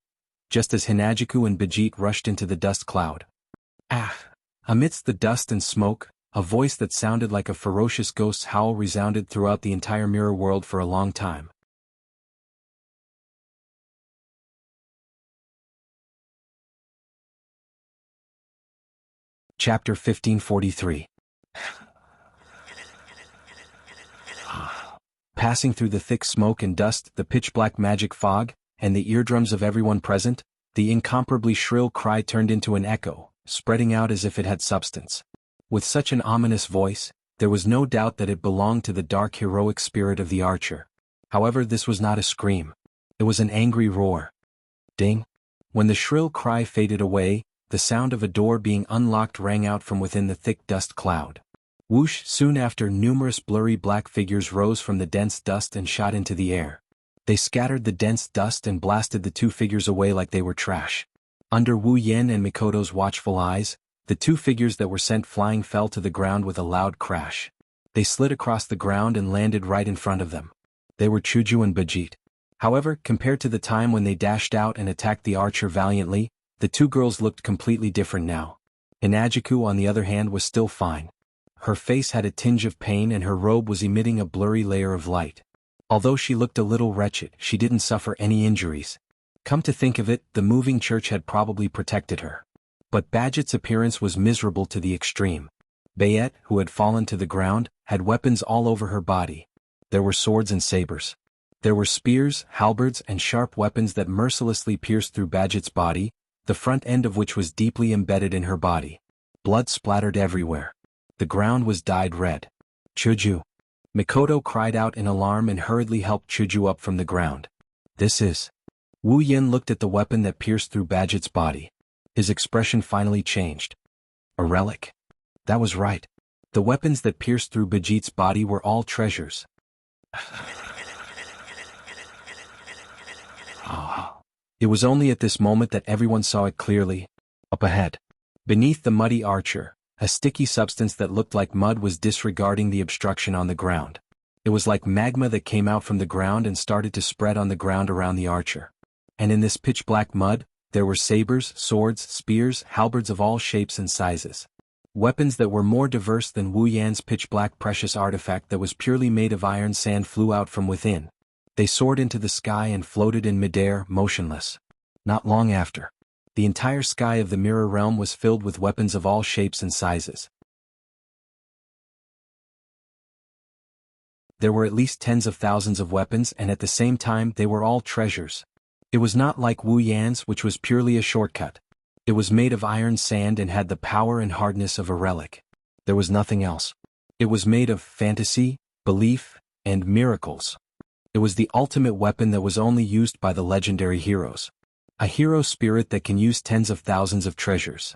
Speaker 1: Just as Hinajiku and Bijit rushed into the dust cloud. Ah! Amidst the dust and smoke, a voice that sounded like a ferocious ghost's howl resounded throughout the entire mirror world for a long time. Chapter 1543. Passing through the thick smoke and dust, the pitch-black magic fog, and the eardrums of everyone present, the incomparably shrill cry turned into an echo, spreading out as if it had substance. With such an ominous voice, there was no doubt that it belonged to the dark heroic spirit of the archer. However, this was not a scream. It was an angry roar. Ding! When the shrill cry faded away, the sound of a door being unlocked rang out from within the thick dust cloud. Whoosh! Soon after, numerous blurry black figures rose from the dense dust and shot into the air. They scattered the dense dust and blasted the two figures away like they were trash. Under Wu Yen and Mikoto's watchful eyes, the two figures that were sent flying fell to the ground with a loud crash. They slid across the ground and landed right in front of them. They were Chuju and Bijit. However, compared to the time when they dashed out and attacked the archer valiantly, the two girls looked completely different now. Hinajiku, on the other hand, was still fine. Her face had a tinge of pain and her robe was emitting a blurry layer of light. Although she looked a little wretched, she didn't suffer any injuries. Come to think of it, the moving church had probably protected her. But Badget's appearance was miserable to the extreme. Bayette, who had fallen to the ground, had weapons all over her body. There were swords and sabers. There were spears, halberds, and sharp weapons that mercilessly pierced through Badget's body, the front end of which was deeply embedded in her body. Blood splattered everywhere. The ground was dyed red. Chuju! Mikoto cried out in alarm and hurriedly helped Chuju up from the ground. This is... Wu Yen looked at the weapon that pierced through Badget's body. His expression finally changed. A relic? That was right. The weapons that pierced through Bijit's body were all treasures. It was only at this moment that everyone saw it clearly. Up ahead. Beneath the muddy archer, a sticky substance that looked like mud was disregarding the obstruction on the ground. It was like magma that came out from the ground and started to spread on the ground around the archer. And in this pitch-black mud, there were sabers, swords, spears, halberds of all shapes and sizes. Weapons that were more diverse than Wu Yan's pitch-black precious artifact that was purely made of iron sand flew out from within. They soared into the sky and floated in midair, motionless. Not long after, the entire sky of the mirror realm was filled with weapons of all shapes and sizes. There were at least tens of thousands of weapons, and at the same time they were all treasures. It was not like Wu Yan's, which was purely a shortcut. It was made of iron sand and had the power and hardness of a relic. There was nothing else. It was made of fantasy, belief, and miracles. It was the ultimate weapon that was only used by the legendary heroes. A hero spirit that can use tens of thousands of treasures.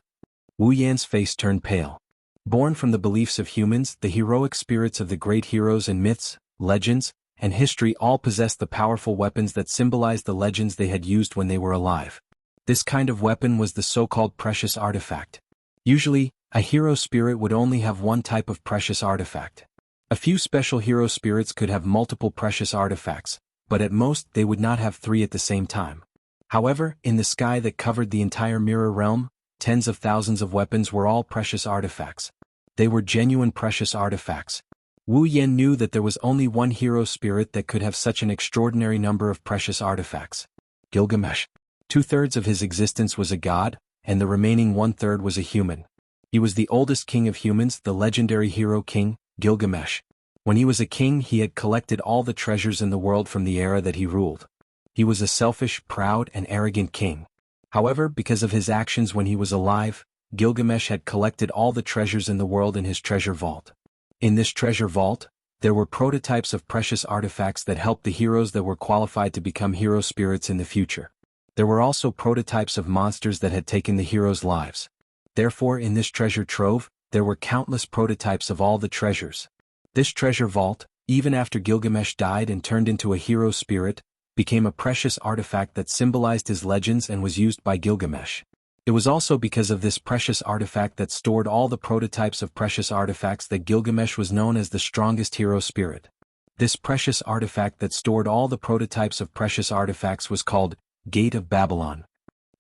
Speaker 1: Wu Yan's face turned pale. Born from the beliefs of humans, the heroic spirits of the great heroes and myths, legends, and history all possessed the powerful weapons that symbolized the legends they had used when they were alive. This kind of weapon was the so-called precious artifact. Usually, a hero spirit would only have one type of precious artifact. A few special hero spirits could have multiple precious artifacts, but at most they would not have three at the same time. However, in the sky that covered the entire mirror realm, tens of thousands of weapons were all precious artifacts. They were genuine precious artifacts. Wu Yen knew that there was only one hero spirit that could have such an extraordinary number of precious artifacts. Gilgamesh. 2/3 of his existence was a god, and the remaining 1/3 was a human. He was the oldest king of humans, the legendary hero king, Gilgamesh. When he was a king, he had collected all the treasures in the world from the era that he ruled. He was a selfish, proud, and arrogant king. However, because of his actions when he was alive, Gilgamesh had collected all the treasures in the world in his treasure vault. In this treasure vault, there were prototypes of precious artifacts that helped the heroes that were qualified to become hero spirits in the future. There were also prototypes of monsters that had taken the heroes' lives. Therefore in this treasure trove, there were countless prototypes of all the treasures. This treasure vault, even after Gilgamesh died and turned into a hero spirit, became a precious artifact that symbolized his legends and was used by Gilgamesh. It was also because of this precious artifact that stored all the prototypes of precious artifacts that Gilgamesh was known as the strongest hero spirit. This precious artifact that stored all the prototypes of precious artifacts was called Gate of Babylon.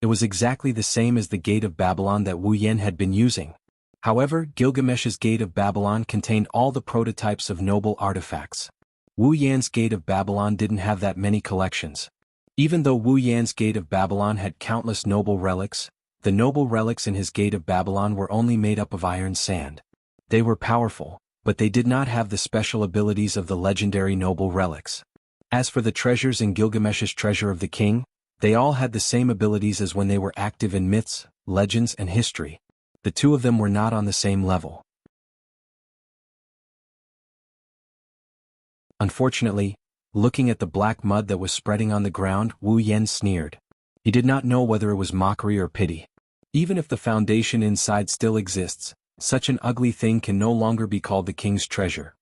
Speaker 1: It was exactly the same as the Gate of Babylon that Wu Yan had been using. However, Gilgamesh's Gate of Babylon contained all the prototypes of noble artifacts. Wu Yan's Gate of Babylon didn't have that many collections. Even though Wu Yan's Gate of Babylon had countless noble relics, the noble relics in his Gate of Babylon were only made up of iron sand. They were powerful, but they did not have the special abilities of the legendary noble relics. As for the treasures in Gilgamesh's Treasure of the King, they all had the same abilities as when they were active in myths, legends and history. The two of them were not on the same level. Unfortunately, looking at the black mud that was spreading on the ground, Wu Yan sneered. He did not know whether it was mockery or pity. Even if the foundation inside still exists, such an ugly thing can no longer be called the king's treasure.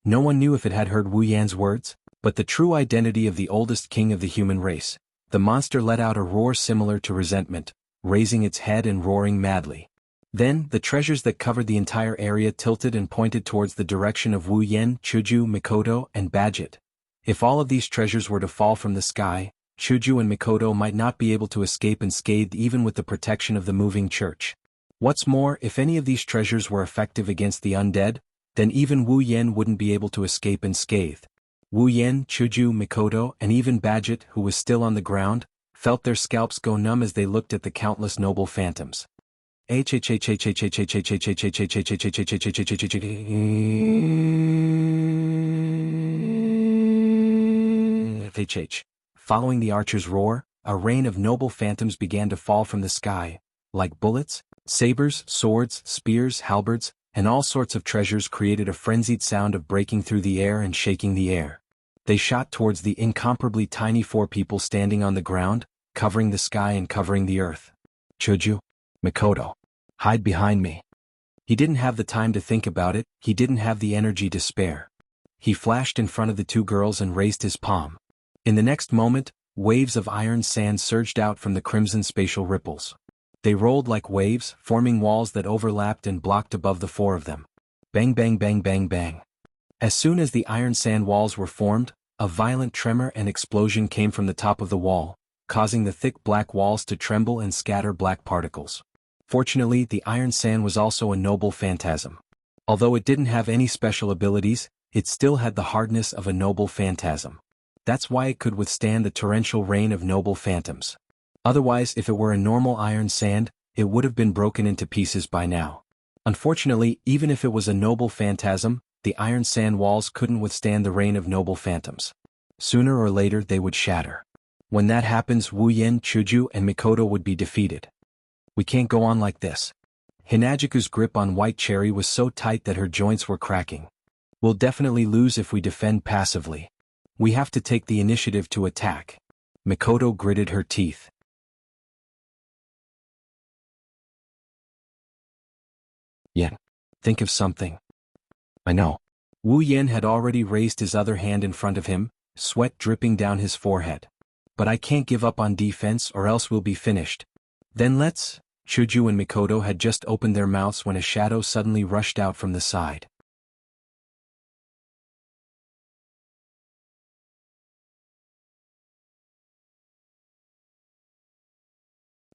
Speaker 1: No one knew if it had heard Wu Yan's words, but the true identity of the oldest king of the human race. The monster let out a roar similar to resentment, raising its head and roaring madly. Then, the treasures that covered the entire area tilted and pointed towards the direction of Wu Yan, Chuju, Mikoto, and Badget. If all of these treasures were to fall from the sky, Chuju and Mikoto might not be able to escape unscathed even with the protection of the moving church. What's more, if any of these treasures were effective against the undead, then even Wu Yan wouldn't be able to escape unscathed. Wu Yan, Chuju, Mikoto, and even Badget, who was still on the ground, felt their scalps go numb as they looked at the countless noble phantoms. Following the archer's roar, a rain of noble phantoms began to fall from the sky, like bullets, sabers, swords, spears, halberds, and all sorts of treasures created a frenzied sound of breaking through the air and shaking the air. They shot towards the incomparably tiny four people standing on the ground, covering the sky and covering the earth. Chuju, Mikoto, hide behind me. He didn't have the time to think about it, he didn't have the energy to spare. He flashed in front of the two girls and raised his palm. In the next moment, waves of iron sand surged out from the crimson spatial ripples. They rolled like waves, forming walls that overlapped and blocked above the four of them. Bang bang bang bang bang. As soon as the iron sand walls were formed, a violent tremor and explosion came from the top of the wall, causing the thick black walls to tremble and scatter black particles. Fortunately, the iron sand was also a noble phantasm. Although it didn't have any special abilities, it still had the hardness of a noble phantasm. That's why it could withstand the torrential rain of noble phantoms. Otherwise, if it were a normal iron sand, it would have been broken into pieces by now. Unfortunately, even if it was a noble phantasm, the iron sand walls couldn't withstand the rain of noble phantoms. Sooner or later they would shatter. When that happens, Wu Yan, Chuju, and Mikoto would be defeated. We can't go on like this. Hinajiku's grip on White Cherry was so tight that her joints were cracking. We'll definitely lose if we defend passively. We have to take the initiative to attack. Mikoto gritted her teeth. Yan, think of something. I know. Wu Yan had already raised his other hand in front of him, sweat dripping down his forehead. But I can't give up on defense or else we'll be finished. Then let's... Chuju and Mikoto had just opened their mouths when a shadow suddenly rushed out from the side.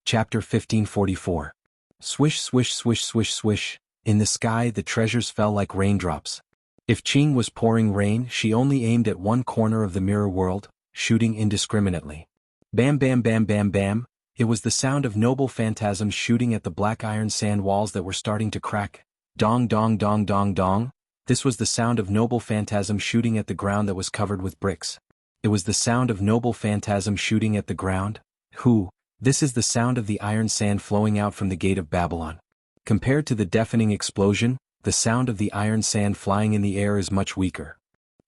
Speaker 1: Chapter 1544. Swish swish swish swish swish. In the sky the treasures fell like raindrops. If Qing was pouring rain, she only aimed at one corner of the mirror world, shooting indiscriminately. Bam bam bam bam bam. It was the sound of noble phantasms shooting at the black iron sand walls that were starting to crack. Dong dong dong dong dong. This was the sound of noble phantasms shooting at the ground that was covered with bricks. It was the sound of noble phantasms shooting at the ground. Who? This is the sound of the iron sand flowing out from the gate of Babylon. Compared to the deafening explosion, the sound of the iron sand flying in the air is much weaker.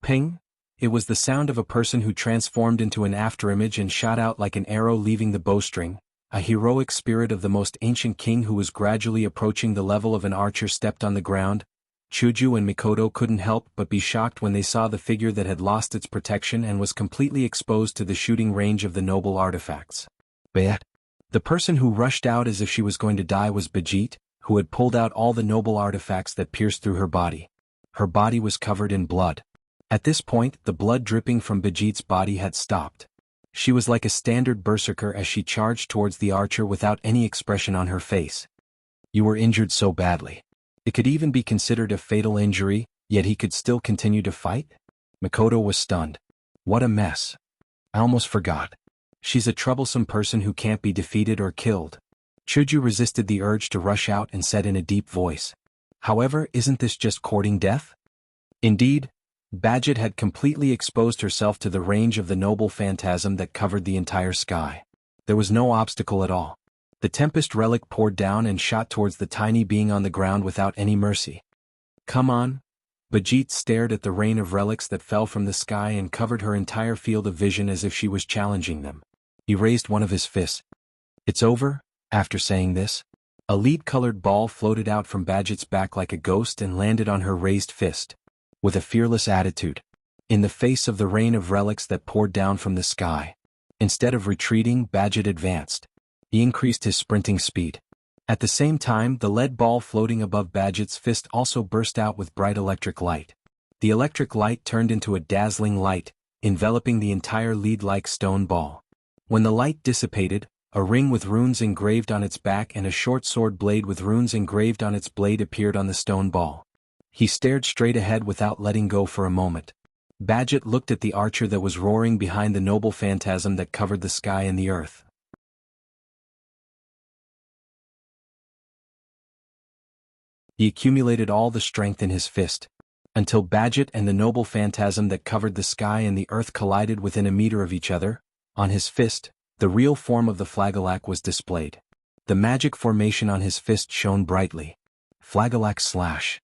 Speaker 1: Ping! It was the sound of a person who transformed into an afterimage and shot out like an arrow leaving the bowstring. A heroic spirit of the most ancient king who was gradually approaching the level of an archer stepped on the ground. Chuju and Mikoto couldn't help but be shocked when they saw the figure that had lost its protection and was completely exposed to the shooting range of the noble artifacts.
Speaker 2: But
Speaker 1: The person who rushed out as if she was going to die was Bajit, who had pulled out all the noble artifacts that pierced through her body. Her body was covered in blood. At this point, the blood dripping from Bajit's body had stopped. She was like a standard berserker as she charged towards the archer without any expression on her face.
Speaker 2: you were injured so badly.
Speaker 1: It could even be considered a fatal injury, yet he could still continue to fight?
Speaker 2: Mikoto was stunned. What a mess. I almost forgot.
Speaker 1: She's a troublesome person who can't be defeated or killed. Chuju resisted the urge to rush out and said in a deep voice. However, isn't this just courting death? Indeed, Badget had completely exposed herself to the range of the noble phantasm that covered the entire sky. There was no obstacle at all. The Tempest relic poured down and shot towards the tiny being on the ground without any mercy. Come on. Bajit stared at the rain of relics that fell from the sky and covered her entire field of vision as if she was challenging them. He raised one of his fists. It's over. After saying this, a lead-colored ball floated out from Badget's back like a ghost and landed on her raised fist. With a fearless attitude, in the face of the rain of relics that poured down from the sky. Instead of retreating, Badget advanced. He increased his sprinting speed. At the same time, the lead ball floating above Badget's fist also burst out with bright electric light. The electric light turned into a dazzling light, enveloping the entire lead-like stone ball. When the light dissipated, a ring with runes engraved on its back and a short sword blade with runes engraved on its blade appeared on the stone ball. He stared straight ahead without letting go for a moment. Badget looked at the archer that was roaring behind the noble phantasm that covered the sky and the earth. He accumulated all the strength in his fist, until Badget and the noble phantasm that covered the sky and the earth collided within a meter of each other. On his fist, the real form of the Flagellac was displayed. The magic formation on his fist shone brightly. Flagellac slash.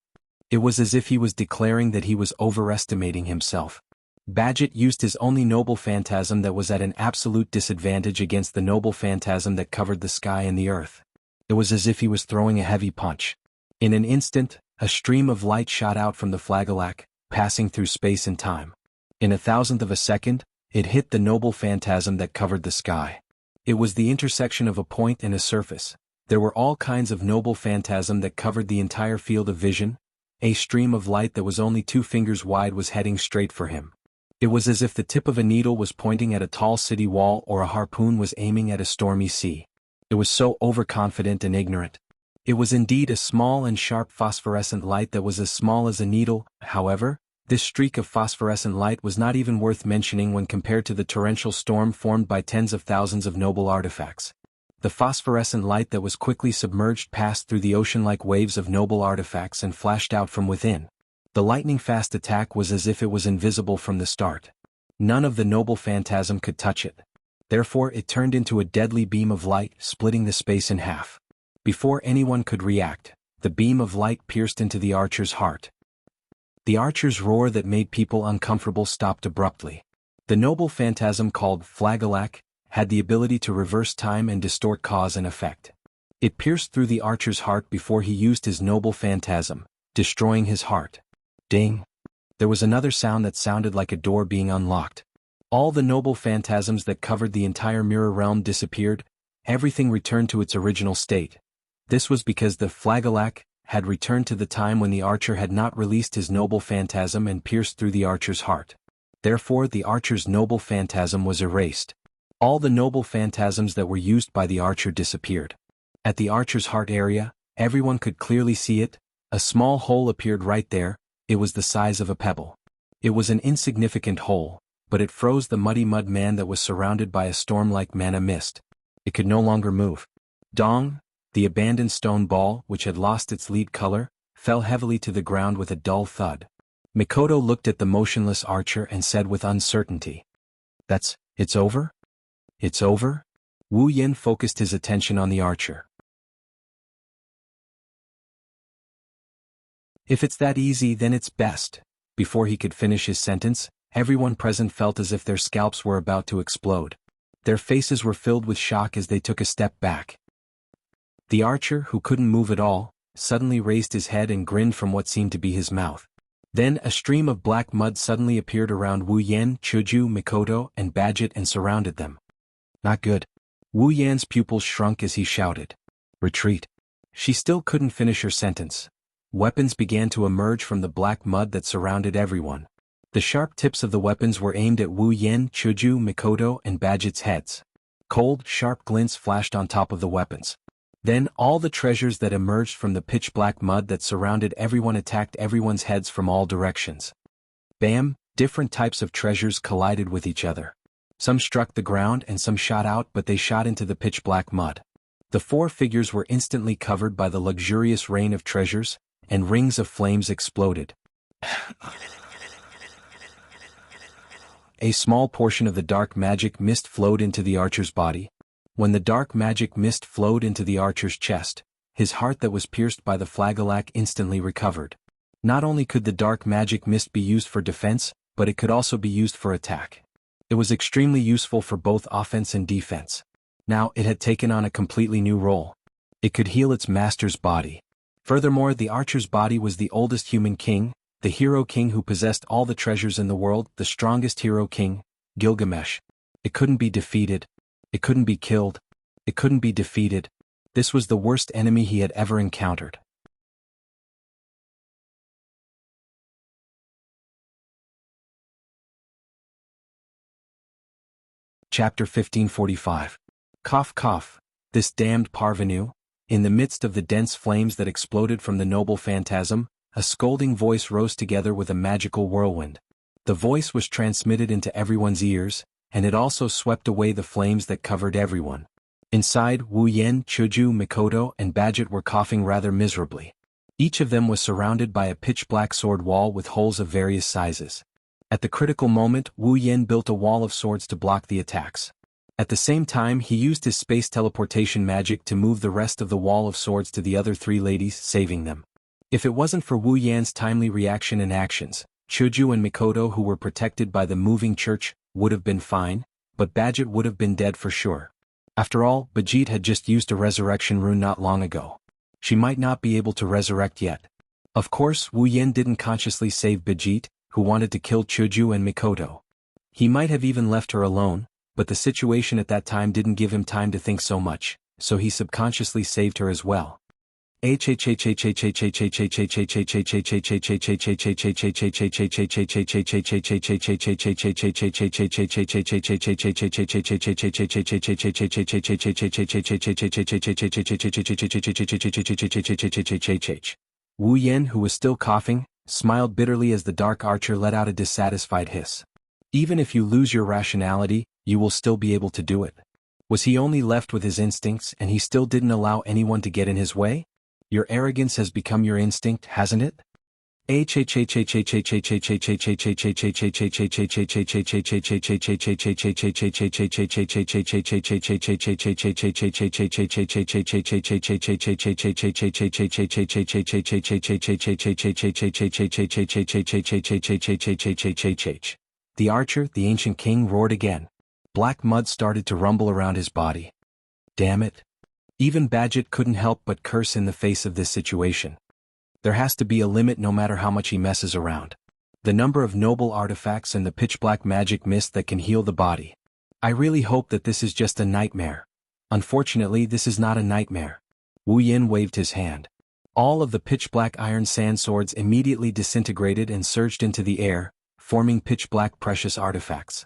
Speaker 1: It was as if he was declaring that he was overestimating himself. Badget used his only noble phantasm that was at an absolute disadvantage against the noble phantasm that covered the sky and the earth. It was as if he was throwing a heavy punch. In an instant, a stream of light shot out from the Flagellac, passing through space and time. In a thousandth of a second, it hit the noble phantasm that covered the sky. It was the intersection of a point and a surface. There were all kinds of noble phantasm that covered the entire field of vision. A stream of light that was only 2 fingers wide was heading straight for him. It was as if the tip of a needle was pointing at a tall city wall or a harpoon was aiming at a stormy sea. It was so overconfident and ignorant. It was indeed a small and sharp phosphorescent light that was as small as a needle. However, this streak of phosphorescent light was not even worth mentioning when compared to the torrential storm formed by tens of thousands of noble artifacts. The phosphorescent light that was quickly submerged passed through the ocean-like waves of noble artifacts and flashed out from within. The lightning-fast attack was as if it was invisible from the start. None of the noble phantasm could touch it. Therefore it turned into a deadly beam of light, splitting the space in half. Before anyone could react, the beam of light pierced into the archer's heart. The archer's roar that made people uncomfortable stopped abruptly. The noble phantasm called Flagellac had the ability to reverse time and distort cause and effect. It pierced through the archer's heart before he used his noble phantasm, destroying his heart. Ding! There was another sound that sounded like a door being unlocked. All the noble phantasms that covered the entire mirror realm disappeared. Everything returned to its original state. This was because the Flagellac had returned to the time when the archer had not released his noble phantasm and pierced through the archer's heart. Therefore the archer's noble phantasm was erased. All the noble phantasms that were used by the archer disappeared. At the archer's heart area, everyone could clearly see it. A small hole appeared right there. It was the size of a pebble. It was an insignificant hole, but it froze the muddy mud man that was surrounded by a storm-like mana mist. It could no longer move. Dong! The abandoned stone ball, which had lost its lead color, fell heavily to the ground with a dull thud. Mikoto looked at the motionless archer and said with uncertainty, It's over? It's over? Wu Yen focused his attention on the archer. If it's that easy, then it's best. Before he could finish his sentence, everyone present felt as if their scalps were about to explode. Their faces were filled with shock as they took a step back. The archer, who couldn't move at all, suddenly raised his head and grinned from what seemed to be his mouth. Then a stream of black mud suddenly appeared around Wu Yan, Chuju, Mikoto, and Badget and surrounded them.
Speaker 2: Not good.
Speaker 1: Wu Yan's pupils shrunk as he shouted.
Speaker 2: Retreat.
Speaker 1: She still couldn't finish her sentence. Weapons began to emerge from the black mud that surrounded everyone. The sharp tips of the weapons were aimed at Wu Yan, Chuju, Mikoto, and Badget's heads. Cold, sharp glints flashed on top of the weapons. Then all the treasures that emerged from the pitch-black mud that surrounded everyone attacked everyone's heads from all directions. Bam! Different types of treasures collided with each other. Some struck the ground and some shot out, but they shot into the pitch-black mud. The four figures were instantly covered by the luxurious rain of treasures, and rings of flames exploded. A small portion of the dark magic mist flowed into the archer's body. When the dark magic mist flowed into the archer's chest, his heart that was pierced by the flagellum instantly recovered. Not only could the dark magic mist be used for defense, but it could also be used for attack. It was extremely useful for both offense and defense. Now it had taken on a completely new role. It could heal its master's body. Furthermore, the archer's body was the oldest human king, the hero king who possessed all the treasures in the world, the strongest hero king, Gilgamesh. It couldn't be defeated. It couldn't be killed. It couldn't be defeated. This was the worst enemy he had ever encountered. Chapter 1545. Cough cough, this damned parvenu. In the midst of the dense flames that exploded from the noble phantasm, a scolding voice rose together with a magical whirlwind. The voice was transmitted into everyone's ears, and it also swept away the flames that covered everyone. Inside, Wu Yan, Chuju, Mikoto, and Badget were coughing rather miserably. Each of them was surrounded by a pitch-black sword wall with holes of various sizes. At the critical moment, Wu Yan built a wall of swords to block the attacks. At the same time, he used his space teleportation magic to move the rest of the wall of swords to the other three ladies, saving them. If it wasn't for Wu Yan's timely reaction and actions, Chuju and Mikoto, who were protected by the moving church, would have been fine, but Badget would have been dead for sure. After all, Badget had just used a resurrection rune not long ago. She might not be able to resurrect yet. Of course, Wu Yan didn't consciously save Badget, who wanted to kill Chuju and Mikoto. He might have even left her alone, but the situation at that time didn't give him time to think so much, so he subconsciously saved her as well. Wu Yan, who was still coughing, smiled bitterly as the dark archer let out a dissatisfied hiss. Even if you lose your rationality, you will still be able to do it. Was he only left with his instincts and he still didn't allow anyone to get in his way? Your arrogance has become your instinct, hasn't it? The archer, the ancient king, roared again. Black mud started to rumble around his body. Damn it. Even Badget couldn't help but curse in the face of this situation. There has to be a limit no matter how much he messes around. The number of noble artifacts and the pitch-black magic mist that can heal the body. I really hope that this is just a nightmare. Unfortunately, this is not a nightmare. Wu Yan waved his hand. All of the pitch-black iron sand swords immediately disintegrated and surged into the air, forming pitch-black precious artifacts.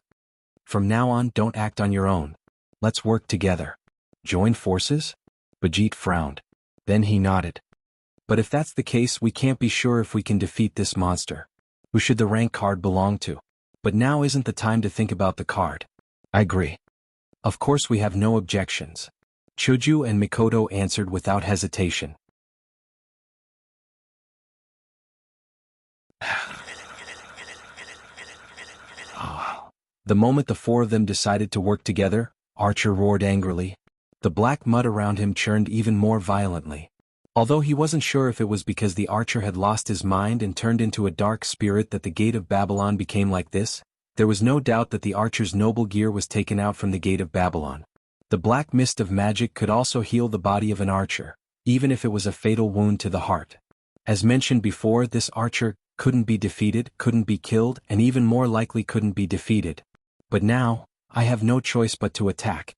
Speaker 1: From now on, don't act on your own. Let's work together. Join forces? Badget frowned. Then he nodded. But if that's the case, we can't be sure if we can defeat this monster. Who should the rank card belong to? But now isn't the time to think about the card. I agree. Of course we have no objections. Chuju and Mikoto answered without hesitation. The moment the four of them decided to work together, Archer roared angrily. The black mud around him churned even more violently. Although he wasn't sure if it was because the archer had lost his mind and turned into a dark spirit that the gate of Babylon became like this, there was no doubt that the archer's noble gear was taken out from the gate of Babylon. The black mist of magic could also heal the body of an archer, even if it was a fatal wound to the heart. As mentioned before, this archer couldn't be defeated, couldn't be killed, and even more likely couldn't be defeated. But now, I have no choice but to attack.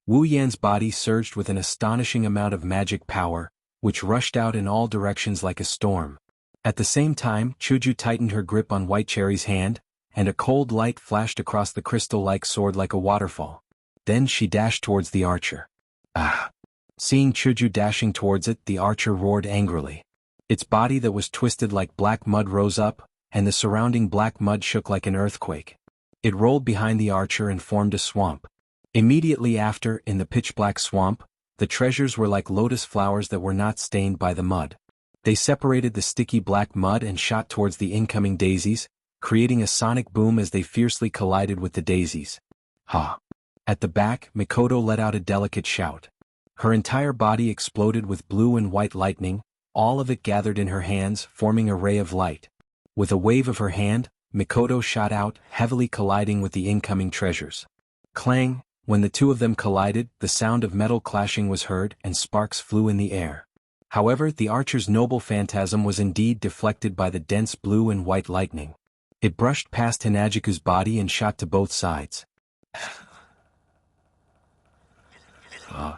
Speaker 1: Wu Yan's body surged with an astonishing amount of magic power, which rushed out in all directions like a storm. At the same time, Chuju tightened her grip on White Cherry's hand, and a cold light flashed across the crystal-like sword like a waterfall. Then she dashed towards the archer. Ah! Seeing Chuju dashing towards it, the archer roared angrily. Its body that was twisted like black mud rose up, and the surrounding black mud shook like an earthquake. It rolled behind the archer and formed a swamp. Immediately after, in the pitch-black swamp, the treasures were like lotus flowers that were not stained by the mud. They separated the sticky black mud and shot towards the incoming daisies, creating a sonic boom as they fiercely collided with the daisies. Ha! At the back, Mikoto let out a delicate shout. Her entire body exploded with blue and white lightning, all of it gathered in her hands, forming a ray of light. With a wave of her hand, Mikoto shot out, heavily colliding with the incoming treasures. Clang! When the two of them collided, the sound of metal clashing was heard and sparks flew in the air. However, the archer's noble phantasm was indeed deflected by the dense blue and white lightning. It brushed past Hinajiku's body and shot to both sides.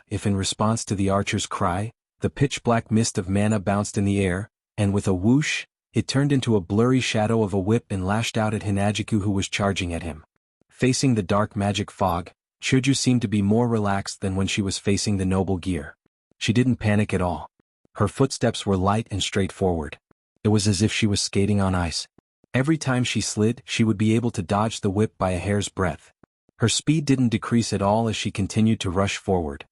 Speaker 1: If in response to the archer's cry, the pitch-black mist of mana bounced in the air, and with a whoosh, it turned into a blurry shadow of a whip and lashed out at Hinajiku who was charging at him. Facing the dark magic fog, Chuju seemed to be more relaxed than when she was facing the noble gear. She didn't panic at all. Her footsteps were light and straightforward. It was as if she was skating on ice. Every time she slid, she would be able to dodge the whip by a hair's breadth. Her speed didn't decrease at all as she continued to rush forward.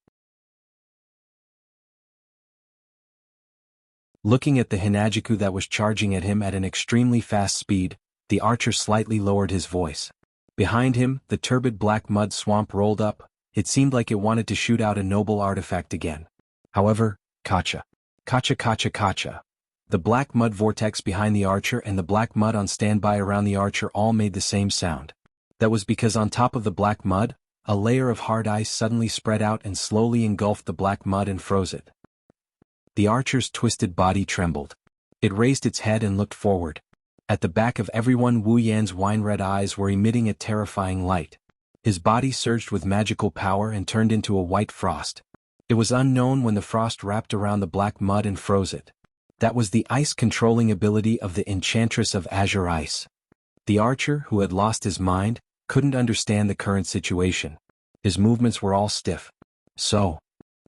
Speaker 1: Looking at the Hinajiku that was charging at him at an extremely fast speed, the archer slightly lowered his voice. Behind him, the turbid black mud swamp rolled up. It seemed like it wanted to shoot out a noble artifact again. However, kacha. Kacha kacha kacha. The black mud vortex behind the archer and the black mud on standby around the archer all made the same sound. That was because on top of the black mud, a layer of hard ice suddenly spread out and slowly engulfed the black mud and froze it. The archer's twisted body trembled. It raised its head and looked forward. At the back of everyone, Wu Yan's wine-red eyes were emitting a terrifying light. His body surged with magical power and turned into a white frost. It was unknown when the frost wrapped around the black mud and froze it. That was the ice-controlling ability of the Enchantress of Azure Ice. The archer, who had lost his mind, couldn't understand the current situation. His movements were all stiff. So,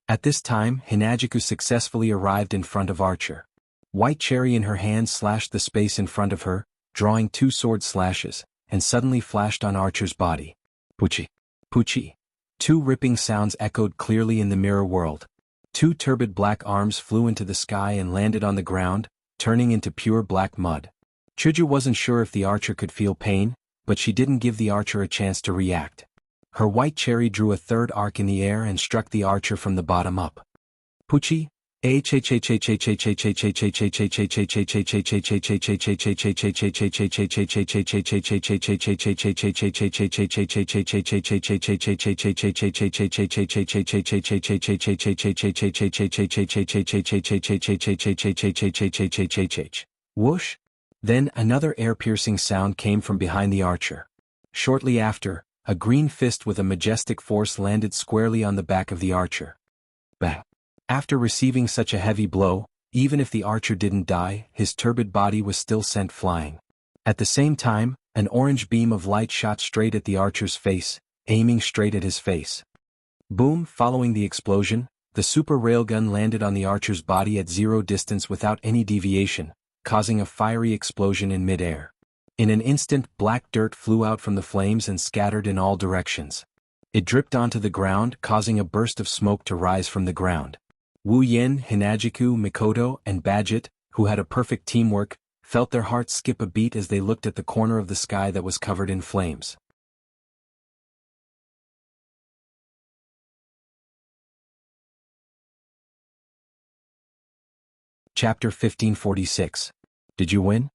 Speaker 1: at this time, Hinajiku successfully arrived in front of Archer. White Cherry in her hand slashed the space in front of her, drawing two sword slashes, and suddenly flashed on Archer's body. Puchi. Puchi. Two ripping sounds echoed clearly in the mirror world. Two turbid black arms flew into the sky and landed on the ground, turning into pure black mud. Chuju wasn't sure if the archer could feel pain, but she didn't give the archer a chance to react. Her White Cherry drew a third arc in the air and struck the archer from the bottom up. Puchi. Whoosh! Then another air-piercing sound came from behind the archer. Shortly after, a green fist with a majestic force landed squarely on the back of the archer. Bang! After receiving such a heavy blow, even if the archer didn't die, his turbid body was still sent flying. At the same time, an orange beam of light shot straight at the archer's face, aiming straight at his face. Boom! Following the explosion, the super railgun landed on the archer's body at zero distance without any deviation, causing a fiery explosion in midair. In an instant, black dirt flew out from the flames and scattered in all directions. It dripped onto the ground, causing a burst of smoke to rise from the ground. Wu Yin, Hinajiku, Mikoto, and Badget, who had a perfect teamwork, felt their hearts skip a beat as they looked at the corner of the sky that was covered in flames. Chapter 1546. Did you win?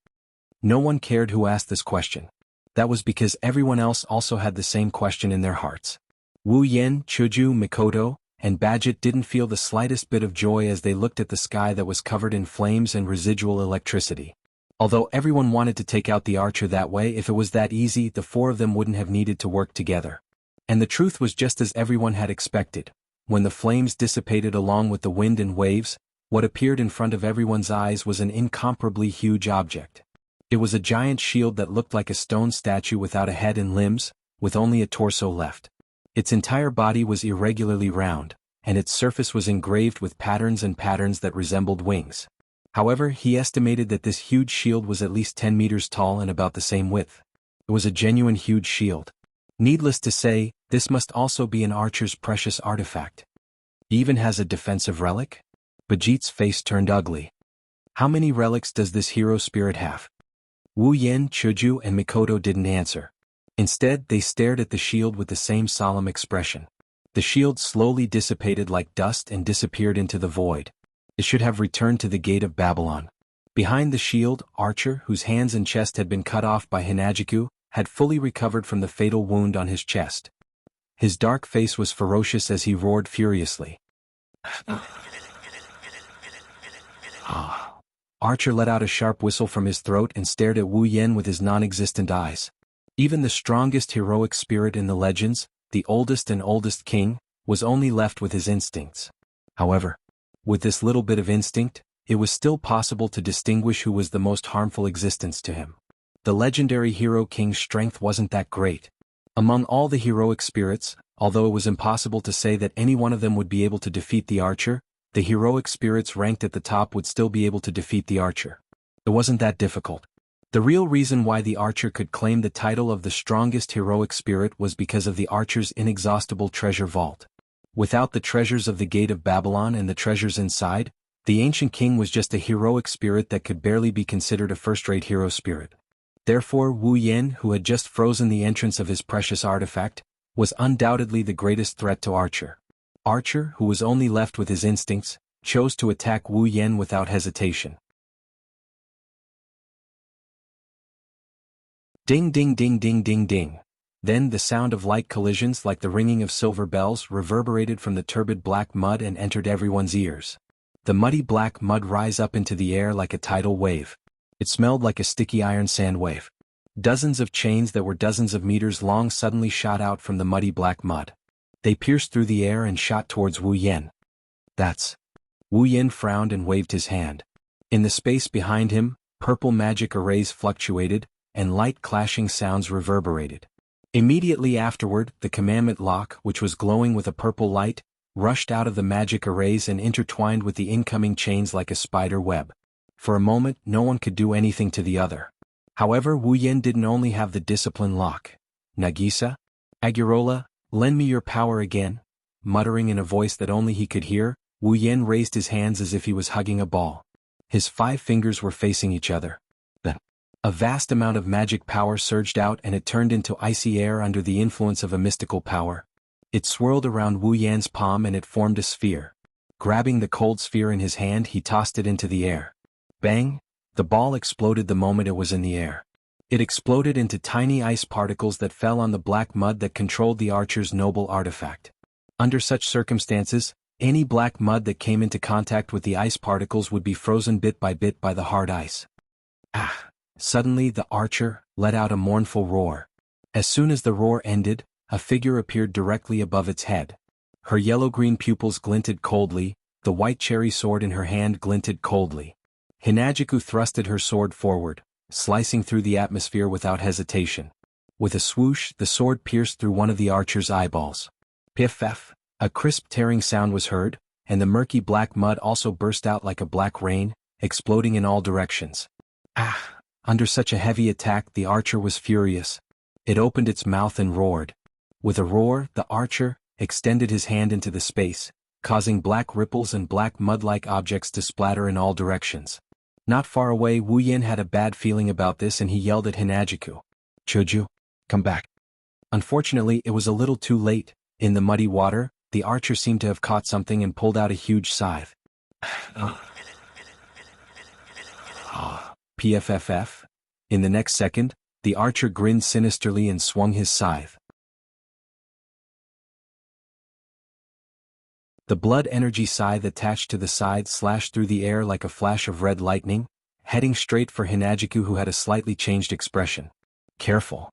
Speaker 1: No one cared who asked this question. That was because everyone else also had the same question in their hearts. Wu Yen, Chuju, Mikoto, and Badget didn't feel the slightest bit of joy as they looked at the sky that was covered in flames and residual electricity. Although everyone wanted to take out the archer that way, if it was that easy, the four of them wouldn't have needed to work together. And the truth was just as everyone had expected. When the flames dissipated along with the wind and waves, what appeared in front of everyone's eyes was an incomparably huge object. It was a giant shield that looked like a stone statue without a head and limbs, with only a torso left. Its entire body was irregularly round, and its surface was engraved with patterns that resembled wings. However, he estimated that this huge shield was at least 10 meters tall and about the same width. It was a genuine huge shield. Needless to say, this must also be an archer's precious artifact. He even has a defensive relic? Bajit's face turned ugly. How many relics does this hero spirit have? Wu Yen, Chuju, and Mikoto didn't answer. Instead, they stared at the shield with the same solemn expression. The shield slowly dissipated like dust and disappeared into the void. It should have returned to the gate of Babylon. Behind the shield, Archer, whose hands and chest had been cut off by Hinajiku, had fully recovered from the fatal wound on his chest. His dark face was ferocious as he roared furiously. Archer let out a sharp whistle from his throat and stared at Wu Yen with his non-existent eyes. Even the strongest heroic spirit in the legends, the oldest and oldest king, was only left with his instincts. However, with this little bit of instinct, it was still possible to distinguish who was the most harmful existence to him. The legendary hero king's strength wasn't that great. Among all the heroic spirits, although it was impossible to say that any one of them would be able to defeat the archer, the heroic spirits ranked at the top would still be able to defeat the archer. It wasn't that difficult. The real reason why the archer could claim the title of the strongest heroic spirit was because of the archer's inexhaustible treasure vault. Without the treasures of the Gate of Babylon and the treasures inside, the ancient king was just a heroic spirit that could barely be considered a first-rate hero spirit. Therefore, Wu Yen, who had just frozen the entrance of his precious artifact, was undoubtedly the greatest threat to Archer. Archer, who was only left with his instincts, chose to attack Wu Yen without hesitation. Ding ding ding ding ding ding. Then the sound of light collisions like the ringing of silver bells reverberated from the turbid black mud and entered everyone's ears. The muddy black mud rose up into the air like a tidal wave. It smelled like a sticky iron sand wave. Dozens of chains that were dozens of meters long suddenly shot out from the muddy black mud. They pierced through the air and shot towards Wu Yen. That's... Wu Yen frowned and waved his hand. In the space behind him, purple magic arrays fluctuated, and light clashing sounds reverberated. Immediately afterward, the commandment lock, which was glowing with a purple light, rushed out of the magic arrays and intertwined with the incoming chains like a spider web. For a moment, no one could do anything to the other. However, Wu Yen didn't only have the discipline lock. Nagisa? Agurola, lend me your power again. Muttering in a voice that only he could hear, Wu Yen raised his hands as if he was hugging a ball. His 5 fingers were facing each other. A vast amount of magic power surged out and it turned into icy air under the influence of a mystical power. It swirled around Wu Yan's palm and it formed a sphere. Grabbing the cold sphere in his hand, he tossed it into the air. Bang! The ball exploded the moment it was in the air. It exploded into tiny ice particles that fell on the black mud that controlled the archer's noble artifact. Under such circumstances, any black mud that came into contact with the ice particles would be frozen bit by the hard ice. Ah! Suddenly the archer let out a mournful roar. As soon as the roar ended, a figure appeared directly above its head. Her yellow-green pupils glinted coldly, the white cherry sword in her hand glinted coldly. Hinajiku thrusted her sword forward, slicing through the atmosphere without hesitation. With a swoosh, the sword pierced through one of the archer's eyeballs. Piff-eff, a crisp tearing sound was heard, and the murky black mud also burst out like a black rain, exploding in all directions. Ah! Under such a heavy attack, the archer was furious. It opened its mouth and roared. With a roar, the archer extended his hand into the space, causing black ripples and black mud-like objects to splatter in all directions. Not far away, Wu Yen had a bad feeling about this and he yelled at Hinajiku. "Chuju, come back." Unfortunately, it was a little too late. In the muddy water, the archer seemed to have caught something and pulled out a huge scythe. PFFF. In the next second, the archer grinned sinisterly and swung his scythe. The blood energy scythe attached to the scythe slashed through the air like a flash of red lightning, heading straight for Hinajiku, who had a slightly changed expression. Careful.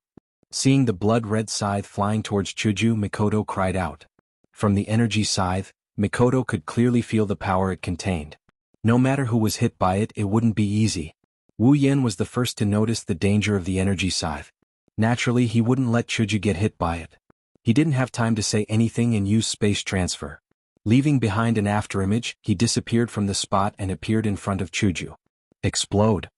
Speaker 1: Seeing the blood-red scythe flying towards Chuju, Mikoto cried out. From the energy scythe, Mikoto could clearly feel the power it contained. No matter who was hit by it, it wouldn't be easy. Wu Yan was the first to notice the danger of the energy scythe. Naturally, he wouldn't let Chuju get hit by it. He didn't have time to say anything and use space transfer. Leaving behind an afterimage, he disappeared from the spot and appeared in front of Chuju. Explode.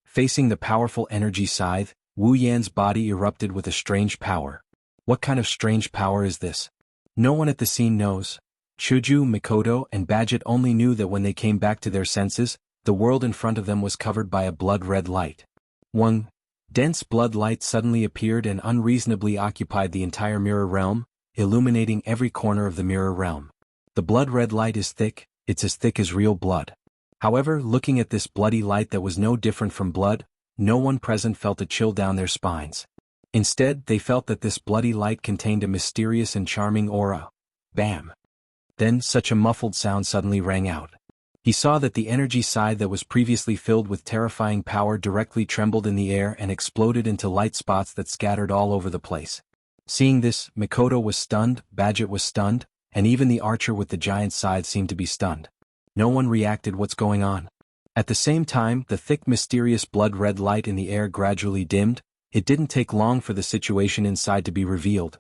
Speaker 1: Facing the powerful energy scythe, Wu Yan's body erupted with a strange power. What kind of strange power is this? No one at the scene knows. Chuju, Mikoto, and Badget only knew that when they came back to their senses, the world in front of them was covered by a blood-red light. One dense blood light suddenly appeared and unreasonably occupied the entire mirror realm, illuminating every corner of the mirror realm. The blood-red light is thick, it's as thick as real blood. However, looking at this bloody light that was no different from blood, no one present felt a chill down their spines. Instead, they felt that this bloody light contained a mysterious and charming aura. Bam! Then such a muffled sound suddenly rang out. He saw that the energy scythe that was previously filled with terrifying power directly trembled in the air and exploded into light spots that scattered all over the place. Seeing this, Mikoto was stunned, Badget was stunned, and even the archer with the giant scythe seemed to be stunned. No one reacted. What's going on? At the same time, the thick mysterious blood-red light in the air gradually dimmed. It didn't take long for the situation inside to be revealed.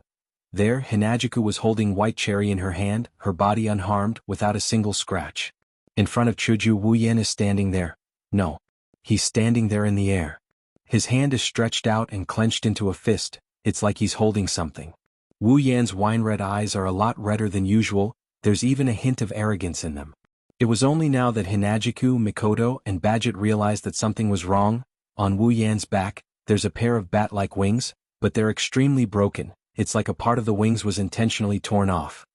Speaker 1: There, Hinajiku was holding White Cherry in her hand, her body unharmed, without a single scratch. In front of Chuju, Wu Yan is standing there. No. He's standing there in the air. His hand is stretched out and clenched into a fist. It's like he's holding something. Wu Yan's wine-red eyes are a lot redder than usual, there's even a hint of arrogance in them. It was only now that Hinajiku, Mikoto, and Badget realized that something was wrong. On Wu Yan's back, there's a pair of bat-like wings, but they're extremely broken. It's like a part of the wings was intentionally torn off.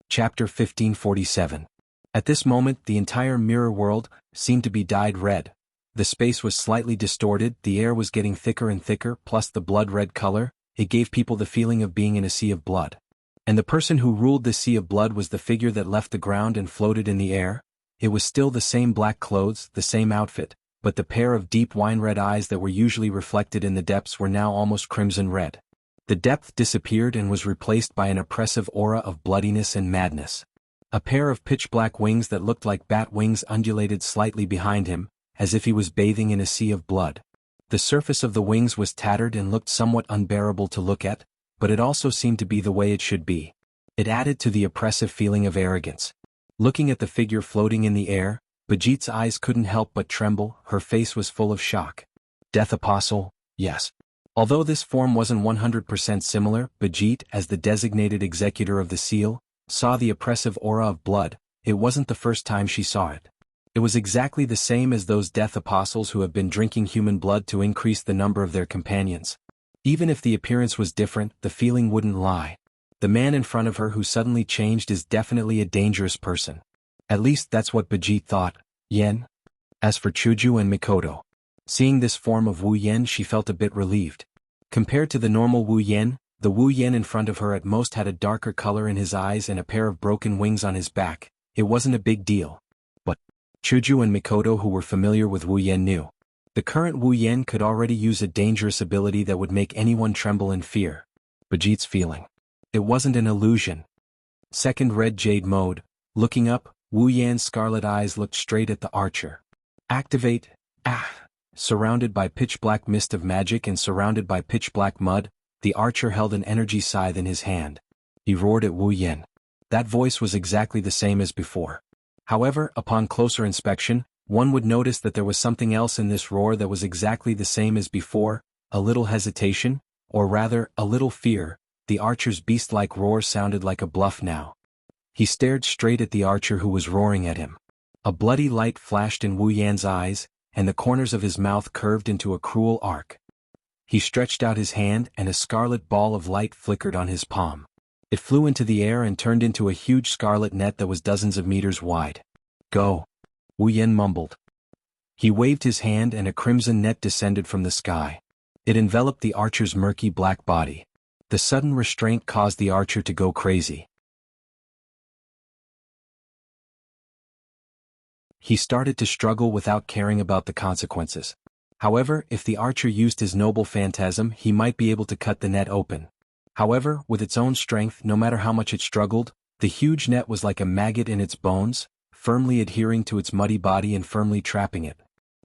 Speaker 1: Chapter 1547. At this moment, the entire mirror world seemed to be dyed red. The space was slightly distorted, the air was getting thicker and thicker, plus the blood-red color, it gave people the feeling of being in a sea of blood. And the person who ruled this sea of blood was the figure that left the ground and floated in the air. It was still the same black clothes, the same outfit, but the pair of deep wine-red eyes that were usually reflected in the depths were now almost crimson red. The depth disappeared and was replaced by an oppressive aura of bloodiness and madness. A pair of pitch-black wings that looked like bat wings undulated slightly behind him, as if he was bathing in a sea of blood. The surface of the wings was tattered and looked somewhat unbearable to look at, but it also seemed to be the way it should be. It added to the oppressive feeling of arrogance. Looking at the figure floating in the air, Bajit's eyes couldn't help but tremble, her face was full of shock. Death Apostle, yes. Although this form wasn't 100% similar, Bajit, as the designated executor of the seal, saw the oppressive aura of blood. It wasn't the first time she saw it. It was exactly the same as those death apostles who have been drinking human blood to increase the number of their companions. Even if the appearance was different, the feeling wouldn't lie. The man in front of her who suddenly changed is definitely a dangerous person. At least that's what Bajit thought. Yen? As for Chuju and Mikoto, seeing this form of Wu Yen, she felt a bit relieved. Compared to the normal Wu Yen, the Wu Yen in front of her at most had a darker color in his eyes and a pair of broken wings on his back. It wasn't a big deal. But Chuju and Mikoto, who were familiar with Wu Yen, knew. The current Wu Yen could already use a dangerous ability that would make anyone tremble in fear. Bajit's feeling. It wasn't an illusion. Second red jade mode. Looking up, Wu Yan's scarlet eyes looked straight at the archer. Activate. Surrounded by pitch-black mist of magic and surrounded by pitch-black mud, the archer held an energy scythe in his hand. He roared at Wu Yan. That voice was exactly the same as before. However, upon closer inspection, one would notice that there was something else in this roar that was exactly the same as before, a little hesitation, or rather, a little fear. The archer's beast-like roar sounded like a bluff now. He stared straight at the archer who was roaring at him. A bloody light flashed in Wu Yan's eyes, and the corners of his mouth curved into a cruel arc. He stretched out his hand and a scarlet ball of light flickered on his palm. It flew into the air and turned into a huge scarlet net that was dozens of meters wide. "Go," Wu Yan mumbled. He waved his hand and a crimson net descended from the sky. It enveloped the archer's murky black body. The sudden restraint caused the archer to go crazy. He started to struggle without caring about the consequences. However, if the archer used his noble phantasm, he might be able to cut the net open. However, with its own strength, no matter how much it struggled, the huge net was like a maggot in its bones, firmly adhering to its muddy body and firmly trapping it.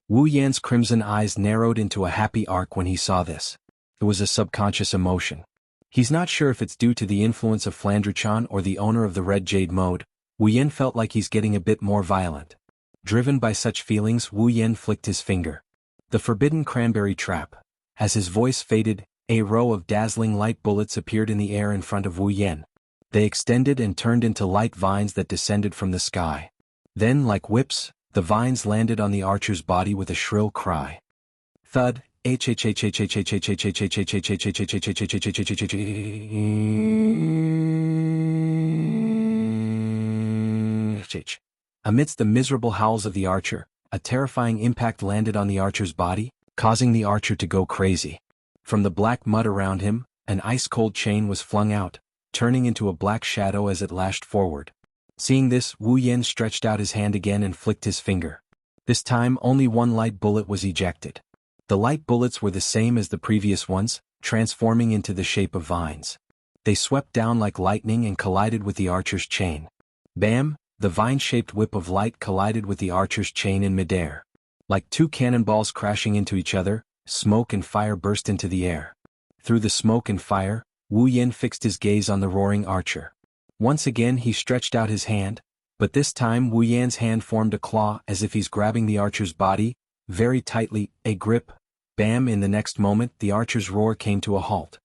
Speaker 1: Wu Yan's crimson eyes narrowed into a happy arc when he saw this. It was a subconscious emotion. He's not sure if it's due to the influence of Flandrechan or the owner of the Red Jade mode. Wu Yan felt like he's getting a bit more violent. Driven by such feelings, Wu Yan flicked his finger. The forbidden cranberry trap. As his voice faded, a row of dazzling light bullets appeared in the air in front of Wu Yan. They extended and turned into light vines that descended from the sky. Then, like whips, the vines landed on the archer's body with a shrill cry. Thud. Amidst the miserable howls of the archer, a terrifying impact landed on the archer's body, causing the archer to go crazy. From the black mud around him, an ice-cold chain was flung out, turning into a black shadow as it lashed forward. Seeing this, Wu Yan stretched out his hand again and flicked his finger. This time only one light bullet was ejected. The light bullets were the same as the previous ones, transforming into the shape of vines. They swept down like lightning and collided with the archer's chain. Bam! The vine-shaped whip of light collided with the archer's chain in midair. Like two cannonballs crashing into each other, smoke and fire burst into the air. Through the smoke and fire, Wu Yan fixed his gaze on the roaring archer. Once again he stretched out his hand, but this time Wu Yan's hand formed a claw as if he's grabbing the archer's body, very tightly, a grip. Bam! In the next moment the archer's roar came to a halt.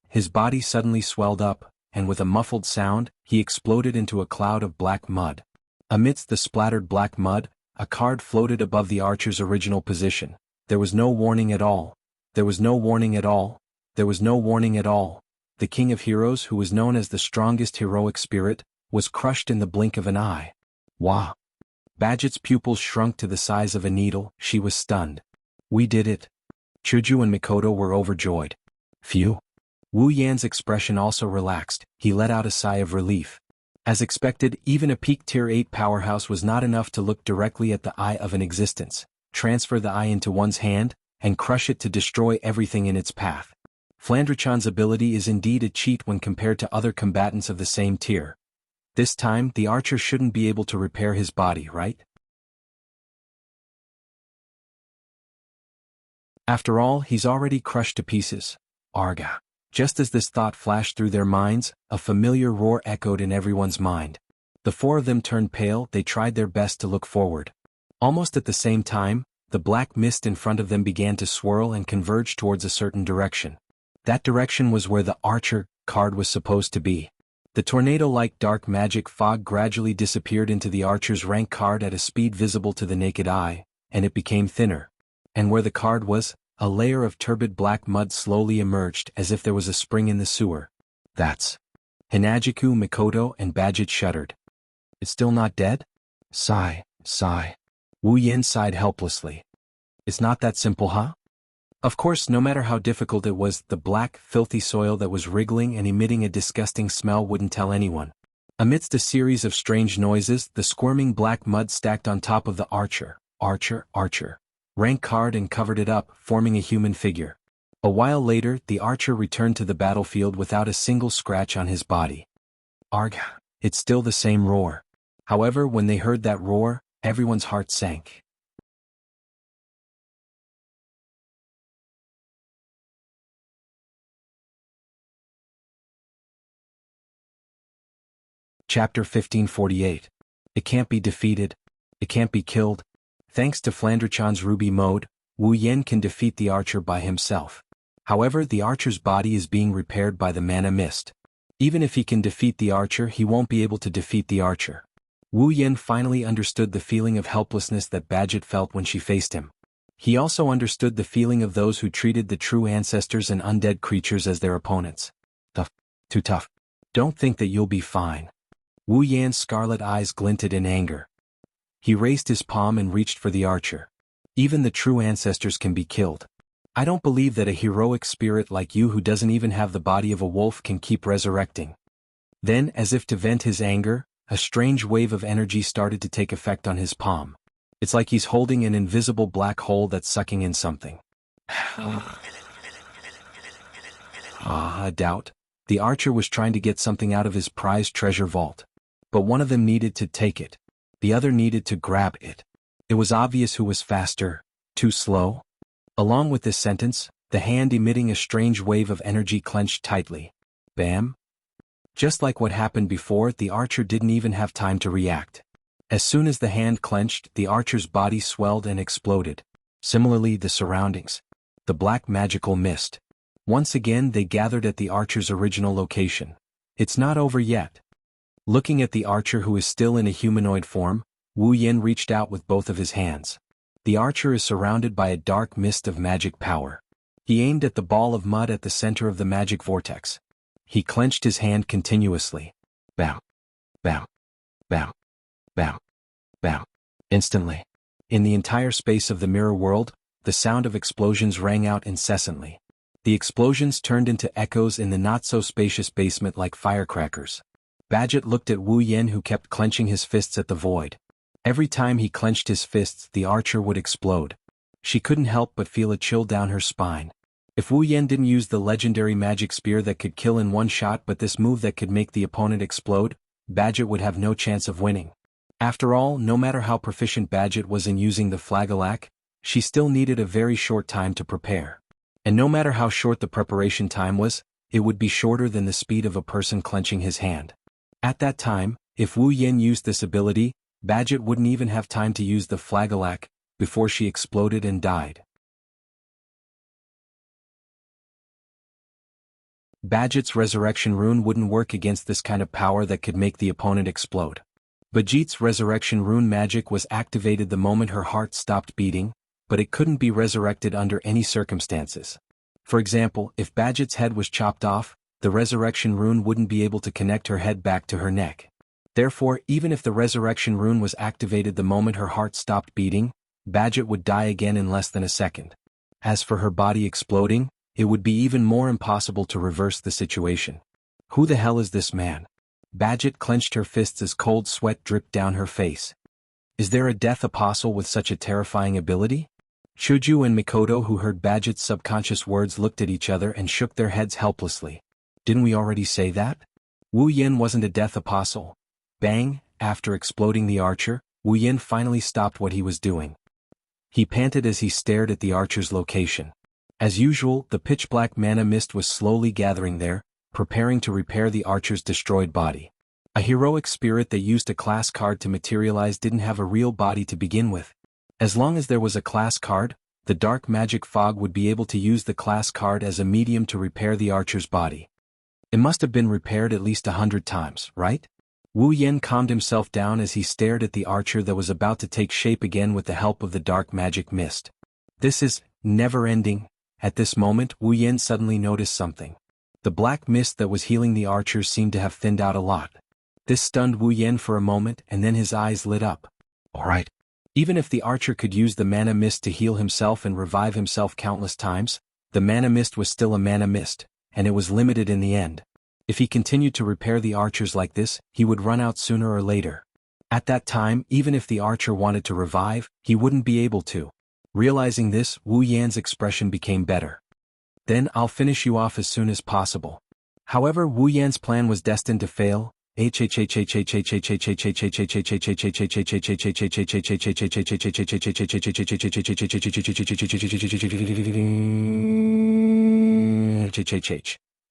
Speaker 1: His body suddenly swelled up, and with a muffled sound, he exploded into a cloud of black mud. Amidst the splattered black mud, a card floated above the archer's original position. There was no warning at all. There was no warning at all. There was no warning at all. The King of Heroes, who was known as the strongest heroic spirit, was crushed in the blink of an eye. Wah! Badget's pupils shrunk to the size of a needle. She was stunned. We did it. Chuju and Mikoto were overjoyed. Phew! Wu Yan's expression also relaxed. He let out a sigh of relief. As expected, even a peak Tier 8 powerhouse was not enough to look directly at the eye of an existence, transfer the eye into one's hand, and crush it to destroy everything in its path. Flandrechan's ability is indeed a cheat when compared to other combatants of the same tier. This time, the archer shouldn't be able to repair his body, right? After all, he's already crushed to pieces. Arga. Just as this thought flashed through their minds, a familiar roar echoed in everyone's mind. The four of them turned pale. They tried their best to look forward. Almost at the same time, the black mist in front of them began to swirl and converge towards a certain direction. That direction was where the archer card was supposed to be. The tornado-like dark magic fog gradually disappeared into the archer's rank card at a speed visible to the naked eye, and it became thinner. And where the card was, a layer of turbid black mud slowly emerged as if there was a spring in the sewer. That's Hinajiku, Mikoto, and Badget shuddered. It's still not dead? Sigh, sigh. Wu Yan sighed helplessly. It's not that simple, huh? Of course, no matter how difficult it was, the black, filthy soil that was wriggling and emitting a disgusting smell wouldn't tell anyone. Amidst a series of strange noises, the squirming black mud stacked on top of the archer, rank card and covered it up, forming a human figure. A while later, the archer returned to the battlefield without a single scratch on his body. Arg! It's still the same roar. However, when they heard that roar, everyone's heart sank. Chapter 1548. It can't be defeated. It can't be killed. Thanks to Flandrechan's ruby mode, Wu Yan can defeat the archer by himself. However, the archer's body is being repaired by the mana mist. Even if he can defeat the archer, he won't be able to defeat the archer. Wu Yan finally understood the feeling of helplessness that Badget felt when she faced him. He also understood the feeling of those who treated the true ancestors and undead creatures as their opponents. Tough. Too tough. Don't think that you'll be fine. Wu Yan's scarlet eyes glinted in anger. He raised his palm and reached for the archer. Even the true ancestors can be killed. I don't believe that a heroic spirit like you who doesn't even have the body of a wolf can keep resurrecting. Then, as if to vent his anger, a strange wave of energy started to take effect on his palm. It's like he's holding an invisible black hole that's sucking in something. A doubt. The archer was trying to get something out of his prized treasure vault. But one of them needed to take it. The other needed to grab it. It was obvious who was faster, too slow. Along with this sentence, the hand emitting a strange wave of energy clenched tightly. Bam! Just like what happened before, the archer didn't even have time to react. As soon as the hand clenched, the archer's body swelled and exploded. Similarly, the surroundings. The black magical mist. Once again they gathered at the archer's original location. It's not over yet. Looking at the archer who is still in a humanoid form, Wu Yan reached out with both of his hands. The archer is surrounded by a dark mist of magic power. He aimed at the ball of mud at the center of the magic vortex. He clenched his hand continuously. Bam! Bam! Bam! Bam! Bam! Instantly. In the entire space of the mirror world, the sound of explosions rang out incessantly. The explosions turned into echoes in the not-so-spacious basement like firecrackers. Badget looked at Wu Yan who kept clenching his fists at the void. Every time he clenched his fists, the archer would explode. She couldn't help but feel a chill down her spine. If Wu Yan didn't use the legendary magic spear that could kill in one shot but this move that could make the opponent explode, Badget would have no chance of winning. After all, no matter how proficient Badget was in using the flagellak, she still needed a very short time to prepare. And no matter how short the preparation time was, it would be shorter than the speed of a person clenching his hand. At that time, if Wu Yan used this ability, Badget wouldn't even have time to use the flagellak before she exploded and died. Badget's resurrection rune wouldn't work against this kind of power that could make the opponent explode. Badget's resurrection rune magic was activated the moment her heart stopped beating, but it couldn't be resurrected under any circumstances. For example, if Badget's head was chopped off, the resurrection rune wouldn't be able to connect her head back to her neck. Therefore, even if the resurrection rune was activated the moment her heart stopped beating, Badget would die again in less than a second. As for her body exploding, it would be even more impossible to reverse the situation. Who the hell is this man? Badget clenched her fists as cold sweat dripped down her face. Is there a death apostle with such a terrifying ability? Chuju and Mikoto, who heard Badget's subconscious words, looked at each other and shook their heads helplessly. Didn't we already say that? Wu Yan wasn't a death apostle. Bang! After exploding the archer, Wu Yan finally stopped what he was doing. He panted as he stared at the archer's location. As usual, the pitch-black mana mist was slowly gathering there, preparing to repair the archer's destroyed body. A heroic spirit that used a class card to materialize didn't have a real body to begin with. As long as there was a class card, the dark magic fog would be able to use the class card as a medium to repair the archer's body. It must have been repaired at least 100 times, right? Wu Yan calmed himself down as he stared at the archer that was about to take shape again with the help of the dark magic mist. This is never-ending. At this moment, Wu Yan suddenly noticed something. The black mist that was healing the archer seemed to have thinned out a lot. This stunned Wu Yan for a moment and then his eyes lit up. Alright. Even if the archer could use the mana mist to heal himself and revive himself countless times, the mana mist was still a mana mist, and it was limited in the end. If he continued to repair the archers like this, he would run out sooner or later. At that time, even if the archer wanted to revive, he wouldn't be able to. Realizing this, Wu Yan's expression became better. Then I'll finish you off as soon as possible. However, Wu Yan's plan was destined to fail.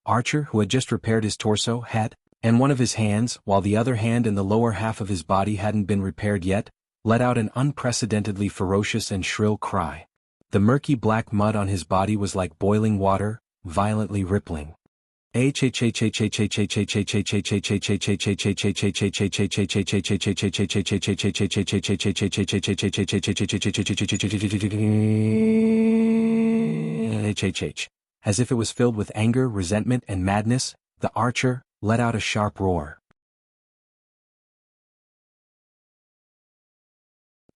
Speaker 1: Archer, who had just repaired his torso, head, and one of his hands, while the other hand and the lower half of his body hadn't been repaired yet, let out an unprecedentedly ferocious and shrill cry. The murky black mud on his body was like boiling water, violently rippling. As if it was filled with anger, resentment, and madness, the archer, let out a sharp roar.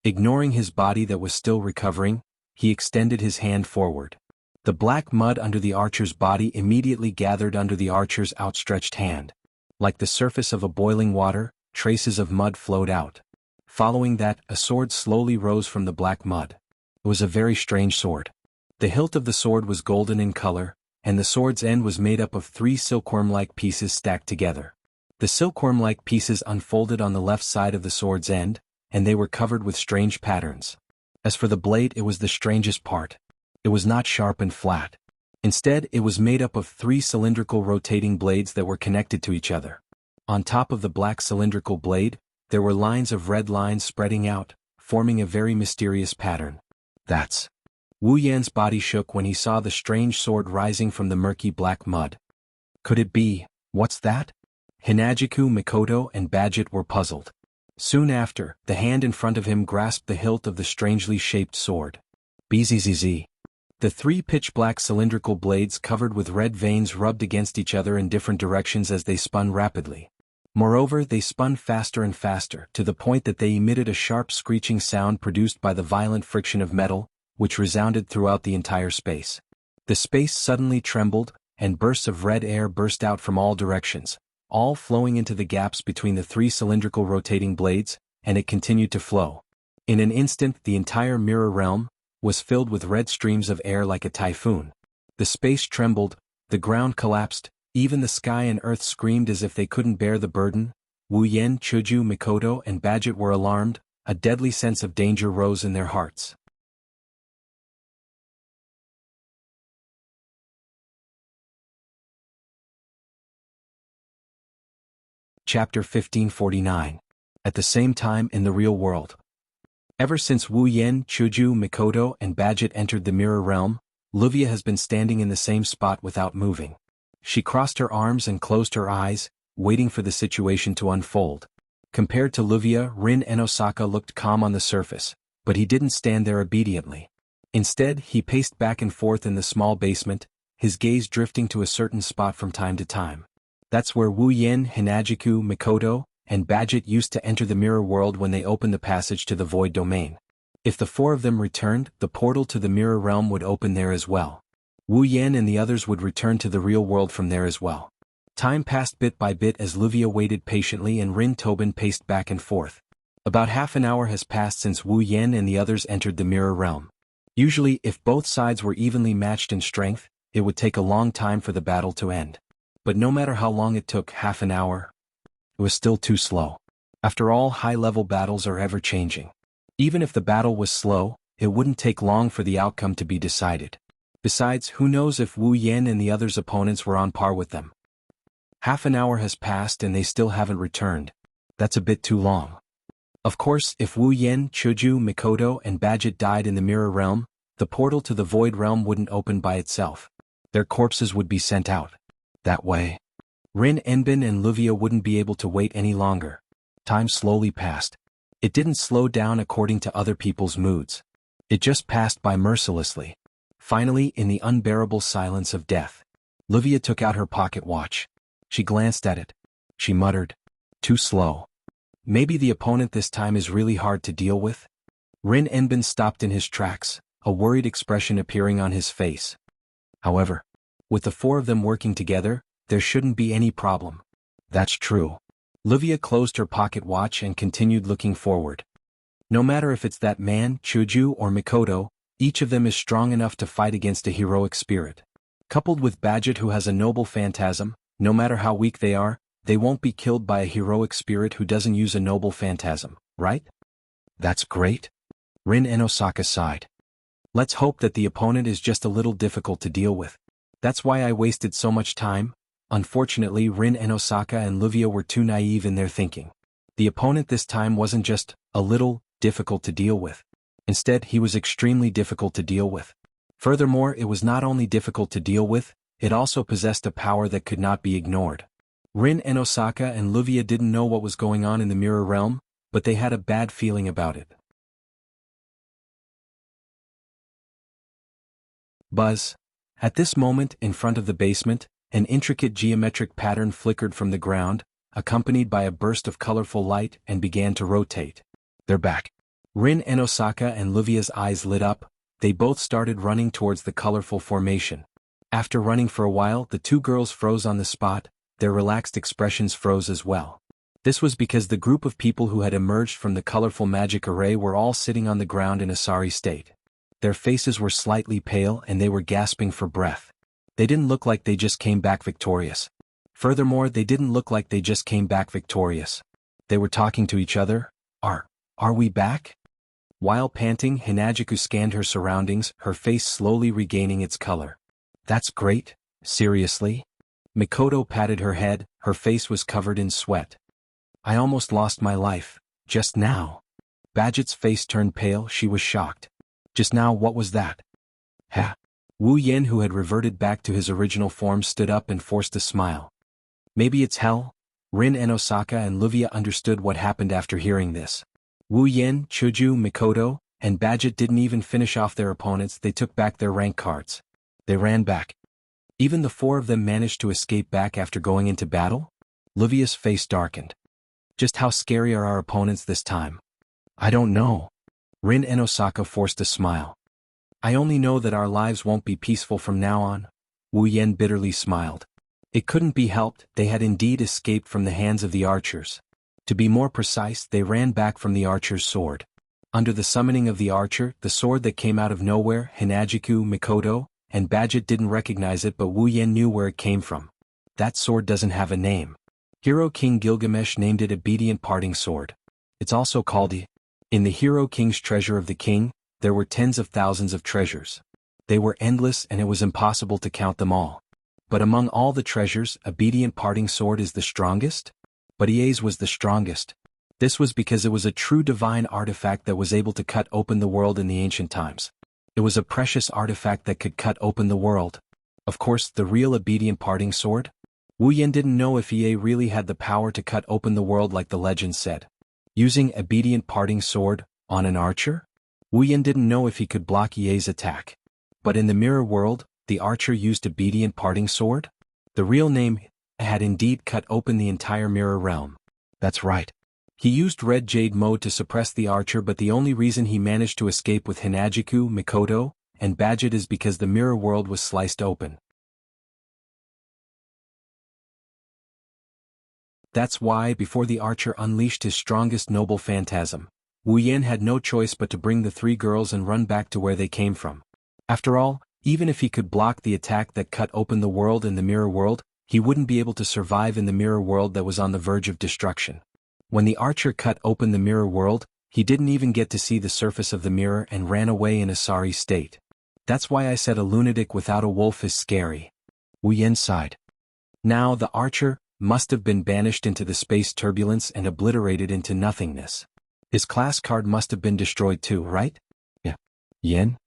Speaker 1: Ignoring his body that was still recovering, he extended his hand forward. The black mud under the archer's body immediately gathered under the archer's outstretched hand. Like the surface of a boiling water, traces of mud flowed out. Following that, a sword slowly rose from the black mud. It was a very strange sword. The hilt of the sword was golden in color, and the sword's end was made up of 3 silkworm-like pieces stacked together. The silkworm-like pieces unfolded on the left side of the sword's end, and they were covered with strange patterns. As for the blade, it was the strangest part. It was not sharp and flat. Instead, it was made up of 3 cylindrical rotating blades that were connected to each other. On top of the black cylindrical blade, there were lines of red lines spreading out, forming a very mysterious pattern. That's... Wu Yan's body shook when he saw the strange sword rising from the murky black mud. Could it be, what's that? Hinajiku, Mikoto, and Badget were puzzled. Soon after, the hand in front of him grasped the hilt of the strangely shaped sword. Bzzz. The 3 pitch-black cylindrical blades covered with red veins rubbed against each other in different directions as they spun rapidly. Moreover, they spun faster and faster, to the point that they emitted a sharp screeching sound produced by the violent friction of metal, which resounded throughout the entire space. The space suddenly trembled, and bursts of red air burst out from all directions, all flowing into the gaps between the 3 cylindrical rotating blades, and it continued to flow. In an instant, the entire mirror realm was filled with red streams of air like a typhoon. The space trembled, the ground collapsed, even the sky and earth screamed as if they couldn't bear the burden. Wu Yan, Chuju, Mikoto, and Badget were alarmed. A deadly sense of danger rose in their hearts. Chapter 1549. At the same time in the real world. Ever since Wu Yan, Chuju, Mikoto, and Badget entered the mirror realm, Luvia has been standing in the same spot without moving. She crossed her arms and closed her eyes, waiting for the situation to unfold. Compared to Luvia, Rin Enosaka looked calm on the surface, but he didn't stand there obediently. Instead, he paced back and forth in the small basement, his gaze drifting to a certain spot from time to time. That's where Wu Yan, Hinajiku, Mikoto, and Badget used to enter the mirror world when they opened the passage to the void domain. If the 4 of them returned, the portal to the mirror realm would open there as well. Wu Yan and the others would return to the real world from there as well. Time passed bit by bit as Luvia waited patiently and Rin Tobin paced back and forth. About half an hour has passed since Wu Yan and the others entered the mirror realm. Usually, if both sides were evenly matched in strength, it would take a long time for the battle to end. But no matter how long it took, half an hour, it was still too slow. After all, high-level battles are ever-changing. Even if the battle was slow, it wouldn't take long for the outcome to be decided. Besides, who knows if Wu Yan and the others' opponents were on par with them. Half an hour has passed and they still haven't returned. That's a bit too long. Of course, if Wu Yan, Chuju, Mikoto, and Badget died in the mirror realm, the portal to the void realm wouldn't open by itself. Their corpses would be sent out. That way, Rin Enbin and Luvia wouldn't be able to wait any longer. Time slowly passed. It didn't slow down according to other people's moods. It just passed by mercilessly. Finally, in the unbearable silence of death, Luvia took out her pocket watch. She glanced at it. She muttered, "Too slow. Maybe the opponent this time is really hard to deal with?" Rin Enbin stopped in his tracks, a worried expression appearing on his face. However, with the 4 of them working together, there shouldn't be any problem. That's true. Luvia closed her pocket watch and continued looking forward. No matter if it's that man, Chuju, or Mikoto, each of them is strong enough to fight against a heroic spirit. Coupled with Badget, who has a noble phantasm, no matter how weak they are, they won't be killed by a heroic spirit who doesn't use a noble phantasm, right? That's great. Rin Enosaka sighed. Let's hope that the opponent is just a little difficult to deal with. That's why I wasted so much time. Unfortunately, Rin Enosaka and Luvia were too naive in their thinking. The opponent this time wasn't just a little difficult to deal with. Instead, he was extremely difficult to deal with. Furthermore, it was not only difficult to deal with, it also possessed a power that could not be ignored. Rin Enosaka and Luvia didn't know what was going on in the mirror realm, but they had a bad feeling about it. Buzz. At this moment, in front of the basement, An intricate geometric pattern flickered from the ground, accompanied by a burst of colorful light, and began to rotate.
Speaker 2: They're back.
Speaker 1: Rin and Osaka and Luvia's eyes lit up. They both started running towards the colorful formation. After running for a while, the two girls froze on the spot. Their relaxed expressions froze as well. This was because the group of people who had emerged from the colorful magic array were all sitting on the ground in a sorry state. Their faces were slightly pale and they were gasping for breath. They didn't look like they just came back victorious. Furthermore, they didn't look like they just came back victorious. They were talking to each other. Are we back? While panting, Hinagiku scanned her surroundings, her face slowly regaining its color. That's great, seriously? Mikoto patted her head, her face was covered in sweat. I almost lost my life, just now. Badget's face turned pale, she was shocked. Just now, what was that? Ha! Wu Yen, who had reverted back to his original form, stood up and forced a smile. Maybe it's hell? Rin and Osaka and Luvia understood what happened after hearing this. Wu Yen, Chuju, Mikoto, and Badget didn't even finish off their opponents, they took back their rank cards. They ran back. Even the four of them managed to escape back after going into battle? Luvia's face darkened. Just how scary are our opponents this time? I don't know. Rin and Osaka forced a smile. I only know that our lives won't be peaceful from now on. Wu Yen bitterly smiled. It couldn't be helped, they had indeed escaped from the hands of the archers. To be more precise, they ran back from the archer's sword. Under the summoning of the archer, the sword that came out of nowhere, Hinagiku, Mikoto, and Badget didn't recognize it, but Wu Yen knew where it came from. That sword doesn't have a name. Hero King Gilgamesh named it Obedient Parting Sword. It's also called In the Hero King's Treasure of the King, there were tens of thousands of treasures. They were endless and it was impossible to count them all. But among all the treasures, Obedient Parting Sword is the strongest? But Ie's was the strongest. This was because it was a true divine artifact that was able to cut open the world in the ancient times. It was a precious artifact that could cut open the world. Of course, the real Obedient Parting Sword? Wu Yen didn't know if Ie really had the power to cut open the world like the legend said. Using Obedient Parting Sword on an archer? Wu Yen didn't know if he could block Ie's attack. But in the mirror world, the archer used Obedient Parting Sword? The real name had indeed cut open the entire mirror realm. That's right. He used Red Jade mode to suppress the archer, but the only reason he managed to escape with Hinagiku, Mikoto, and Badget is because the mirror world was sliced open. That's why, before the archer unleashed his strongest noble phantasm, Wu Yen had no choice but to bring the three girls and run back to where they came from. After all, even if he could block the attack that cut open the world in the mirror world, he wouldn't be able to survive in the mirror world that was on the verge of destruction. When the archer cut open the mirror world, he didn't even get to see the surface of the mirror and ran away in a sorry state. That's why I said a lunatic without a wolf is scary. Wu Yen sighed. Now the archer must have been banished into the space turbulence and obliterated into nothingness. His class card must have been destroyed too, right? Yeah. Yen?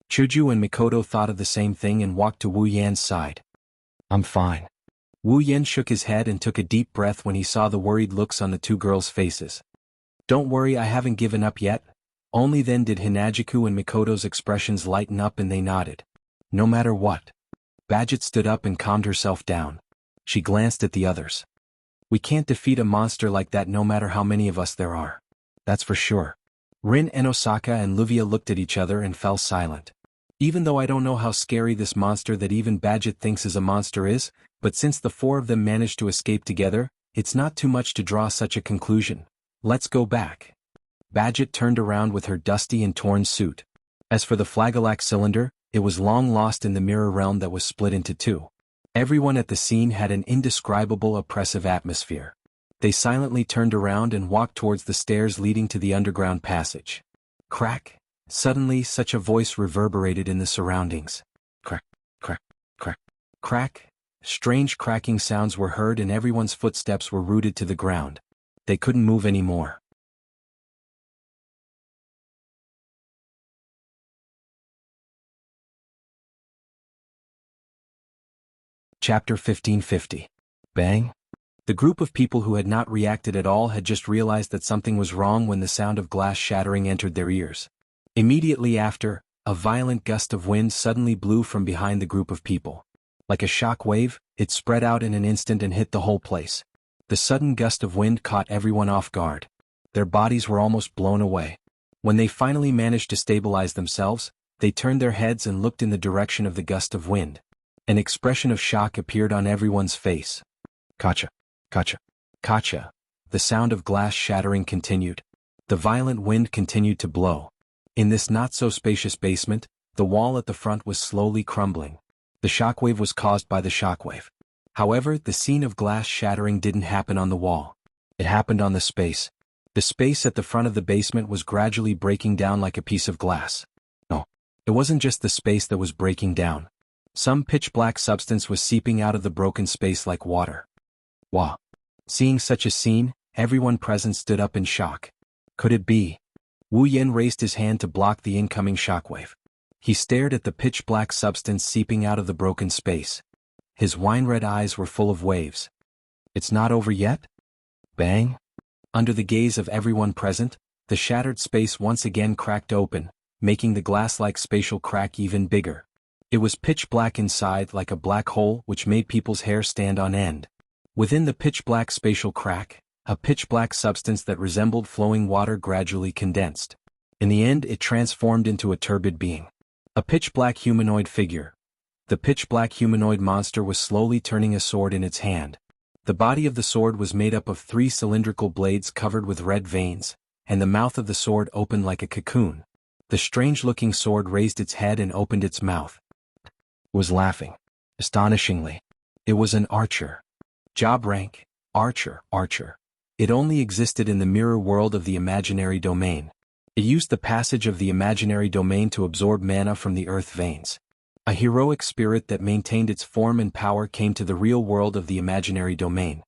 Speaker 1: Chuju and Mikoto thought of the same thing and walked to Wu Yan's side. I'm fine. Wu Yen shook his head and took a deep breath when he saw the worried looks on the two girls' faces. Don't worry, I haven't given up yet. Only then did Hinagiku and Mikoto's expressions lighten up and they nodded. No matter what. Badget stood up and calmed herself down. She glanced at the others. We can't defeat a monster like that no matter how many of us there are. That's for sure. Rin and Osaka and Luvia looked at each other and fell silent. Even though I don't know how scary this monster that even Badget thinks is a monster is, but since the four of them managed to escape together, it's not too much to draw such a conclusion. Let's go back. Badget turned around with her dusty and torn suit. As for the Flagelac cylinder, it was long lost in the mirror realm that was split into two. Everyone at the scene had an indescribable oppressive atmosphere. They silently turned around and walked towards the stairs leading to the underground passage. Crack! Suddenly such a voice reverberated in the surroundings. Crack, crack, crack, crack. Strange cracking sounds were heard and everyone's footsteps were rooted to the ground. They couldn't move anymore. Chapter 1550. Bang! The group of people who had not reacted at all had just realized that something was wrong when the sound of glass shattering entered their ears. Immediately after, a violent gust of wind suddenly blew from behind the group of people. Like a shock wave, it spread out in an instant and hit the whole place. The sudden gust of wind caught everyone off guard. Their bodies were almost blown away. When they finally managed to stabilize themselves, they turned their heads and looked in the direction of the gust of wind. An expression of shock appeared on everyone's face.
Speaker 2: Kacha. Kacha.
Speaker 1: Kacha. The sound of glass shattering continued. The violent wind continued to blow. In this not-so-spacious basement, the wall at the front was slowly crumbling. The shockwave was caused by the shockwave. However, the scene of glass shattering didn't happen on the wall. It happened on the space. The space at the front of the basement was gradually breaking down like a piece of glass. No, it wasn't just the space that was breaking down. Some pitch-black substance was seeping out of the broken space like water. Wow. Seeing such a scene, everyone present stood up in shock. Could it be? Wu Yan raised his hand to block the incoming shockwave. He stared at the pitch-black substance seeping out of the broken space. His wine-red eyes were full of waves. It's not over yet? Bang! Under the gaze of everyone present, the shattered space once again cracked open, making the glass-like spatial crack even bigger. It was pitch-black inside like a black hole which made people's hair stand on end. Within the pitch-black spatial crack, a pitch-black substance that resembled flowing water gradually condensed. In the end, it transformed into a turbid being. A pitch-black humanoid figure. The pitch-black humanoid monster was slowly turning a sword in its hand. The body of the sword was made up of 3 cylindrical blades covered with red veins, and the mouth of the sword opened like a cocoon. The strange-looking sword raised its head and opened its mouth. It was laughing. Astonishingly. It was an archer. Job rank, archer. It only existed in the mirror world of the imaginary domain. It used the passage of the imaginary domain to absorb mana from the earth veins. A heroic spirit that maintained its form and power came to the real world of the imaginary domain.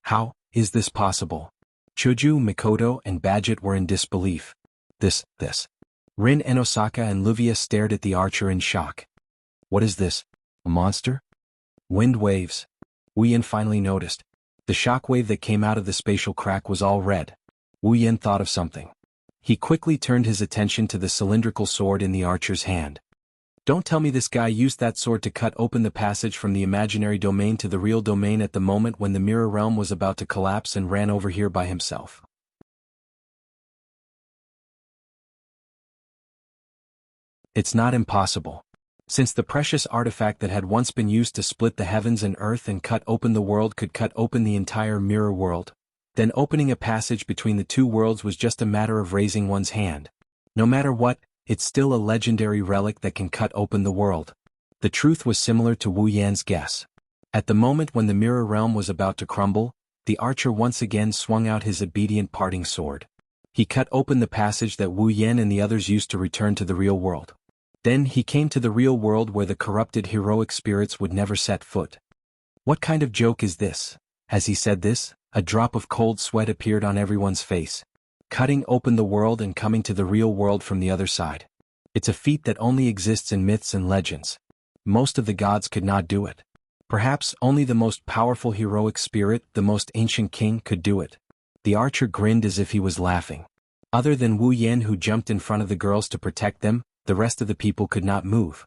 Speaker 1: How is this possible? Chuju, Mikoto, and Badget were in disbelief. This. Rin and Osaka and Luvia stared at the archer in shock. What is this? A monster? Wind waves. Wu Yan finally noticed. The shockwave that came out of the spatial crack was all red. Wu Yan thought of something. He quickly turned his attention to the cylindrical sword in the archer's hand. Don't tell me this guy used that sword to cut open the passage from the imaginary domain to the real domain at the moment when the mirror realm was about to collapse and ran over here by himself. It's not impossible. Since the precious artifact that had once been used to split the heavens and earth and cut open the world could cut open the entire mirror world, then opening a passage between the 2 worlds was just a matter of raising one's hand. No matter what, it's still a legendary relic that can cut open the world. The truth was similar to Wu Yan's guess. At the moment when the mirror realm was about to crumble, the archer once again swung out his obedient parting sword. He cut open the passage that Wu Yan and the others used to return to the real world. Then he came to the real world where the corrupted heroic spirits would never set foot. What kind of joke is this? As he said this, a drop of cold sweat appeared on everyone's face. Cutting open the world and coming to the real world from the other side. It's a feat that only exists in myths and legends. Most of the gods could not do it. Perhaps only the most powerful heroic spirit, the most ancient king, could do it. The archer grinned as if he was laughing. Other than Wu Yan, who jumped in front of the girls to protect them, the rest of the people could not move.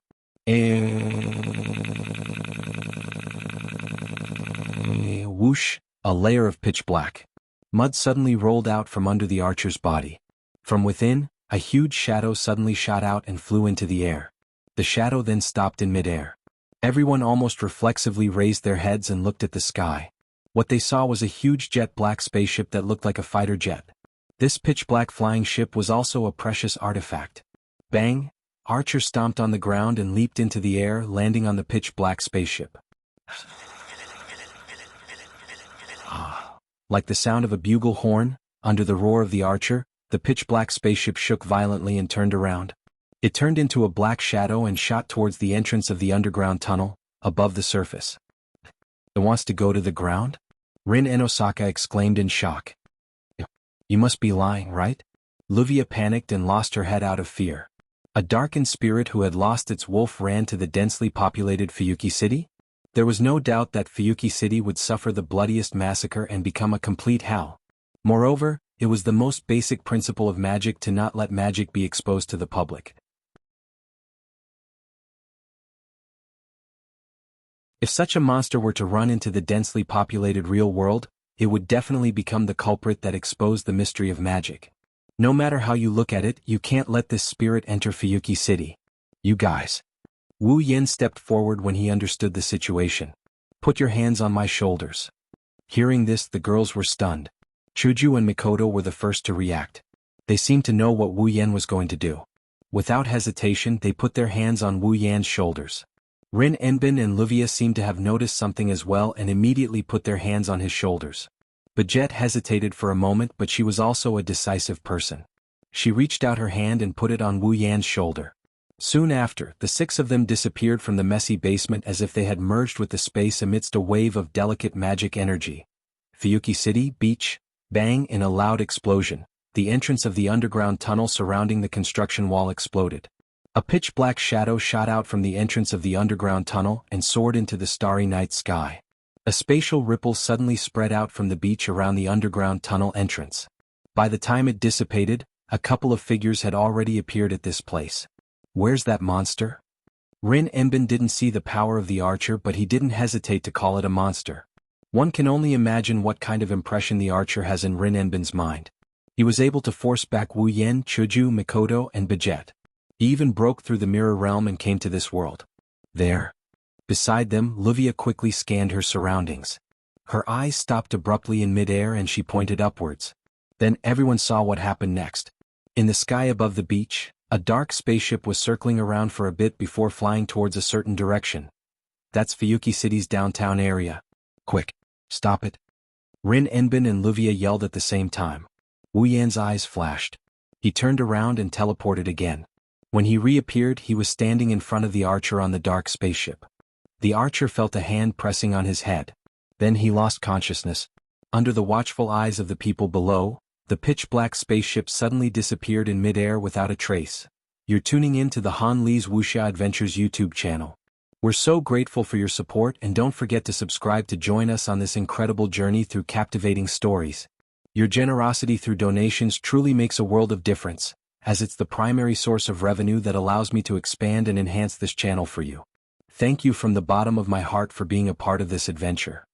Speaker 1: Whoosh, a layer of pitch black. Mud suddenly rolled out from under the archer's body. From within, a huge shadow suddenly shot out and flew into the air. The shadow then stopped in midair. Everyone almost reflexively raised their heads and looked at the sky. What they saw was a huge jet-black spaceship that looked like a fighter jet. This pitch-black flying ship was also a precious artifact. Bang! Archer stomped on the ground and leaped into the air, landing on the pitch-black spaceship. Like the sound of a bugle horn, under the roar of the archer, the pitch-black spaceship shook violently and turned around. It turned into a black shadow and shot towards the entrance of the underground tunnel, above the surface. It wants to go to the ground? Rin and Osaka exclaimed in shock. You must be lying, right? Luvia panicked and lost her head out of fear. A darkened spirit who had lost its wolf ran to the densely populated Fuyuki City? There was no doubt that Fuyuki City would suffer the bloodiest massacre and become a complete hell. Moreover, it was the most basic principle of magic to not let magic be exposed to the public. If such a monster were to run into the densely populated real world, it would definitely become the culprit that exposed the mystery of magic. No matter how you look at it, you can't let this spirit enter Fuyuki City.
Speaker 2: You guys.
Speaker 1: Wu Yen stepped forward when he understood the situation. Put your hands on my shoulders. Hearing this, the girls were stunned. Chuju and Mikoto were the first to react. They seemed to know what Wu Yen was going to do. Without hesitation, they put their hands on Wu Yan's shoulders. Rin Enbin and Luvia seemed to have noticed something as well and immediately put their hands on his shoulders. Bajet hesitated for a moment, but she was also a decisive person. She reached out her hand and put it on Wu Yan's shoulder. Soon after, the six of them disappeared from the messy basement as if they had merged with the space amidst a wave of delicate magic energy. Fuyuki City, beach, bang, in a loud explosion. The entrance of the underground tunnel surrounding the construction wall exploded. A pitch-black shadow shot out from the entrance of the underground tunnel and soared into the starry night sky. A spatial ripple suddenly spread out from the beach around the underground tunnel entrance. By the time it dissipated, a couple of figures had already appeared at this place. Where's that monster? Rin Enbin didn't see the power of the archer, but he didn't hesitate to call it a monster. One can only imagine what kind of impression the archer has in Rin Enbin's mind. He was able to force back Wu Yen, Chuju, Mikoto, and Bajet. He even broke through the mirror realm and came to this world. There. Beside them, Luvia quickly scanned her surroundings. Her eyes stopped abruptly in midair and she pointed upwards. Then everyone saw what happened next. In the sky above the beach, a dark spaceship was circling around for a bit before flying towards a certain direction. That's Fuyuki City's downtown area.
Speaker 2: Quick. Stop it.
Speaker 1: Rin Enbin and Luvia yelled at the same time. Wu Yan's eyes flashed. He turned around and teleported again. When he reappeared, he was standing in front of the archer on the dark spaceship. The archer felt a hand pressing on his head. Then he lost consciousness. Under the watchful eyes of the people below, the pitch-black spaceship suddenly disappeared in midair without a trace. You're tuning in to the Han Lee's Wuxia Adventures YouTube channel. We're so grateful for your support, and don't forget to subscribe to join us on this incredible journey through captivating stories. Your generosity through donations truly makes a world of difference, as it's the primary source of revenue that allows me to expand and enhance this channel for you. Thank you from the bottom of my heart for being a part of this adventure.